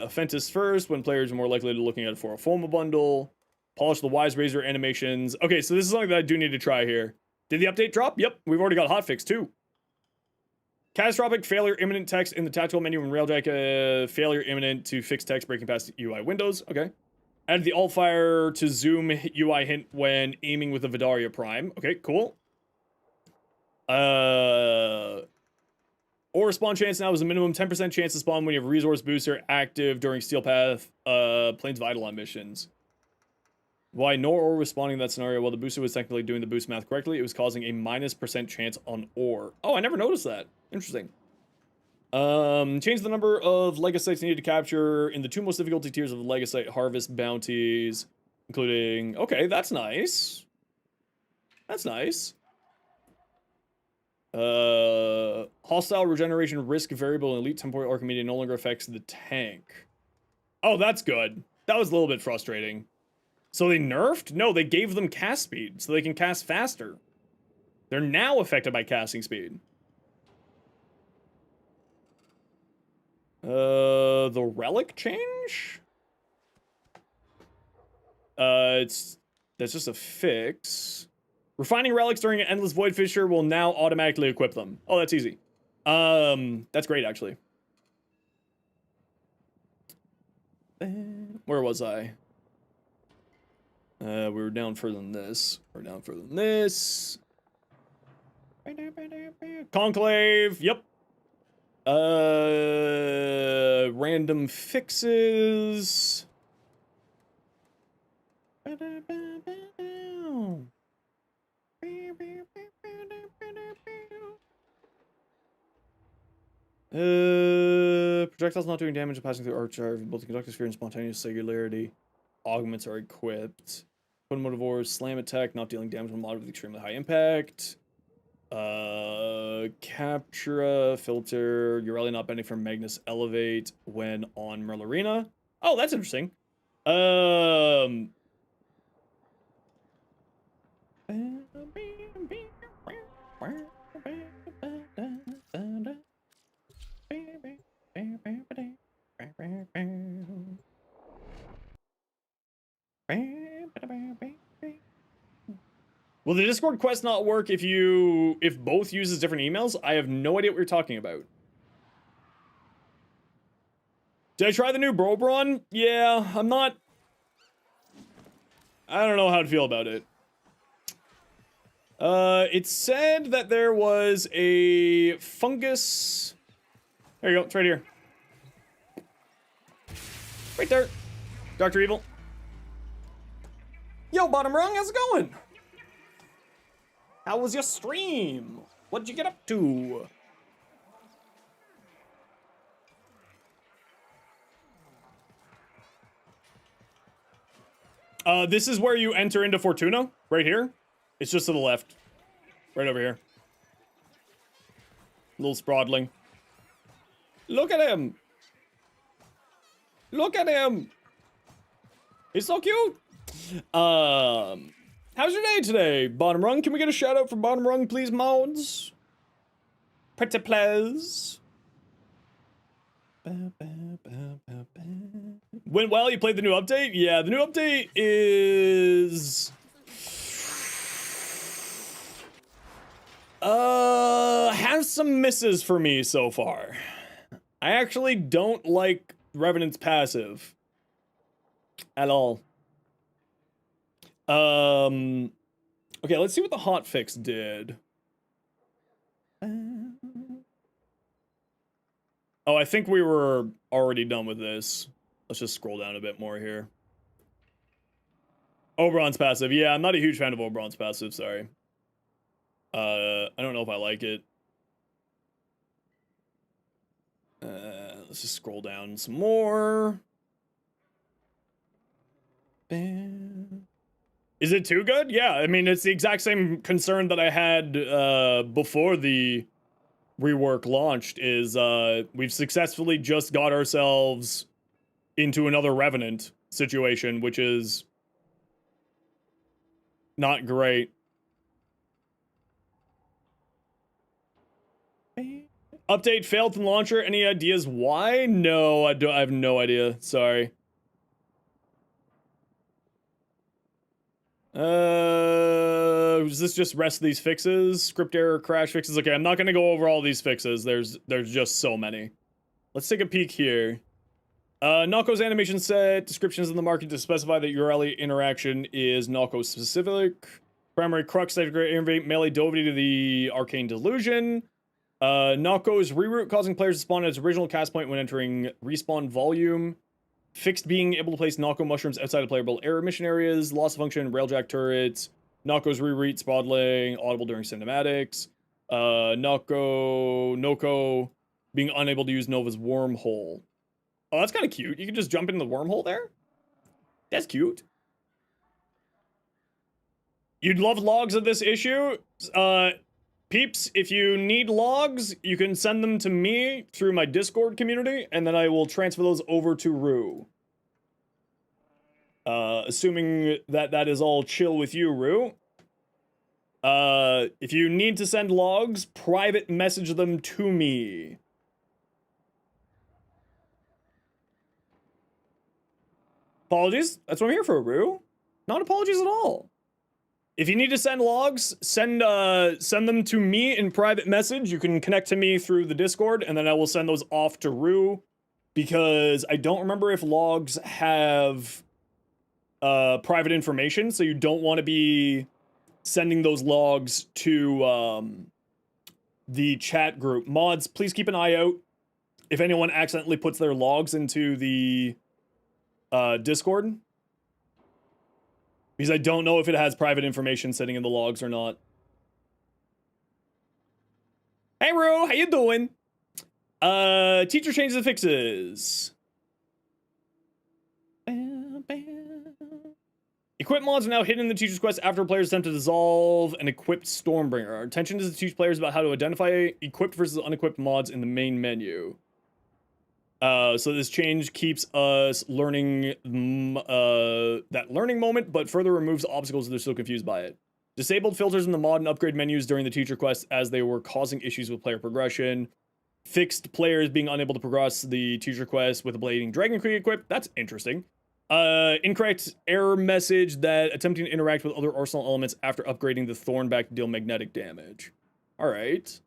Offentis first, when players are more likely to looking at it for a FOMA bundle. Polish the Wise Razor animations. Okay, so this is something that I do need to try here. Did the update drop? Yep, we've already got hotfix too. Catastrophic failure imminent text in the tactical menu in Railjack. Failure imminent to fix text breaking past UI windows. Okay. Added the alt fire to zoom UI hint when aiming with the Vidaria Prime. Okay, cool. Or spawn chance now is a minimum 10% chance to spawn when you have a resource booster active during Steel Path Plains of Eidolon missions. Why no ore was spawning in that scenario? Well, the booster was technically doing the boost math correctly. It was causing a -% chance on ore. Oh, I never noticed that. Interesting. Change the number of Legosites needed to capture in the 2 most difficulty tiers of the Legosite harvest bounties, including... Okay, that's nice. That's nice. Hostile regeneration risk variable in elite temporal Archimedes no longer affects the tank. Oh, that's good. That was a little bit frustrating. So they nerfed? No, they gave them cast speed, so they can cast faster. They're now affected by casting speed. The relic change? That's just a fix. Refining relics during an endless void fissure will now automatically equip them. Oh, that's easy. That's great, actually. Where was I? We were down further than this. We're down further than this. Conclave, yep. Random fixes. Projectiles not doing damage and passing through archive. Both the conductor sphere and spontaneous singularity augments are equipped. Motive ores, slam attack, not dealing damage when modded with extremely high impact. Captura, filter, Ureli not bending from Magnus elevate when on Merlarina. Oh, that's interesting. Will the Discord quest not work if both uses different emails? I have no idea what you're talking about. Did I try the new Brobron? Yeah, I don't know how to feel about it. It said that there was a fungus. There you go, it's right here. Right there. Dr. Evil. Yo, Bottom Rung, how's it going? How was your stream? What'd you get up to? This is where you enter into Fortuna, right here. It's just to the left. Right over here. Little sprawdling. Look at him! Look at him! He's so cute! How's your day today, Bottom Rung? Can we get a shout out for Bottom Rung, please, mods? Pretty please. Went well, you played the new update? Yeah, the new update is... has some misses for me so far. I actually don't like Revenant's passive. At all. Okay, let's see what the hotfix did. Oh, I think we were already done with this. Let's just scroll down a bit more here. Oberon's passive. Yeah, I'm not a huge fan of Oberon's passive, sorry. I don't know if I like it. Let's just scroll down some more. Is it too good? Yeah, I mean, it's the exact same concern that I had before the rework launched, is we've successfully just got ourselves into another Revenant situation, which is not great. Update failed from launcher. Any ideas why? No, I have no idea. Sorry. Is this just rest of these fixes? Script error, crash fixes. Okay, I'm not gonna go over all these fixes. There's just so many. Let's take a peek here. Nalco's animation set descriptions in the market to specify that URL interaction is Nalco specific. Primary crux, innovate melee dovey to the arcane delusion. Nalco's reroute causing players to spawn at its original cast point when entering respawn volume. Fixed being able to place Nalco mushrooms outside of playable error mission areas. Loss of function, railjack turrets. Nalco's reroute sprawling, audible during cinematics. Noko being unable to use Nova's wormhole. Oh, that's kind of cute. You can just jump into the wormhole there? That's cute. You'd love logs of this issue? Peeps, if you need logs, you can send them to me through my Discord community, and then I will transfer those over to Rue. Assuming that that is all chill with you, Rue. If you need to send logs, private message them to me. Apologies. That's what I'm here for, Rue. Not apologies at all. If you need to send logs, send them to me in private message. You can connect to me through the Discord, and then I will send those off to Rue, because I don't remember if logs have private information, so you don't want to be sending those logs to the chat group. Mods, please keep an eye out if anyone accidentally puts their logs into the Discord, because I don't know if it has private information sitting in the logs or not. Hey Rue, how you doing? Teacher changes and fixes. Equip mods are now hidden in the teacher's quest after players attempt to dissolve an equipped Stormbringer. Our intention is to teach players about how to identify equipped versus unequipped mods in the main menu. So this change keeps us learning that learning moment, but further removes obstacles if they're still confused by it. Disabled filters in the mod and upgrade menus during the teacher quest as they were causing issues with player progression. Fixed players being unable to progress the teacher quest with a blading dragon creek equipped. That's interesting. Incorrect error message that attempting to interact with other arsenal elements after upgrading the Thornback to deal magnetic damage. Alright.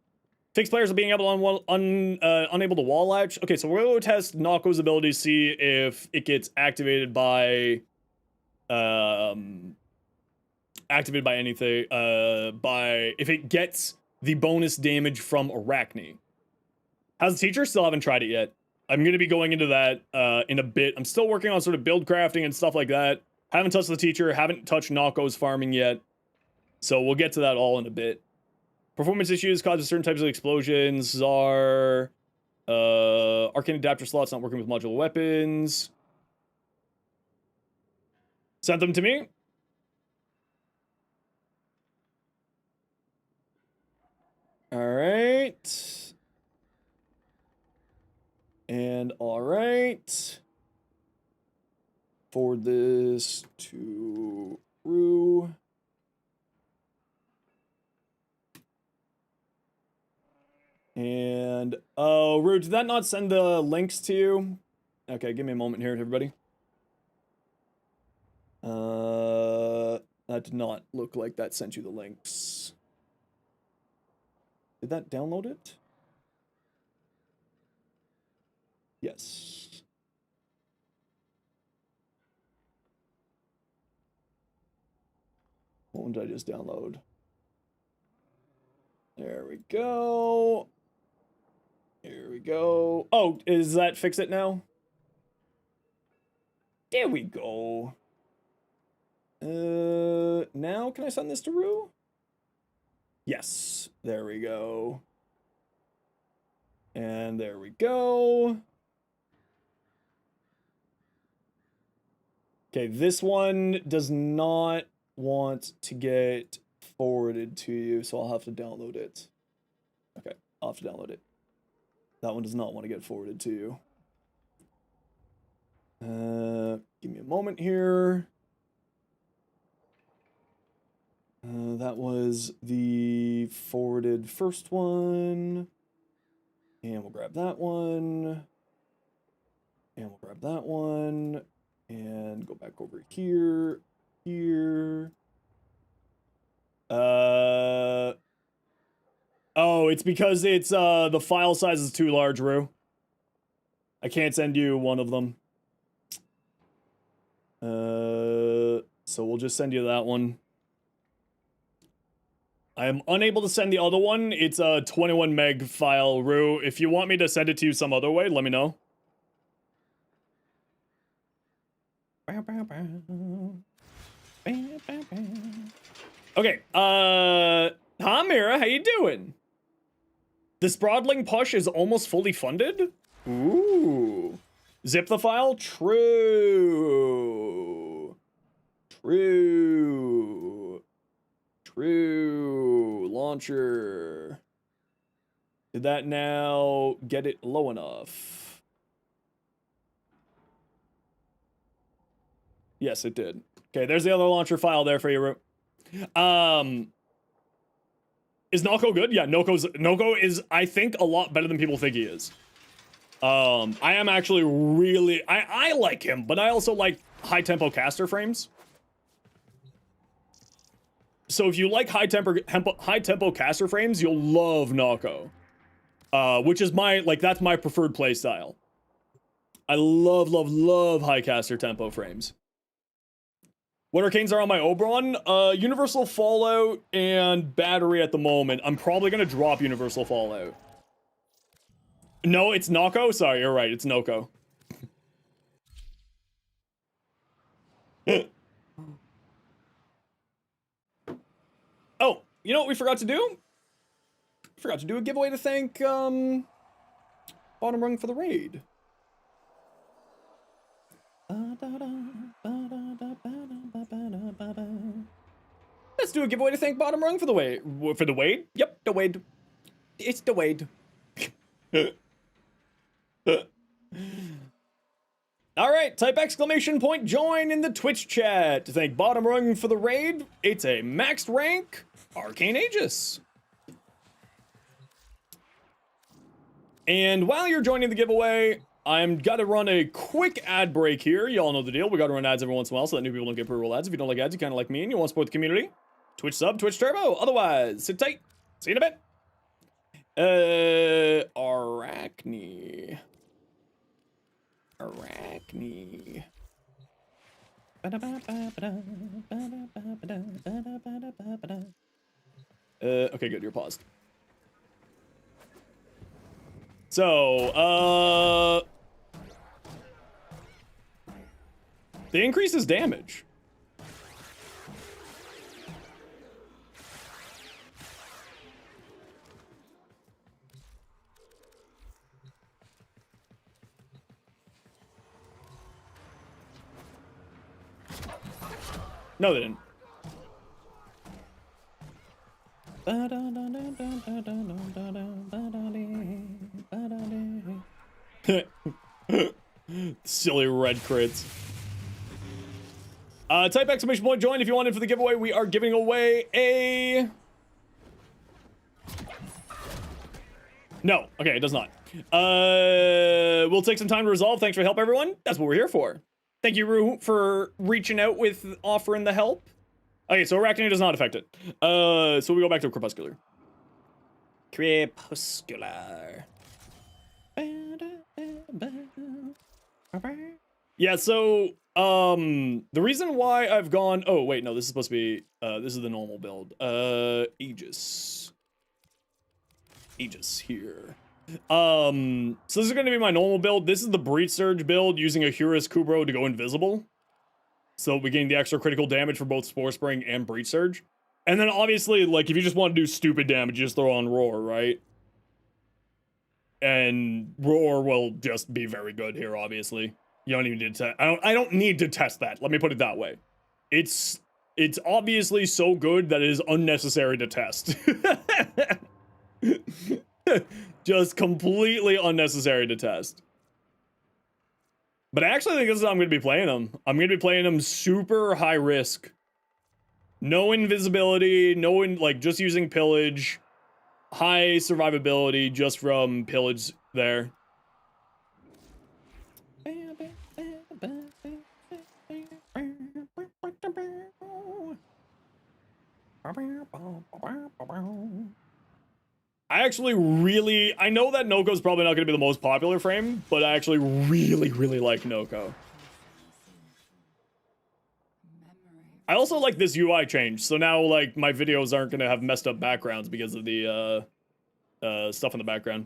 Fixed players are being able to unable to wall latch. Okay, so we're going to test Nako's ability to see if it gets activated by anything. If it gets the bonus damage from Arachne. How's the teacher? Still haven't tried it yet. I'm going to be going into that in a bit. I'm still working on sort of build crafting and stuff like that. Haven't touched the teacher. Haven't touched Nako's farming yet. So we'll get to that all in a bit. Performance issues caused by certain types of explosions are arcane adapter slots not working with modular weapons. Sent them to me. All right. And all right. Forward this to Rue. And, oh, Rue, did that not send the links to you? Okay, give me a moment here, everybody. That did not look like that sent you the links. Did that download it? Yes. What one did I just download? There we go. Here we go. Oh, is that fix it now? There we go. Now can I send this to Rue? Yes. There we go. And there we go. Okay, this one does not want to get forwarded to you, so I'll have to download it. Okay, I'll have to download it. That one does not want to get forwarded to you. Give me a moment here. That was the forwarded first one. And we'll grab that one. And we'll grab that one. And go back over here. Here. Oh, it's because it's, the file size is too large, Rue. I can't send you one of them. So we'll just send you that one. I am unable to send the other one. It's a 21 meg file, Rue. If you want me to send it to you some other way, let me know. Okay, hi Mira, how you doing? The Sprawdling Push is almost fully funded? Ooh. Zip the file? True. True. True. Launcher. Did that now get it low enough? Yes, it did. Okay, there's the other launcher file there for you, Root. Is Noko good? Yeah, Noko is, I think, a lot better than people think he is. I am actually really, I like him, but I also like high tempo caster frames. So if you like high tempo caster frames, you'll love Noko. Which is my, like, that's my preferred play style. I love high caster tempo frames. What arcanes are on my Oberon? Universal Fallout and Battery at the moment. I'm probably gonna drop Universal Fallout. No, it's Noko? Sorry, you're right, it's Noko. Oh, you know what we forgot to do? We forgot to do a giveaway to thank, Bottom Rung for the raid. Let's do a giveaway to thank Bottom Rung for the Wade. For the Wade? Yep, the Wade. It's the Wade. Alright, type exclamation point join in the Twitch chat to thank Bottom Rung for the raid. It's a maxed rank Arcane Aegis. And while you're joining the giveaway, I'm gotta run a quick ad break here. Y'all know the deal. We gotta run ads every once in a while so that new people don't get pre-roll ads. If you don't like ads, you kinda like me and you want to support the community, Twitch sub, Twitch turbo. Otherwise, sit tight. See you in a bit. Arachne. Okay, good, you're paused. So, the increase is damage. No, they didn't. Silly red crits. Type exclamation point join if you want in for the giveaway. We are giving away a... No. Okay, it does not. We'll take some time to resolve. Thanks for the help, everyone. That's what we're here for. Thank you, Rue, for reaching out with offering the help. Okay, so Arachne does not affect it. So we go back to Crepuscular. Crepuscular. Yeah, so, the reason why I've gone... Oh, wait, no, this is supposed to be... this is the normal build. Aegis. Aegis here. So this is going to be my normal build. This is the Breach Surge build using a Hurus Kubro to go invisible. So we gain the extra critical damage for both Spore Spring and Breach Surge. And then obviously, like, if you just want to do stupid damage, you just throw on Roar, right? And Roar will just be very good here, obviously. You don't even need to... I don't need to test that. Let me put it that way. It's obviously so good that it is unnecessary to test. Just completely unnecessary to test. But I actually think this is how I'm going to be playing them. I'm going to be playing them super high risk. No invisibility, like, just using pillage. High survivability just from pillage there. I actually really... I know that Noko's probably not going to be the most popular frame, but I actually really like Noko. I also like this UI change, so now, like, my videos aren't going to have messed up backgrounds because of the, stuff in the background.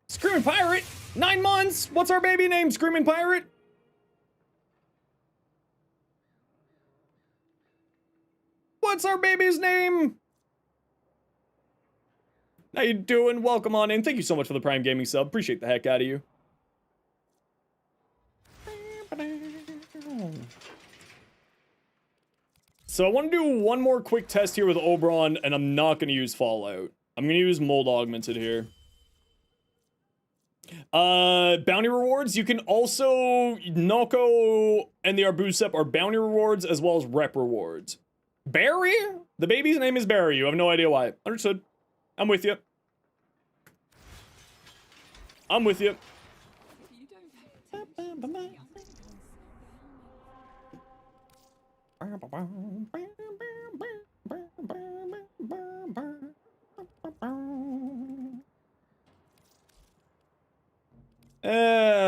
Screaming Pirate! 9 months! What's our baby name, Screaming Pirate? What's our baby's name? How you doing? Welcome on in. Thank you so much for the Prime Gaming sub. Appreciate the heck out of you. So I want to do one more quick test here with Oberon, and I'm not going to use Fallout. I'm going to use Mold Augmented here. Bounty rewards. You can also... Noko and the Arbusep are bounty rewards as well as rep rewards. Barry? The baby's name is Barry. You have no idea why. Understood. I'm with you. I'm with you.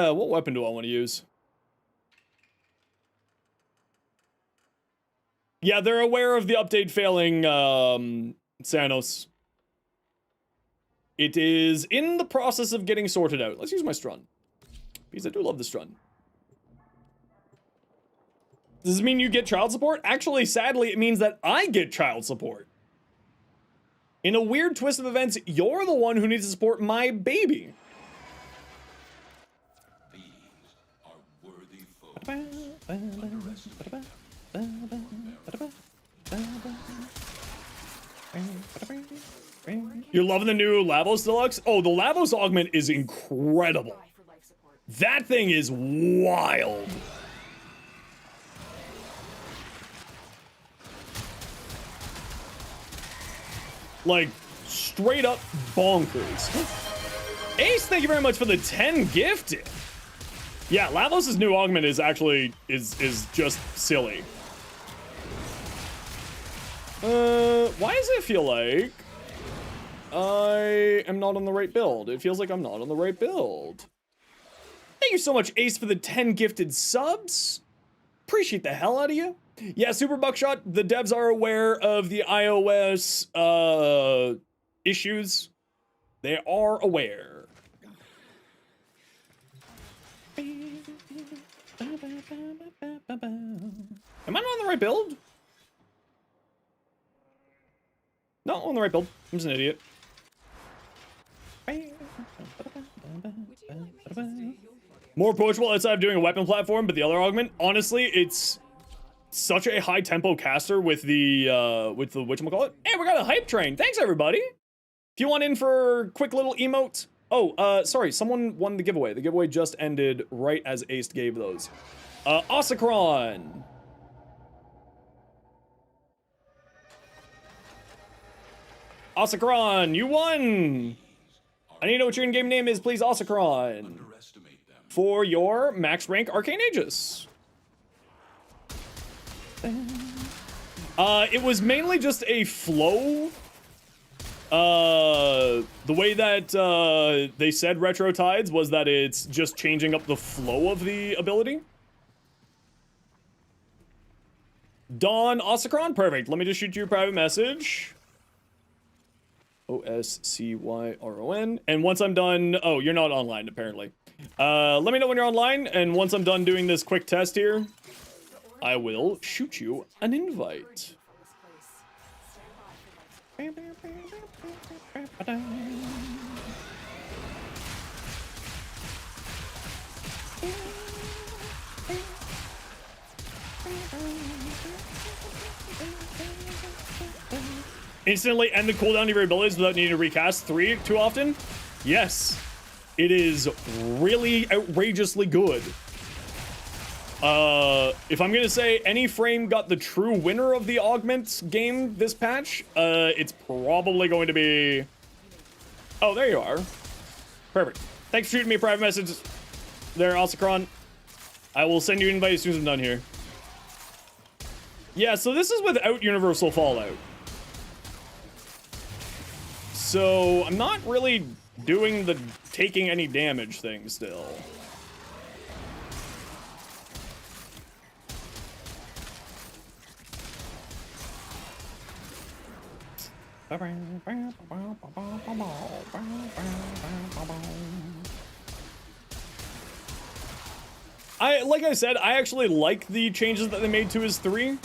What weapon do I want to use? Yeah, they're aware of the update failing, Sanos. It is in the process of getting sorted out. Let's use my Strun, because I do love the Strun. Does this mean you get child support? Actually, sadly, it means that I get child support. In a weird twist of events, you're the one who needs to support my baby.
These are worthy foes.
You're loving the new Lavos Deluxe? Oh, the Lavos Augment is incredible. That thing is wild. Like, straight up bonkers. Ace, thank you very much for the 10 gifted. Yeah, Lavos' new augment is actually, is just silly. Why does it feel like I am not on the right build? It feels like I'm not on the right build. Thank you so much, Ace, for the 10 gifted subs. Appreciate the hell out of you. Yeah, Super Buckshot, the devs are aware of the iOS, issues. They are aware. Am I not on the right build? No, on the right build. I'm just an idiot. More approachable outside of doing a weapon platform, but the other augment, honestly, it's such a high tempo caster with the whatchamacallit. Hey, we got a hype train. Thanks, everybody. If you want in for a quick little emote. Oh, sorry, someone won the giveaway. The giveaway just ended right as Ace gave those. Osicron. Osicron, you won! I need to know what your in-game name is, please, Osicron. For your max rank Arcane Aegis. It was mainly just a flow. The way that they said Retro Tides was that it's just changing up the flow of the ability. Dawn Osicron, perfect. Let me just shoot you a private message. Oscyron. And once I'm done, oh, you're not online apparently. Let me know when you're online, and once I'm done doing this quick test here, I will shoot you an invite. Instantly end the cooldown of your abilities without needing to recast 3 too often? Yes. It is really outrageously good. If I'm gonna say any frame got the true winner of the augments game this patch, it's probably going to be... Oh, there you are. Perfect. Thanks for shooting me a private message there, Osicron. I will send you an invite as soon as I'm done here. Yeah, so this is without Universal Fallout. So, I'm not really doing the taking any damage thing still. Like I said, I actually like the changes that they made to his 3.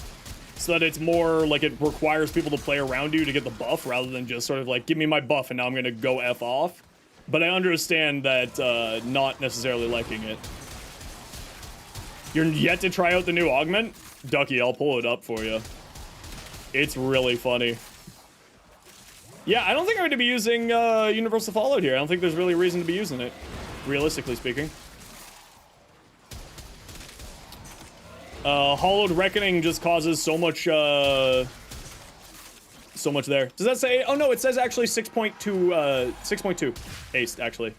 So that it's more like it requires people to play around you to get the buff rather than just sort of like, give me my buff and now I'm gonna go F off. But I understand that not necessarily liking it. You're yet to try out the new augment? Ducky, I'll pull it up for you. It's really funny. Yeah, I don't think I'm going to be using Universal Fallout here. I don't think there's really a reason to be using it, realistically speaking. Hollowed Reckoning just causes so much there. Does that say? Oh no, it says actually 6.2 6.2 aced actually.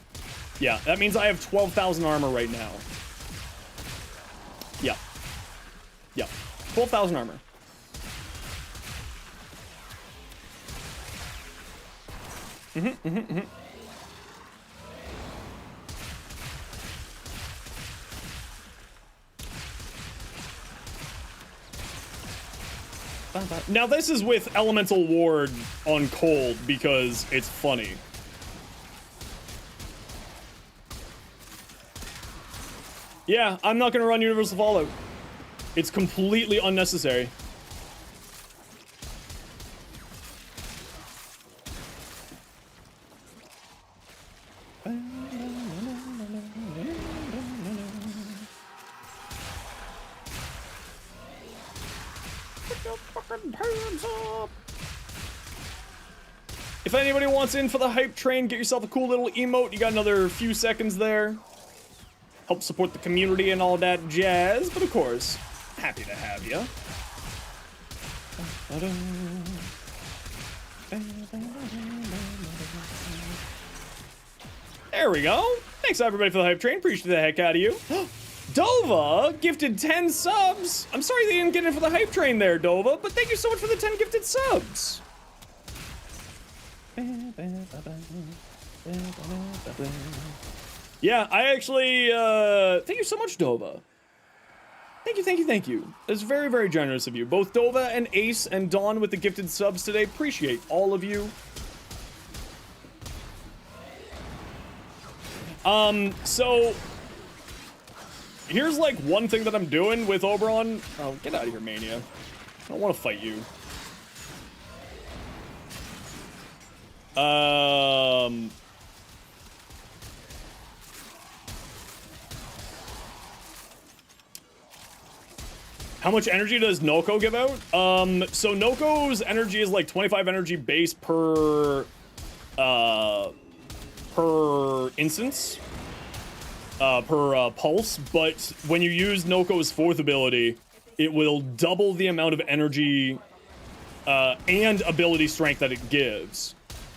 Yeah, that means I have 12,000 armor right now. Yeah. Yeah. 12,000 armor. Now this is with Elemental Ward on cold because it's funny. Yeah, I'm not gonna run Universal Fallout. It's completely unnecessary. If anybody wants in for the hype train, get yourself a cool little emote. You got another few seconds there. Help support the community and all that jazz, but of course, happy to have you. There we go. Thanks everybody for the hype train. Appreciate the heck out of you. Dova gifted 10 subs. I'm sorry they didn't get in for the hype train there, Dova, but thank you so much for the 10 gifted subs. Yeah, I actually, thank you so much, Dova. Thank you, thank you, thank you. That's very, very generous of you. Both Dova and Ace and Dawn with the gifted subs today. Appreciate all of you. So here's like one thing that I'm doing with Oberon. Oh, get out of here, Mania. I don't want to fight you. How much energy does Noko give out? So Noko's energy is like 25 energy base per instance. Per pulse, but when you use Noko's 4th ability, it will double the amount of energy and ability strength that it gives.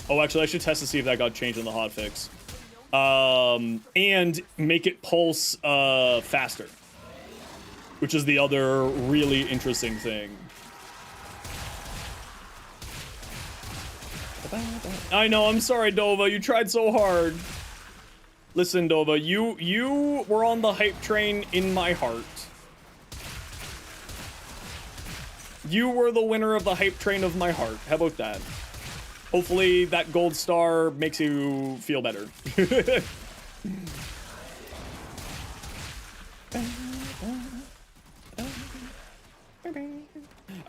Oh, actually, I should test to see if that got changed in the hotfix. And make it pulse faster, which is the other really interesting thing. I know, I'm sorry, Dova. You tried so hard. Listen, Dova, you were on the hype train in my heart. You were the winner of the hype train of my heart. How about that? Hopefully that gold star makes you feel better.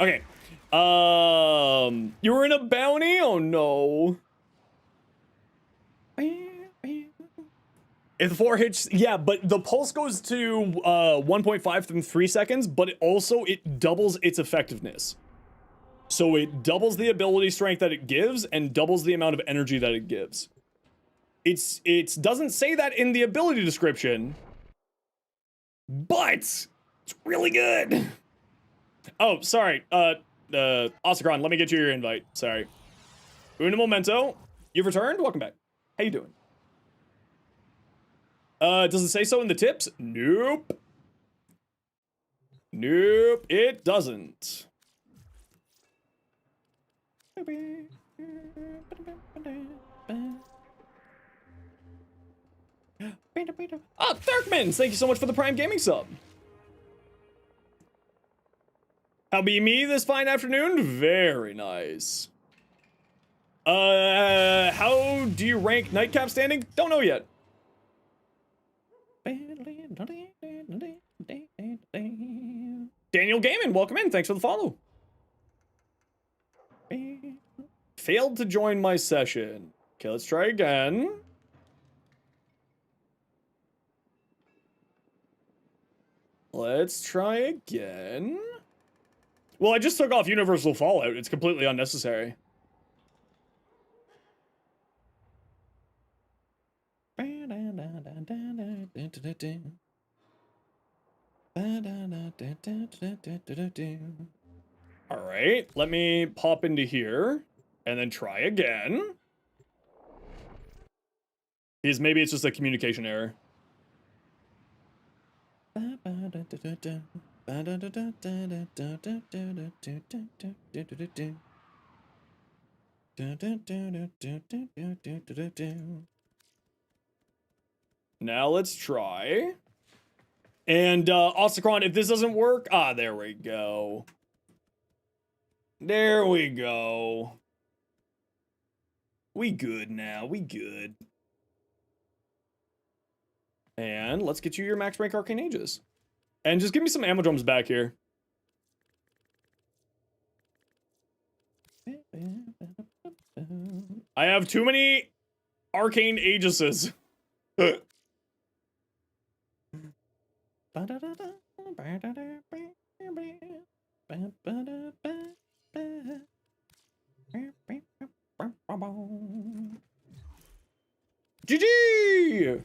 Okay. You were in a bounty? Oh no. If the 4 hits, yeah, but the pulse goes to 1.5 from 3 seconds, but it doubles its effectiveness. So it doubles the ability strength that it gives and doubles the amount of energy that it gives. It doesn't say that in the ability description, but it's really good. Oh, sorry. Osagron, let me get you your invite. Sorry. Una momento. You've returned? Welcome back. How you doing? Does it say so in the tips? Nope. Nope, it doesn't. Ah, Darkmans, thank you so much for the Prime Gaming sub. How be me this fine afternoon? Very nice. How do you rank Nightcap standing? Don't know yet. Daniel Gaiman, welcome in. Thanks for the follow. Failed to join my session. Okay, let's try again. Let's try again. Well, I just took off Universal Fallout. It's completely unnecessary. All right, let me pop into here and then try again. Because maybe it's just a communication error. Now let's try. And Ossicron, if this doesn't work, there we go. There we go. We good now, we good. And let's get you your max rank arcane ages. And just give me some ammo drums back here. I have too many arcane aegises. GG!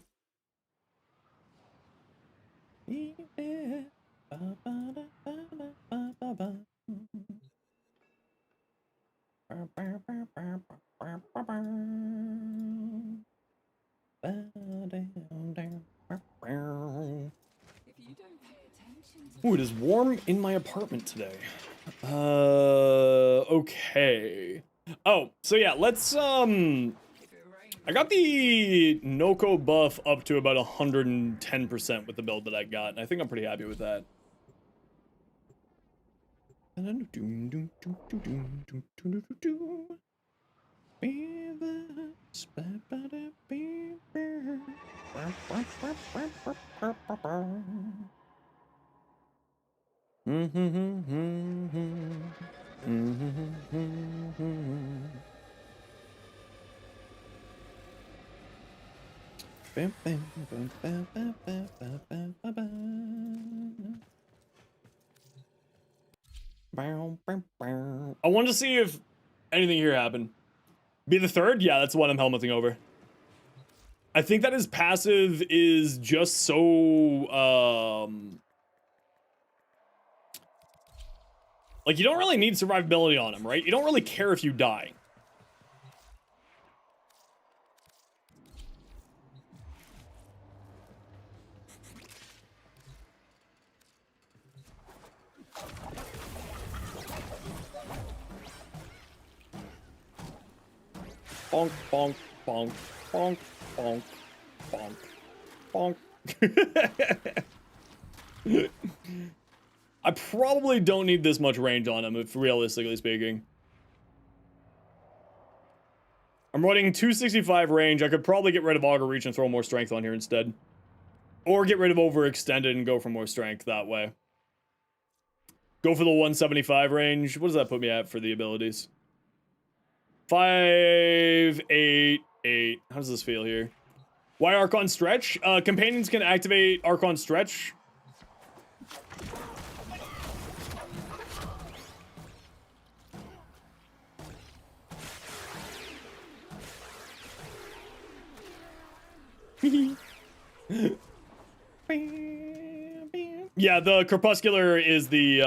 Ooh, it is warm in my apartment today. Okay. Oh, so yeah, let's, I got the Noko buff up to about 110% with the build that I got, and I think I'm pretty happy with that. I wanted to see if anything here happened. Be the third? Yeah, that's the one I'm helmeting over. I think that his passive is just so, like, you don't really need survivability on him, right? You don't really care if you die. Bonk, bonk, bonk, bonk, bonk, bonk, bonk. I probably don't need this much range on him, if realistically speaking. I'm running 265 range. I could probably get rid of Auger Reach and throw more strength on here instead. Or get rid of Overextended and go for more strength that way. Go for the 175 range. What does that put me at for the abilities? 5, 8, 8. How does this feel here? Why Archon Stretch? Companions can activate Archon Stretch. Yeah, the Crepuscular is the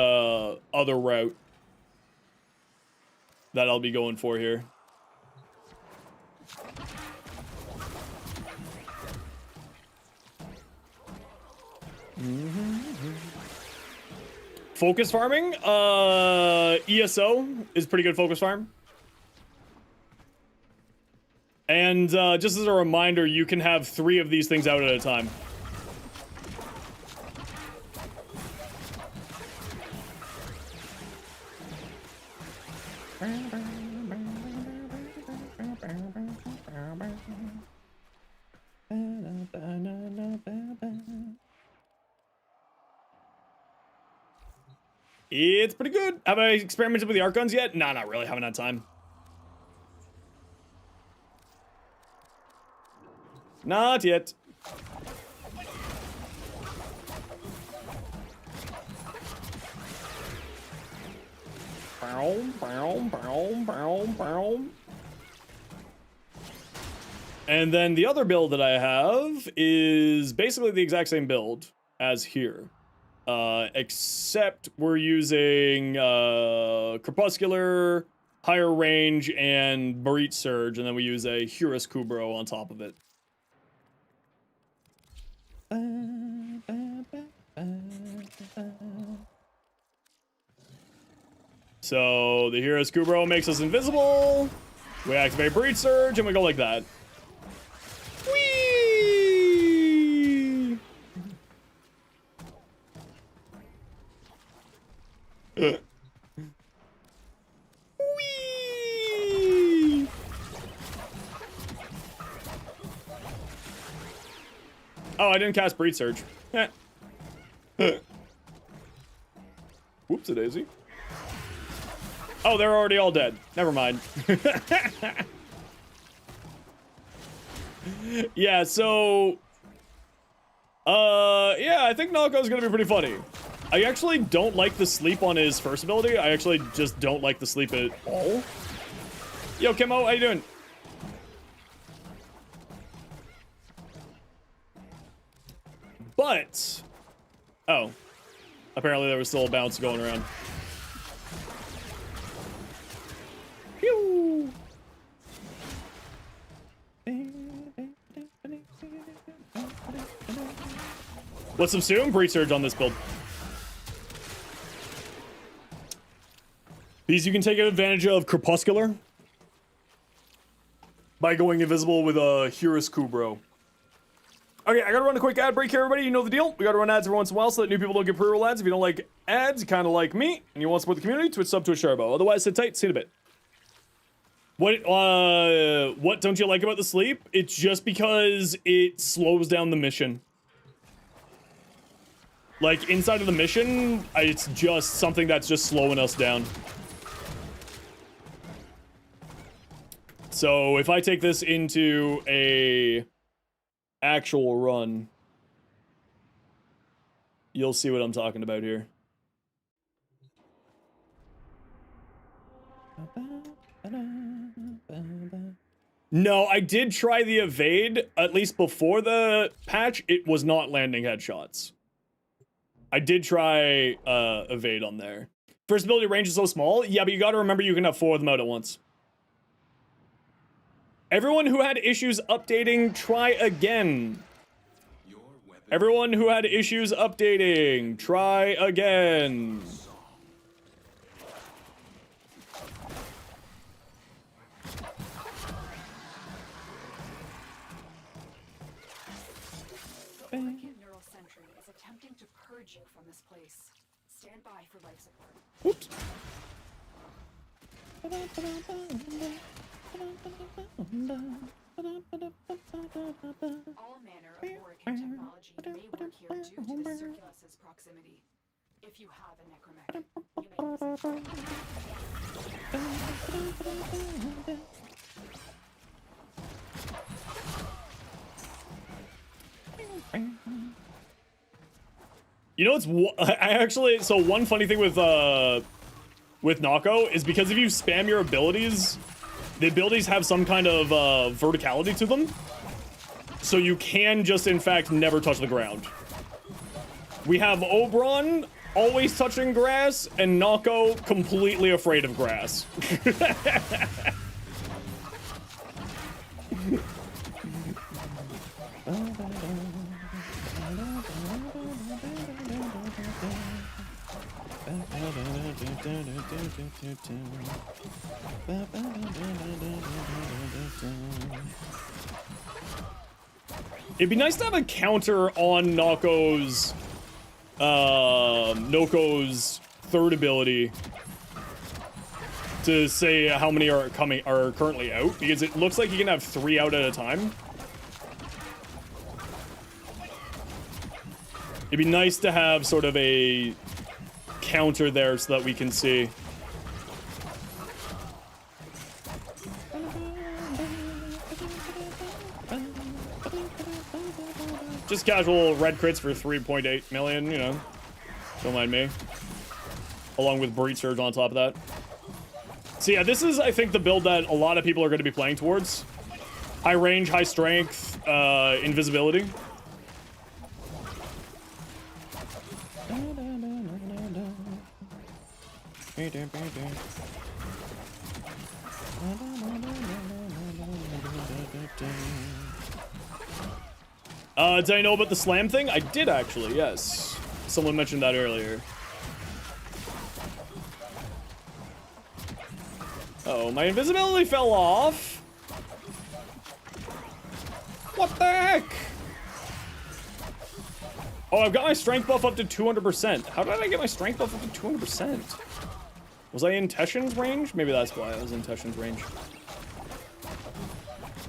other route that I'll be going for here. Focus farming? ESO is pretty good focus farm. And just as a reminder, you can have 3 of these things out at a time. It's pretty good. Have I experimented with the arc guns yet? Nah, not really. Haven't had time. Not yet. And then the other build that I have is basically the exact same build as here. Except we're using Crepuscular, higher range, and Breach Surge, and then we use a Hurus Kubro on top of it. So the Hurus Kubro makes us invisible. We activate Breach Surge, and we go like that. Whee! Whee! Oh, I didn't cast Breach Surge. Whoops-a-daisy. Oh, they're already all dead. Never mind. Yeah, so... yeah, I think Nako's gonna be pretty funny. I actually don't like the sleep on his first ability. I actually just don't like the sleep at all. Yo, Kimmo, how you doing? But... Oh. Apparently there was still a bounce going around. Pew! Let's assume Breach Surge on this build. Because you can take advantage of Crepuscular by going invisible with a Hurus Kubro. Okay, I gotta run a quick ad break here, everybody. You know the deal. We gotta run ads every once in a while so that new people don't get pre-roll ads. If you don't like ads, you kind of like me, and you want to support the community, Twitch sub to a Sharbo. Otherwise, sit tight. See you in a bit. What don't you like about the sleep? It's just because it slows down the mission. Like, inside of the mission, it's just something that's just slowing us down. So, if I take this into a actual run, you'll see what I'm talking about here. No, I did try the evade, at least before the patch. It was not landing headshots. I did try evade on there. First ability range is so small. Yeah, but you gotta remember you can have 4 of them out at once. Everyone who had issues updating, try again. Everyone who had issues updating, try again.
The Orchid Neural Sentry is attempting to purge you from this place. Stand by for life support.
Oops.
All manner of Orchid technology may work here due to the Circulus's proximity. If you have a necromancer, you may use it.
You know, so one funny thing with Nako is because if you spam your abilities, the abilities have some kind of verticality to them. So you can just, in fact, never touch the ground. We have Oberon always touching grass, and Nako completely afraid of grass. It'd be nice to have a counter on Noko's third ability to say how many are currently out, because it looks like you can have 3 out at a time. It'd be nice to have sort of a counter there so that we can see. Just casual red crits for 3.8 million, you know. Don't mind me. Along with Breach Surge on top of that. So yeah, this is, I think, the build that a lot of people are going to be playing towards. High range, high strength, invisibility. Did I know about the slam thing? I did actually, yes. Someone mentioned that earlier. Oh, my invisibility fell off. What the heck? Oh, I've got my strength buff up to 200%. How did I get my strength buff up to 200%? Was I in Teshin's range? Maybe that's why I was in Teshin's range.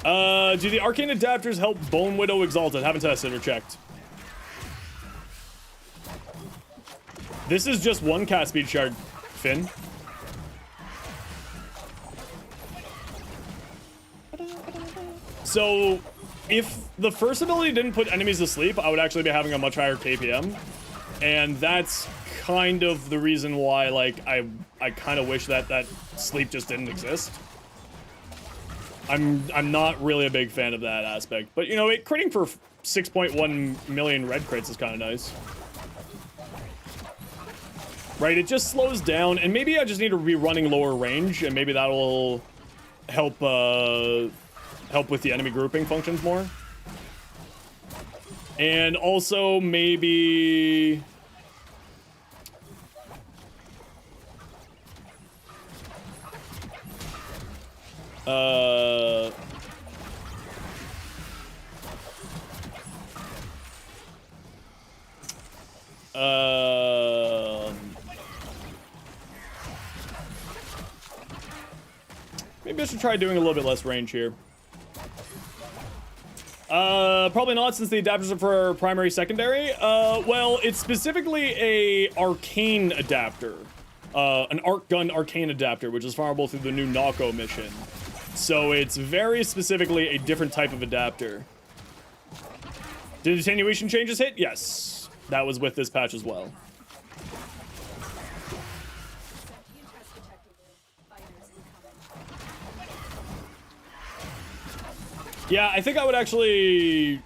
Do the arcane adapters help Bone Widow Exalted? Haven't tested or checked. This is just one cast speed shard, Finn. So, if the first ability didn't put enemies to sleep, I would actually be having a much higher KPM. And that's kind of the reason why, like, I kind of wish that that sleep just didn't exist. I'm not really a big fan of that aspect. But, you know, it critting for 6.1 million red crits is kind of nice. Right, it just slows down, and maybe I just need to be running lower range, and maybe that'll help, help with the enemy grouping functions more. And also, maybe... maybe I should try doing a little bit less range here. Probably not, since the adapters are for primary, secondary. Well, it's specifically a arcane adapter. An arc gun arcane adapter, which is farmable through the new Nako mission. So it's very specifically a different type of adapter. Did attenuation changes hit? Yes. That was with this patch as well. Yeah, I think I would actually...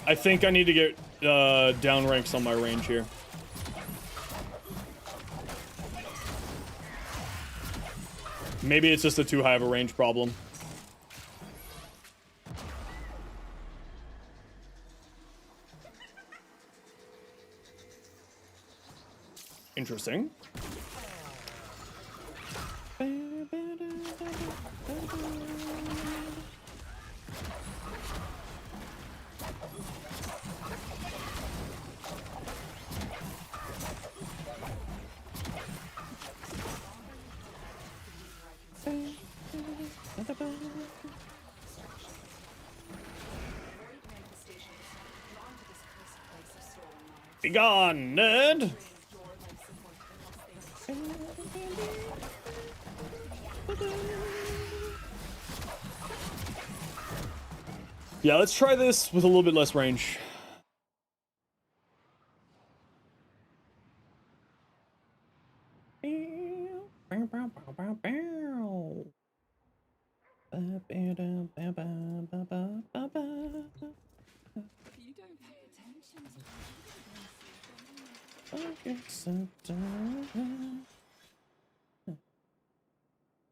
I think I need to get down ranks on my range here. Maybe it's just a too high of a range problem. Interesting. Be gone, nerd! Yeah, let's try this with a little bit less range.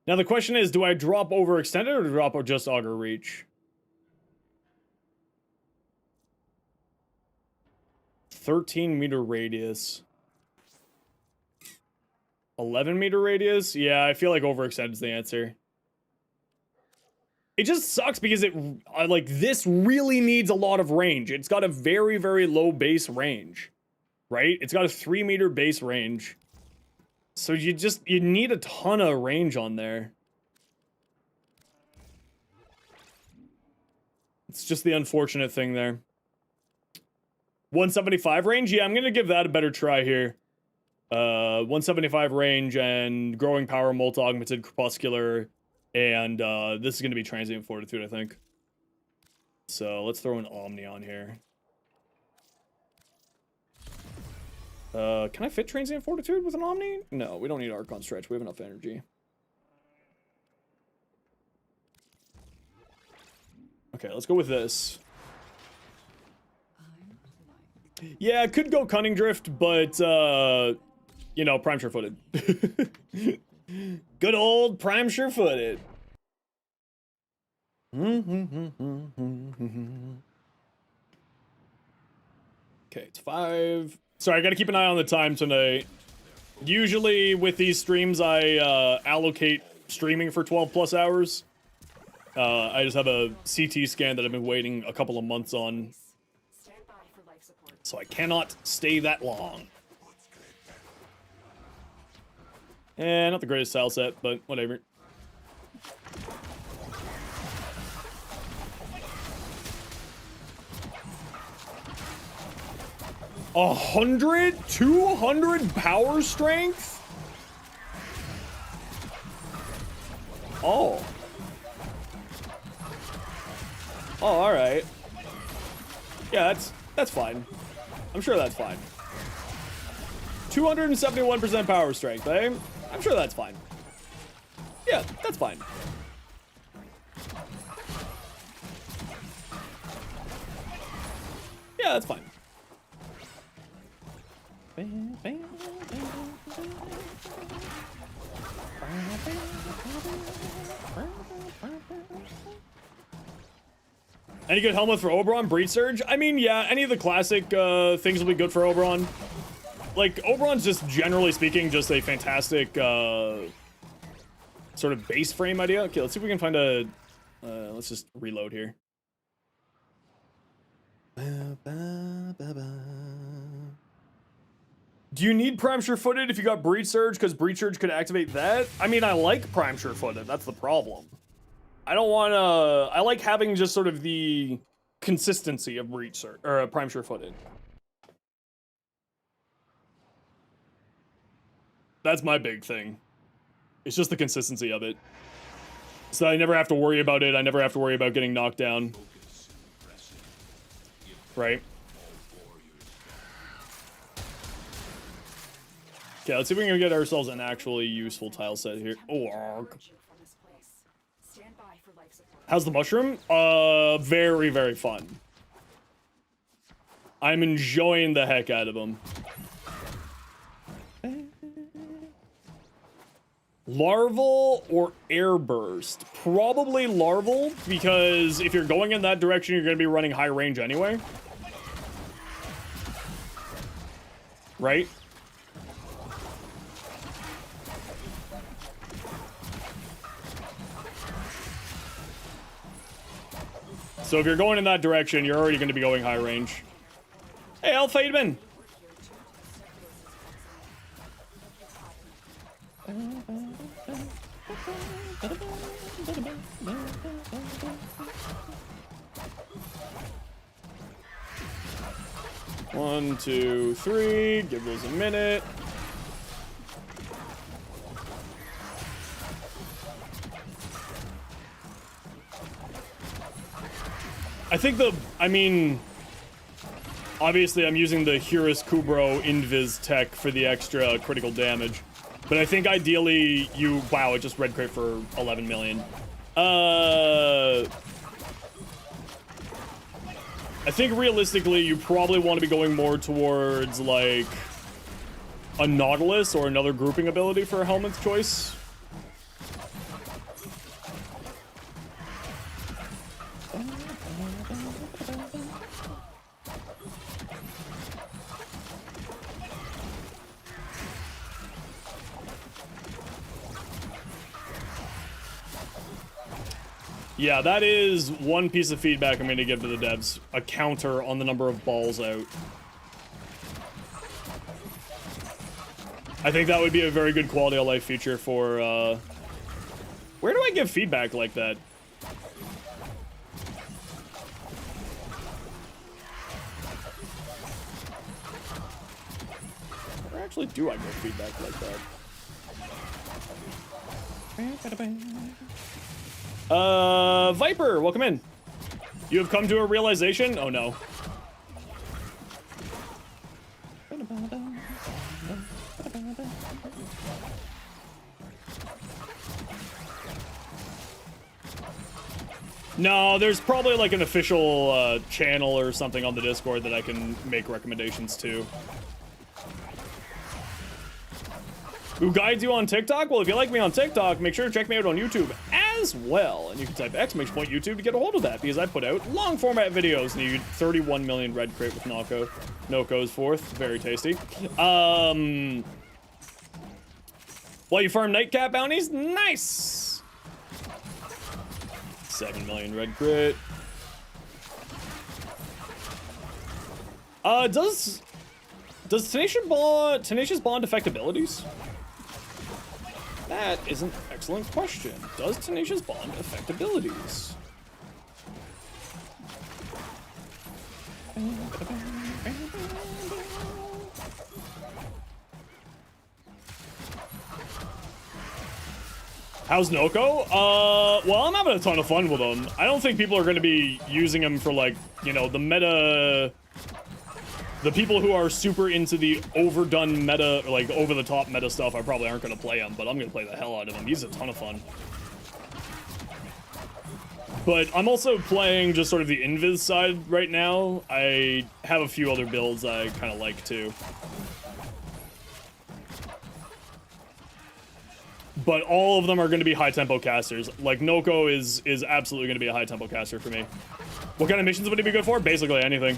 Now the question is, do I drop overextended or drop just auger reach? 13-meter radius. 11-meter radius? Yeah, I feel like overextended is the answer. It just sucks because it, like, this really needs a lot of range. It's got a very, very low base range, right? It's got a 3-meter base range. So you need a ton of range on there. It's just the unfortunate thing there. 175 range? Yeah, I'm going to give that a better try here. 175 range and growing power, multi-augmented crepuscular, and this is going to be transient fortitude, I think. So let's throw an Omni on here. Can I fit Transient Fortitude with an Omni? No, we don't need Archon Stretch. We have enough energy. Okay, let's go with this. Yeah, it could go Cunning Drift, but, you know, Prime Sure-Footed. Good old Prime Sure-Footed. Okay, it's 5. Sorry, I gotta keep an eye on the time tonight. Usually with these streams, I allocate streaming for 12 plus hours. I just have a CT scan that I've been waiting a couple of months on.
Stand by for life support.
So I cannot stay that long. Eh, not the greatest tile set, but whatever. A 200 power strength? Oh. Oh, alright. Yeah, that's fine. I'm sure that's fine. 271% power strength, eh? I'm sure that's fine. Yeah, that's fine. Yeah, that's fine. Any good helmet for Oberon? Breed Surge? I mean, yeah, any of the classic things will be good for Oberon. Like, Oberon's just, generally speaking, just a fantastic sort of base frame idea. Okay, let's see if we can find a... let's just reload here. Do you need Prime Sure-Footed if you got Breed Surge? Because Breed Surge could activate that? I mean, I like Prime Sure-Footed. That's the problem. I don't want to... I like having just sort of the consistency of Breed Surge, or Prime Sure-Footed. That's my big thing. It's just the consistency of it. So I never have to worry about it. I never have to worry about getting knocked down. Right? Okay, let's see if we can get ourselves an actually useful tile set here. Oh, arg. How's the mushroom? Very, very fun. I'm enjoying the heck out of them. Larval or airburst? Probably larval, because if you're going in that direction, you're going to be running high range anyway. Right? So if you're going in that direction, you're already going to be going high range. Hey, Alpha Fademan! One, two, three. Give those a minute. I think obviously I'm using the Hurus Kubro Invis tech for the extra critical damage. But I think ideally wow, it just red crate for 11 million. I think realistically you probably want to be going more towards like a Nautilus or another grouping ability for a helmet's choice. Yeah, that is one piece of feedback I'm going to give to the devs. A counter on the number of balls out. I think that would be a very good quality of life feature for, where do I give feedback like that? Where actually do I give feedback like that? Viper, welcome in. You have come to a realization? Oh no. No, there's probably like an official channel or something on the Discord that I can make recommendations to. Who guides you on TikTok? Well, if you like me on TikTok, make sure to check me out on YouTube as well. And you can type !YouTube to get a hold of that, because I put out long format videos and you get 31 million red crit with Noko. Noko's fourth. Very tasty. While you farm nightcap bounties, nice! 7 million red crit. Does Tenacious Bond affect abilities? That is an excellent question. Does Tenacious Bond affect abilities? How's Noko? Well, I'm having a ton of fun with him. I don't think people are going to be using him for, like, you know, the meta... The people who are super into the overdone meta, or like over-the-top meta stuff, I probably aren't going to play him, but I'm going to play the hell out of him. He's a ton of fun. But I'm also playing just sort of the invis side right now. I have a few other builds I kind of like too. But all of them are going to be high-tempo casters. Like, Noko is absolutely going to be a high-tempo caster for me. What kind of missions would he be good for? Basically anything.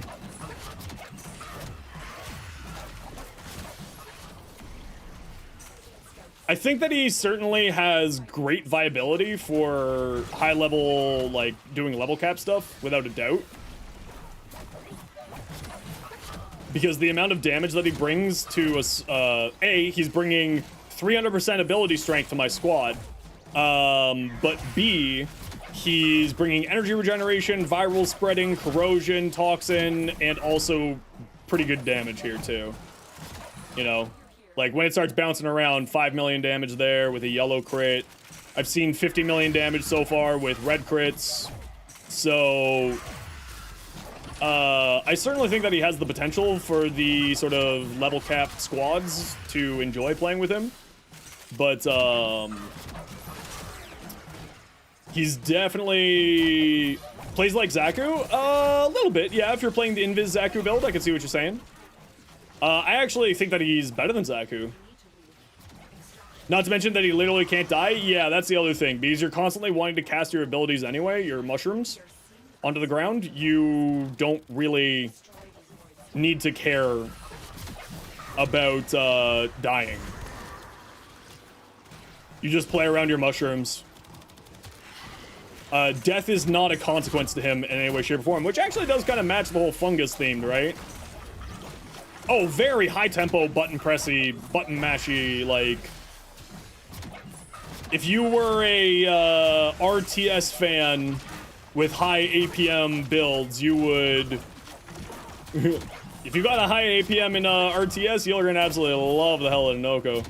I think that he certainly has great viability for high-level, like, doing level cap stuff, without a doubt. Because the amount of damage that he brings to us, A, he's bringing 300% ability strength to my squad, but B, he's bringing energy regeneration, viral spreading, corrosion, toxin, and also pretty good damage here, too. You know? Like, when it starts bouncing around, 5 million damage there with a yellow crit. I've seen 50 million damage so far with red crits. So, I certainly think that he has the potential for the sort of level cap squads to enjoy playing with him. But, he's definitely... Plays like Zaku? A little bit, yeah. If you're playing the Invis Zaku build, I can see what you're saying. I actually think that he's better than Zaku. Not to mention that he literally can't die. Yeah, that's the other thing. Because you're constantly wanting to cast your abilities anyway, your mushrooms, onto the ground. You don't really need to care about dying. You just play around your mushrooms. Death is not a consequence to him in any way, shape, or form. Which actually does kind of match the whole fungus themed, right? Oh, very high-tempo, button pressy, button mashy, like... If you were a RTS fan with high APM builds, you would... If you got a high APM in RTS, you're gonna absolutely love the hell out of Noko.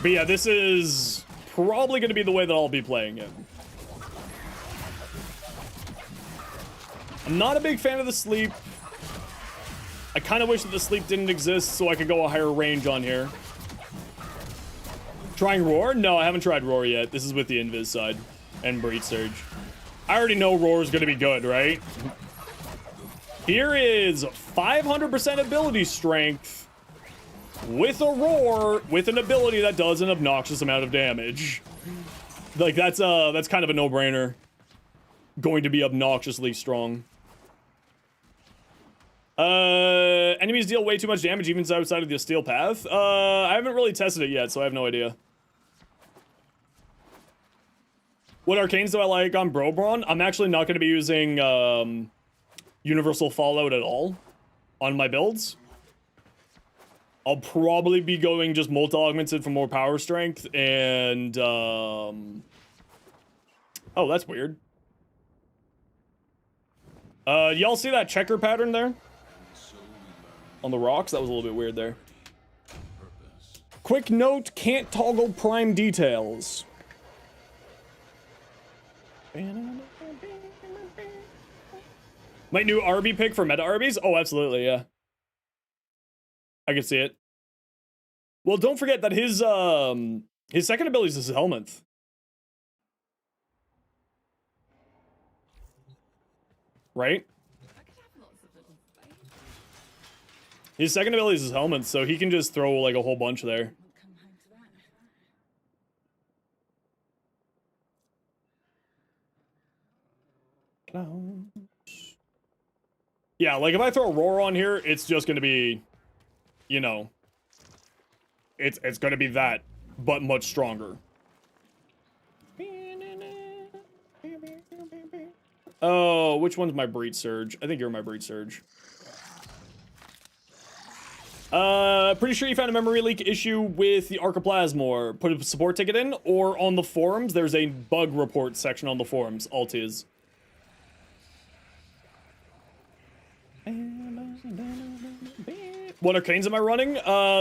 But yeah, this is probably going to be the way that I'll be playing it. I'm not a big fan of the sleep. I kind of wish that the sleep didn't exist so I could go a higher range on here. Trying Roar? No, I haven't tried Roar yet. This is with the Invis side and Breach Surge. I already know Roar is going to be good, right? Here is 500% ability strength with a Roar, with an ability that does an obnoxious amount of damage. Like, that's kind of a no-brainer. Going to be obnoxiously strong. Enemies deal way too much damage even outside of the steel path. I haven't really tested it yet, so I have no idea. What arcanes do I like on Brobron? I'm actually not going to be using Universal Fallout at all on my builds. I'll probably be going just multi-augmented for more power strength and, oh, that's weird. Y'all see that checker pattern there? On the rocks? That was a little bit weird there. Quick note, can't toggle prime details. My new Arby pick for meta Arby's? Oh, absolutely, yeah. I can see it. Well, don't forget that his second ability is his helmet. Right? His second ability is his helmet, so he can just throw like a whole bunch there. Yeah, like if I throw a roar on here, it's just gonna be, you know, it's gonna be that, but much stronger. Oh, which one's my breed surge? I think you're my breed surge. Pretty sure you found a memory leak issue with the Archoplasmor. Put a support ticket in, or on the forums, there's a bug report section on the forums. Alt is. What arcanes am I running?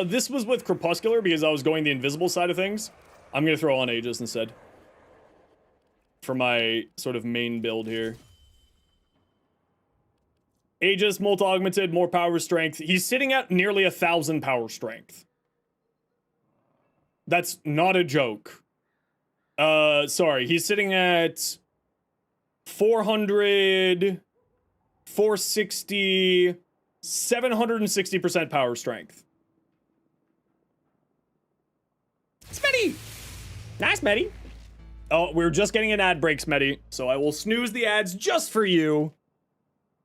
This was with Crepuscular because I was going the invisible side of things. I'm gonna throw on Aegis instead. For my sort of main build here. Aegis, multi-augmented, more power strength. He's sitting at nearly 1,000 power strength. That's not a joke. Sorry, he's sitting at 400, 460, 760% power strength. Smetty! Nice, Smetty. Oh, we're just getting an ad break, Smetty, so I will snooze the ads just for you.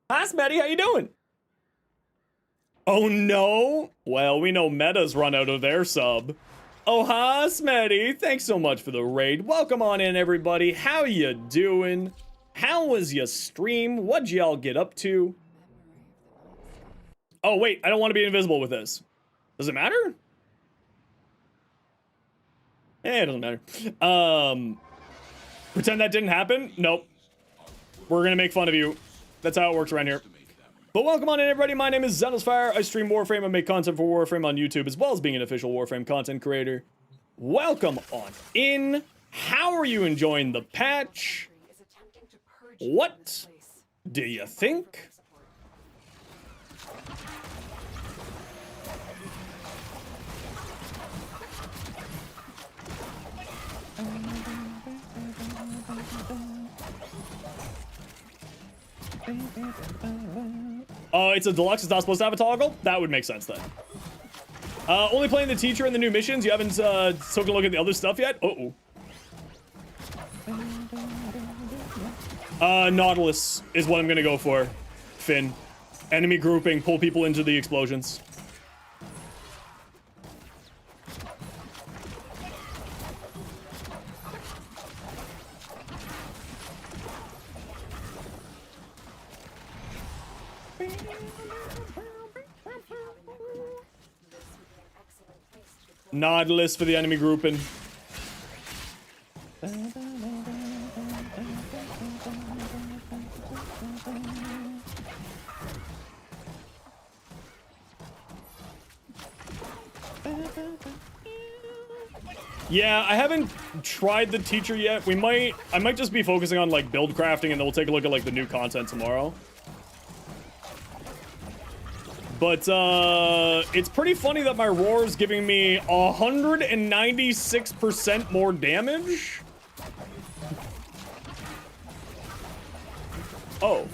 Hi, Smetty, how you doing? Oh, no? Well, we know Meta's run out of their sub. Oh, hi, Smetty. Thanks so much for the raid. Welcome on in, everybody. How you doing? How was your stream? What'd y'all get up to? Oh, wait, I don't want to be invisible with this. Does it matter? Eh, it doesn't matter. Pretend that didn't happen? Nope. We're gonna make fun of you. That's how it works around here. But welcome on in, everybody. My name is Zenosfire. I stream Warframe and make content for Warframe on YouTube, as well as being an official Warframe content creator. Welcome on in. How are you enjoying the patch? What do you think? It's a deluxe. It's not supposed to have a toggle? That would make sense then. Only playing the teacher and the new missions. You haven't taken a look at the other stuff yet? Uh-oh. Nautilus is what I'm gonna go for. Finn. Enemy grouping. Pull people into the explosions. Nautilus for the enemy grouping. Yeah, I haven't tried the teacher yet. I might just be focusing on like build crafting, and then we'll take a look at like the new content tomorrow. But, it's pretty funny that my roar is giving me 196% more damage. Oh.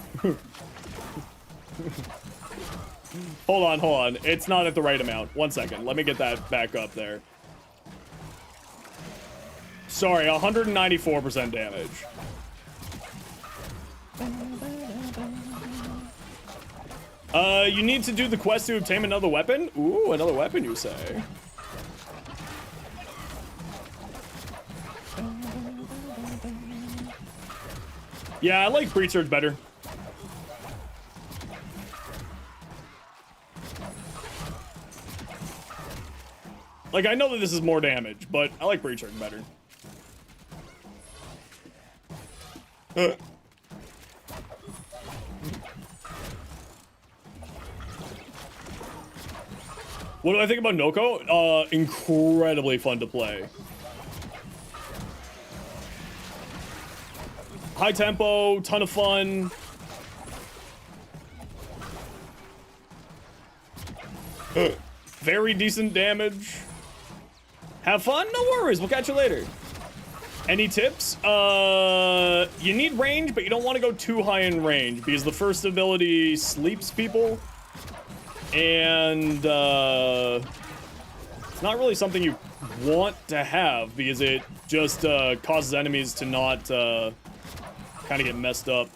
Hold on. It's not at the right amount. 1 second. Let me get that back up there. Sorry, 194% damage. You need to do the quest to obtain another weapon? Ooh, another weapon, you say? Yeah, I like Breach Surge better. Like, I know that this is more damage, but I like Breach Surge better. What do I think about Noko? Incredibly fun to play. High tempo, ton of fun. Very decent damage. Have fun? No worries. We'll catch you later. Any tips? You need range, but you don't want to go too high in range because the first ability sleeps people. And, it's not really something you want to have because it just, causes enemies to not, kind of get messed up.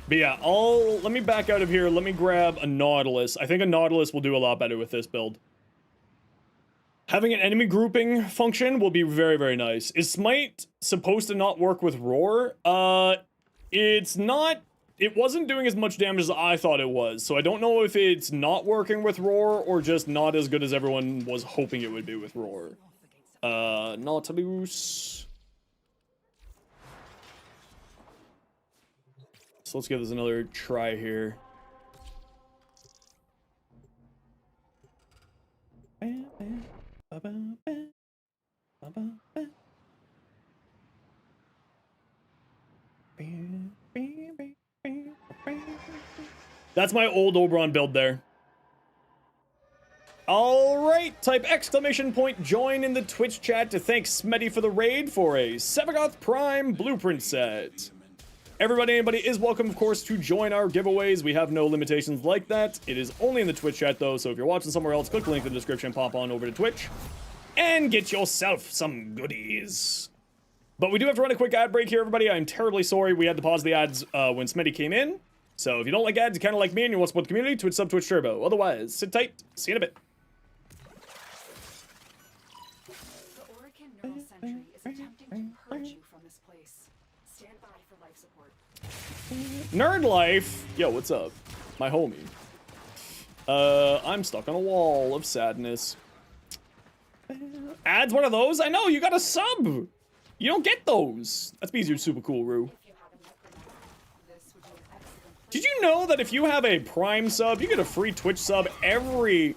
But yeah, let me back out of here. Let me grab a Nautilus. I think a Nautilus will do a lot better with this build. Having an enemy grouping function will be very, very nice. Is Smite supposed to not work with Roar? It's not. It wasn't doing as much damage as I thought it was. So I don't know if it's not working with Roar or just not as good as everyone was hoping it would be with Roar. Nautilus. So let's give this another try here. That's my old Oberon build there. Alright, type exclamation point join in the Twitch chat to thank Smetty for the raid for a Sevagoth Prime blueprint set. Everybody, anybody is welcome, of course, to join our giveaways. We have no limitations like that. It is only in the Twitch chat, though, so if you're watching somewhere else, click the link in the description, pop on over to Twitch, and get yourself some goodies. But we do have to run a quick ad break here, everybody. I'm terribly sorry we had to pause the ads when Smetty came in. So if you don't like ads, you kind of like me and you want to support the community, Twitch sub, Twitch Turbo. Otherwise, sit tight. See you in a bit.
The Orokin Neural Sentry is attempting to purge you from this place. Stand by for life support.
Nerd Life! Yo, what's up? My homie. I'm stuck on a wall of sadness. Ads one of those? I know, you got a sub! You don't get those! That's because you're super cool, Rue. Did you know that if you have a Prime sub, you get a free Twitch sub every...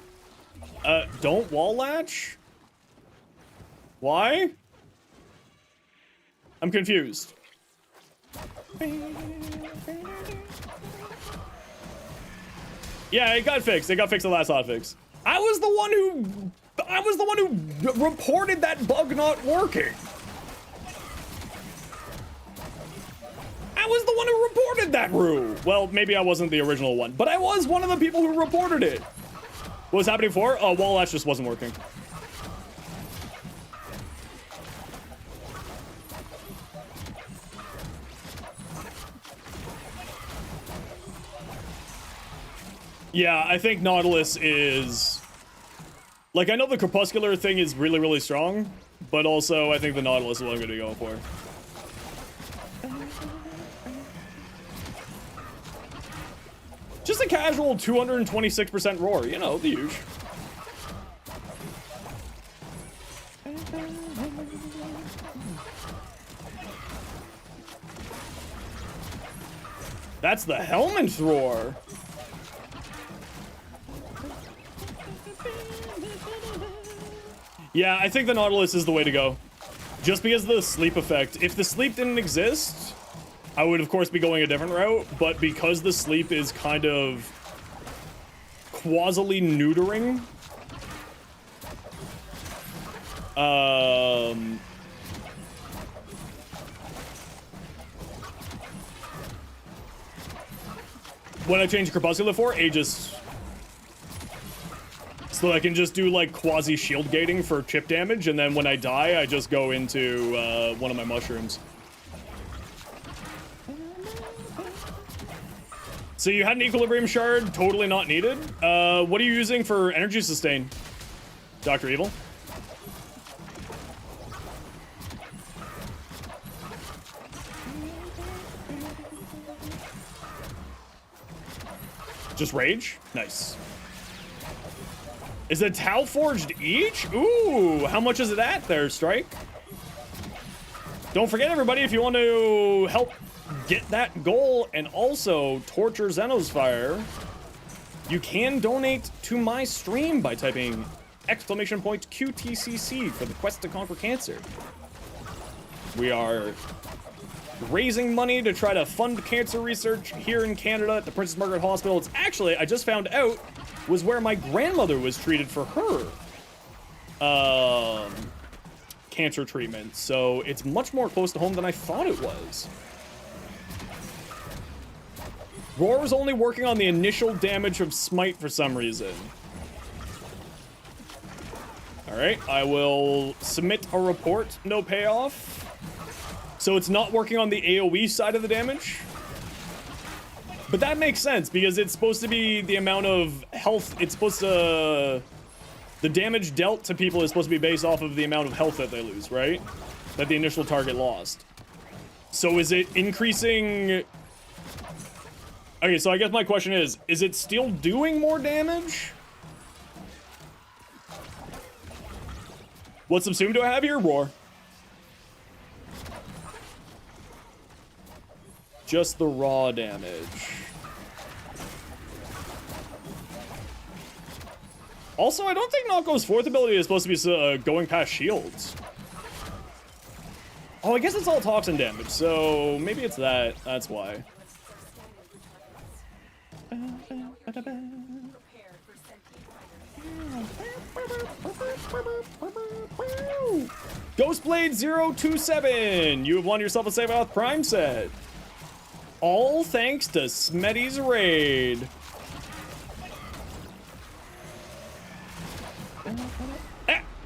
don't wall latch? Why? I'm confused. Yeah, it got fixed. It got fixed the last hotfix. I was the one who reported that bug not working. I was the one who reported that, Rue. Well, maybe I wasn't the original one, but I was one of the people who reported it. What was happening before? Wall latch just wasn't working. Yeah, I think Nautilus is... Like, I know the Crepuscular thing is really, really strong, but also I think the Nautilus is what I'm going to be going for. Just a casual 226% roar, you know, the huge. That's the Helminth roar. Yeah, I think the Nautilus is the way to go. Just because of the sleep effect. If the sleep didn't exist, I would of course be going a different route, but because the sleep is kind of quasily neutering, when I change Crepuscular for Aegis, so I can just do like quasi shield gating for chip damage, and then when I die, I just go into one of my mushrooms. So you had an Equilibrium Shard, totally not needed. What are you using for energy sustain, Dr. Evil? Just rage? Nice. Is it Tau Forged each? Ooh, how much is it at there, Strike? Don't forget, everybody, if you want to help get that goal and also torture Zenosfire, you can donate to my stream by typing !QTCC for the quest to conquer cancer. We are raising money to try to fund cancer research here in Canada at the Princess Margaret Hospital. It's actually, I just found out, was where my grandmother was treated for her cancer treatment. So it's much more close to home than I thought it was. Roar was only working on the initial damage of Smite for some reason. Alright, I will submit a report, no payoff. So it's not working on the AoE side of the damage. But that makes sense, because it's supposed to be the amount of health, it's supposed to... The damage dealt to people is supposed to be based off of the amount of health that they lose, right? That the initial target lost. So is it increasing... Okay, so I guess my question is it still doing more damage? What subsume do I have here? Roar. Just the raw damage. Also, I don't think Nako's fourth ability is supposed to be going past shields. Oh, I guess it's all toxin damage, so maybe it's that. That's why. Ghostblade027, you have won yourself a Save Out Prime set. All thanks to Smetty's raid.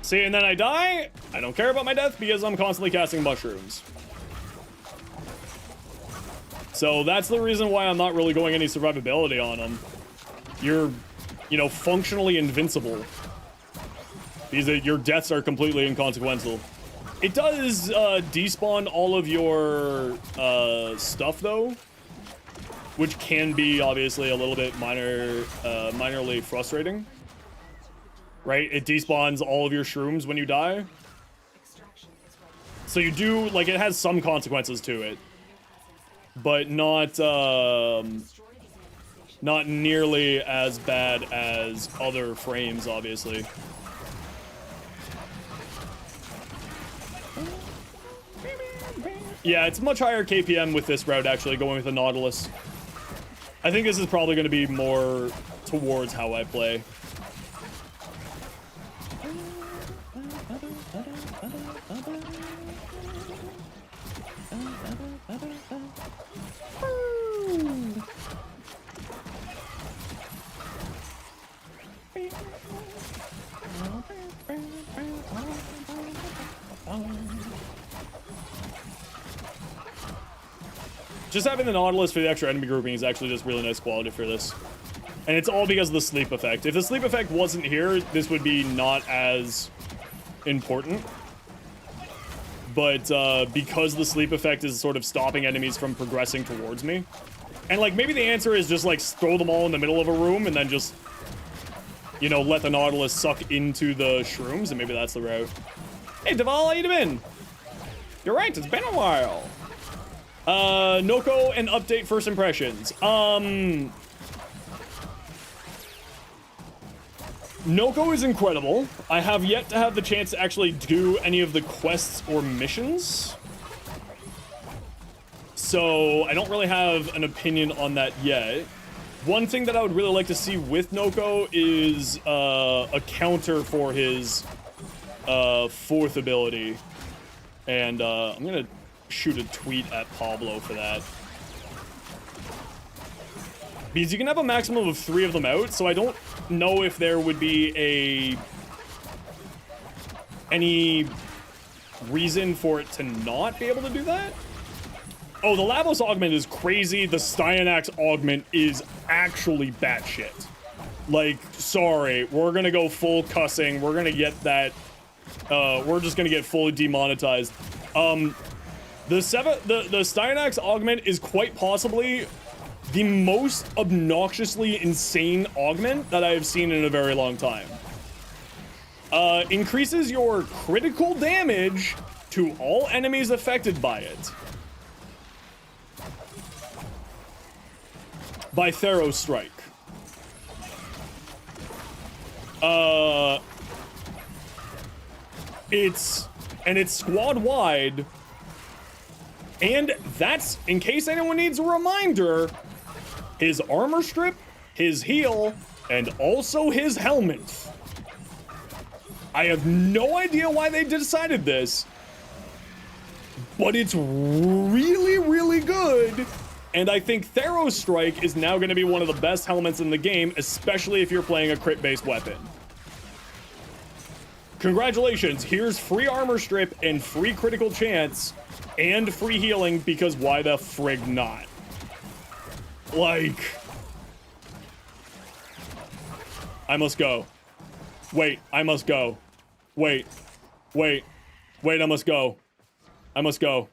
See, and then I die. I don't care about my death because I'm constantly casting mushrooms. So that's the reason why I'm not really going any survivability on them. You're, you know, functionally invincible. Because your deaths are completely inconsequential. It does despawn all of your stuff though, which can be obviously a little bit minorly frustrating. Right? It despawns all of your shrooms when you die. So you do, like, it has some consequences to it, but not nearly as bad as other frames, obviously. Yeah, it's much higher KPM with this route, actually, going with the Nautilus. I think this is probably going to be more towards how I play. Just having the Nautilus for the extra enemy grouping is actually just really nice quality for this. And it's all because of the sleep effect. If the sleep effect wasn't here, this would be not as important. But because the sleep effect is sort of stopping enemies from progressing towards me. And like, maybe the answer is just like throw them all in the middle of a room and then just, you know, let the Nautilus suck into the shrooms, and maybe that's the route. Hey, Deval, how you doing? You're right, it's been a while. Noko and update first impressions. Noko is incredible. I have yet to have the chance to actually do any of the quests or missions. So I don't really have an opinion on that yet. One thing that I would really like to see with Noko is a counter for his fourth ability. And I'm gonna shoot a tweet at Pablo for that. Because you can have a maximum of 3 of them out, so I don't know if there would be any reason for it to not be able to do that. Oh, the Lavos augment is crazy. The Styanax augment is actually batshit. Like, sorry, we're gonna go full cussing. We're gonna get that. We're just gonna get fully demonetized. The Styanax augment is quite possibly the most obnoxiously insane augment that I have seen in a very long time. Increases your critical damage to all enemies affected by it by Theros Strike. It's squad wide. And that's, in case anyone needs a reminder, his armor strip, his heal, and also his helmet. I have no idea why they decided this, but it's really, really good. And I think Theros Strike is now going to be one of the best helmets in the game, especially if you're playing a crit-based weapon. Congratulations, here's free armor strip and free critical chance and free healing, because why the frig not? Like, I must go. Wait, I must go. Wait, I must go. I must go.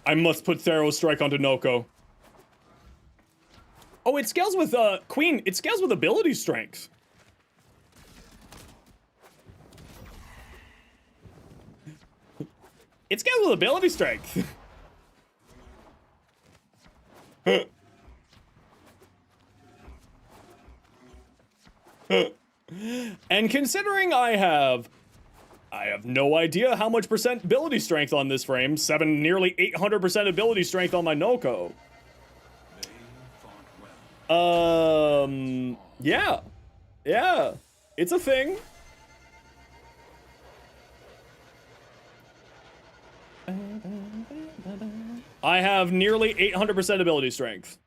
I must put Theros Strike onto Noko. Oh, it scales with, Queen, it scales with ability strength. It scales with ability strength. And considering I have no idea how much percent ability strength on this frame, nearly 800% ability strength on my Noko. Yeah, it's a thing. I have nearly 800% ability strength.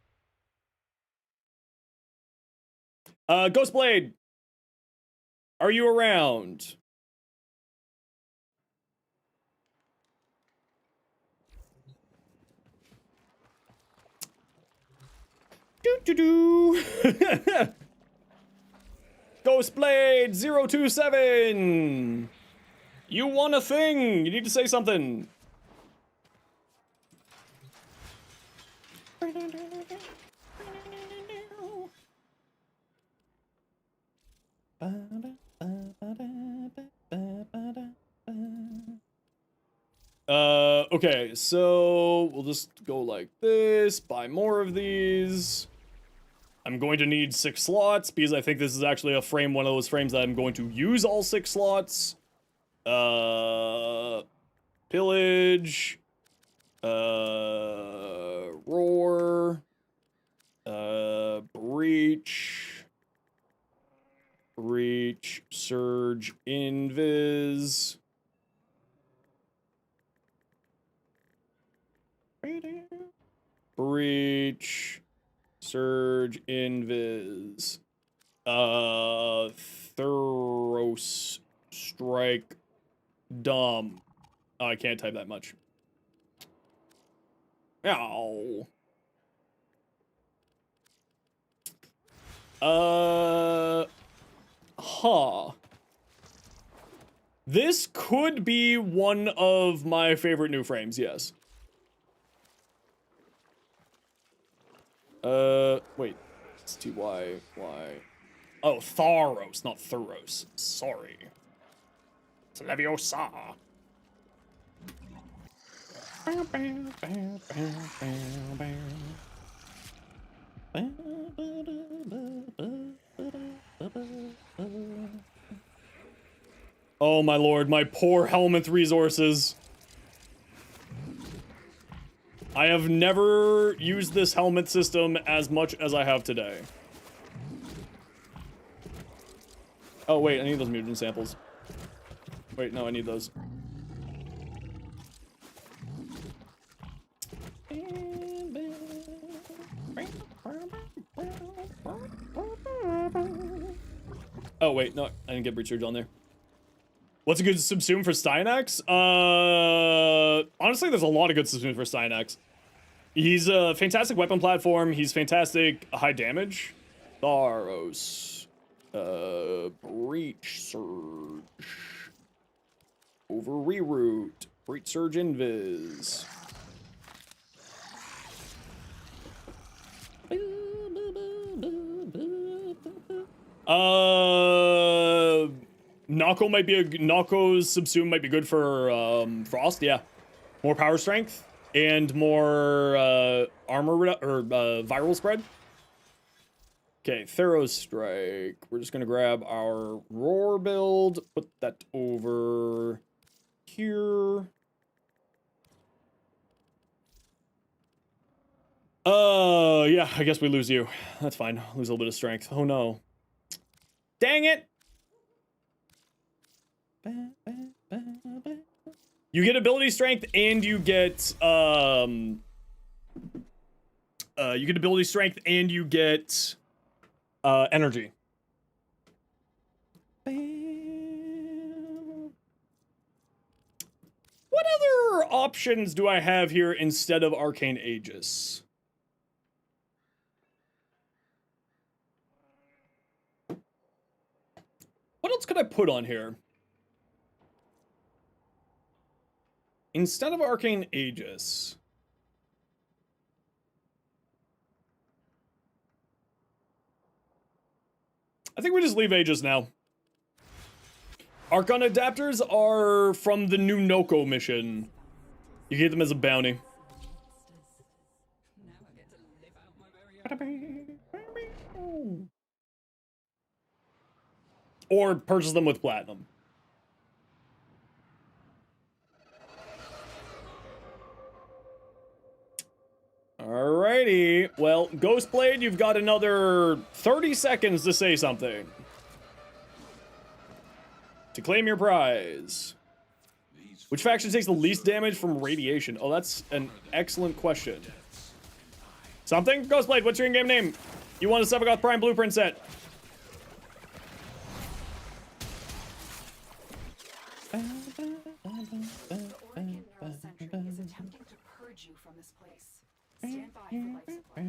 Ghostblade, are you around? Ghostblade 027. You want a thing? You need to say something. Okay, so we'll just go like this, buy more of these. I'm going to need 6 slots because I think this is actually one of those frames that I'm going to use all 6 slots. Pillage, roar, breach, surge, invis. Breach, surge, invis, Theros Strike, dumb. Oh, I can't type that much. Ow. This could be one of my favorite new frames, yes. Wait. It's T-Y-Y. Oh, Tharos, not Thuros. Sorry. It's Leviosa. Oh my lord, my poor helmet resources. I have never used this helmet system as much as I have today. Oh wait, I need those mutant samples. Wait, no, I need those. Oh wait, no, I didn't get breach surge on there. What's a good subsume for Stynax? Honestly, there's a lot of good subsumes for Stynax. He's a fantastic weapon platform. He's fantastic high damage. Tharos. Breach surge. Over reroute. Breach surge invis. Nako's subsume might be good for Frost, yeah. More power strength and more armor or viral spread. Okay, Theros Strike. We're just gonna grab our Roar build, put that over here. Yeah, I guess we lose you. That's fine. Lose a little bit of strength. Oh no. Dang it! You get ability strength and you get, ability strength and you get, energy. What other options do I have here instead of Arcane Aegis? What else could I put on here? Instead of Arcane Aegis. I think we just leave Aegis now. Archon adapters are from the new Noko mission. You get them as a bounty. Or purchase them with platinum. Alrighty. Well, Ghostblade, you've got another 30 seconds to say something. To claim your prize. Which faction takes the least damage from radiation? Oh, that's an excellent question. Something? Ghostblade, what's your in-game name? You want a Sevagoth Prime Blueprint set.
The Oregon Neurosentry is attempting to purge you from this place. Stand by for life support.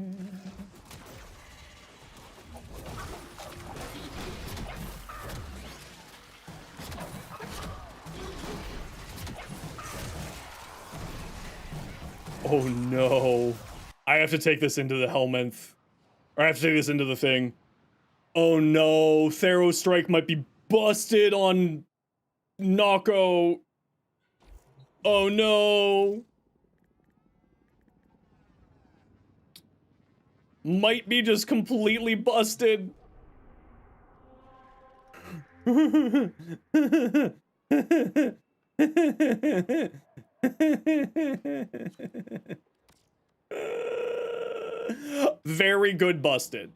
Oh no. I have to take this into the Helminth. Or I have to take this into the thing. Oh no. Theros Strike might be busted on Nako. Oh no. Might be just completely busted. Very good busted.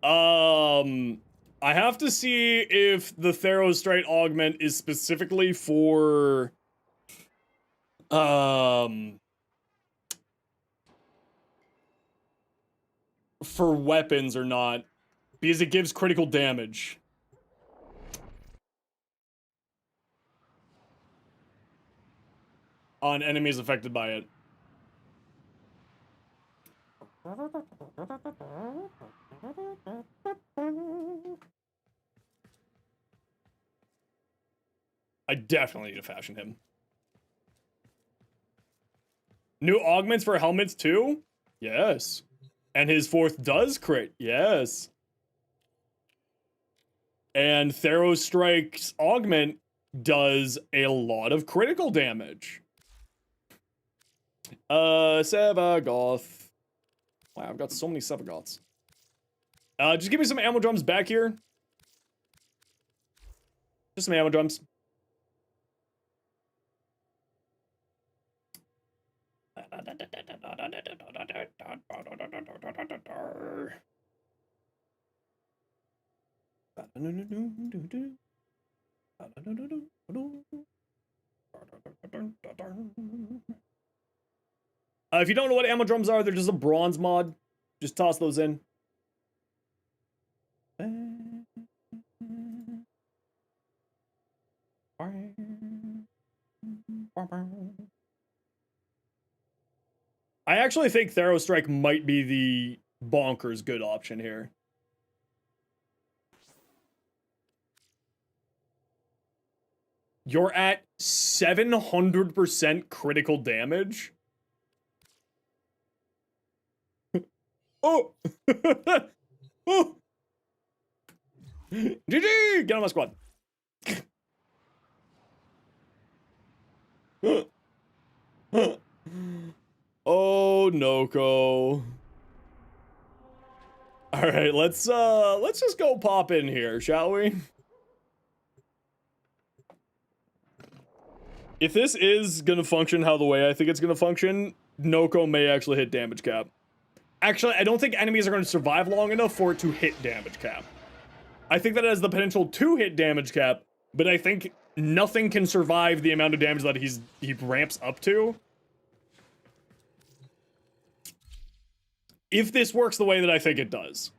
I have to see if the Theros Strike augment is specifically for weapons or not, because it gives critical damage. On enemies affected by it. I definitely need to fashion him. New augments for helmets too? Yes. And his fourth does crit. Yes. And Theros Strike's augment does a lot of critical damage. Sevagoth. Wow, I've got so many Sevagoths. Just give me some ammo drums back here. Just some ammo drums. If you don't know what ammo drums are, they're just a bronze mod. Just toss those in. I actually think Theros Strike might be the bonkers good option here. You're at 700% critical damage? Oh! Oh! GG! Get on my squad. Oh, Noko. All right, let's just go pop in here, shall we? If this is gonna function how the way I think it's gonna function, Noko may actually hit damage cap. Actually, I don't think enemies are gonna survive long enough for it to hit damage cap. I think that it has the potential to hit damage cap, but I think nothing can survive the amount of damage that he ramps up to. If this works the way that I think it does.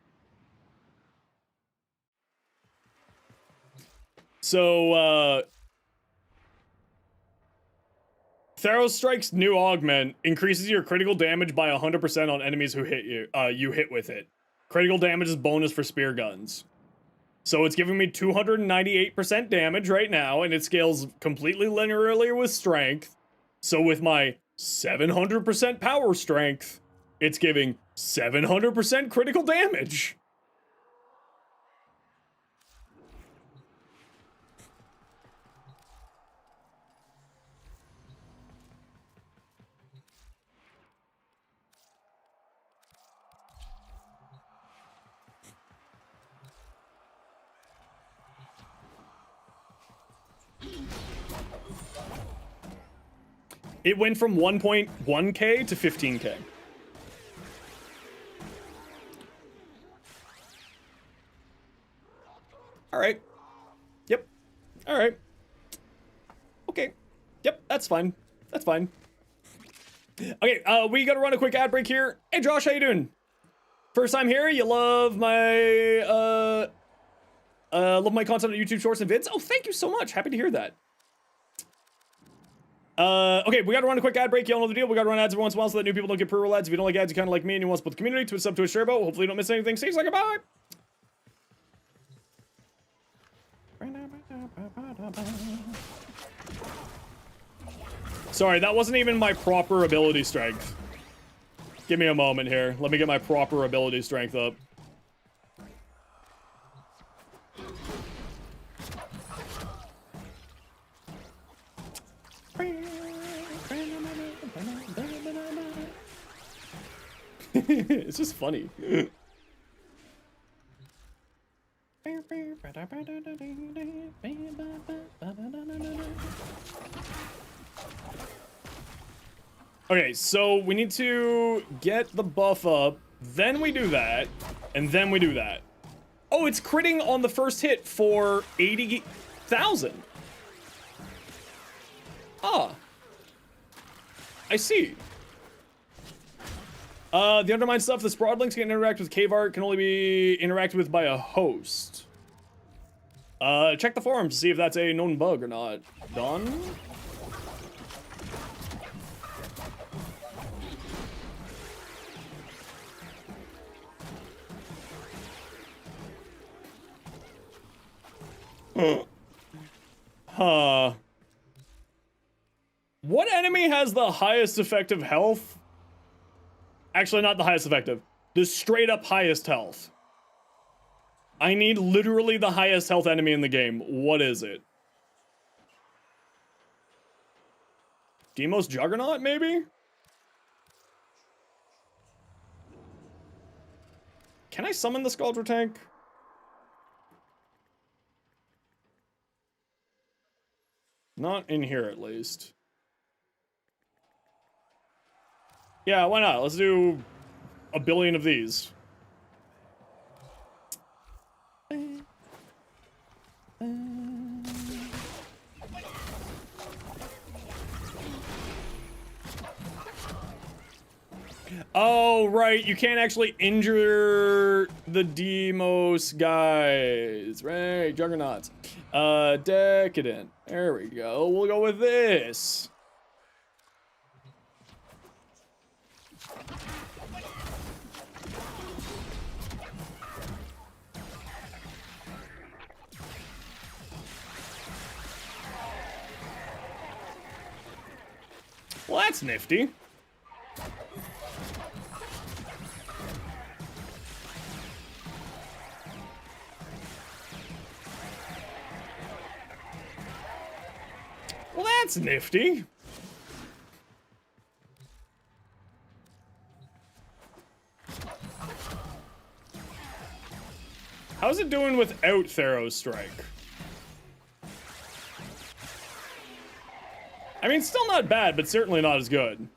So, Theros Strike's new augment increases your critical damage by 100% on enemies who hit you, you hit with it. Critical damage is bonus for spear guns. So it's giving me 298% damage right now, and it scales completely linearly with strength. So with my 700% power strength, it's giving 700% critical damage. It went from 1.1k to 15k. All right. Yep. All right. Okay. Yep, that's fine. That's fine. Okay, we gotta run a quick ad break here. Hey, Josh, how you doing? First time here? You love my content on YouTube Shorts and Vids? Oh, thank you so much. Happy to hear that. Okay, we gotta run a quick ad break. Y'all know the deal. We gotta run ads every once in a while so that new people don't get pre-roll ads. If you don't like ads, you kind of like me and you want to support the community, twist up to a share about. Hopefully you don't miss anything. See you later. Bye. Sorry, that wasn't even my proper ability strength. Give me a moment here. Let me get my proper ability strength up. It's just funny. Okay, so we need to get the buff up, then we do that, and then we do that. Oh, it's critting on the first hit for 80,000. Ah. I see. The undermined stuff, the Sprawl links can interact with cave art, can only be interacted with by a host. Check the forums to see if that's a known bug or not. Done? Huh. What enemy has the highest effective health? Actually, not the highest effective. The straight up highest health. I need literally the highest health enemy in the game. What is it? Deimos Juggernaut, maybe? Can I summon the Scaldra tank? Not in here, at least. Yeah, why not? Let's do a billion of these. Oh, right. You can't actually injure the Deimos guys. Right, Juggernauts. Decadent. There we go. We'll go with this. Well, that's nifty. Well, that's nifty. How's it doing without Theros Strike? I mean, still not bad, but certainly not as good.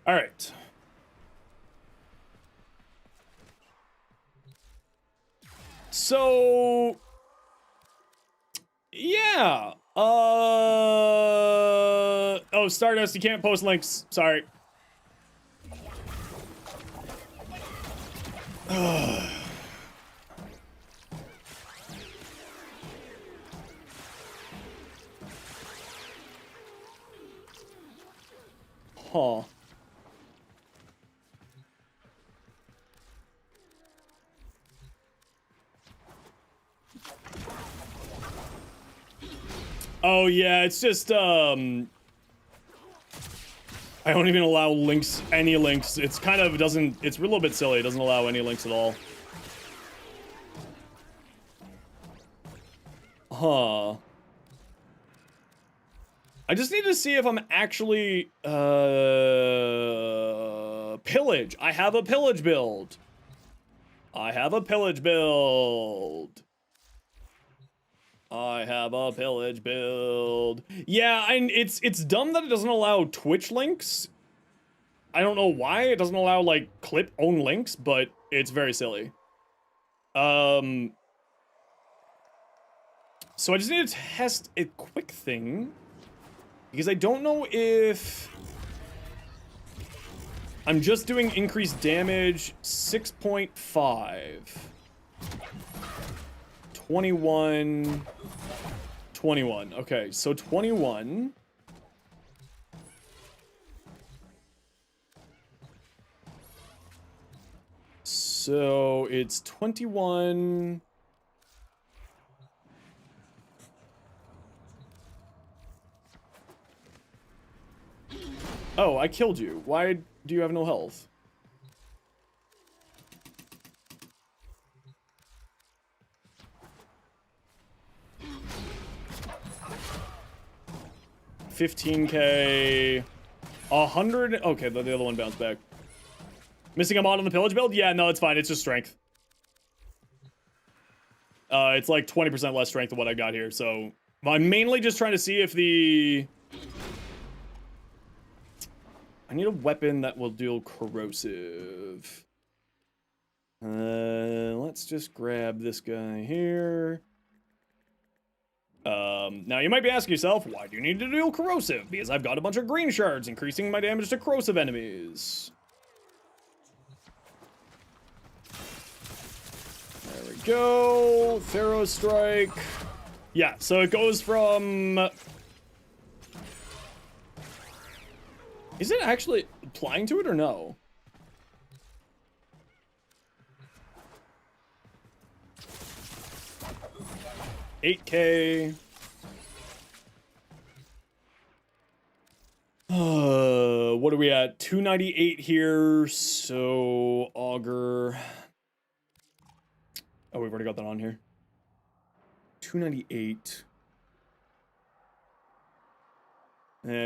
All right. So, yeah. Oh, Stardust, you can't post links. Sorry. Huh. Oh yeah, it's just I don't even allow links, any links. It's kind of doesn't, it's a little bit silly. It doesn't allow any links at all. Huh. I just need to see if I'm actually pillage. I have a pillage build. I have a pillage build. I have a pillage build. Yeah, and it's dumb that it doesn't allow Twitch links. I don't know why it doesn't allow like clip own links, but it's very silly. So I just need to test a quick thing because I don't know if I'm just doing increased damage 6.5. 21. Okay, so 21. So it's 21. Oh, I killed you. Why do you have no health? $15K, 100. Okay, the other one bounced back. Missing a mod on the pillage build? Yeah, no, it's fine. It's just strength. It's like 20% less strength than what I got here. So I'm mainly just trying to see if the... I need a weapon that will deal corrosive. Let's just grab this guy here. Now you might be asking yourself, why do you need to deal corrosive? Because I've got a bunch of green shards, increasing my damage to corrosive enemies. There we go. Theros Strike. Yeah, so it goes from... Is it actually applying to it or no? $8K. What are we at? 298 here. So auger. Oh, we've already got that on here. 298.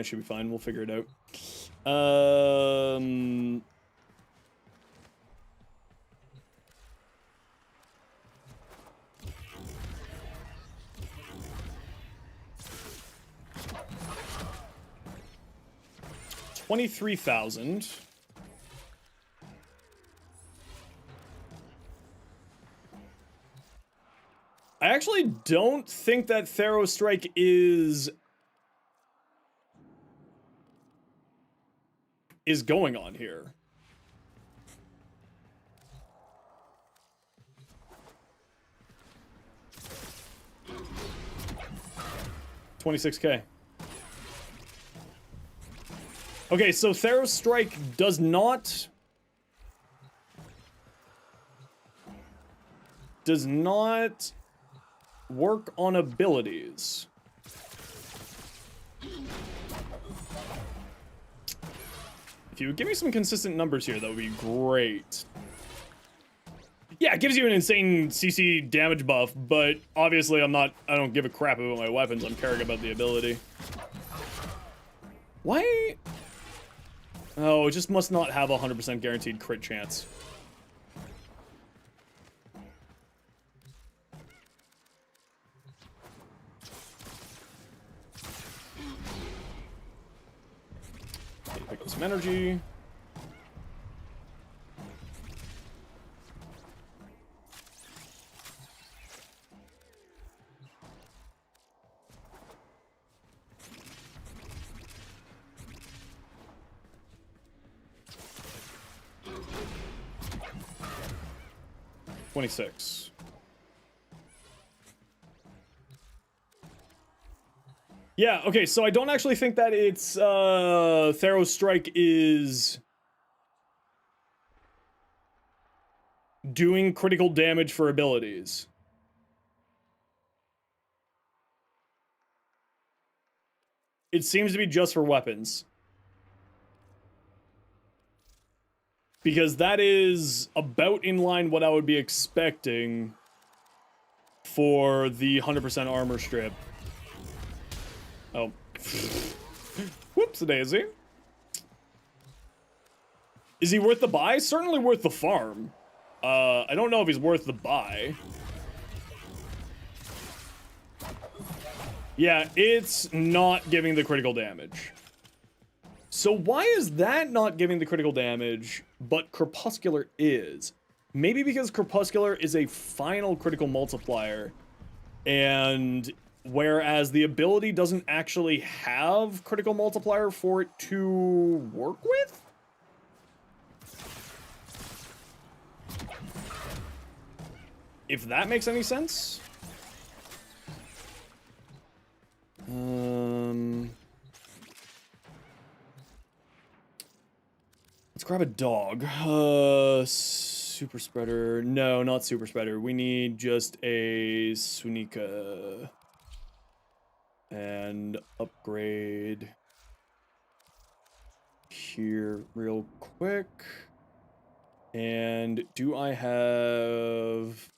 Should be fine. We'll figure it out. $23,000. actually don't think that Theros Strike is going on here. $26K. Okay, so Theros Strike does not work on abilities. If you would give me some consistent numbers here, that would be great. Yeah, it gives you an insane CC damage buff, but obviously I don't give a crap about my weapons, I'm caring about the ability. Why? Oh, it just must not have a 100% guaranteed crit chance. Pick up some energy. $26. Yeah, okay, so I don't actually think that it's, Theros Strike is doing critical damage for abilities. It seems to be just for weapons. Because that is about in line what I would be expecting for the 100% armor strip. Oh. Whoops-a-daisy. Is he worth the buy? Certainly worth the farm. I don't know if he's worth the buy. Yeah, it's not giving the critical damage. So why is that not giving the critical damage, but Crepuscular is? Maybe because Crepuscular is a final critical multiplier, and whereas the ability doesn't actually have critical multiplier for it to work with? If that makes any sense? Let's grab a dog. Super spreader. No, not super spreader. We need just a Sunika. And upgrade here real quick. And do I have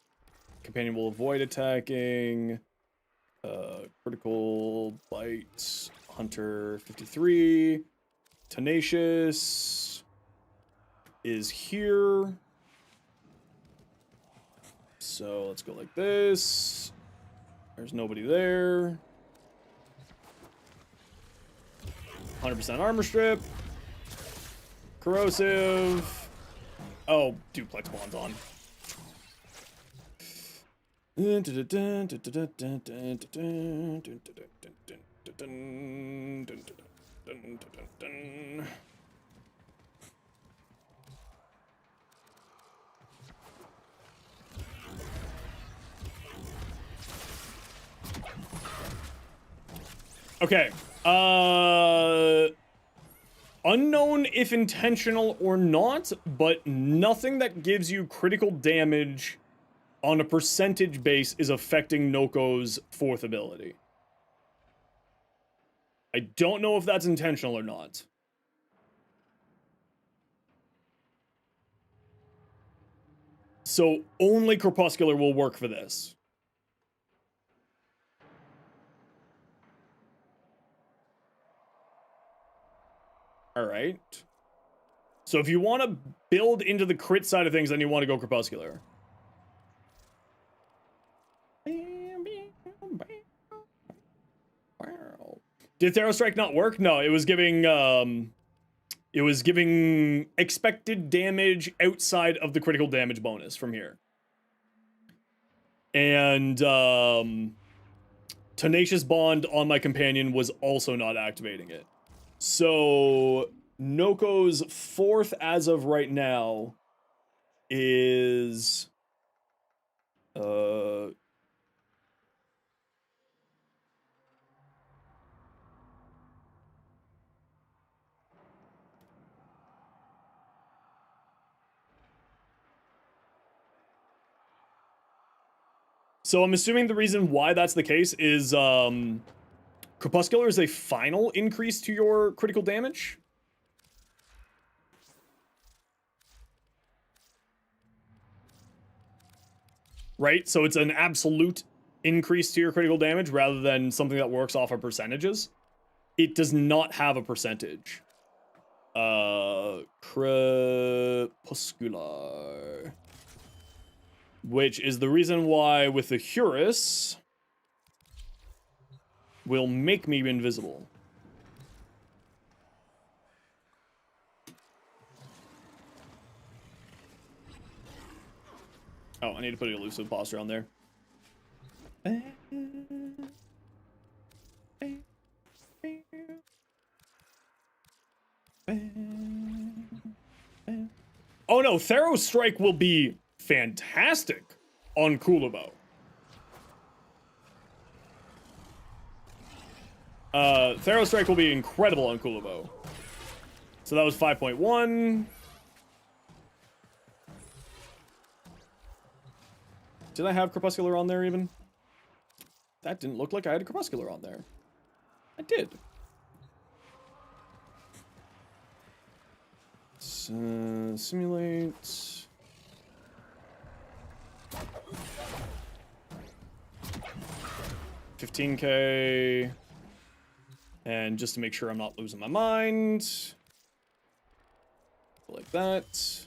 companion will avoid attacking? Critical bite, hunter 53, tenacious is here. So let's go like this. There's nobody there. 100% armor strip. Corrosive. Oh, duplex bonds on. Okay. Unknown if intentional or not, but nothing that gives you critical damage on a percentage base is affecting Noko's fourth ability. I don't know if that's intentional or not. So only Crepuscular will work for this. Alright. So if you want to build into the crit side of things, then you want to go Crepuscular. Did Theros Strike not work? No, it was giving expected damage outside of the critical damage bonus from here. And Tenacious Bond on my companion was also not activating it. So Noko's fourth as of right now is so I'm assuming the reason why that's the case is Crepuscular is a final increase to your critical damage. Right? So it's an absolute increase to your critical damage rather than something that works off of percentages. It does not have a percentage. Crepuscular. Which is the reason why with the Hurus will make me invisible. Oh, I need to put an elusive posture on there. Oh no, Theros Strike will be fantastic on Kulabo. Theros Strike will be incredible on Kulabo. So that was 5.1. Did I have Crepuscular on there even? That didn't look like I had a Crepuscular on there. I did. Simulate. $15K. And just to make sure I'm not losing my mind. Like that.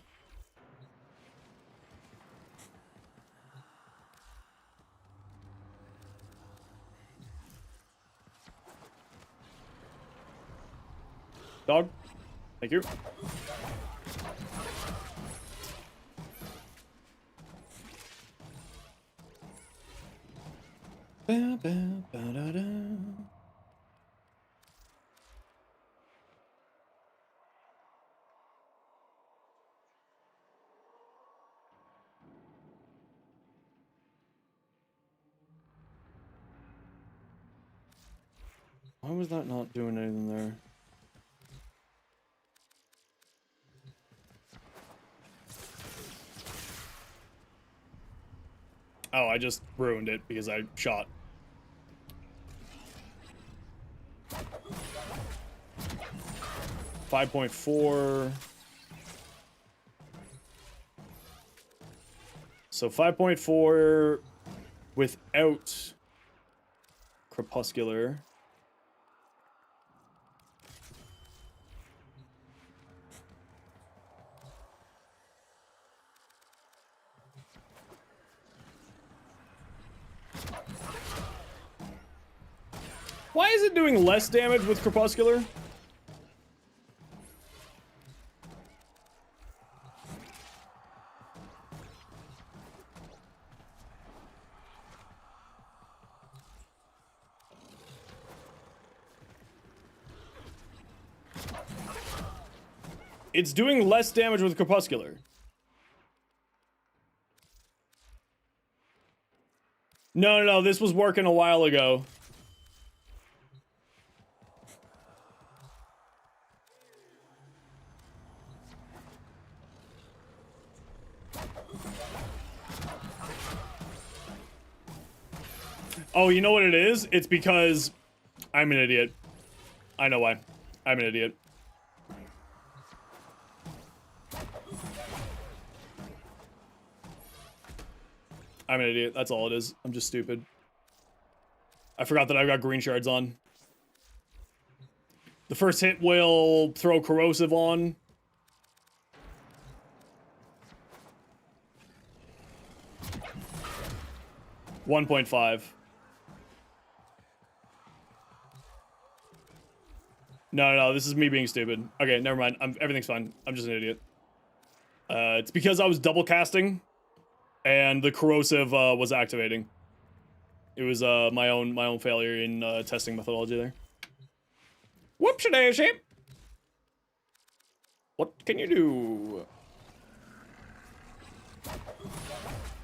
Dog. Thank you. Ba, ba, ba, da, da. Why was that not doing anything there? Oh, I just ruined it because I shot. $5.4. So 5.4 without Crepuscular. Why is it doing less damage with Crepuscular? It's doing less damage with Crepuscular. No, this was working a while ago. Oh, you know what it is? It's because I'm an idiot. I know why. I'm an idiot. I'm an idiot. That's all it is. I'm just stupid. I forgot that I've got green shards on. The first hit will throw corrosive on. $1.5. No, this is me being stupid. Okay, never mind. Everything's fine. I'm just an idiot. It's because I was double casting. and the corrosive was activating. It was my own failure in testing methodology there. Whoopsie-daisy! What can you do?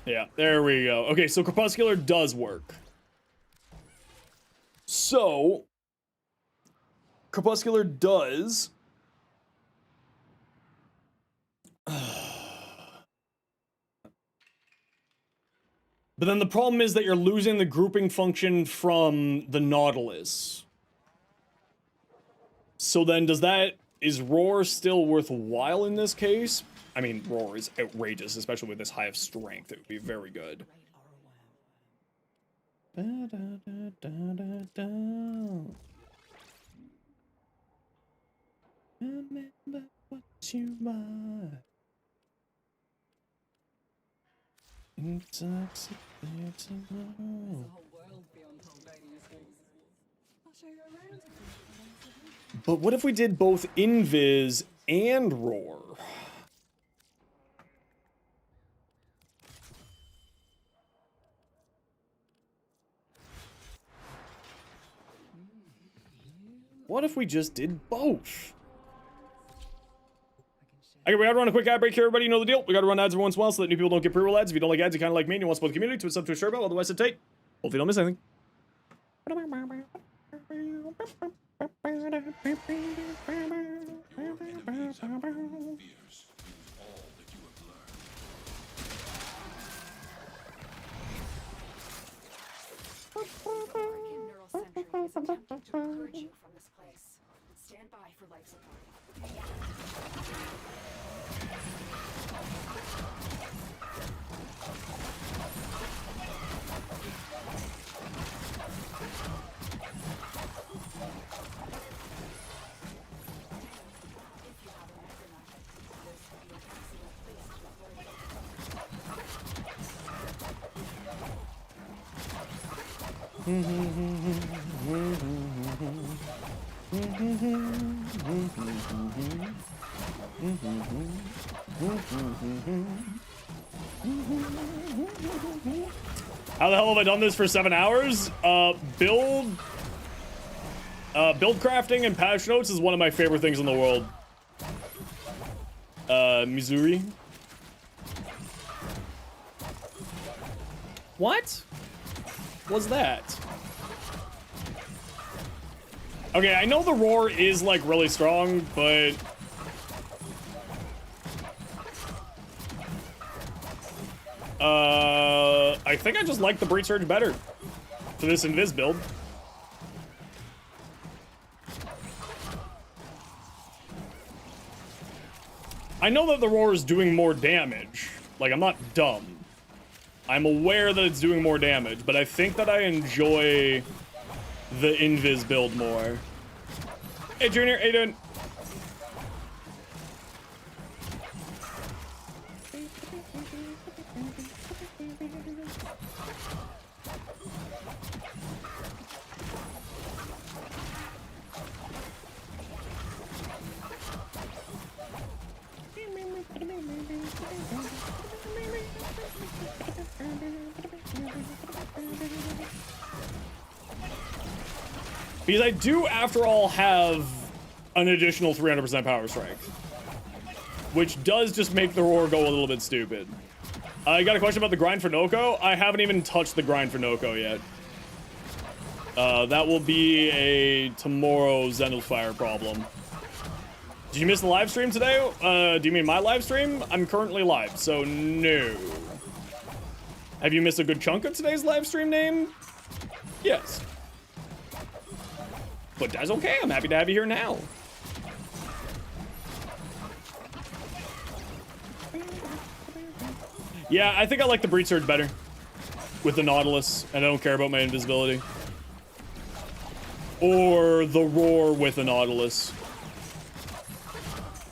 Yeah, there we go. Okay, so Crepuscular does work. So, Crepuscular does... But then the problem is that you're losing the grouping function from the Nautilus. So then is Roar still worthwhile in this case? I mean, Roar is outrageous, especially with this high of strength. It would be very good. Remember what you are. But what if we did both Invis and Roar? What if we just did both? Okay, we gotta run a quick ad break here, everybody. You know the deal. We gotta run ads every once in a while so that new people don't get pre-roll ads. If you don't like ads, you kind of like me and you want to support the community, to sub to a share bell. Otherwise, sit tight. Hopefully, you don't miss anything.
African neural sentry is attempting to purge you from this place. Stand by for life support.
How the hell have I done this for 7 hours? Build crafting and patch notes is one of my favorite things in the world. Missouri. What was that? Okay, I know the roar is like really strong, but I think I just like the Breach Surge better for this Invis build. I know that the roar is doing more damage. Like, I'm not dumb. I'm aware that it's doing more damage, but I think that I enjoy the Invis build more. Hey, Junior, how you doing? Because I do, after all, have an additional 300% power strength, which does just make the roar go a little bit stupid. I got a question about the grind for Noko. I haven't even touched the grind for Noko yet. That will be a tomorrow Zenosfire problem. Did you miss the live stream today? Do you mean my live stream? I'm currently live, so no. Have you missed a good chunk of today's live stream name? Yes. But that's okay, I'm happy to have you here now. Yeah, I think I like the Breach Surge better with the Nautilus, and I don't care about my invisibility. Or the Roar with the Nautilus.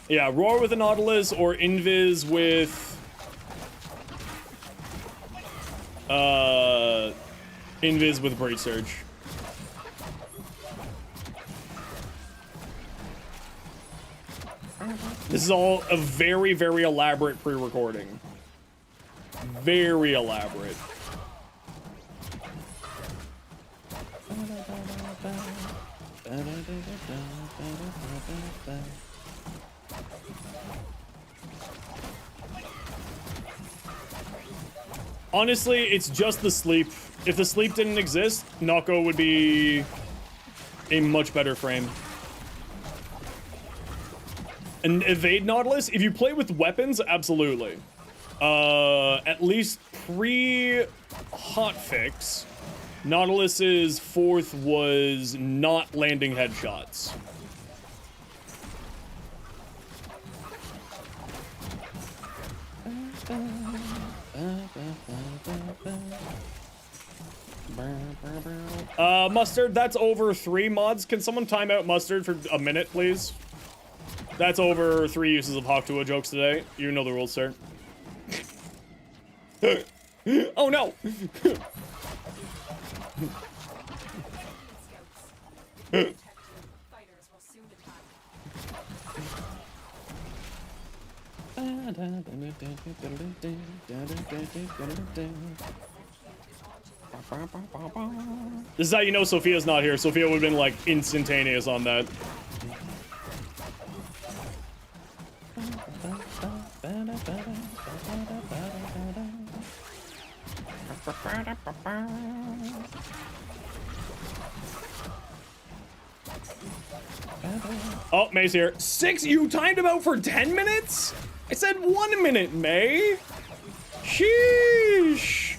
Yeah, Roar with the Nautilus or Invis with Invis with Breach Surge. This is all a very, very elaborate pre-recording. very elaborate. Honestly, it's just the sleep. If the sleep didn't exist, Nako would be a much better frame. And evade Nautilus, if you play with weapons, absolutely. At least pre-hotfix, Nautilus's fourth was not landing headshots. Mustard, that's over 3 mods. Can someone time out Mustard for a minute, please? That's over 3 uses of Hawktua jokes today. You know the rules, sir. Oh no! This is how you know Sophia's not here. Sophia would have been like instantaneous on that. Oh, May's here. 6? You timed him out for 10 minutes? I said 1 minute, May. Sheesh.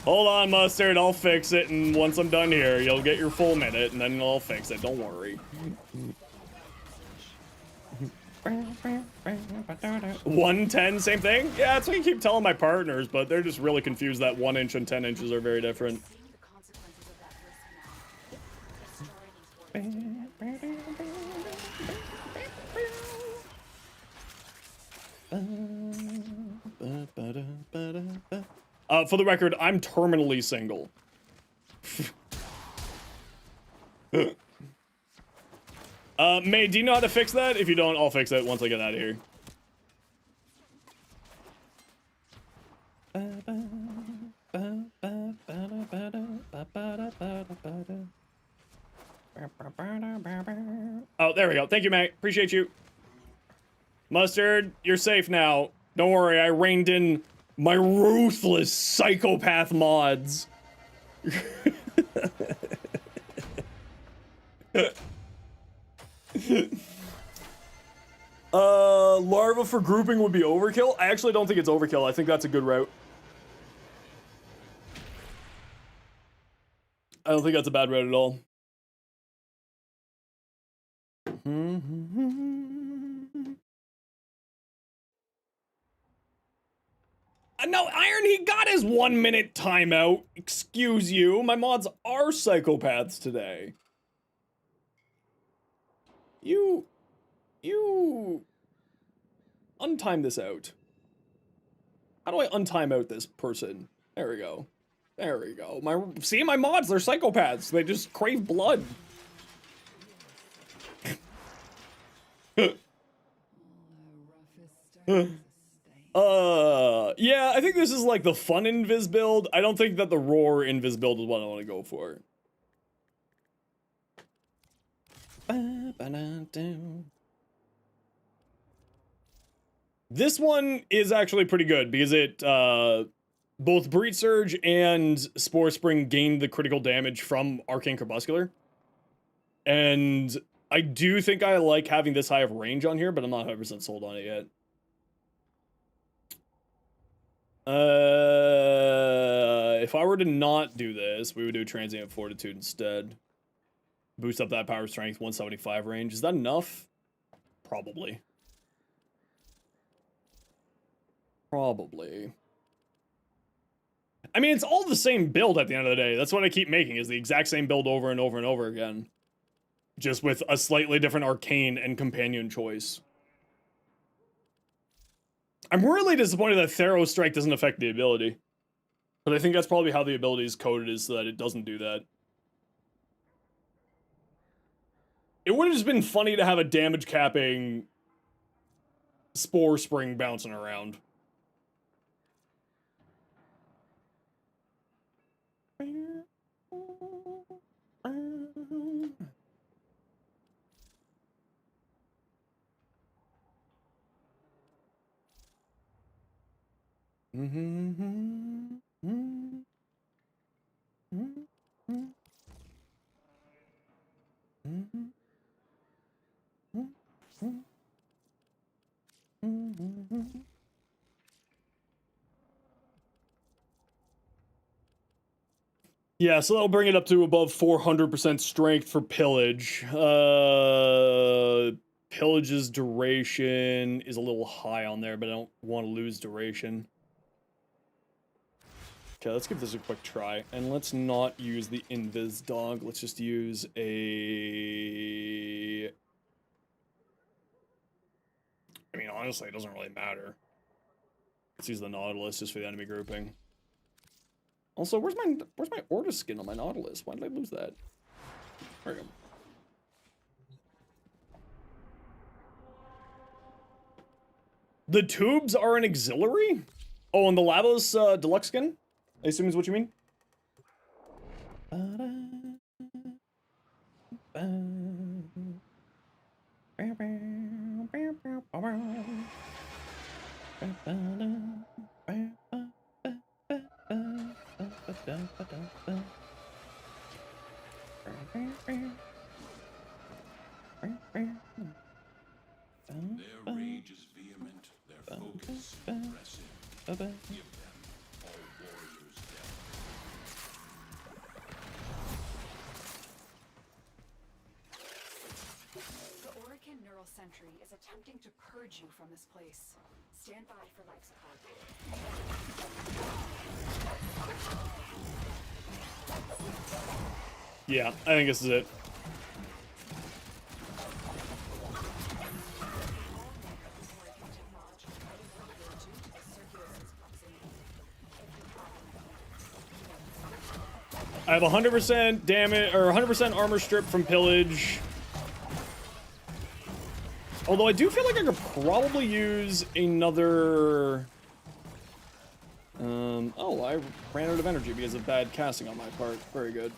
Hold on, Mustard. I'll fix it, and once I'm done here, you'll get your full minute, and then I'll fix it. Don't worry. 110, same thing? Yeah, that's what you keep telling my partners, but they're just really confused that 1 inch and 10 inches are very different. For the record, I'm terminally single. May, do you know how to fix that? If you don't, I'll fix it once I get out of here. Oh, there we go. Thank you, May. Appreciate you. Mustard, you're safe now. Don't worry, I reined in my ruthless psychopath mods. Larva for grouping would be overkill? I actually don't think it's overkill. I think that's a good route. I don't think that's a bad route at all. No, Iron, he got his 1 minute timeout. Excuse you, my mods are psychopaths today. You untime this out. How do I untime out this person? There we go. There we go. See, my mods, they're psychopaths. They just crave blood. Yeah, I think this is like the fun invis build. I don't think that the roar invis build is what I want to go for. This one is actually pretty good because it, both Breach Surge and Spore Spring gained the critical damage from Arcane Crepuscular. And I do think I like having this high of range on here, but I'm not 100% sold on it yet. If I were to not do this, we would do Transient Fortitude instead. Boost up that power strength, 175 range. Is that enough? Probably. Probably. I mean, it's all the same build at the end of the day. That's what I keep making, is the exact same build over and over and over again. Just with a slightly different arcane and companion choice. I'm really disappointed that Thero Strike doesn't affect the ability. But I think that's probably how the ability is coded, is so that it doesn't do that. It would have just been funny to have a damage capping Spore Spring bouncing around. Yeah, so that'll bring it up to above 400% strength for pillage. Pillage's duration is a little high on there, but I don't want to lose duration. Okay, let's give this a quick try. And let's not use the Invis Dog. Let's just use a... I mean, honestly, it doesn't really matter. Let's use the Nautilus just for the enemy grouping. Also, where's my Orta skin on my Nautilus? Why did I lose that? There we go. The tubes are an auxiliary? Oh, and the Lavos deluxe skin? I assume is what you mean?
Their rage is vehement, their focus impressive. Give them all warriors death.
The Orican Neural Sentry is attempting to purge you from this place. Stand by for life support.
Yeah, I think this is it. I have 100% damage, or 100% armor strip from pillage. Although I do feel like I could probably use another... oh, I ran out of energy because of bad casting on my part. Very good.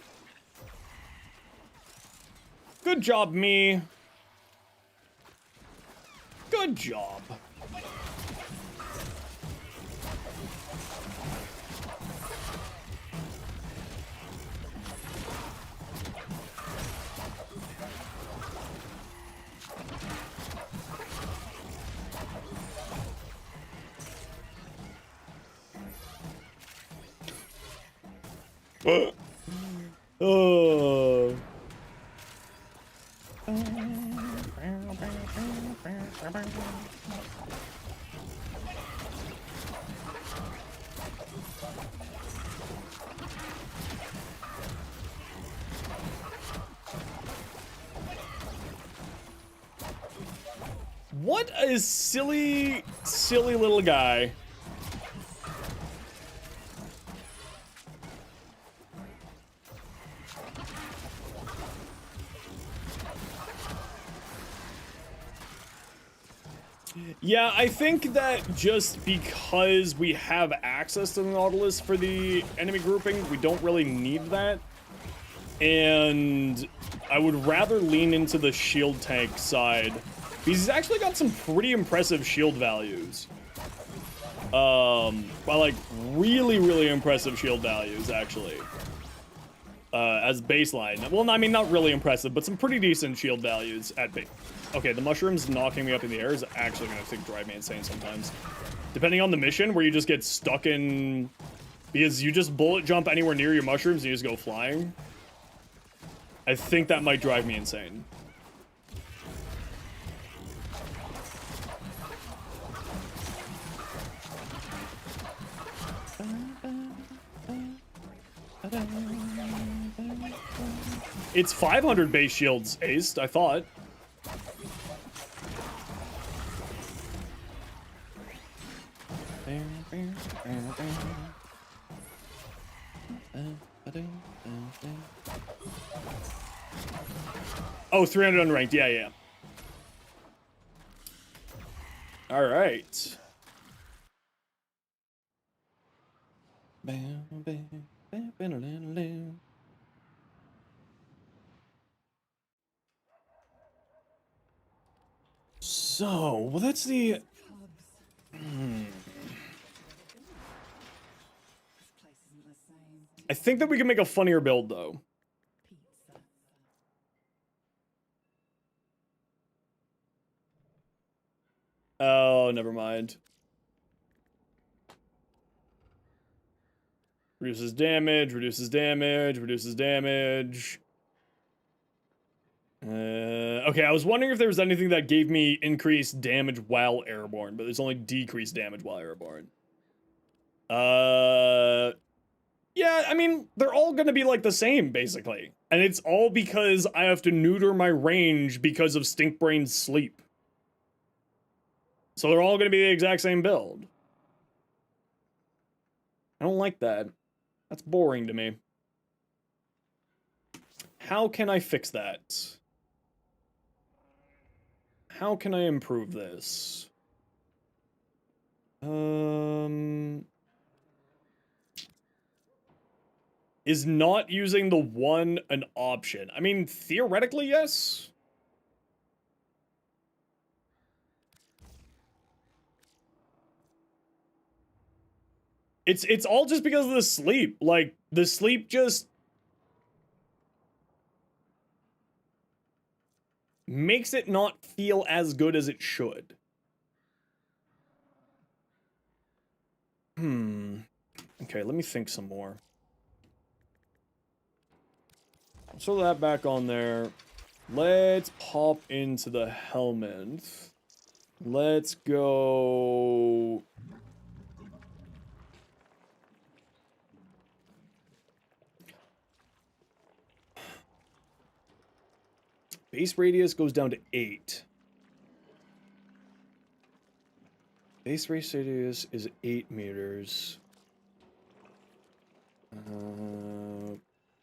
Good job, me. Good job. Oh. What a silly little guy. Yeah, I think that just because we have access to the Nautilus for the enemy grouping, we don't really need that. And I would rather lean into the shield tank side, because he's actually got some pretty impressive shield values. Like, really impressive shield values, actually. As baseline. Well, I mean, not really impressive, but some pretty decent shield values at base. Okay, the mushrooms knocking me up in the air is actually going to drive me insane sometimes. Depending on the mission, where you just get stuck in... Because you just bullet jump anywhere near your mushrooms and you just go flying. I think that might drive me insane. It's 500 base shields aced, I thought. Oh, 300 unranked. Yeah, yeah. All right. So, well, that's the... I think that we can make a funnier build, though. Oh, never mind. Reduces damage, reduces damage, reduces damage. Okay, I was wondering if there was anything that gave me increased damage while airborne, but there's only decreased damage while airborne. Yeah, I mean, they're all gonna be like the same, basically. And it's all because I have to neuter my range because of Stinkbrain's sleep. So they're all gonna be the exact same build. I don't like that. That's boring to me. How can I fix that? How can I improve this? Is not using the one an option? I mean, theoretically, yes. It's all just because of the sleep. Like, the sleep just makes it not feel as good as it should. Okay, let me think some more. Throw that back on there. Let's pop into the helmet. Let's go... Base radius goes down to 8. Base radius is 8 meters.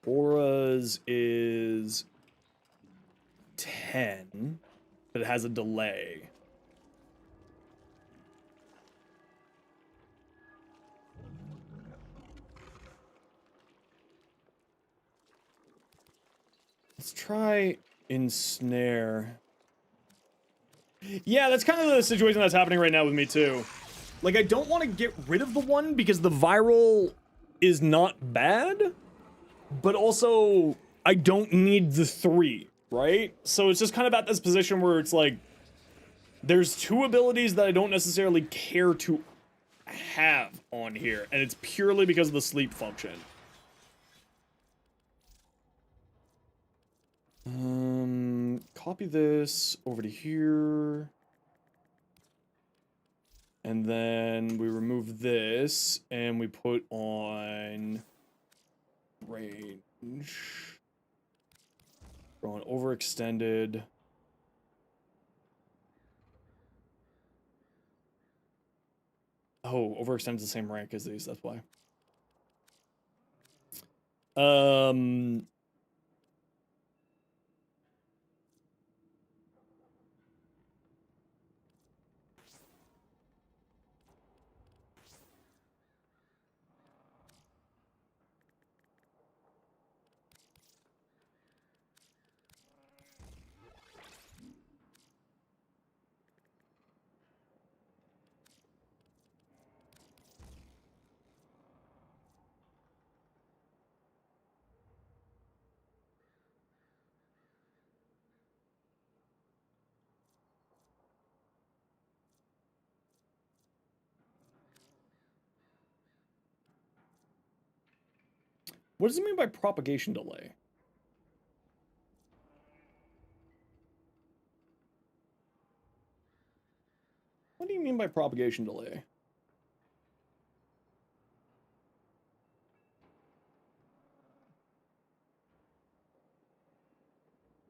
Aura's is 10, but it has a delay. Let's try Ensnare. Yeah, that's kind of the situation that's happening right now with me, too. Like, I don't want to get rid of the one because the viral is not bad, but also I don't need the 3, right? So it's just kind of at this position where it's like, there's 2 abilities that I don't necessarily care to have on here, and it's purely because of the sleep function. Copy this over to here. And then we remove this, and we put on range. We're on overextended. Oh, overextended's the same rank as these, that's why. What does it mean by propagation delay? What do you mean by propagation delay?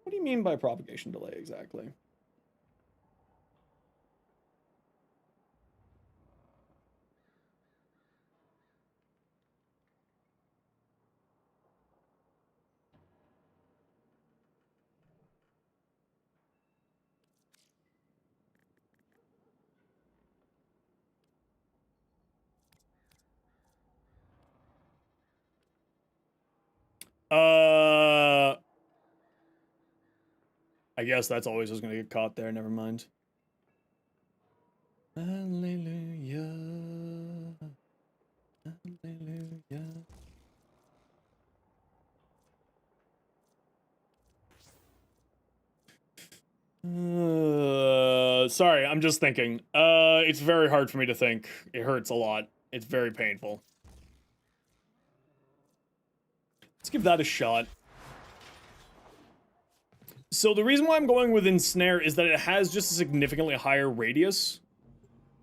What do you mean by propagation delay exactly? I guess that's always just gonna get caught there. Never mind. Hallelujah. Hallelujah. Sorry, I'm just thinking. It's very hard for me to think. It hurts a lot. It's very painful. Let's give that a shot. So the reason why I'm going with Ensnare is that it has just a significantly higher radius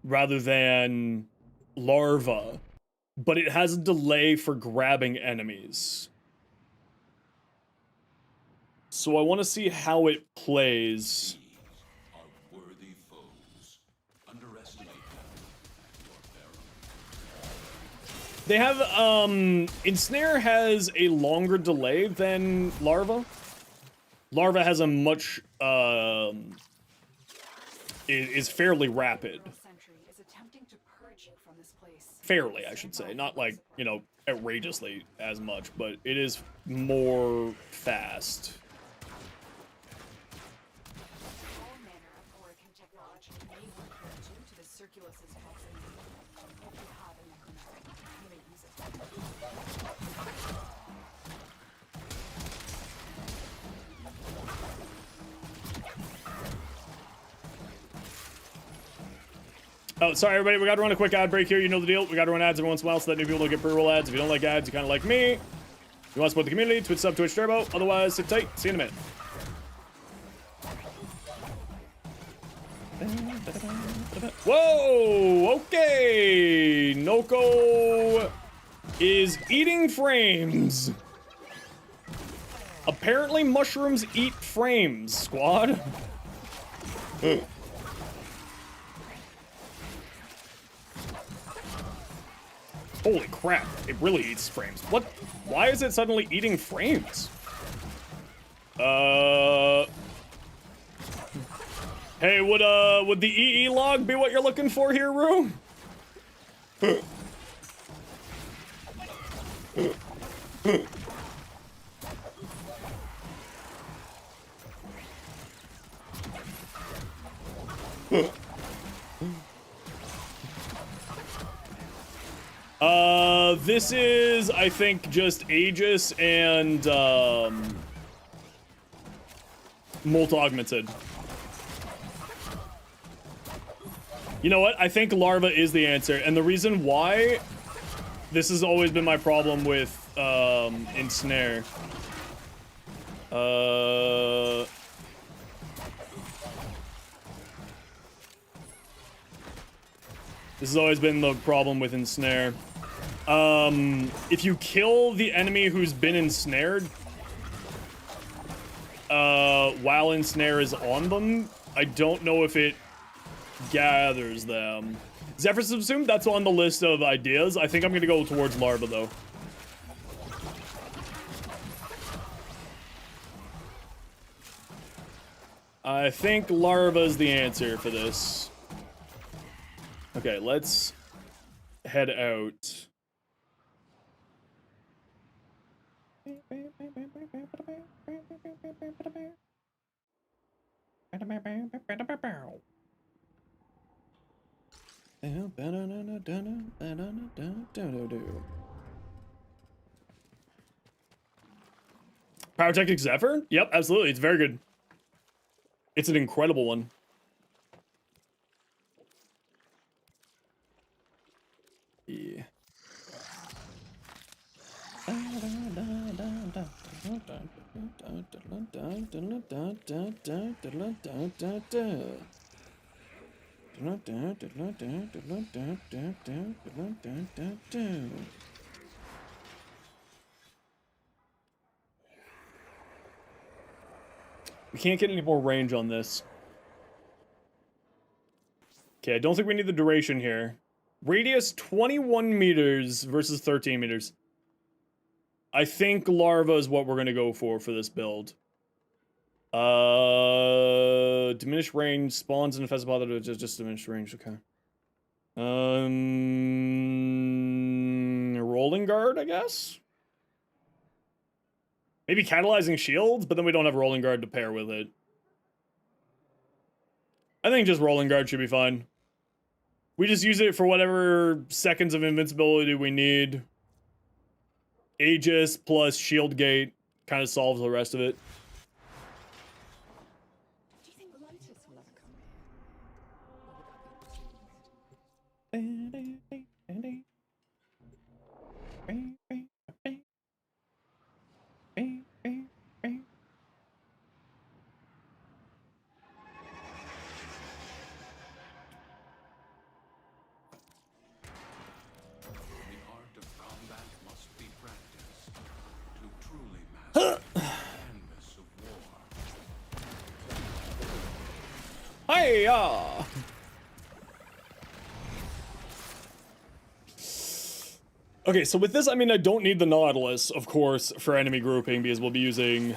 rather than Larva, but it has a delay for grabbing enemies. So I want to see how it plays.
Are worthy foes. Underestimate them at your peril.
They have, Ensnare has a longer delay than Larva. Larva has a much, is fairly rapid.
Sentry is attempting to purge you from this place.
Fairly, I should say. Not like, you know, outrageously as much, but it is more fast.
All manner of Orican technology may work here due to the Circulus's proximity. If you have a necromantic, you may use it.
Oh, sorry, everybody. We got to run a quick ad break here. You know the deal. We got to run ads every once in a while so that new people don't get pre-roll ads. If you don't like ads, you kind of like me. You want to support the community, Twitch sub, Twitch Turbo. Otherwise, sit tight. See you in a minute. Whoa! Okay! Noko is eating frames. Apparently, mushrooms eat frames, squad. Holy crap, it really eats frames. What? Why is it suddenly eating frames? Hey, would the EE log be what you're looking for here, Rue? This is, I think, just Aegis and, Molt Augmented. You know what? I think Larva is the answer, and the reason why, this has always been my problem with, Ensnare. This has always been the problem with Ensnare. If you kill the enemy who's been ensnared, while Ensnare is on them, I don't know if it gathers them. Zephyr Subsume, that's on the list of ideas. I think I'm gonna go towards Larva, though. I think Larva's the answer for this. Okay, let's head out. Pyrotechnic Zephyr? Yep, absolutely. It's very good. It's an incredible one. Yeah. We can't get any more range on this. Okay, I don't think we need the duration here. Radius 21 meters versus 13 meters. I think Larva is what we're going to go for this build. Diminished range spawns and infested bother to just diminished range, okay. Rolling guard, I guess? Maybe catalyzing shields, but then we don't have rolling guard to pair with it. I think just rolling guard should be fine. We just use it for whatever seconds of invincibility we need. Aegis plus shield gate kind of solves the rest of it.
Do you think Lotus will ever come here? Or would that be too late?
The art of combat must be practiced to truly master the canvas of war.
Hiya! Okay, so with this, I mean, I don't need the Nautilus, of course, for enemy grouping, because we'll be using,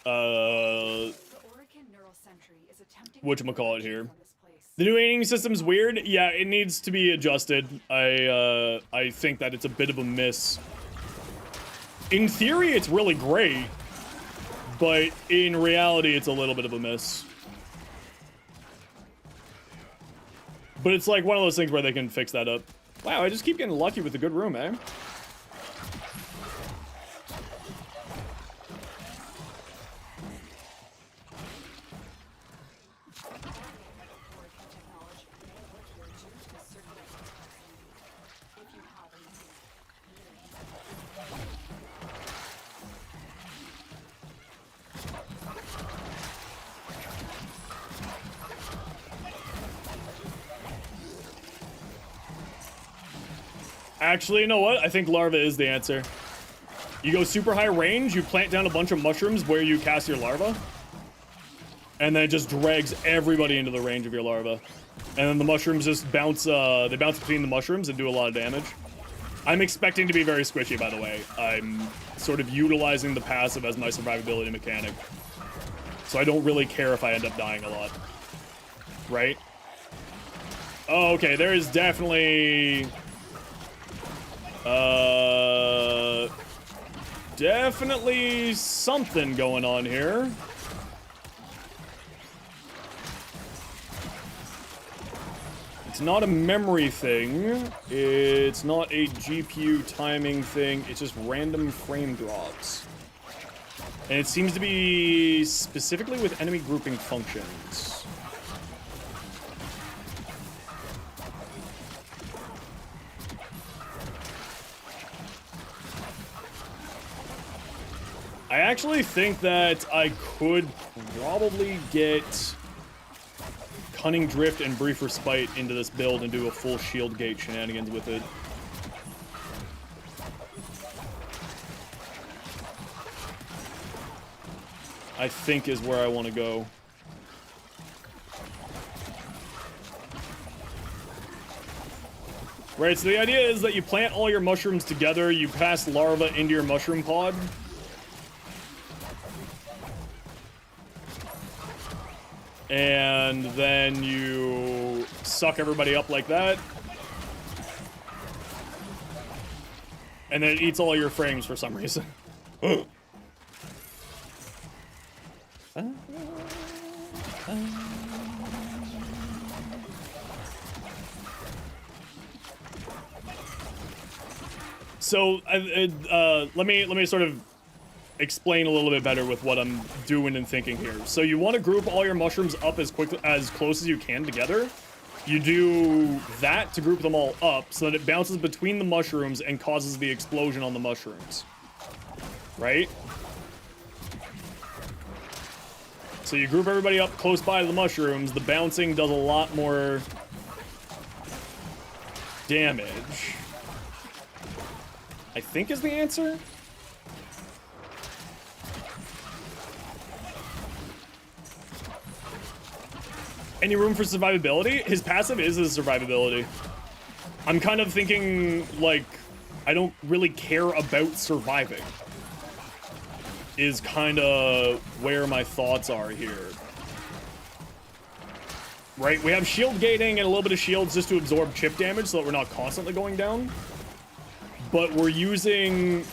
The Orican Neural Sentry is attempting
whatchamacallit here.
from this place.
The new aiming system's weird. Yeah, it needs to be adjusted. I think that it's a bit of a miss. In theory, it's really great, but in reality, it's a little bit of a miss. But it's like one of those things where they can fix that up. Wow, I just keep getting lucky with the good room, eh?
Orican technology may work here due to a certain capacity. If you have anything.
Actually, you know what? I think larva is the answer. You go super high range, you plant down a bunch of mushrooms where you cast your larva, and then it just drags everybody into the range of your larva. And then the mushrooms just bounce, they bounce between the mushrooms and do a lot of damage. I'm expecting to be very squishy, by the way. I'm sort of utilizing the passive as my survivability mechanic. So I don't really care if I end up dying a lot. Right? Oh, okay, there is definitely... definitely something going on here. It's not a memory thing. It's not a GPU timing thing. It's just random frame drops. And it seems to be specifically with enemy grouping functions. I actually think that I could probably get Cunning Drift and Brief Respite into this build and do a full shield gate shenanigans with it. I think is where I want to go. Right, so the idea is that you plant all your mushrooms together, you pass larva into your mushroom pod. And then you suck everybody up like that. And then it eats all your frames for some reason. So, let me sort of explain a little bit better with what I'm doing and thinking here. So you want to group all your mushrooms up as close as you can together. You do that to group them all up so that it bounces between the mushrooms and causes the explosion on the mushrooms. Right? So you group everybody up close by to the mushrooms. The bouncing does a lot more damage. I think is the answer. Any room for survivability? His passive is his survivability. I'm kind of thinking, like, I don't really care about surviving. Is kind of where my thoughts are here. Right, we have shield gating and a little bit of shields just to absorb chip damage so that we're not constantly going down. But we're using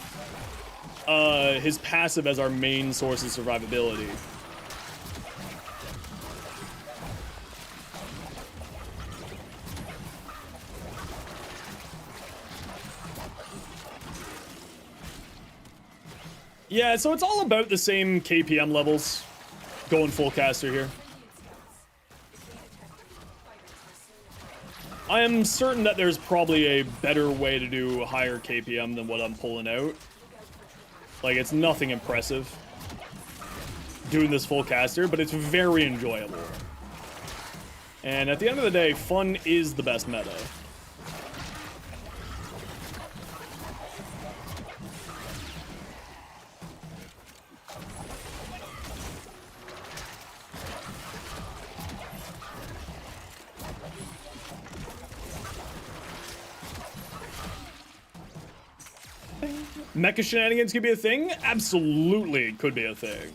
his passive as our main source of survivability. Yeah, so it's all about the same KPM levels. Going full caster here. I am certain that there's probably a better way to do higher KPM than what I'm pulling out. Like, it's nothing impressive doing this full caster, but it's very enjoyable. And at the end of the day, fun is the best meta. Mecha shenanigans could be a thing? Absolutely could be a thing.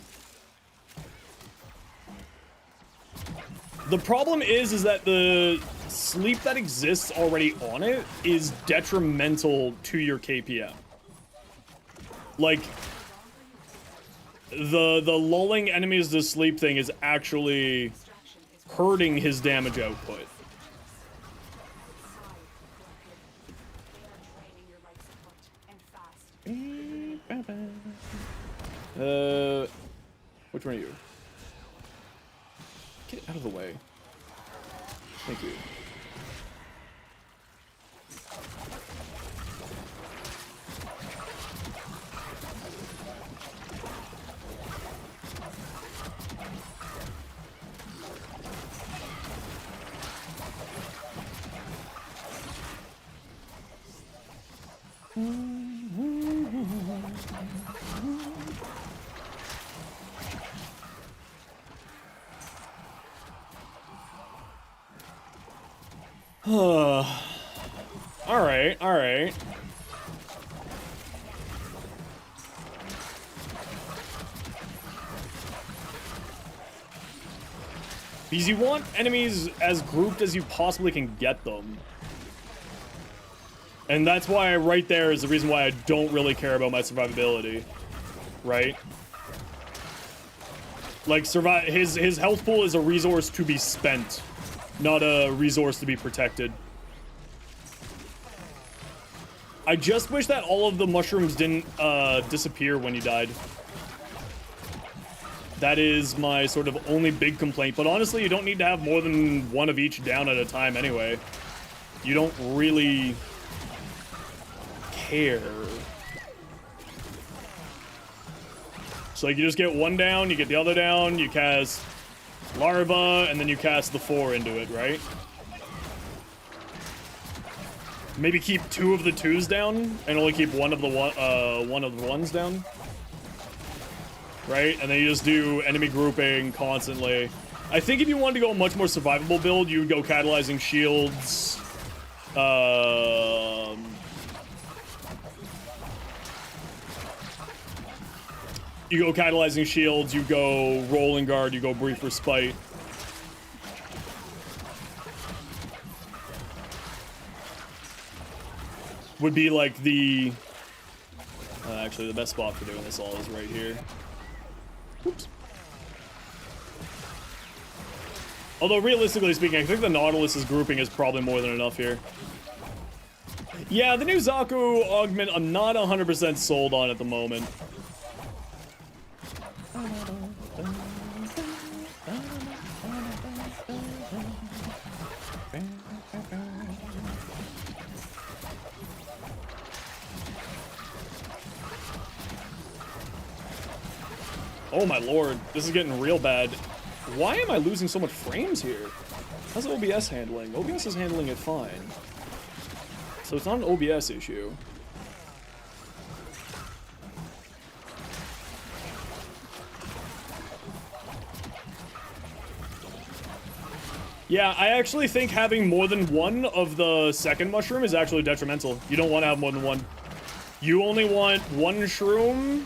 The problem is that the sleep that exists already on it is detrimental to your KPM. Like, the lulling enemies to sleep thing is actually hurting his damage output. Which one are you? Get out of the way. Thank you. Alright. Because you want enemies as grouped as you possibly can get them. And that's why right there is the reason why I don't really care about my survivability. Right? Like, his health pool is a resource to be spent, not a resource to be protected. I just wish that all of the mushrooms didn't disappear when you died. That is my sort of only big complaint. But honestly, you don't need to have more than one of each down at a time anyway. You don't really care. So like, you just get one down, you get the other down, you cast larva, and then you cast the 4 into it, right? Maybe keep 2 of the 2s down and only keep one of the 1s down. Right? And then you just do enemy grouping constantly. I think if you wanted to go a much more survivable build, you would go catalyzing shields. You go catalyzing shields, you go rolling guard, you go brief respite. Would be like the... actually, the best spot for doing this all is right here. Oops. Although, realistically speaking, I think the Nautilus's grouping is probably more than enough here. Yeah, the new Zaku augment, I'm not 100% sold on at the moment. Oh my lord, this is getting real bad. Why am I losing so much frames here? How's OBS handling? OBS is handling it fine. So it's not an OBS issue. Yeah, I actually think having more than one of the second mushroom is actually detrimental. You don't want to have more than one. You only want one shroom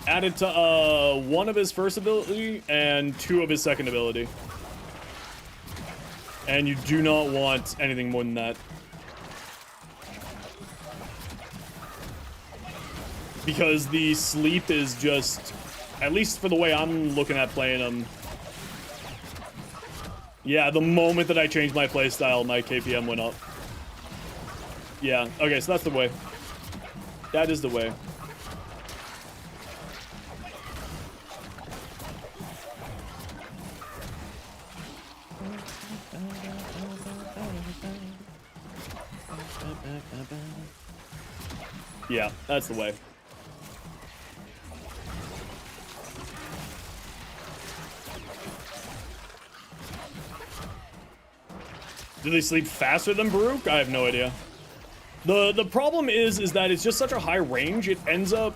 added to one of his first ability and 2 of his second ability. And you do not want anything more than that. because the sleep is just, at least for the way I'm looking at playing them. Yeah, the moment that I changed my playstyle, my KPM went up. Yeah, okay, so that's the way. That is the way. Yeah, that's the way. Do they sleep faster than Baruch? I have no idea. The problem is that it's just such a high range, it ends up,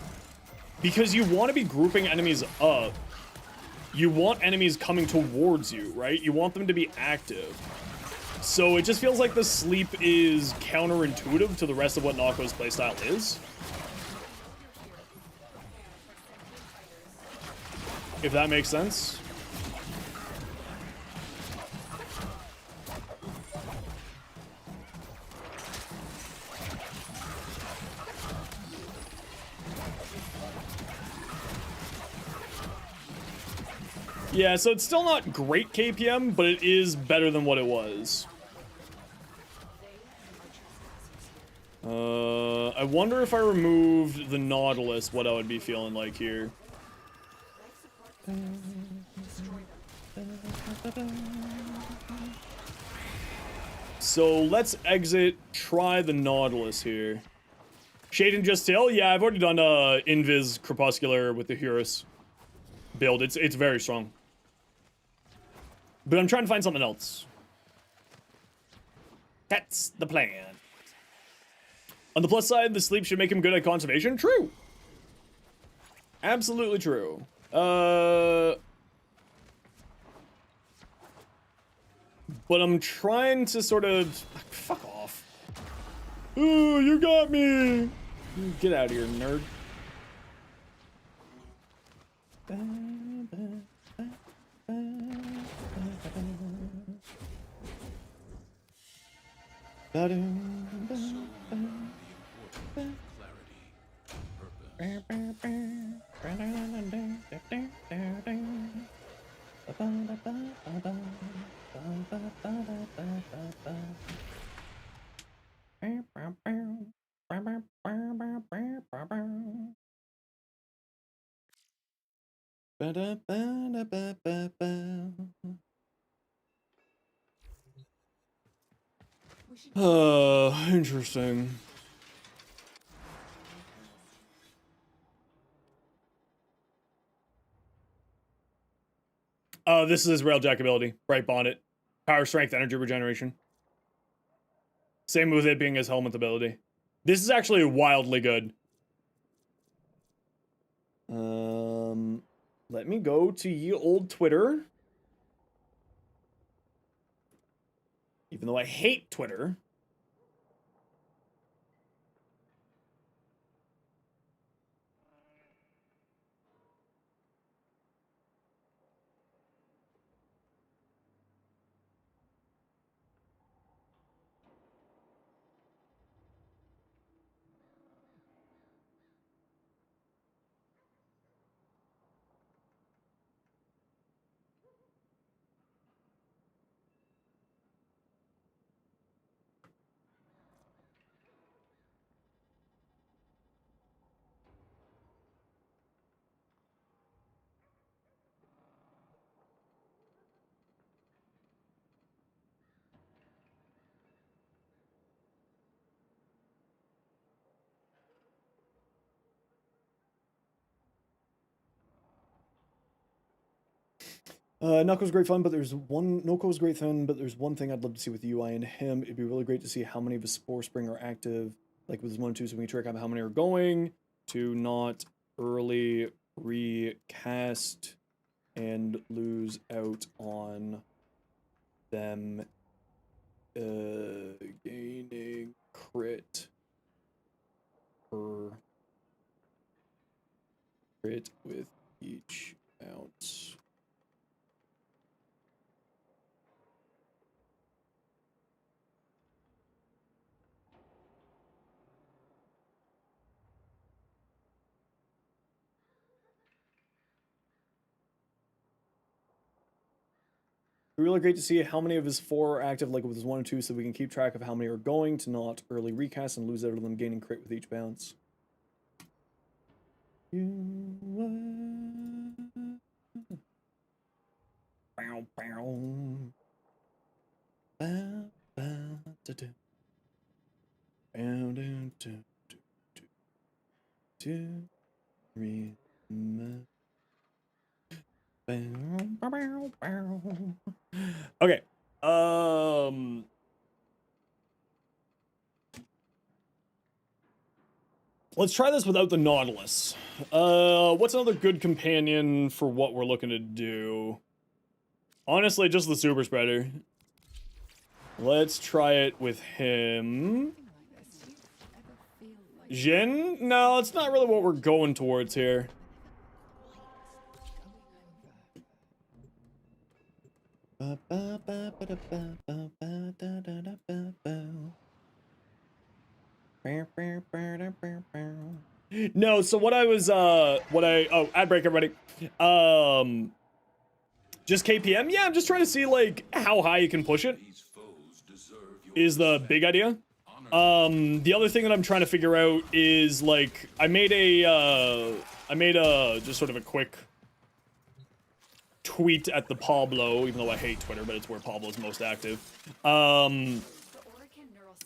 because you want to be grouping enemies up, you want enemies coming towards you, right? You want them to be active. So it just feels like the sleep is counterintuitive to the rest of what Nako's playstyle is. If that makes sense. Yeah, so it's still not great KPM, but it is better than what it was. I wonder if I removed the Nautilus, what I would be feeling like here. So let's exit, try the Nautilus here. Shade and Just Tail? Yeah, I've already done Invis Crepuscular with the Horus build. It's very strong. But I'm trying to find something else. That's the plan. On the plus side, the sleep should make him good at conservation. True. Absolutely true. But I'm trying to sort of... Fuck off. Ooh, you got me. Get out of here, nerd. Interesting. This is his Railjack ability. Bright Bonnet. Power, Strength, Energy Regeneration. Same with it being his Helmet ability. This is actually wildly good. Let me go to ye old Twitter. Even though I hate Twitter. Knuckles great fun, but there's one... Knuckles great fun, but there's one thing I'd love to see with the UI and him. It'd be really great to see how many of his Spore Spring are active, like with his 1 and 2, so we can track out how many are going to not early recast and lose out on them gaining crit per crit with each ounce. be really great to see how many of his 4 are active like with his 1 and 2 so we can keep track of how many are going to not early recast and lose out of them gaining crit with each bounce. Bow, bow. Bow, bow, da, da. Bow, down, do, do, do, do, re, ma. Bow, bow, bow, bow. Okay. Let's try this without the Nautilus. What's another good companion for what we're looking to do? Honestly, just the Super Spreader. Let's try it with him. Jin? No, it's not really what we're going towards here. No, so what I was, oh, ad break, everybody. Just KPM? Yeah, I'm just trying to see, like, how high you can push it. Is the big idea. The other thing that I'm trying to figure out is, like, I made a, just sort of a quick tweet at the Pablo, even though I hate Twitter, but it's where Pablo's most active.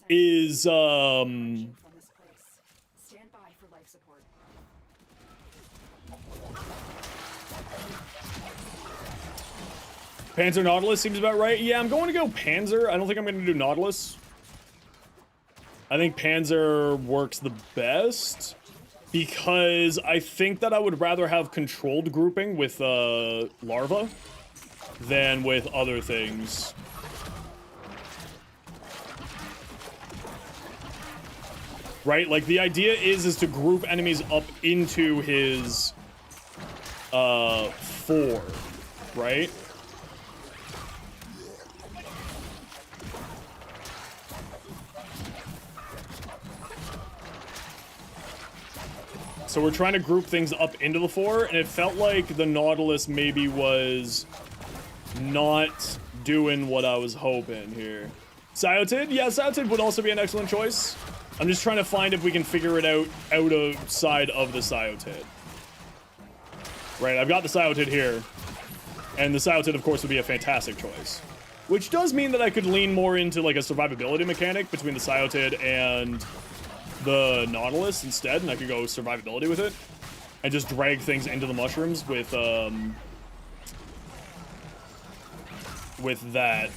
Is,
Stand by for life support.
Panzer Nautilus seems about right. Yeah, I'm going to go Panzer. I don't think I'm going to do Nautilus. I think Panzer works the best because I think that I would rather have controlled grouping with Larva than with other things. Right? Like, the idea is to group enemies up into his 4, right? So we're trying to group things up into the 4, and it felt like the Nautilus maybe was not doing what I was hoping here. Cyotid? Yeah, Cyotid would also be an excellent choice. I'm just trying to find if we can figure it out outside of the Cyotid. Right, I've got the Cyotid here, and the Cyotid, of course, would be a fantastic choice. Which does mean that I could lean more into, like, a survivability mechanic between the Cyotid and the Nautilus instead, and I could go survivability with it and just drag things into the mushrooms with that.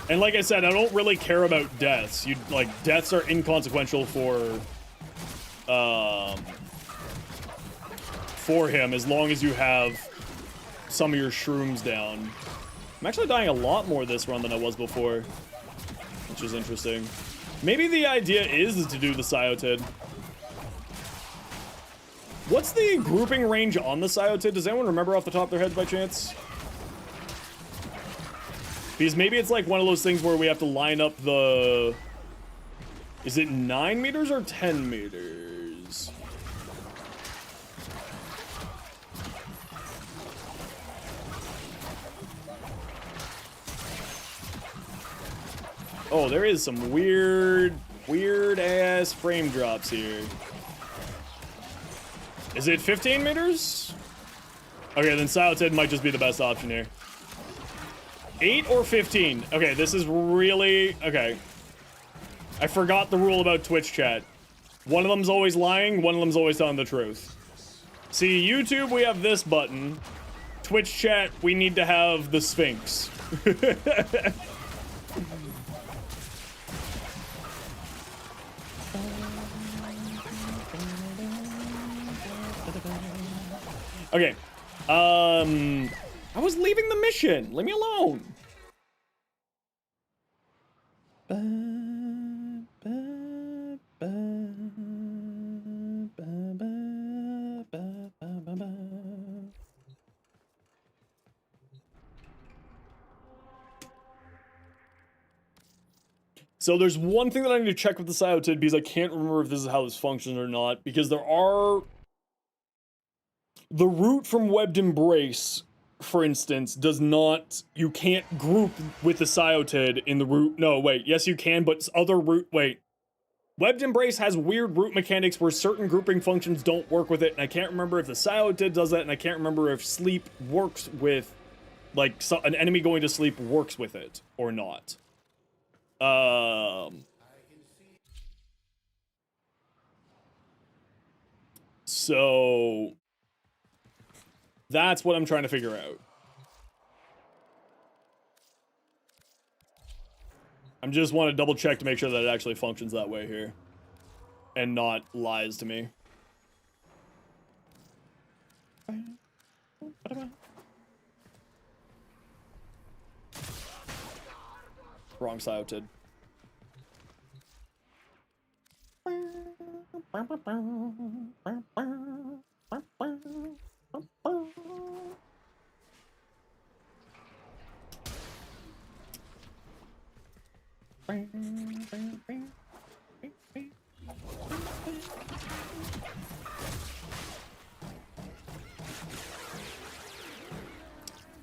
And like I said, I don't really care about deaths. Deaths are inconsequential for him as long as you have some of your shrooms down. I'm actually dying a lot more this run than I was before, which is interesting. Maybe the idea is to do the Cyotid. What's the grouping range on the Cyotid? Does anyone remember off the top of their heads by chance? Because maybe it's like one of those things where we have to line up the... Is it 9 meters or 10 meters? Oh, there is some weird ass frame drops here. Is it 15 meters? Okay, then Cyotid might just be the best option here. 8 or 15? Okay, this is really... Okay. I forgot the rule about Twitch chat. One of them's always lying, one of them's always telling the truth. See, YouTube, we have this button. Twitch chat, we need to have the Sphinx. Okay. I was leaving the mission. Leave me alone. So there's one thing that I need to check with the Cyotid because I can't remember if this is how this functions or not, because there are... The route from Webbed Embrace for instance, does not, you can't group with the Cyotid in the root. No, wait, yes you can, but other root, wait. Webbed Embrace has weird root mechanics where certain grouping functions don't work with it, and I can't remember if the Cyotid does that, and I can't remember if sleep works with, like, an enemy going to sleep works with it, or not. So that's what I'm trying to figure out. I'm just want to double check to make sure that it actually functions that way here. And not lies to me. Wrong Cyotid.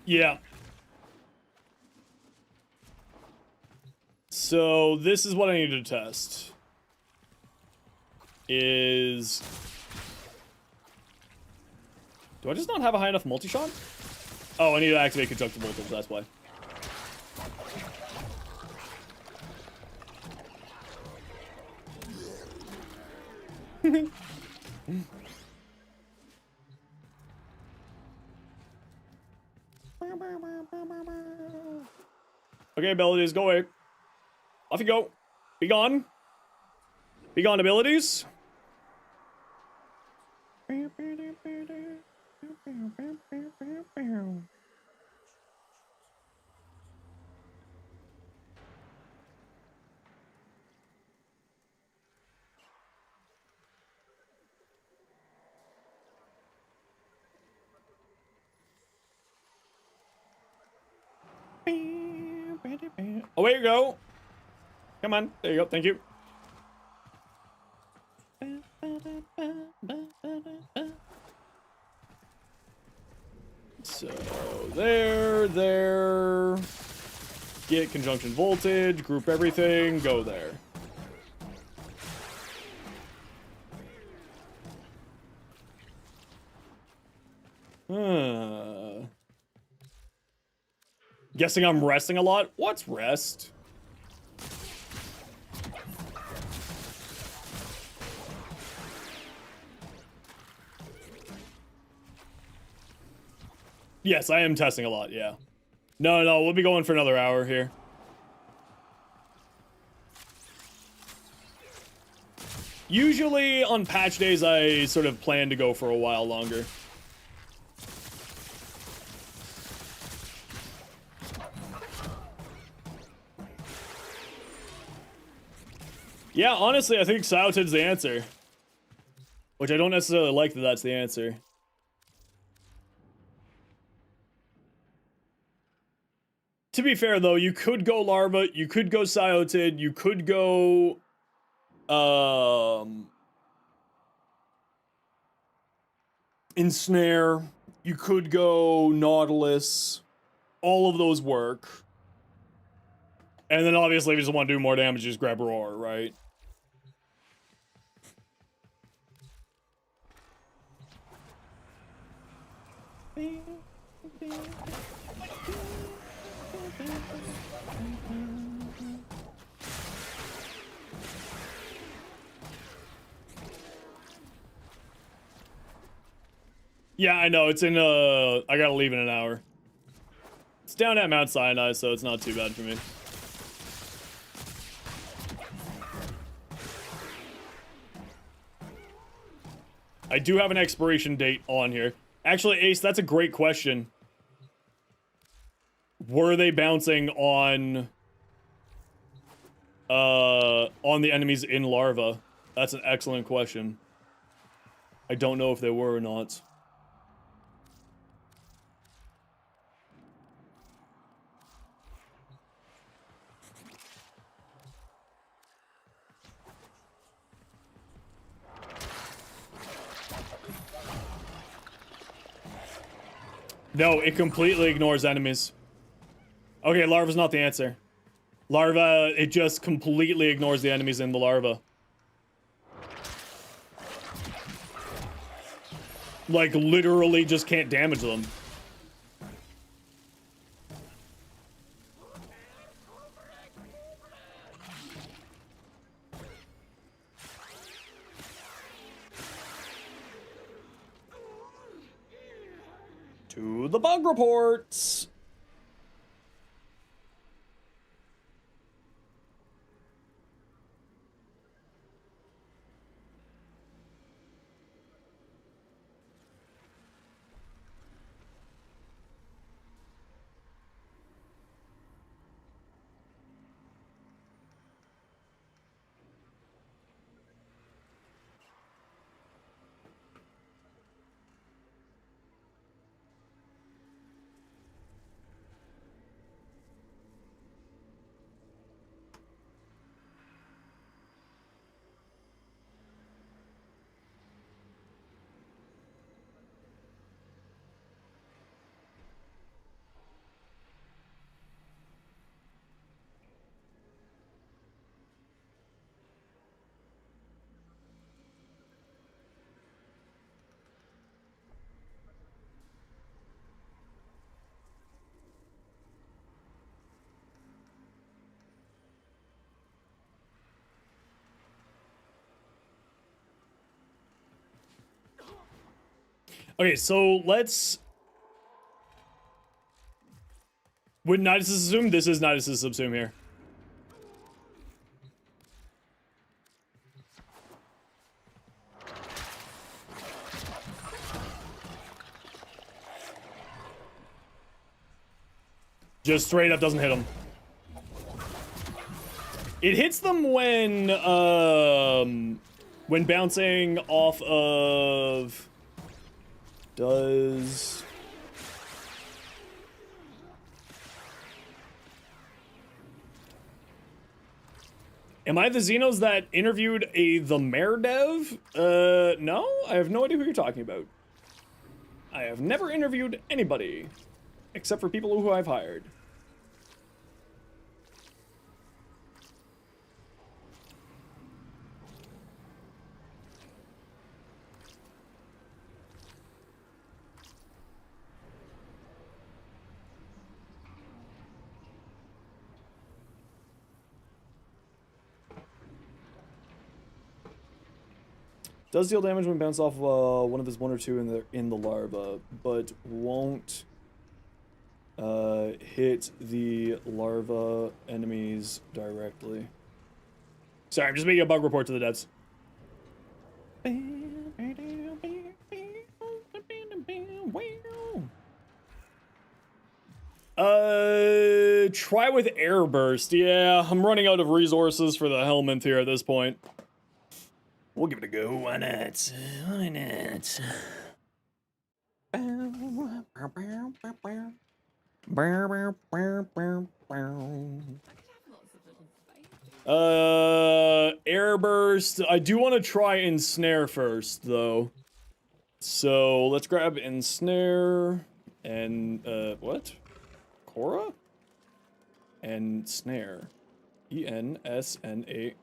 Yeah. So this is what I need to test. Is... Do I just not have a high enough multi-shot? Oh, I need to activate conjunctive voltage, that's why. Okay, abilities, go away. Off you go. Be gone. Be gone, abilities. Away you go. Come on. There you go. Thank you. So, there. Get conjunction voltage, group everything, go there. Guessing I'm resting a lot? What's rest? Yes, I am testing a lot, yeah. No, we'll be going for another hour here. Usually on patch days, I sort of plan to go for a while longer. Yeah, honestly, I think Cyotid's the answer. Which I don't necessarily like that that's the answer. To be fair, though, you could go Larva, you could go Cyotid, you could go... Ensnare, you could go Nautilus. All of those work. And then obviously if you just want to do more damage, just grab Roar, right? Yeah, I know, it's in, I gotta leave in an hour. It's down at Mount Sinai, so it's not too bad for me. I do have an expiration date on here. Actually, Ace, that's a great question. Were they bouncing on the enemies in Larva? That's an excellent question. I don't know if they were or not. No, it completely ignores enemies. Okay, larva's not the answer. Larva, it just completely ignores the enemies in the larva. Like, literally just can't damage them. To the bug reports. Okay, so let's... Would Nidus assume? This is Nidus' subsume here. Just straight up doesn't hit them. It hits them when bouncing off of... Does... Am I the Xenos that interviewed the Mare dev? No, I have no idea who you're talking about. I have never interviewed anybody, except for people who I've hired. Does deal damage when bounced off one of his one or two in the larva, but won't hit the larva enemies directly. Sorry, I'm just making a bug report to the devs. Try with air burst. Yeah, I'm running out of resources for the helmet here at this point. We'll give it a go. Why not? Why not? Air burst. I do want to try ensnare first, though. So let's grab ensnare and what? Cora? And snare. E-N-S-N-A.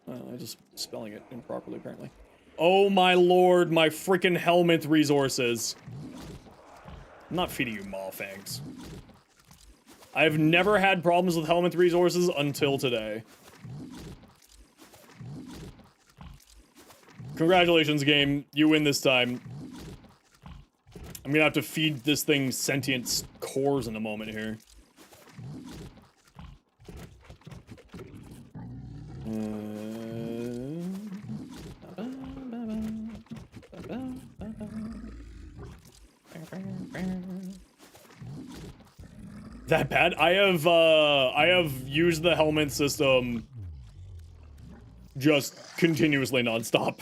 I just spelling it improperly, apparently. Oh my lord, my freaking helmet resources. I'm not feeding you Maulfangs. I've never had problems with helmet resources until today. Congratulations, game. You win this time. I'm gonna have to feed this thing sentient cores in a moment here. That bad? I have used the helmet system just continuously nonstop.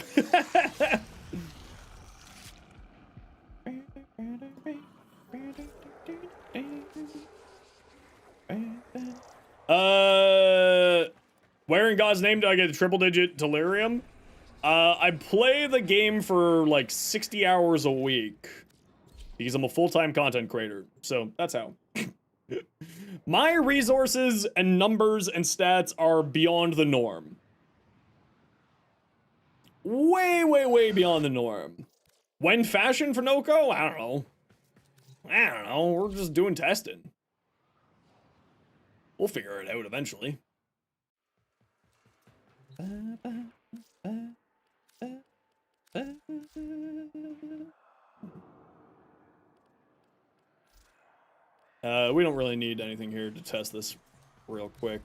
Where in God's name did I get a triple-digit delirium? I play the game for like 60 hours a week. because I'm a full-time content creator. So that's how. My resources and numbers and stats are beyond the norm. Way, way, way beyond the norm. When fashion for Noko? I don't know. We're just doing testing. We'll figure it out eventually. We don't really need anything here to test this real quick.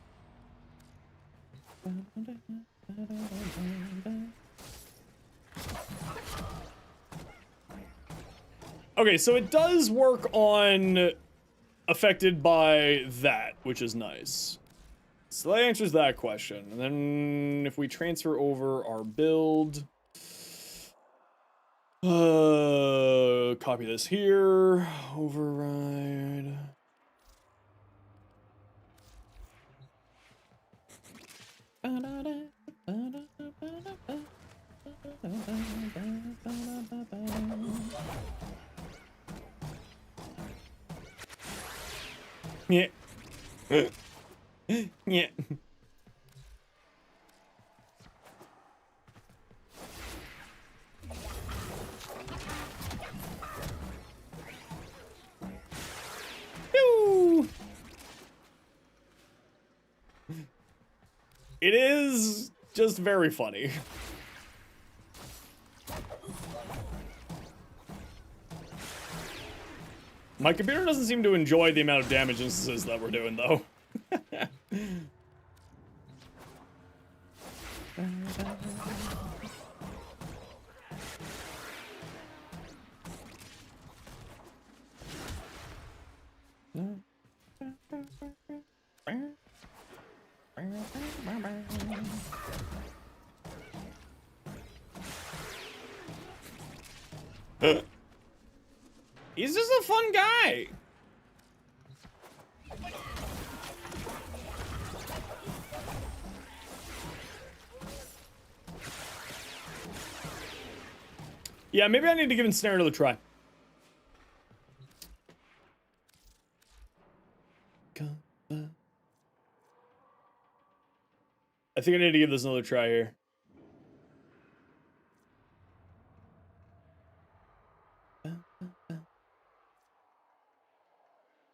Okay, so it does work on affected by that, which is nice. So that answers that question. And then if we transfer over our build, copy this here, override. Yeah. Yeah. Pew! It is just very funny. My computer doesn't seem to enjoy the amount of damage instances that we're doing, though. He's just a fun guy. Yeah, maybe I need to give Ensnare another try. I think I need to give this another try here.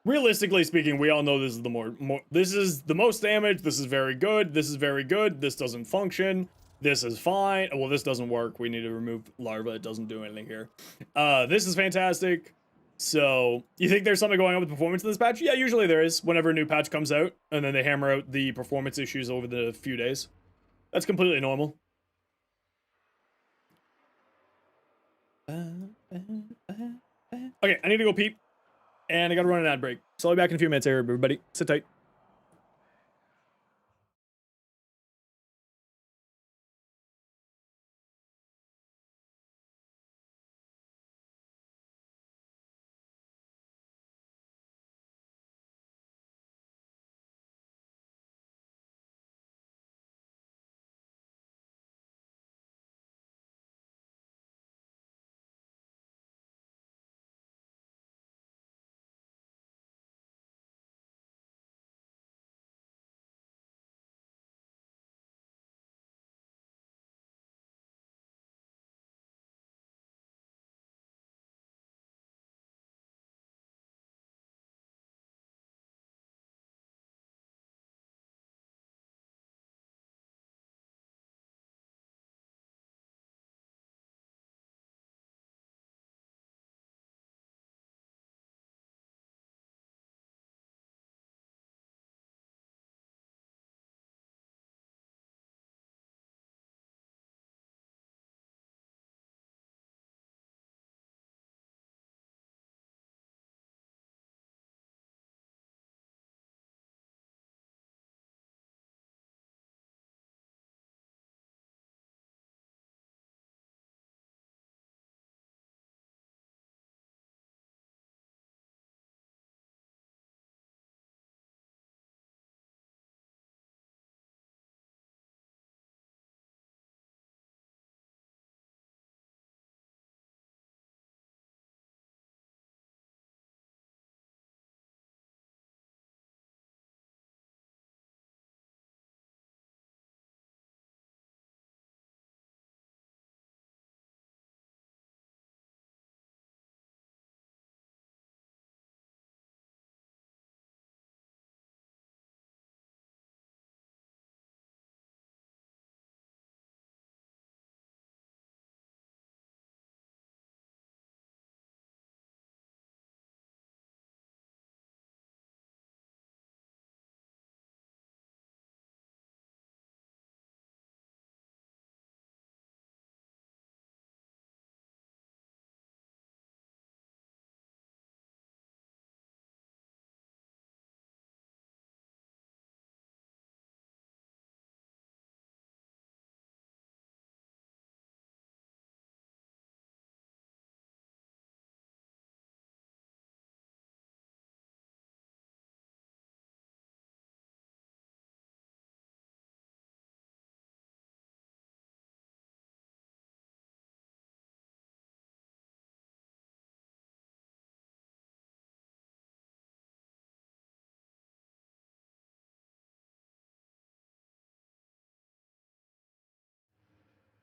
Realistically speaking, we all know this is the this is the most damage. This is very good. This is very good. This doesn't function. This is fine. Well, this doesn't work. We need to remove larva. It doesn't do anything here. This is fantastic. So, you think there's something going on with performance in this patch? Yeah, usually there is. Whenever a new patch comes out, and then they hammer out the performance issues over the few days. That's completely normal. Okay, I need to go peep. And I gotta run an ad break. So I'll be back in a few minutes here, everybody. Sit tight.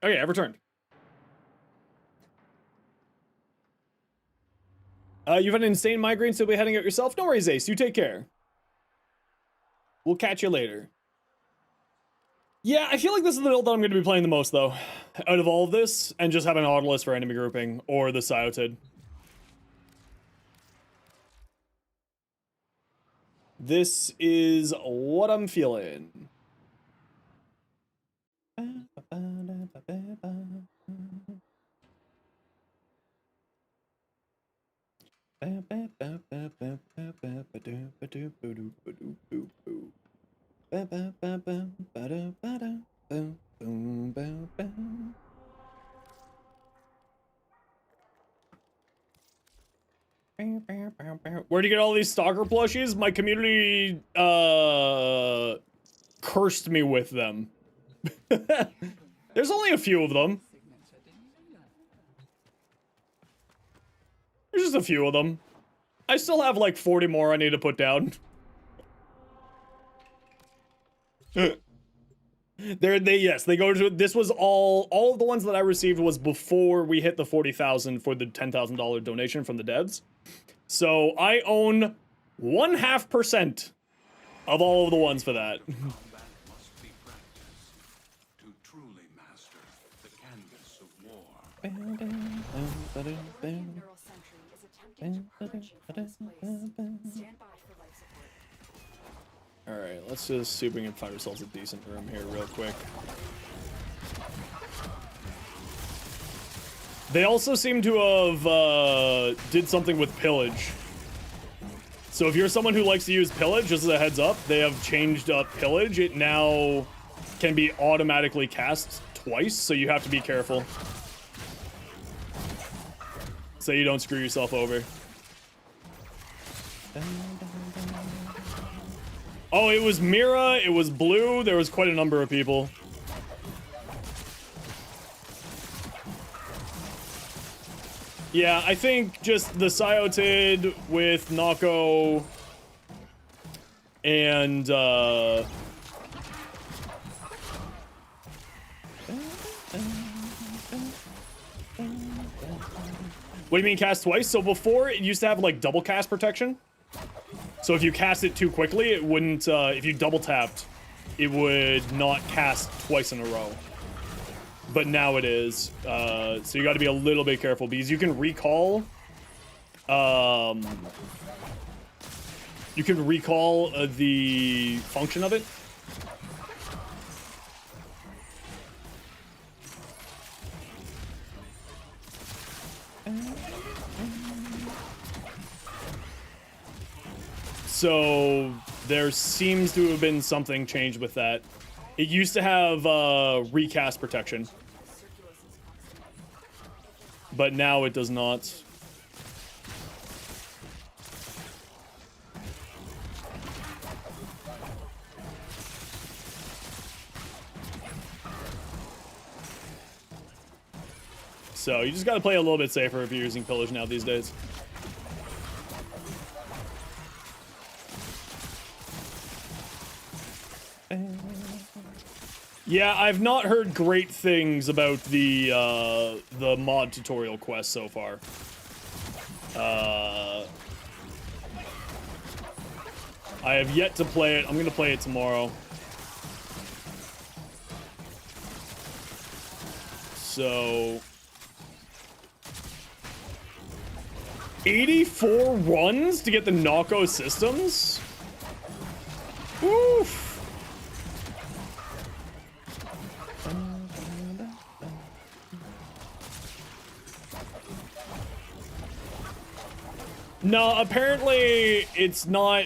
Okay, I've returned. You've had an insane migraine, so you'll be heading out yourself. No worries, Ace. You take care. We'll catch you later. Yeah, I feel like this is the build that I'm going to be playing the most, though. Out of all of this, and just having an Nautilus for enemy grouping, or the Cyotid. This is what I'm feeling. Where'd you get all these stalker plushies? My community cursed me with them. There's only a few of them. There's just a few of them. I still have like 40 more I need to put down. They go to, this was all of the ones that I received was before we hit the 40,000 for the $10,000 donation from the devs. So I own 0.5% of all of the ones for that.
Combat must be practiced to truly master the canvas of war.
Neural Sentry is attempting to purge you from this place. Stand by for life support.
Alright, let's just see if we can find ourselves a decent room here real quick. They also seem to have did something with pillage. So if you're someone who likes to use pillage, just as a heads up, they have changed up pillage. It now can be automatically cast twice, so you have to be careful. So you don't screw yourself over. Oh, it was Mira, it was Blue, there was quite a number of people. Yeah, I think just the Cyotid with Nako and what do you mean cast twice? So before it used to have like double cast protection. So if you cast it too quickly, it wouldn't, if you double tapped, it would not cast twice in a row. But now it is. So you got to be a little bit careful because you can recall. You can recall the function of it. So there seems to have been something changed with that. It used to have recast protection, but now it does not. So you just got to play a little bit safer if you're using pillage now these days. Yeah, I've not heard great things about the mod tutorial quest so far. I have yet to play it. I'm gonna play it tomorrow. So 84 runs to get the Nako systems? Oof. No, apparently it's not.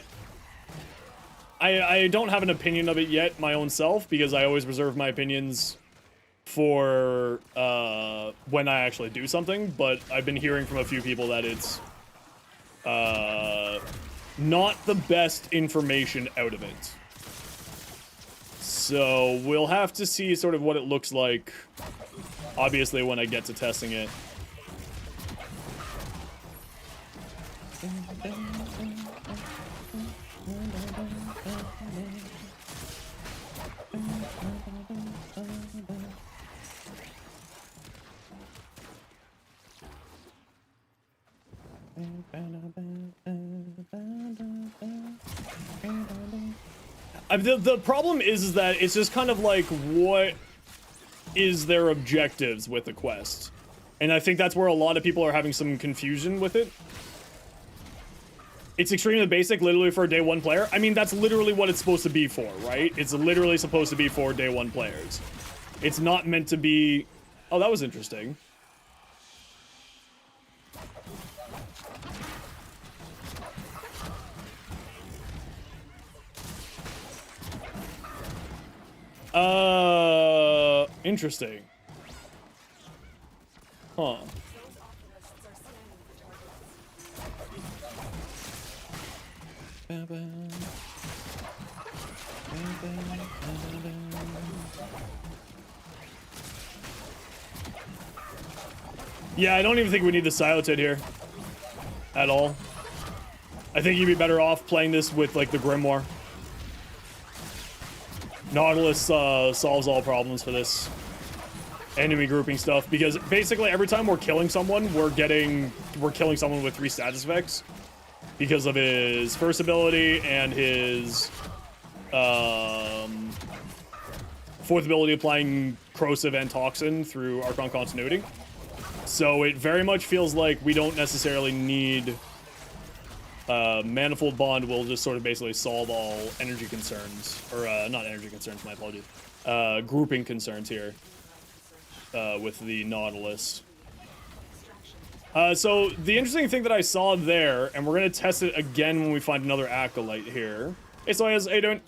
I don't have an opinion of it yet, my own self, because I always reserve my opinions for when I actually do something, but I've been hearing from a few people that it's not the best information out of it. So we'll have to see sort of what it looks like, obviously, when I get to testing it. The problem is that it's just kind of like, what is their objectives with the quest? And I think that's where a lot of people are having some confusion with it. It's extremely basic, literally for a day one player. I mean, that's literally what it's supposed to be for, right? It's literally supposed to be for day one players. It's not meant to be... Oh, that was interesting. Interesting. Huh. Yeah, I don't even think we need the Silotid here. At all. I think you'd be better off playing this with, like, the Grimoire. Nautilus solves all problems for this enemy grouping stuff, because basically every time we're killing someone, we're killing someone with 3 status effects because of his first ability and his fourth ability applying corrosive and toxin through Archon continuity. So it very much feels like we don't necessarily need Manifold Bond. Will just sort of basically solve all energy concerns, or not energy concerns, my apologies, grouping concerns here with the Nautilus. So the interesting thing that I saw there, and we're gonna test it again when we find another Acolyte here. Hey, Soyaz, how you doing?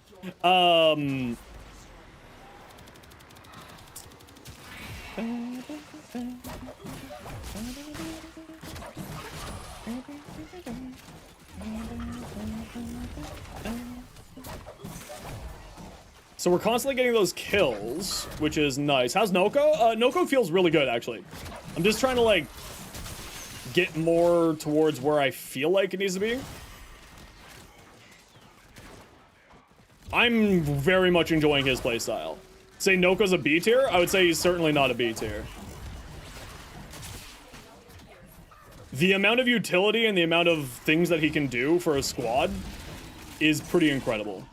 So we're constantly getting those kills, which is nice. How's Noko? Noko feels really good, actually. I'm just trying to, like, get more towards where I feel like it needs to be. I'm very much enjoying his playstyle. Say Noko's a B tier? I would say he's certainly not a B tier. The amount of utility and the amount of things that he can do for a squad is pretty incredible.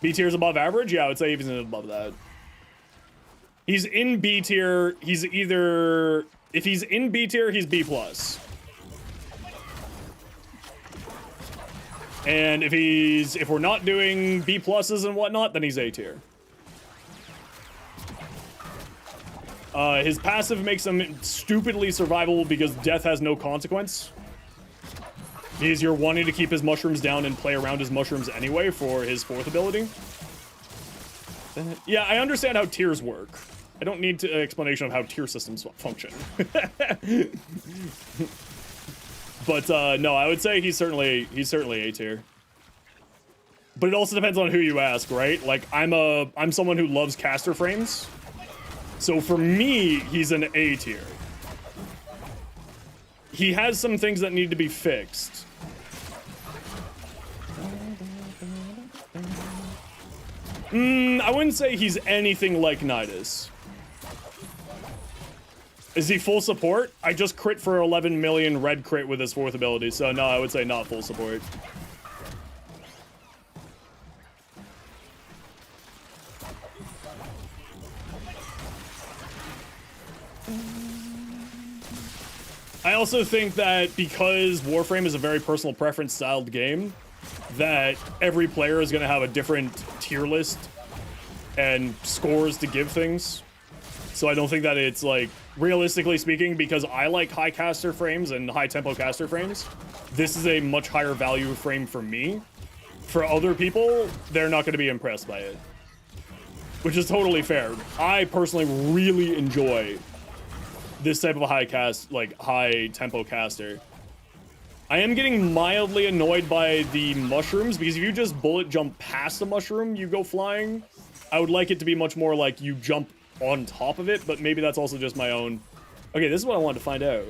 B tier is above average? Yeah, I would say he's above that. He's in B tier. He's either... If he's in B tier, he's B+. And if we're not doing B pluses and whatnot, then he's A tier. His passive makes him stupidly survivable because death has no consequence. Because you're wanting to keep his mushrooms down and play around his mushrooms anyway for his fourth ability. Yeah, I understand how tiers work. I don't need an explanation of how tier systems function. But no, I would say he's certainly A tier. But it also depends on who you ask, right? Like I'm someone who loves caster frames. So for me, he's an A tier. He has some things that need to be fixed. I wouldn't say he's anything like Nidus. Is he full support? I just crit for 11 million red crit with his fourth ability, so no, I would say not full support. I also think that because Warframe is a very personal preference styled game, that every player is going to have a different tier list and scores to give things. So I don't think that it's, like, realistically speaking, because I like high caster frames and high tempo caster frames, this is a much higher value frame for me. For other people, they're not going to be impressed by it. Which is totally fair. I personally really enjoy this type of a high tempo caster. I am getting mildly annoyed by the mushrooms, because if you just bullet jump past the mushroom, you go flying. I would like it to be much more like you jump on top of it, but maybe that's also just my own. Okay, this is what I wanted to find out.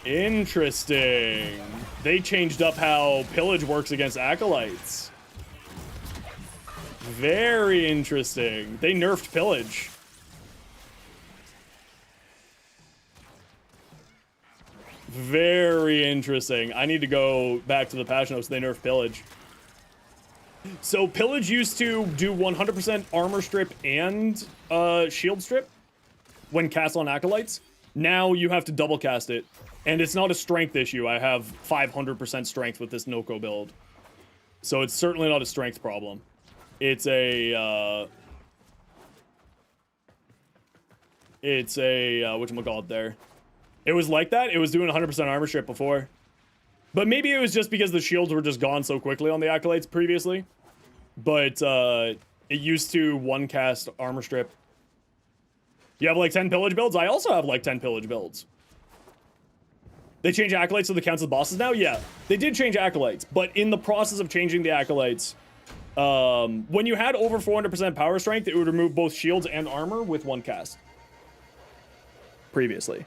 Interesting. They changed up how pillage works against acolytes. Very interesting. They nerfed pillage. Very interesting. I need to go back to the patch notes. They nerfed Pillage. So Pillage used to do 100% armor strip and shield strip when cast on Acolytes. Now you have to double cast it. And it's not a strength issue. I have 500% strength with this Noko build. So it's certainly not a strength problem. It's a whatchamacallit there. It was like that. It was doing 100% armor strip before. But maybe it was just because the shields were just gone so quickly on the Acolytes previously. But it used to one cast armor strip. You have like 10 Pillage builds? I also have like 10 Pillage builds. They changed Acolytes so they counts as bosses now? Yeah, they did change Acolytes. But in the process of changing the Acolytes, when you had over 400% power strength, it would remove both shields and armor with one cast. Previously.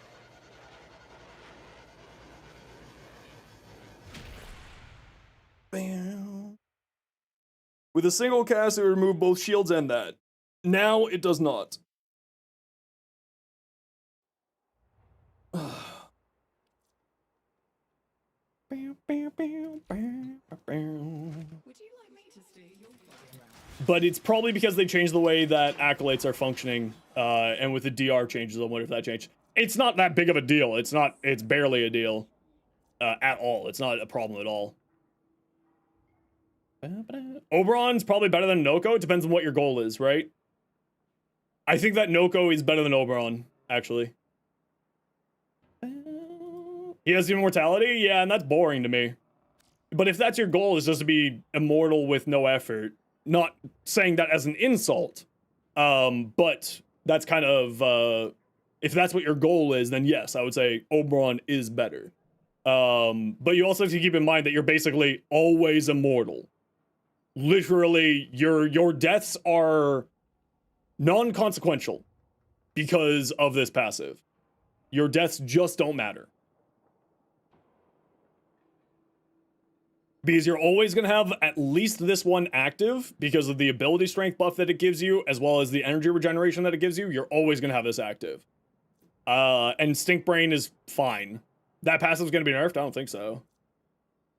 Bam. With a single cast, it would remove both shields and that. Now it does not. But it's probably because they changed the way that Acolytes are functioning, and with the DR changes, I wonder if that changed. It's not that big of a deal. It's barely a deal. At all. It's not a problem at all. Oberon's probably better than Noko. It depends on what your goal is, right? I think that Noko is better than Oberon, actually. He has immortality? Yeah, and that's boring to me. But if that's your goal, is just to be immortal with no effort, not saying that as an insult, but that's kind of, if that's what your goal is, then yes, I would say Oberon is better. But you also have to keep in mind that you're basically always immortal. Literally, your deaths are non-consequential because of this passive. Your deaths just don't matter. Because you're always going to have at least this one active because of the ability strength buff that it gives you, as well as the energy regeneration that it gives you. You're always going to have this active. And Stink Brain is fine. That passive is going to be nerfed? I don't think so.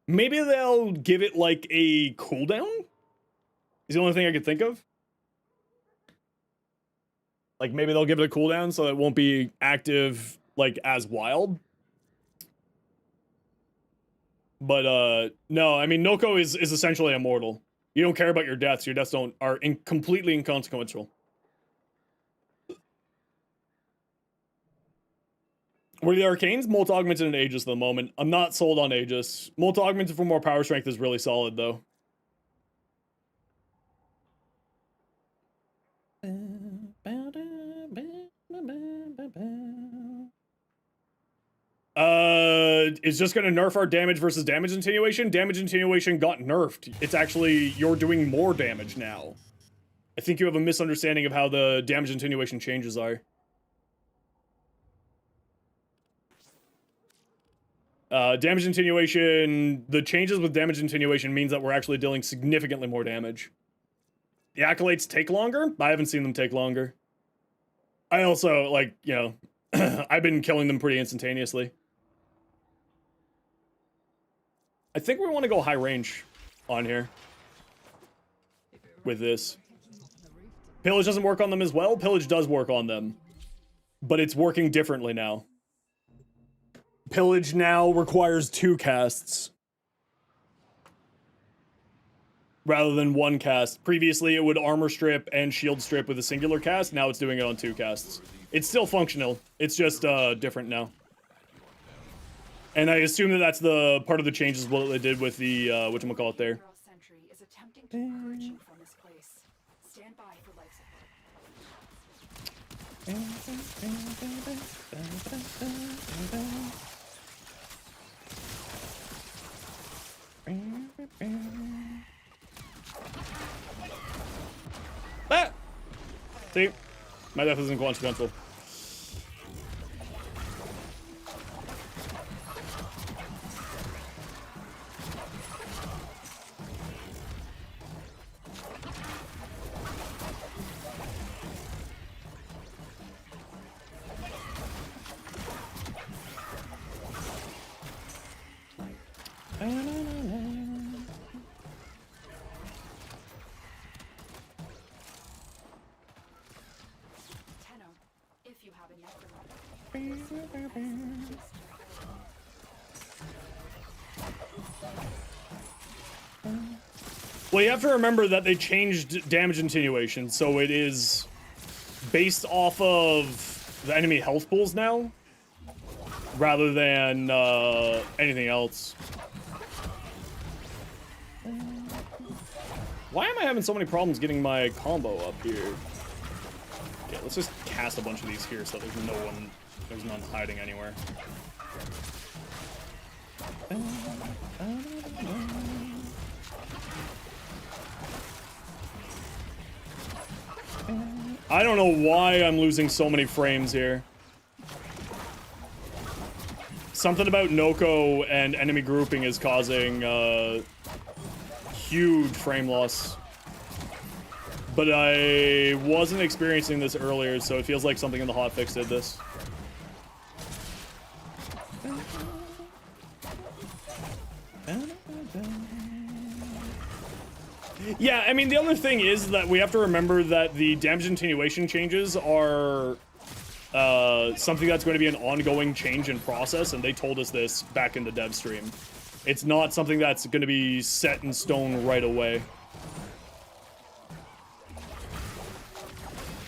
Maybe they'll give it like a cooldown? Is the only thing I could think of. Like maybe they'll give it a cooldown so it won't be active like as wild. But no, I mean Noko is essentially immortal. You don't care about your deaths. Your deaths are completely inconsequential. Were the Arcanes? Molt Augmented and Aegis at the moment. I'm not sold on Aegis. Molt Augmented for more power strength is really solid, though. It's just gonna nerf our damage versus damage attenuation. Damage attenuation got nerfed. It's actually, you're doing more damage now. I think you have a misunderstanding of how the damage attenuation changes are. Damage attenuation, the changes with damage attenuation means that we're actually dealing significantly more damage. The Acolytes take longer? I haven't seen them take longer. I also, like, you know, I've been killing them pretty instantaneously. I think we want to go high range on here. With this. Pillage doesn't work on them as well? Pillage does work on them. But it's working differently now. Pillage now requires 2 casts. Rather than 1 cast. Previously, it would armor strip and shield strip with a singular cast. Now it's doing it on 2 casts. It's still functional. It's just different now. And I assume that that's the part of the changes what they did with the whatchamacallit there.
Sentry is attempting to purge you from this place. Stand by for life support.
Ah! See? My death isn't consequential.
Tenno, if you have a necromancer.
Well, you have to remember that they changed damage attenuation, so it is based off of the enemy health pools now, rather than anything else. Why am I having so many problems getting my combo up here? Okay, let's just cast a bunch of these here so there's none hiding anywhere. I don't know why I'm losing so many frames here. Something about Noko and enemy grouping is causing huge frame loss. But I wasn't experiencing this earlier, so it feels like something in the hotfix did this. Yeah, I mean, the other thing is that we have to remember that the damage attenuation changes are something that's going to be an ongoing change in process, and they told us this back in the dev stream. It's not something that's going to be set in stone right away.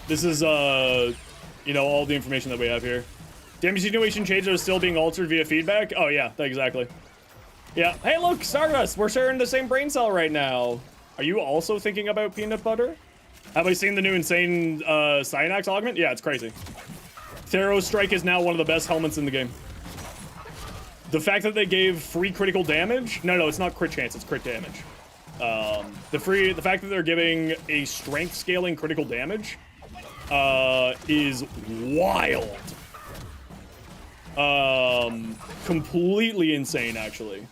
This is, you know, all the information that we have here. Damage attenuation changes are still being altered via feedback? Oh, yeah, exactly. Yeah. Hey, look, Stardust, we're sharing the same brain cell right now. Are you also thinking about peanut butter? Have I seen the new insane Cyanax augment? Yeah, it's crazy. Theros Strike is now one of the best helmets in the game. The fact that they gave free critical damage... No, it's not crit chance, it's crit damage. The fact that they're giving a strength scaling critical damage is wild. Completely insane, actually.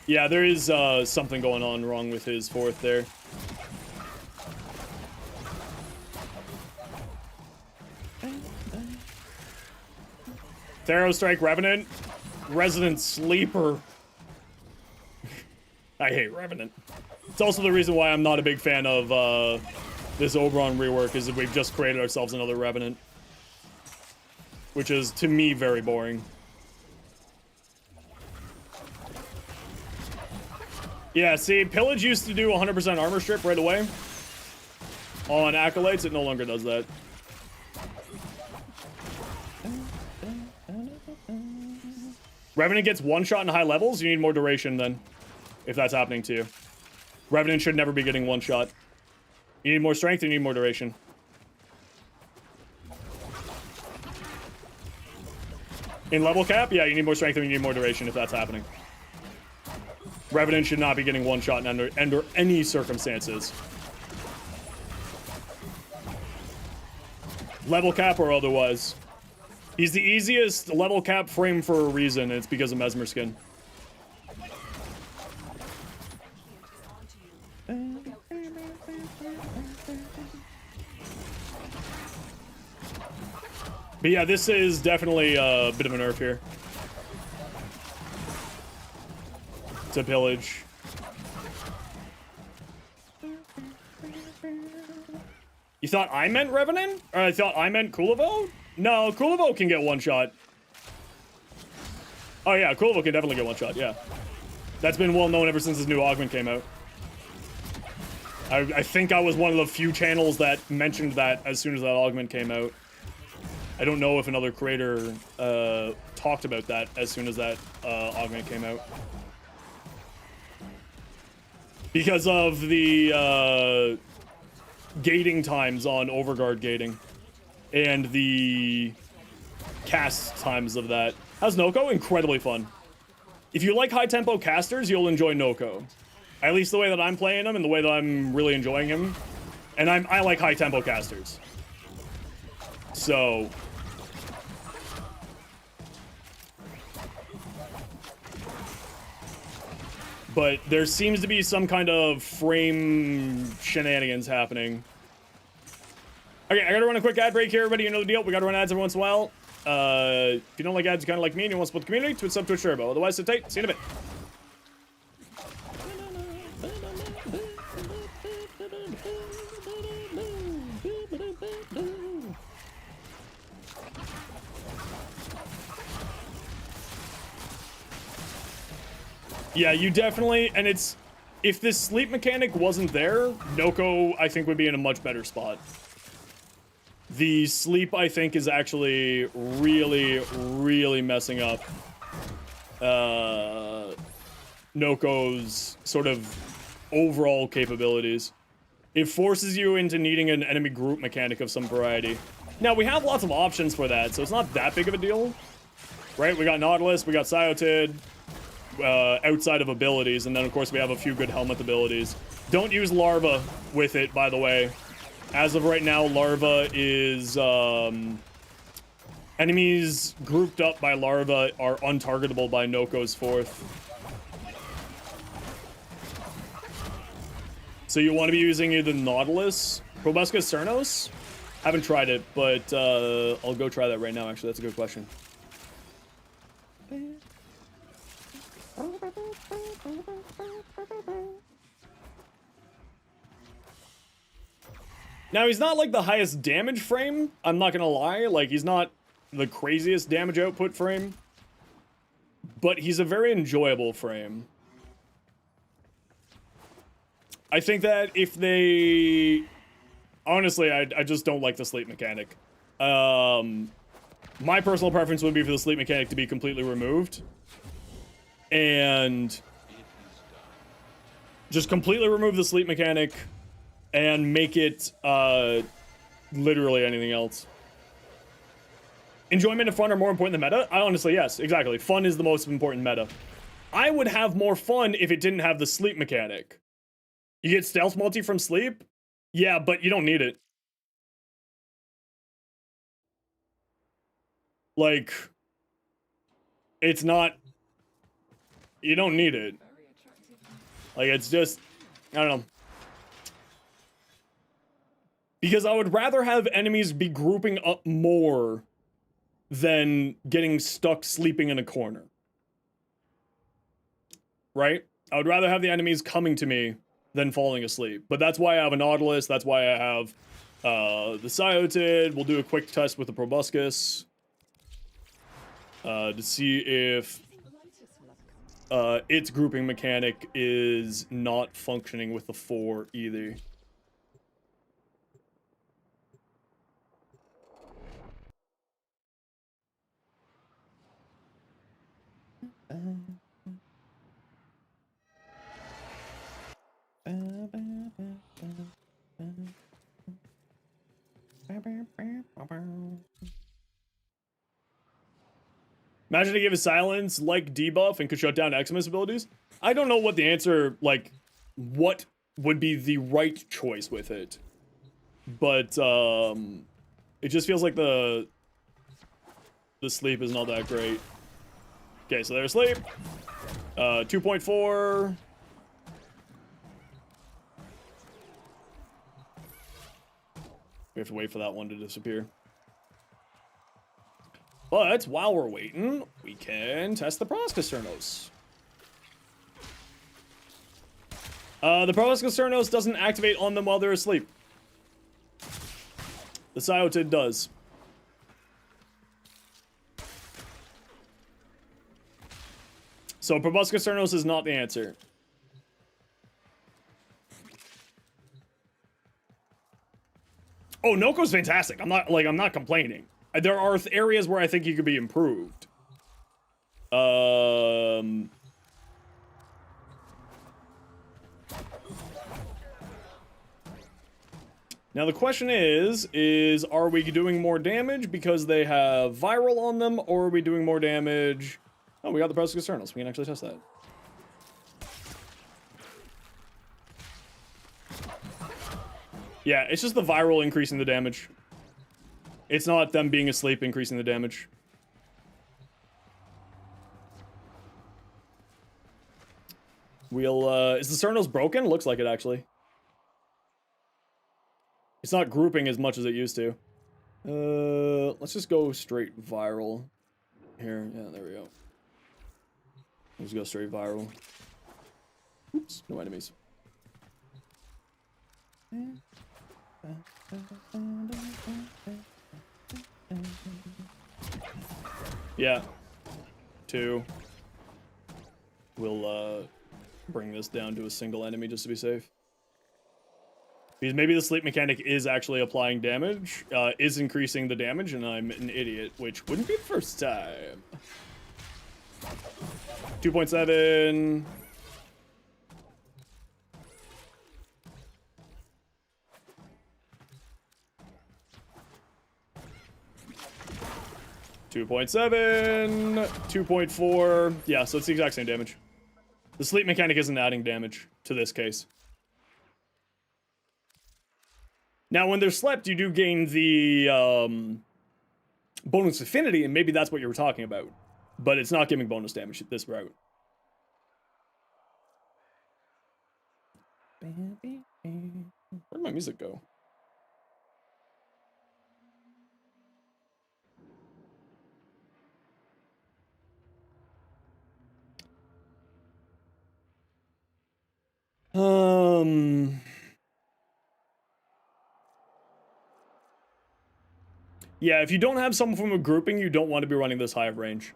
Yeah, there is something going on wrong with his fourth there. Theros Strike Revenant. Resident Sleeper. I hate Revenant. It's also the reason why I'm not a big fan of this Oberon rework, is that we've just created ourselves another Revenant. Which is, to me, very boring. Yeah, see, Pillage used to do 100% armor strip right away. On Acolytes, it no longer does that. Revenant gets one shot in high levels, you need more duration then. If that's happening to you. Revenant should never be getting one shot. You need more strength, you need more duration. In level cap, yeah, you need more strength and you need more duration if that's happening. Revenant should not be getting one shot under any circumstances. Level cap or otherwise. He's the easiest level cap frame for a reason, and it's because of Mesmer Skin. But yeah, this is definitely a bit of a nerf here. To Pillage. You thought I meant Revenant? Or I thought I meant Kulivo? No, Kulivo can get one shot. Oh yeah, Kulivo can definitely get one shot, yeah. That's been well known ever since his new augment came out. I think I was one of the few channels that mentioned that as soon as that augment came out. I don't know if another creator talked about that as soon as that augment came out. Because of the gating times on Overguard gating. And the cast times of that. How's Noko? Incredibly fun. If you like high-tempo casters, you'll enjoy Noko. At least the way that I'm playing him and the way that I'm really enjoying him. And I like high-tempo casters. So... But there seems to be some kind of frame shenanigans happening. Okay, I gotta run a quick ad break here, everybody. You know the deal. We gotta run ads every once in a while. If you don't like ads, you kind of like me, and you want to support the community, Twitch sub, Twitch Turbo. Otherwise, sit tight. See you in a bit. Yeah, you definitely, and it's, if this sleep mechanic wasn't there, Noko, I think, would be in a much better spot. The sleep, I think, is actually really, really messing up Noko's sort of overall capabilities. It forces you into needing an enemy group mechanic of some variety. Now, we have lots of options for that, so it's not that big of a deal. Right? We got Nautilus, we got Cyotid, outside of abilities, and then, of course, we have a few good helmet abilities. Don't use Larva with it, by the way. As of right now, Larva is, enemies grouped up by Larva are untargetable by Noko's fourth. So you want to be using either Nautilus, Proboscis Cernos? Haven't tried it, but I'll go try that right now, actually. That's a good question. Now, he's not like the highest damage frame, I'm not gonna lie. Like, he's not the craziest damage output frame, but he's a very enjoyable frame. I think that if they... Honestly, I just don't like the sleep mechanic. My personal preference would be for the sleep mechanic to be completely removed. And just completely remove the sleep mechanic and make it literally anything else. Enjoyment and fun are more important than meta? Honestly, yes, exactly. Fun is the most important meta. I would have more fun if it didn't have the sleep mechanic. You get stealth multi from sleep? Yeah, but you don't need it. Like, it's not... You don't need it. Like, it's just... I don't know. Because I would rather have enemies be grouping up more than getting stuck sleeping in a corner. Right? I would rather have the enemies coming to me than falling asleep. But that's why I have a Nautilus, that's why I have the Cyotid. We'll do a quick test with the Proboscis. To see if its grouping mechanic is not functioning with the 4 either. Imagine they gave a silence like debuff and could shut down Eximus abilities. I don't know what the answer, like, what would be the right choice with it. But, it just feels like the sleep is not that great. Okay, so there's sleep. 2.4. We have to wait for that one to disappear. But while we're waiting, we can test the Proboscis Cernos. The Proboscis Cernos doesn't activate on them while they're asleep. The Cyotid does. So Proboscis Cernos is not the answer. Oh, Noko's fantastic. I'm not complaining. There are areas where I think he could be improved. Now the question is are we doing more damage because they have viral on them, or are we doing more damage? Oh, we got the Proboscis Cernos. We can actually test that. Yeah, it's just the viral increasing the damage. It's not them being asleep increasing the damage. We'll, is the Cernos broken? Looks like it, actually. It's not grouping as much as it used to. Let's just go straight viral. Here, yeah, there we go. Let's go straight viral. Oops, no enemies. Yeah. 2. We'll, bring this down to a single enemy just to be safe. Because maybe the sleep mechanic is actually applying damage, is increasing the damage, and I'm an idiot, which wouldn't be the first time. 2.7. .7, 2.4. Yeah, so it's the exact same damage. The sleep mechanic isn't adding damage to this case. Now, when they're slept, you do gain the bonus affinity, and maybe that's what you were talking about. But it's not giving bonus damage at this route. Where'd my music go? Yeah, if you don't have someone from a grouping, you don't want to be running this high of range.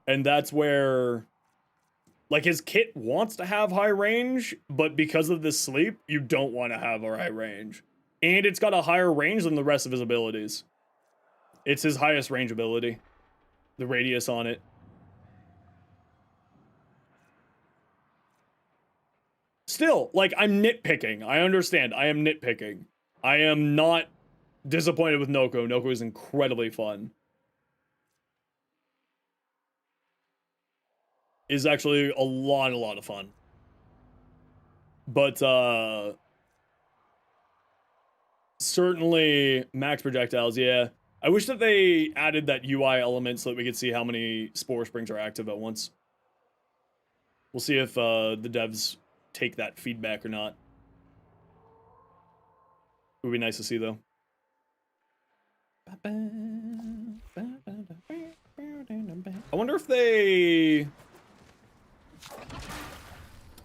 And that's where, like, his kit wants to have high range, but because of the sleep, you don't want to have a high range. And it's got a higher range than the rest of his abilities. It's his highest range ability. The radius on it. Still, like, I'm nitpicking. I understand. I am nitpicking. I am not disappointed with Noko. Noko is incredibly fun. Is actually a lot of fun. But, certainly max projectiles, yeah. I wish that they added that UI element so that we could see how many Spore Springs are active at once. We'll see if, the devs take that feedback or not. It would be nice to see, though. I wonder if they...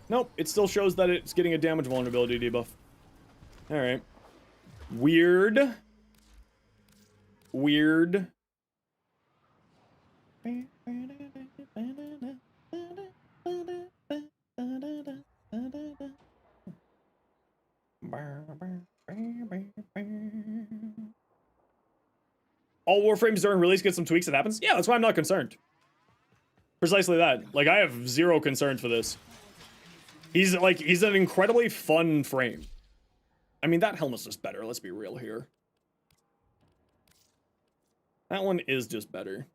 Nope, it still shows that it's getting a damage vulnerability debuff. Alright. Weird. Weird. All Warframes during release get some tweaks that happens? Yeah, that's why I'm not concerned. Precisely that. Like, I have zero concerns for this. He's an incredibly fun frame. I mean, that helmet's just better, let's be real here. That one is just better.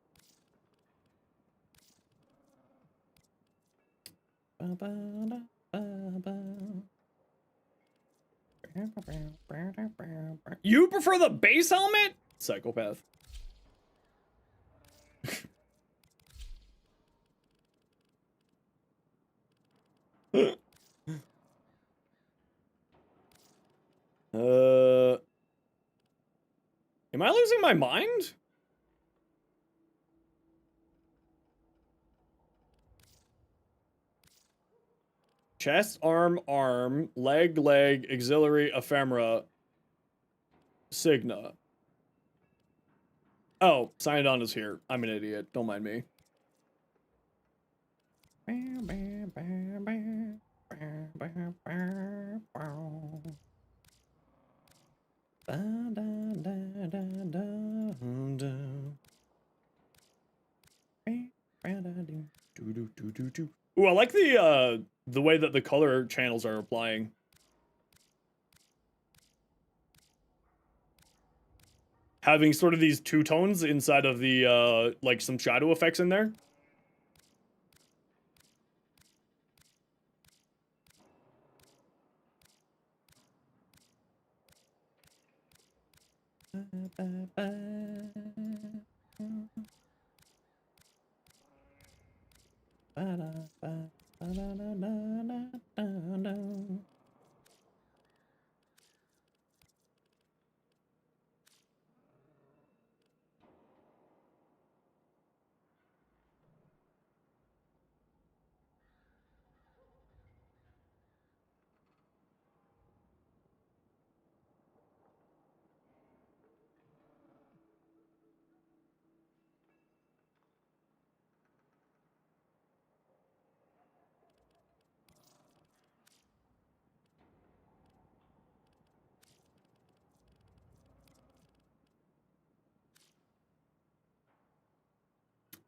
You prefer the base helmet? Psychopath. Am I losing my mind? Chest, arm, leg, auxiliary, ephemera, Signa. Oh, Cyanodon is here. I'm an idiot. Don't mind me. Ooh, I like the way that the color channels are applying. Having sort of these two tones inside of the like some shadow effects in there.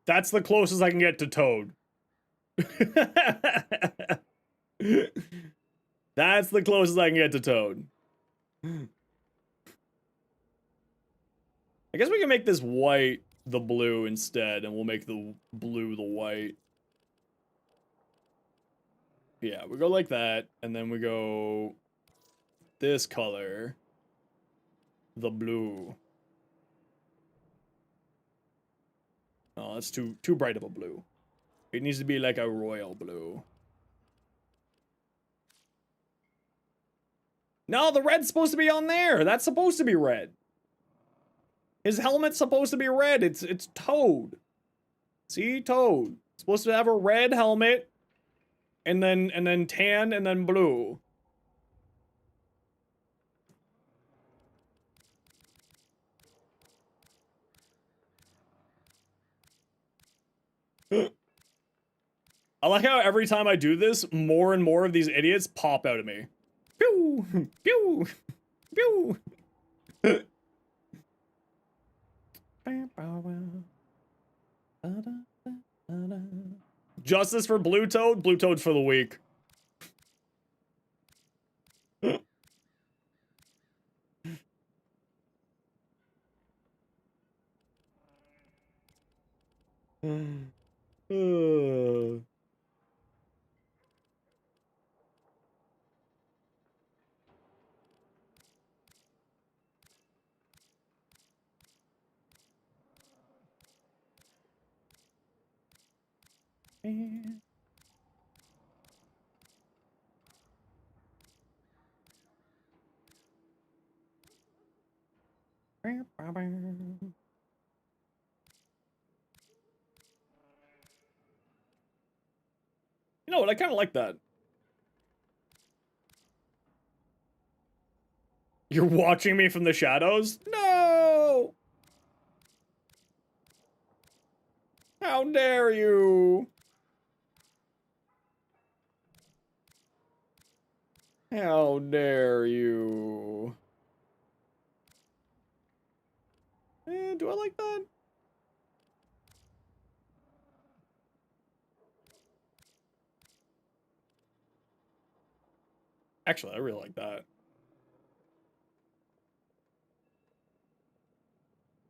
That's the closest I can get to Toad. That's the closest I can get to Toad. I guess we can make this white the blue instead, and we'll make the blue the white. Yeah, we go like that, and then we go this color, the blue. Oh, that's too bright of a blue. It needs to be like a royal blue. No, the red's supposed to be on there. That's supposed to be red. His helmet's supposed to be red. It's Toad. See, Toad. Supposed to have a red helmet, and then tan, and then blue. I like how every time I do this, more and more of these idiots pop out of me. Pew! Pew! Pew! Justice for Blue Toad? Blue Toad for the week. You know what? I kind of like that. You're watching me from the shadows? No! How dare you? How dare you? Do I like that? Actually, I really like that.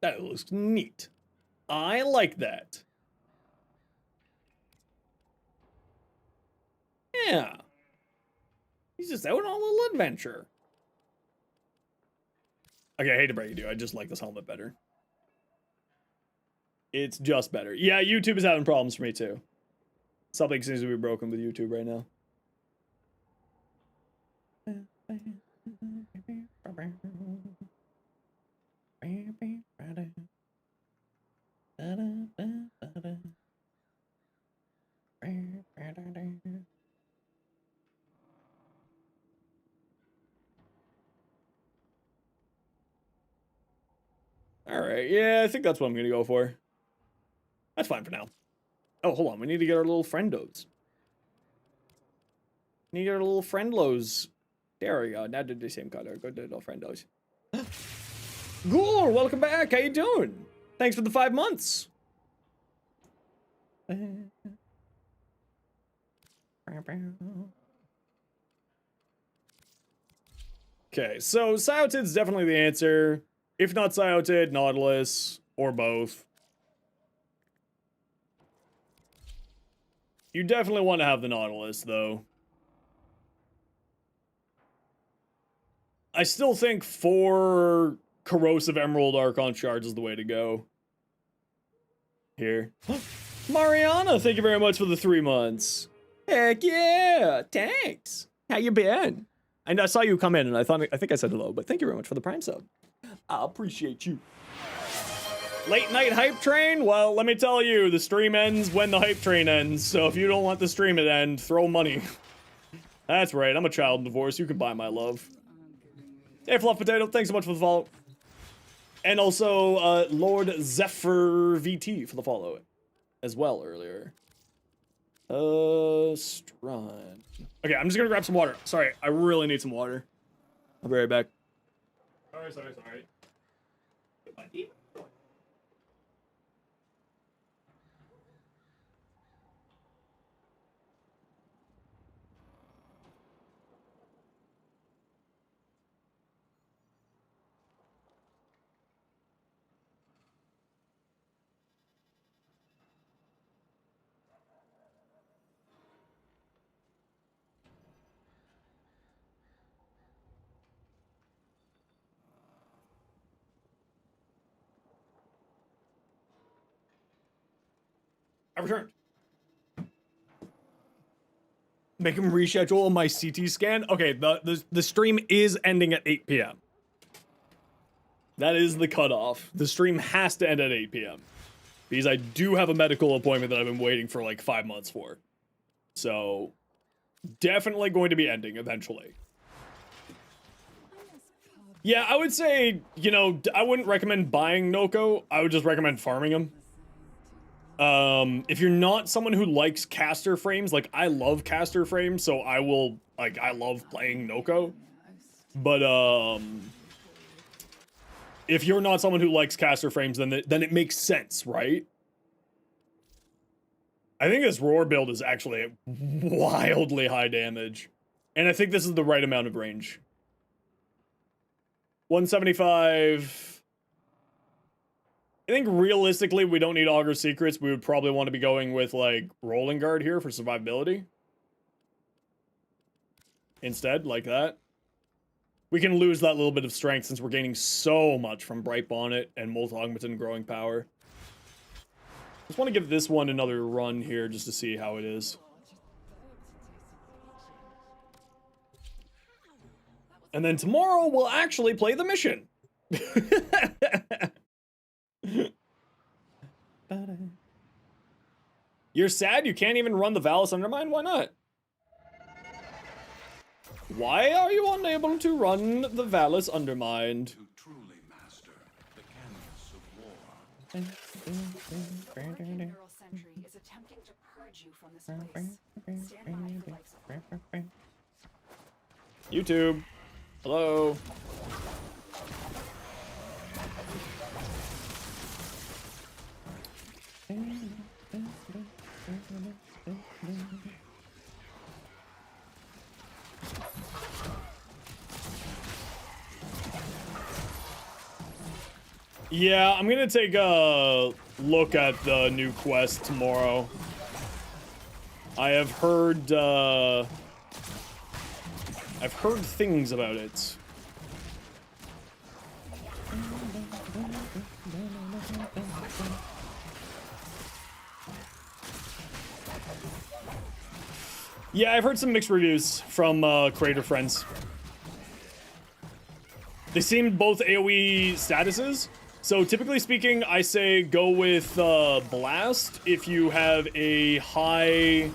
That looks neat. I like that. Yeah. He's just out on a little adventure. Okay, I hate to break it to you. I just like this helmet better. It's just better. Yeah, YouTube is having problems for me too. Something seems to be broken with YouTube right now. Alright, yeah, I think that's what I'm gonna go for. That's fine for now. Oh, hold on, we need to get our little friendos. Need our little friendlos. There we go, now they're the same color. Go to the little friendos. Ghoul, welcome back, how you doing? Thanks for the 5 months. Okay, so Cyotid's definitely the answer. If not Cyotid, Nautilus, or both. You definitely want to have the Nautilus, though. I still think 4 Corrosive Emerald Archon Shards is the way to go. Here. Mariana, thank you very much for the 3 months. Heck yeah! Thanks! How you been? And I saw you come in, and I think I said hello, but thank you very much for the Prime sub. I appreciate you. Late night hype train? Well, let me tell you, the stream ends when the hype train ends, so if you don't want the stream to end, throw money. That's right, I'm a child in divorce, you can buy my love. Hey, Fluff Potato, thanks so much for the follow. And also, Lord Zephyr-VT for the follow as well earlier. Strun. Okay, I'm just gonna grab some water. Sorry, I really need some water. I'll be right back. Sorry. I returned. Make him reschedule my CT scan. Okay, the stream is ending at 8 p.m. That is the cutoff. The stream has to end at 8 p.m. because I do have a medical appointment that I've been waiting for like 5 months for. So, definitely going to be ending eventually. Yeah, I would say, you know, I wouldn't recommend buying Noko. I would just recommend farming them. If you're not someone who likes caster frames, like I love caster frames, so I will, like, I love playing Noko. But, if you're not someone who likes caster frames, then it makes sense, right? I think this roar build is actually wildly high damage. And I think this is the right amount of range. 175. I think realistically, we don't need Augur Secrets. We would probably want to be going with, like, Rolling Guard here for survivability. Instead, like that. We can lose that little bit of strength since we're gaining so much from Bright Bonnet and Molt Augmented Growing Power. Just want to give this one another run here just to see how it is. And then tomorrow we'll actually play the mission. You're sad you can't even run the Valis Undermine? Why not? Why are you unable to run the Valis Undermined?
To truly master the canvas of war.
Working Neural Sentry is attempting to purge you from this place. Stand by for life support.
YouTube. Hello. Yeah, I'm gonna take a look at the new quest tomorrow. I have heard, I've heard things about it. Yeah, I've heard some mixed reviews from creator friends. They seem both AoE statuses. So typically speaking, I say go with Blast if you have a high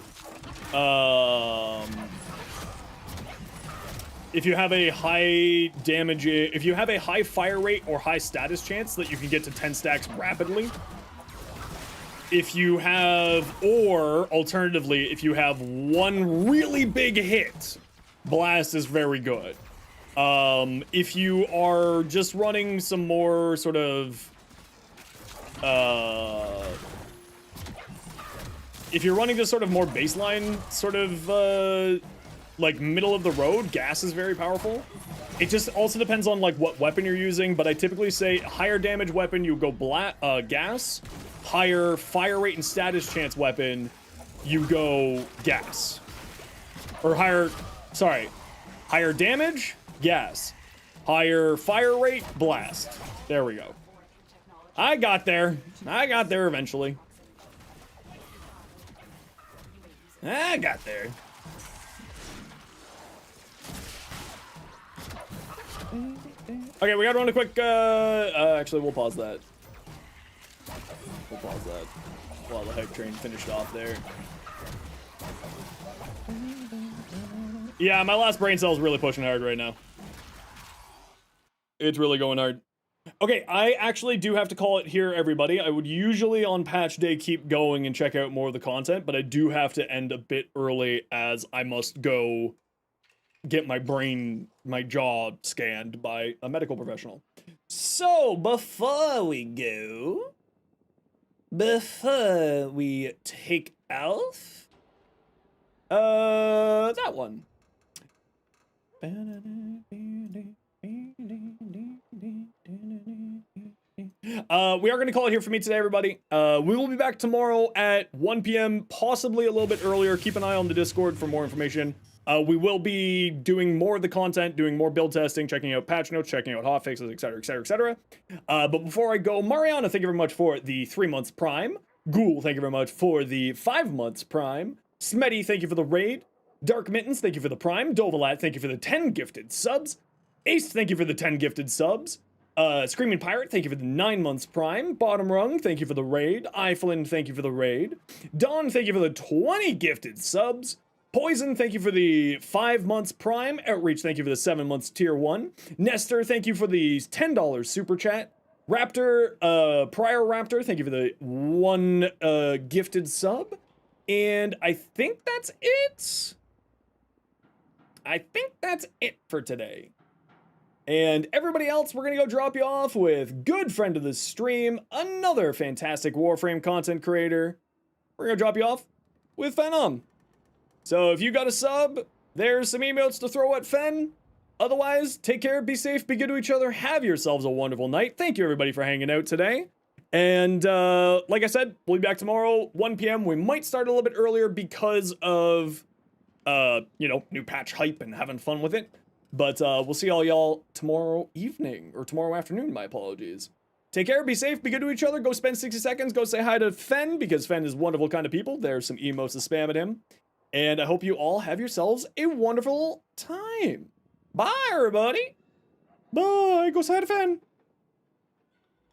if you have a high damage, if you have a high fire rate or high status chance that you can get to 10 stacks rapidly. If you have, or alternatively, if you have one really big hit, Blast is very good. If you are just running some more sort of, if you're running this sort of more baseline, sort of, like middle of the road, Gas is very powerful. It just also depends on like what weapon you're using, but I typically say higher damage weapon, you go Gas. Higher fire rate and status chance weapon, you go Gas. Or higher, sorry, higher damage, Gas. Higher fire rate, Blast. There we go. I got there. I got there eventually. I got there. Okay, we gotta run a quick, actually, we'll pause that. We'll pause that while the hype train finished off there. Yeah, my last brain cell is really pushing hard right now. It's really going hard. Okay, I actually do have to call it here, everybody. I would usually on patch day keep going and check out more of the content, but I do have to end a bit early as I must go get my brain, my jaw scanned by a medical professional. So, before we go, before we take off, that one. We are going to call it here for me today, everybody. We will be back tomorrow at 1 p.m., possibly a little bit earlier. Keep an eye on the Discord for more information. We will be doing more of the content, doing more build testing, checking out patch notes, checking out hotfixes, etc., etc., etc. But before I go, Mariana, thank you very much for the 3 months Prime. Ghoul, thank you very much for the 5 months Prime. Smetty, thank you for the raid. Dark Mittens, thank you for the Prime. Dovalat, thank you for the 10 gifted subs. Ace, thank you for the 10 gifted subs. Screaming Pirate, thank you for the 9 months Prime. Bottom Rung, thank you for the raid. Iflin, thank you for the raid. Dawn, thank you for the 20 gifted subs. Poison, thank you for the 5 months Prime. Outreach, thank you for the 7 months Tier 1. Nestor, thank you for the $10 Super Chat. Raptor, Prior Raptor, thank you for the 1 gifted sub. And I think that's it. I think that's it for today. And everybody else, we're gonna go drop you off with good friend of the stream, another fantastic Warframe content creator. We're gonna drop you off with Phenom. So if you got a sub, there's some emotes to throw at Fen. Otherwise, take care, be safe, be good to each other, have yourselves a wonderful night. Thank you everybody for hanging out today. And like I said, we'll be back tomorrow, 1 p.m. We might start a little bit earlier because of, you know, new patch hype and having fun with it. But we'll see all y'all tomorrow evening, or tomorrow afternoon, my apologies. Take care, be safe, be good to each other, go spend 60 seconds, go say hi to Fen, because Fen is wonderful kind of people. There's some emotes to spam at him. And I hope you all have yourselves a wonderful time. Bye, everybody. Bye, go say hi to Fen.